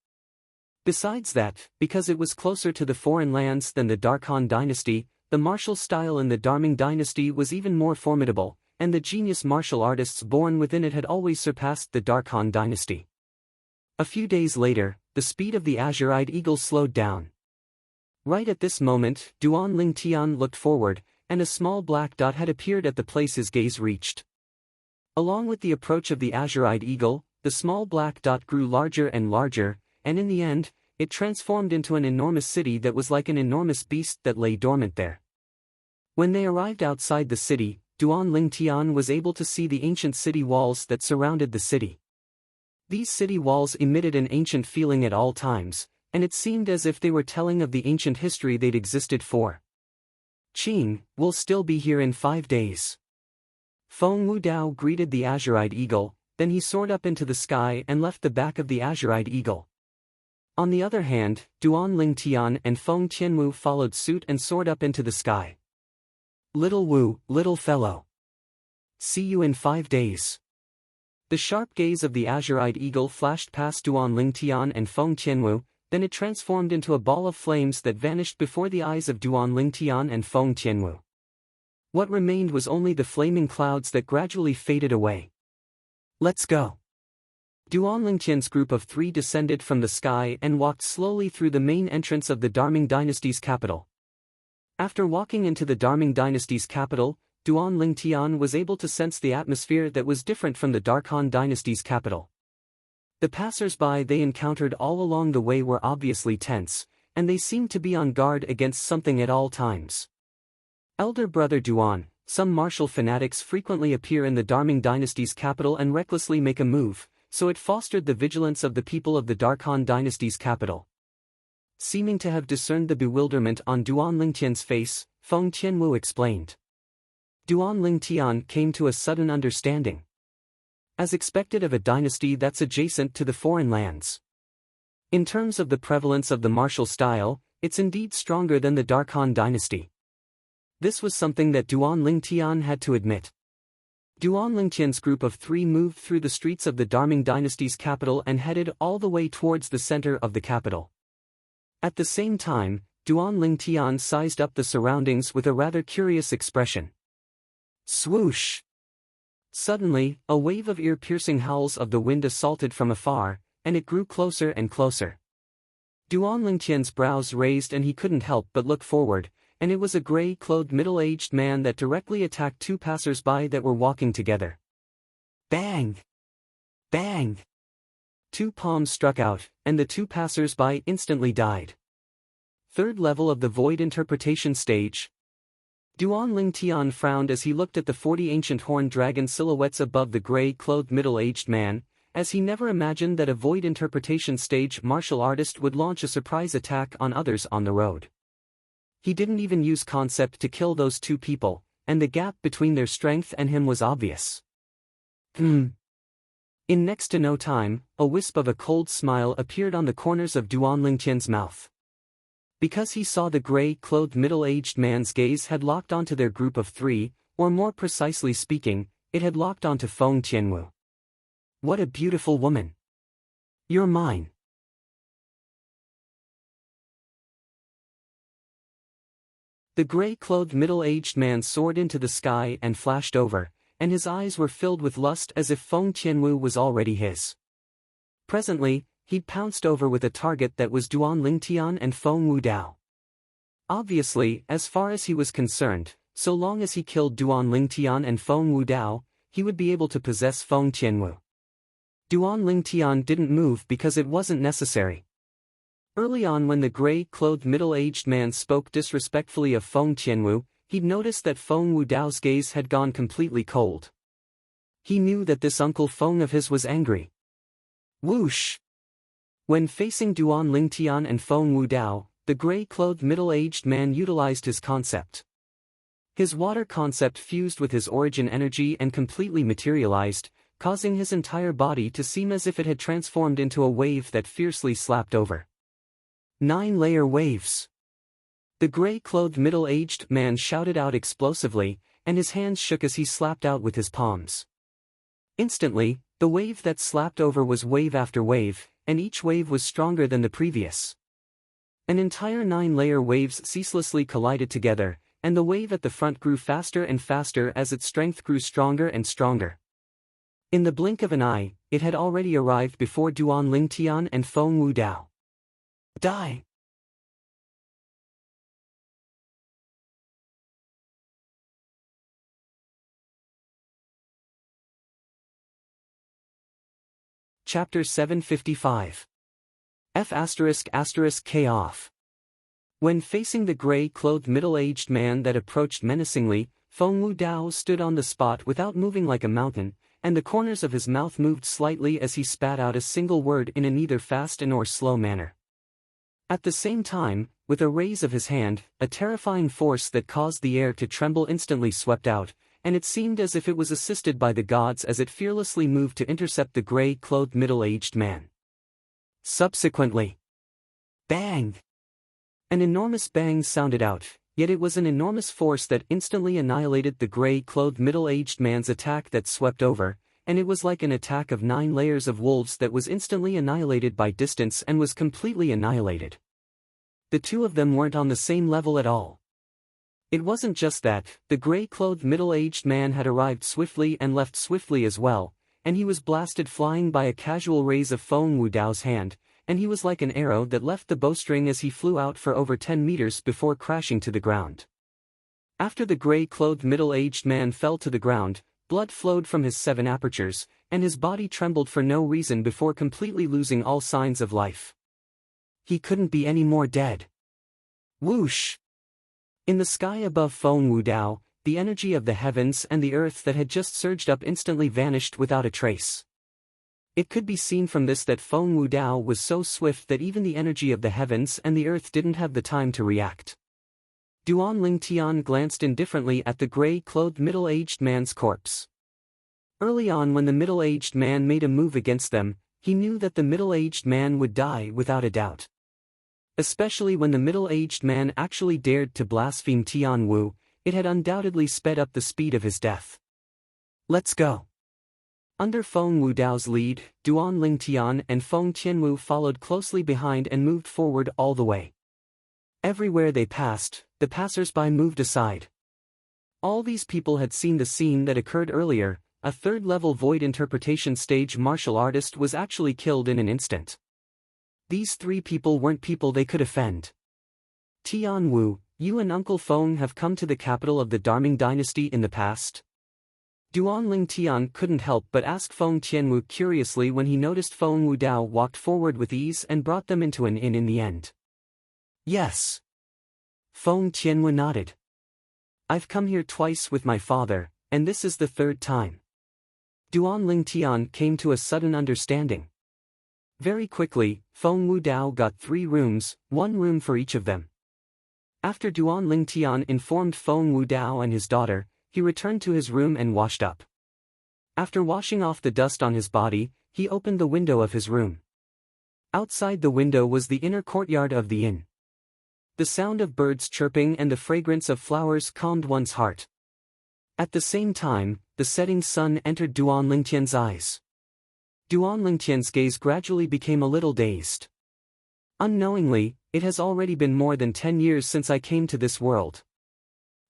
Besides that, because it was closer to the foreign lands than the Darkhan dynasty, the martial style in the Darming dynasty was even more formidable, and the genius martial artists born within it had always surpassed the Darkhan dynasty. A few days later, the speed of the azure-eyed eagle slowed down. Right at this moment, Duan Lingtian looked forward, and a small black dot had appeared at the place his gaze reached. Along with the approach of the azure-eyed eagle, the small black dot grew larger and larger, and in the end, it transformed into an enormous city that was like an enormous beast that lay dormant there. When they arrived outside the city, Duan Lingtian was able to see the ancient city walls that surrounded the city. These city walls emitted an ancient feeling at all times, and it seemed as if they were telling of the ancient history they'd existed for. Qing, we'll still be here in 5 days. Feng Wudao greeted the azure-eyed eagle, then he soared up into the sky and left the back of the azure-eyed eagle. On the other hand, Duan Lingtian and Feng Tianwu followed suit and soared up into the sky. Little Wu, little fellow. See you in 5 days. The sharp gaze of the azure-eyed eagle flashed past Duan Lingtian and Feng Tianwu, then it transformed into a ball of flames that vanished before the eyes of Duan Lingtian and Feng Tianwu. What remained was only the flaming clouds that gradually faded away. Let's go. Duan Lingtian's group of 3 descended from the sky and walked slowly through the main entrance of the Darming dynasty's capital. After walking into the Darming dynasty's capital, Duan Lingtian was able to sense the atmosphere that was different from the Darkhan dynasty's capital. The passers-by they encountered all along the way were obviously tense, and they seemed to be on guard against something at all times. Elder brother Duan, some martial fanatics frequently appear in the Darming dynasty's capital and recklessly make a move, so it fostered the vigilance of the people of the Darkhan dynasty's capital. Seeming to have discerned the bewilderment on Duan Lingtian's face, Feng Tianwu explained. Duan Lingtian came to a sudden understanding. As expected of a dynasty that's adjacent to the foreign lands. In terms of the prevalence of the martial style, it's indeed stronger than the Darkhan dynasty. This was something that Duan Lingtian had to admit. Duan Lingtian's group of 3 moved through the streets of the Darming dynasty's capital and headed all the way towards the center of the capital. At the same time, Duan Lingtian sized up the surroundings with a rather curious expression. Swoosh! Suddenly, a wave of ear-piercing howls of the wind assaulted from afar, and it grew closer and closer. Duan Lingtian's brows raised and he couldn't help but look forward, and it was a gray-clothed middle-aged man that directly attacked 2 passers-by that were walking together. Bang! Bang! 2 palms struck out, and the 2 passers-by instantly died. 3rd level of the Void Interpretation stage. Duan Lingtian frowned as he looked at the 40 ancient horned dragon silhouettes above the gray-clothed middle-aged man, as he never imagined that a void interpretation stage martial artist would launch a surprise attack on others on the road. He didn't even use concept to kill those two people, and the gap between their strength and him was obvious. In next to no time, a wisp of a cold smile appeared on the corners of Duan Lingtian's mouth. Because he saw the gray-clothed middle-aged man's gaze had locked onto their group of three, or more precisely speaking, it had locked onto Feng Tianwu. What a beautiful woman! You're mine. The gray-clothed middle-aged man soared into the sky and flashed over, and his eyes were filled with lust as if Feng Tianwu was already his. Presently, he'd pounced over with a target that was Duan Lingtian and Feng Wudao. Obviously, as far as he was concerned, so long as he killed Duan Lingtian and Feng Wudao, he would be able to possess Feng Tianwu. Duan Lingtian didn't move because it wasn't necessary. Early on when the gray-clothed middle-aged man spoke disrespectfully of Feng Tianwu, he'd noticed that Feng Wudao's gaze had gone completely cold. He knew that this Uncle Feng of his was angry. Whoosh! When facing Duan Lingtian and Feng Wudao, the gray-clothed middle-aged man utilized his concept. His water concept fused with his origin energy and completely materialized, causing his entire body to seem as if it had transformed into a wave that fiercely slapped over. 9-layer waves. The gray-clothed middle-aged man shouted out explosively, and his hands shook as he slapped out with his palms. Instantly, the wave that slapped over was wave after wave, and each wave was stronger than the previous. An entire 9-layer waves ceaselessly collided together, and the wave at the front grew faster and faster as its strength grew stronger and stronger. In the blink of an eye, it had already arrived before Duan Lingtian and Feng Wudao. Die! Chapter 755. F***K off. When facing the gray-clothed middle-aged man that approached menacingly, Feng Wudao stood on the spot without moving like a mountain, and the corners of his mouth moved slightly as he spat out a single word in a neither fast nor slow manner. At the same time, with a raise of his hand, a terrifying force that caused the air to tremble instantly swept out, and it seemed as if it was assisted by the gods as it fearlessly moved to intercept the gray-clothed middle-aged man. Subsequently, bang! An enormous bang sounded out, yet it was an enormous force that instantly annihilated the gray-clothed middle-aged man's attack that swept over, and it was like an attack of 9 layers of wolves that was instantly annihilated by distance and was completely annihilated. The two of them weren't on the same level at all. It wasn't just that, the gray-clothed middle-aged man had arrived swiftly and left swiftly as well, and he was blasted flying by a casual raise of Feng Wudao's hand, and he was like an arrow that left the bowstring as he flew out for over 10 meters before crashing to the ground. After the gray-clothed middle-aged man fell to the ground, blood flowed from his 7 apertures, and his body trembled for no reason before completely losing all signs of life. He couldn't be any more dead. Whoosh! In the sky above Feng Wudao, the energy of the heavens and the earth that had just surged up instantly vanished without a trace. It could be seen from this that Feng Wudao was so swift that even the energy of the heavens and the earth didn't have the time to react. Duan Lingtian glanced indifferently at the gray-clothed middle-aged man's corpse. Early on when the middle-aged man made a move against them, he knew that the middle-aged man would die without a doubt. Especially when the middle-aged man actually dared to blaspheme Tian Wu, it had undoubtedly sped up the speed of his death. Let's go. Under Feng Wudao's lead, Duan Lingtian and Feng Tianwu followed closely behind and moved forward all the way. Everywhere they passed, the passers-by moved aside. All these people had seen the scene that occurred earlier. A third-level void interpretation stage martial artist was actually killed in an instant. These 3 people weren't people they could offend. Tian Wu, you and Uncle Feng have come to the capital of the Darming dynasty in the past? Duan Lingtian couldn't help but ask Feng Tianwu curiously when he noticed Feng Wudao walked forward with ease and brought them into an inn in the end. Yes. Feng Tianwu nodded. I've come here twice with my father, and this is the third time. Duan Lingtian came to a sudden understanding. Very quickly, Feng Wudao got 3 rooms, 1 room for each of them. After Duan Lingtian informed Feng Wudao and his daughter, he returned to his room and washed up. After washing off the dust on his body, he opened the window of his room. Outside the window was the inner courtyard of the inn. The sound of birds chirping and the fragrance of flowers calmed one's heart. At the same time, the setting sun entered Duan Lingtian's eyes. Duan Lingtian's gaze gradually became a little dazed. Unknowingly, it has already been more than 10 years since I came to this world.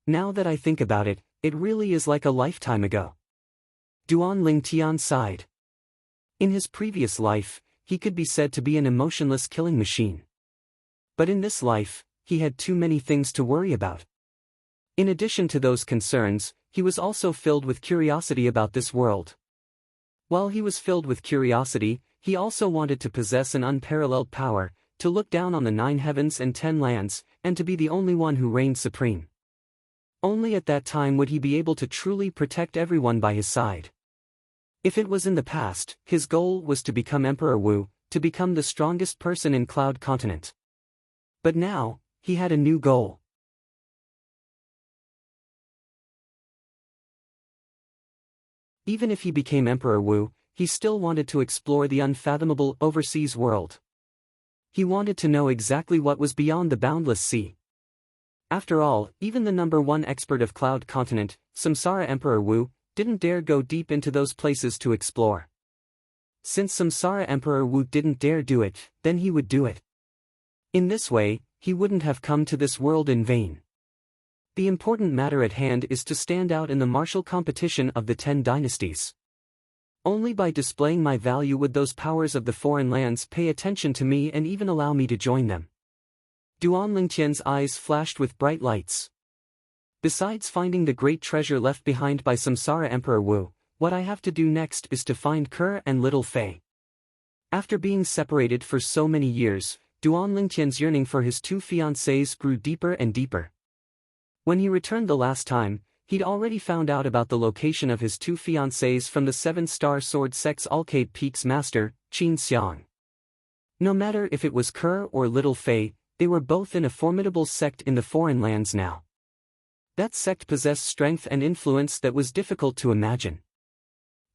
Now that I think about it, it really is like a lifetime ago. Duan Lingtian sighed. In his previous life, he could be said to be an emotionless killing machine. But in this life, he had too many things to worry about. In addition to those concerns, he was also filled with curiosity about this world. While he was filled with curiosity, he also wanted to possess an unparalleled power, to look down on the 9 heavens and 10 lands, and to be the only one who reigned supreme. Only at that time would he be able to truly protect everyone by his side. If it was in the past, his goal was to become Emperor Wu, to become the strongest person in Cloud Continent. But now, he had a new goal. Even if he became Emperor Wu, he still wanted to explore the unfathomable overseas world. He wanted to know exactly what was beyond the boundless sea. After all, even the #1 expert of Cloud Continent, Samsara Emperor Wu, didn't dare go deep into those places to explore. Since Samsara Emperor Wu didn't dare do it, then he would do it. In this way, he wouldn't have come to this world in vain. The important matter at hand is to stand out in the martial competition of the 10 dynasties. Only by displaying my value would those powers of the foreign lands pay attention to me and even allow me to join them. Duan Lingtian's eyes flashed with bright lights. Besides finding the great treasure left behind by Samsara Emperor Wu, what I have to do next is to find Kerr and Little Fei. After being separated for so many years, Duan Lingtian's yearning for his 2 fiancées grew deeper and deeper. When he returned the last time, he'd already found out about the location of his 2 fiancées from the 7-star sword sect's Alcade Peak's master, Qin Xiang. No matter if it was Kerr or Little Fei, they were both in a formidable sect in the foreign lands now. That sect possessed strength and influence that was difficult to imagine.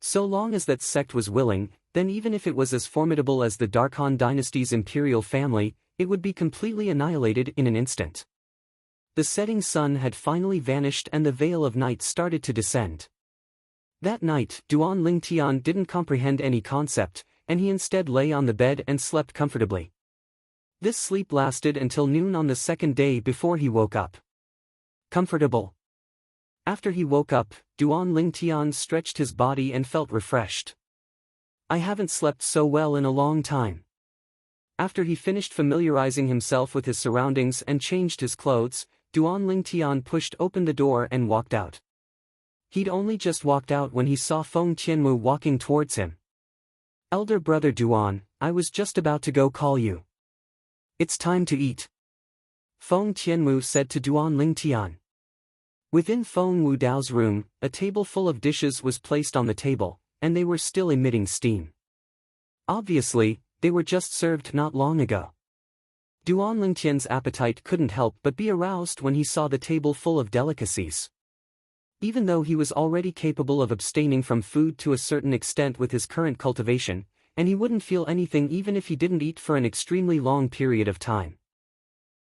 So long as that sect was willing, then even if it was as formidable as the Darkhan dynasty's imperial family, it would be completely annihilated in an instant. The setting sun had finally vanished and the veil of night started to descend. That night, Duan Lingtian didn't comprehend any concept, and he instead lay on the bed and slept comfortably. This sleep lasted until noon on the 2nd day before he woke up. Comfortable. After he woke up, Duan Lingtian stretched his body and felt refreshed. I haven't slept so well in a long time. After he finished familiarizing himself with his surroundings and changed his clothes, Duan Lingtian pushed open the door and walked out. He'd only just walked out when he saw Feng Qianwu walking towards him. Elder brother Duan, I was just about to go call you. It's time to eat. Feng Qianwu said to Duan Lingtian. Within Feng Wudao's room, a table full of dishes was placed on the table, and they were still emitting steam. Obviously, they were just served not long ago. Duan Lingtian's appetite couldn't help but be aroused when he saw the table full of delicacies. Even though he was already capable of abstaining from food to a certain extent with his current cultivation, and he wouldn't feel anything even if he didn't eat for an extremely long period of time.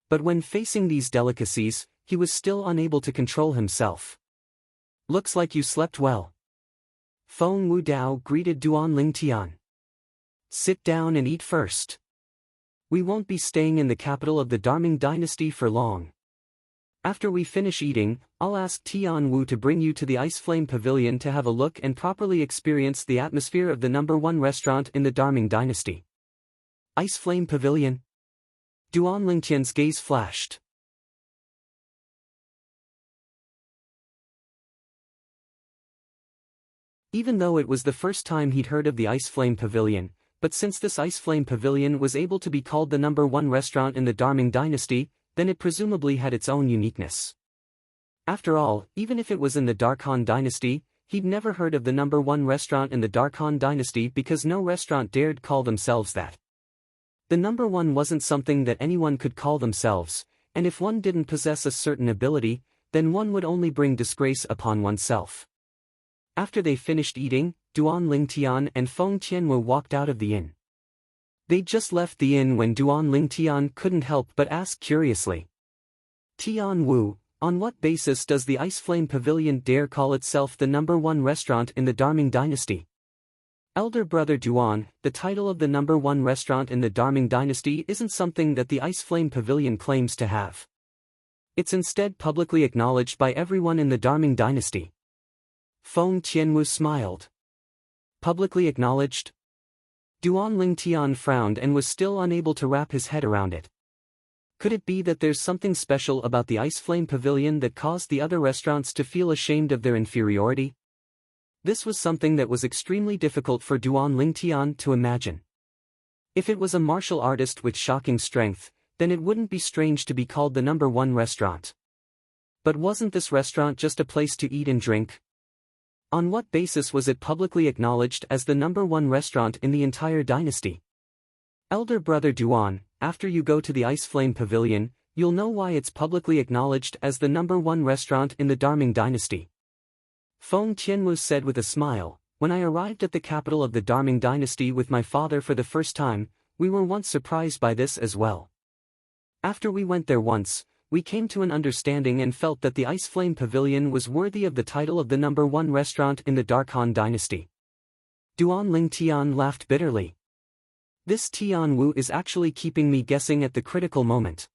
But when facing these delicacies, he was still unable to control himself. Looks like you slept well. Feng Wudao greeted Duan Lingtian. Sit down and eat first. We won't be staying in the capital of the Darming dynasty for long. After we finish eating, I'll ask Tian Wu to bring you to the Ice Flame Pavilion to have a look and properly experience the atmosphere of the #1 restaurant in the Darming dynasty. Ice Flame Pavilion? Duan Lingtian's gaze flashed. Even though it was the first time he'd heard of the Ice Flame Pavilion, but since this Ice Flame Pavilion was able to be called the #1 restaurant in the Darming dynasty, then it presumably had its own uniqueness. After all, even if it was in the Darkhan dynasty, he'd never heard of the number one restaurant in the Darkhan dynasty because no restaurant dared call themselves that. The number one wasn't something that anyone could call themselves, and if one didn't possess a certain ability, then one would only bring disgrace upon oneself. After they finished eating, Duan Lingtian and Feng Tianwu walked out of the inn. They'd just left the inn when Duan Lingtian couldn't help but ask curiously. Tianwu, on what basis does the Ice Flame Pavilion dare call itself the number one restaurant in the Darming dynasty? Elder brother Duan, the title of the number one restaurant in the Darming dynasty isn't something that the Ice Flame Pavilion claims to have. It's instead publicly acknowledged by everyone in the Darming dynasty. Feng Tianwu smiled. Publicly acknowledged? Duan Lingtian frowned and was still unable to wrap his head around it. Could it be that there's something special about the Ice Flame Pavilion that caused the other restaurants to feel ashamed of their inferiority? This was something that was extremely difficult for Duan Lingtian to imagine. If it was a martial artist with shocking strength, then it wouldn't be strange to be called the number one restaurant. But wasn't this restaurant just a place to eat and drink? On what basis was it publicly acknowledged as the number one restaurant in the entire dynasty? Elder brother Duan, after you go to the Ice Flame Pavilion, you'll know why it's publicly acknowledged as the number one restaurant in the Darming dynasty. Feng Tianwu said with a smile, when I arrived at the capital of the Darming dynasty with my father for the first time, we were once surprised by this as well. After we went there once, we came to an understanding and felt that the Ice Flame Pavilion was worthy of the title of the number one restaurant in the Darkhan dynasty. Duan Lingtian laughed bitterly. This Tianwu is actually keeping me guessing at the critical moment.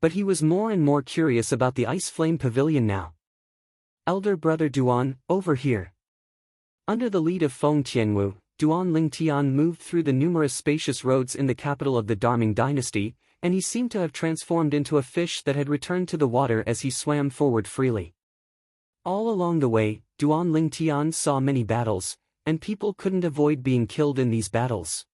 But he was more and more curious about the Ice Flame Pavilion now. Elder brother Duan, over here. Under the lead of Feng Tianwu, Duan Lingtian moved through the numerous spacious roads in the capital of the Darming dynasty, and he seemed to have transformed into a fish that had returned to the water as he swam forward freely. All along the way, Duan Lingtian saw many battles, and people couldn't avoid being killed in these battles.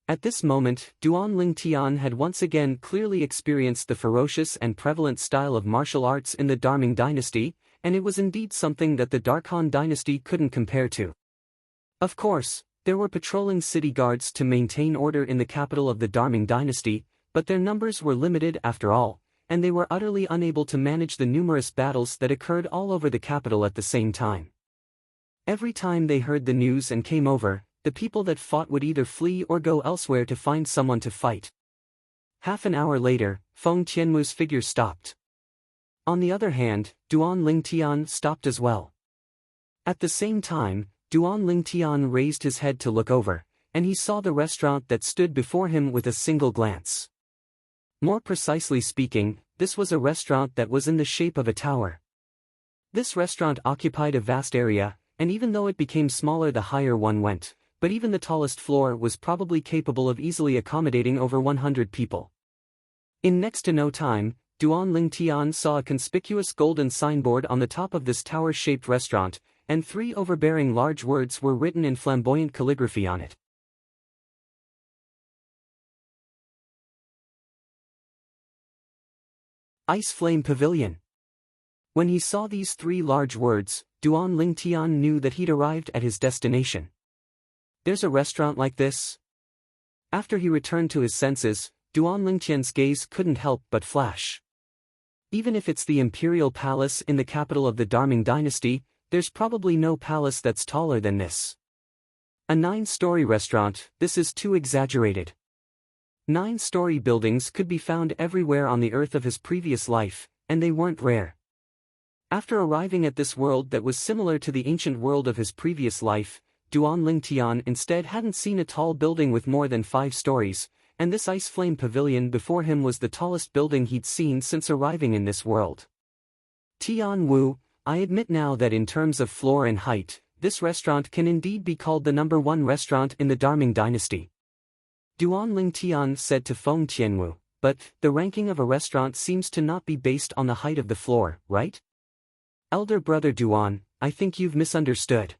At this moment, Duan Lingtian had once again clearly experienced the ferocious and prevalent style of martial arts in the Darming dynasty, and it was indeed something that the Darkhan dynasty couldn't compare to. Of course, there were patrolling city guards to maintain order in the capital of the Darming dynasty, but their numbers were limited after all, and they were utterly unable to manage the numerous battles that occurred all over the capital at the same time. Every time they heard the news and came over, the people that fought would either flee or go elsewhere to find someone to fight. Half an hour later, Feng Tianwu's figure stopped. On the other hand, Duan Lingtian stopped as well. At the same time, Duan Lingtian raised his head to look over, and he saw the restaurant that stood before him with a single glance. More precisely speaking, this was a restaurant that was in the shape of a tower. This restaurant occupied a vast area, and even though it became smaller the higher one went, but even the tallest floor was probably capable of easily accommodating over 100 people. In next to no time, Duan Lingtian saw a conspicuous golden signboard on the top of this tower-shaped restaurant, and 3 overbearing large words were written in flamboyant calligraphy on it. Ice Flame Pavilion. When he saw these 3 large words, Duan Lingtian knew that he'd arrived at his destination. There's a restaurant like this? After he returned to his senses, Duan Lingtian's gaze couldn't help but flash. Even if it's the imperial palace in the capital of the Darming dynasty, there's probably no palace that's taller than this. A 9-story restaurant, this is too exaggerated. 9-story buildings could be found everywhere on the earth of his previous life, and they weren't rare. After arriving at this world that was similar to the ancient world of his previous life, Duan Lingtian instead hadn't seen a tall building with more than 5 stories, and this Ice Flame Pavilion before him was the tallest building he'd seen since arriving in this world. Tianwu, I admit now that in terms of floor and height, this restaurant can indeed be called the number one restaurant in the Darming dynasty. Duan Lingtian said to Feng Tianwu, but the ranking of a restaurant seems to not be based on the height of the floor, right? Elder brother Duan, I think you've misunderstood.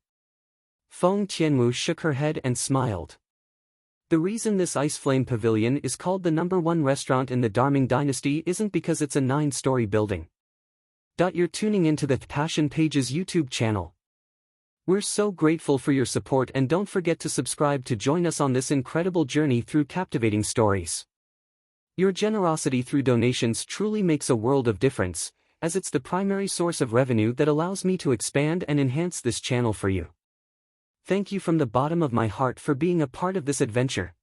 Feng Tianwu shook her head and smiled. The reason this Ice Flame Pavilion is called the number one restaurant in the Darming dynasty isn't because it's a 9-story building. You're tuning into the Passion Pages YouTube channel. We're so grateful for your support, and don't forget to subscribe to join us on this incredible journey through captivating stories. Your generosity through donations truly makes a world of difference, as it's the primary source of revenue that allows me to expand and enhance this channel for you. Thank you from the bottom of my heart for being a part of this adventure.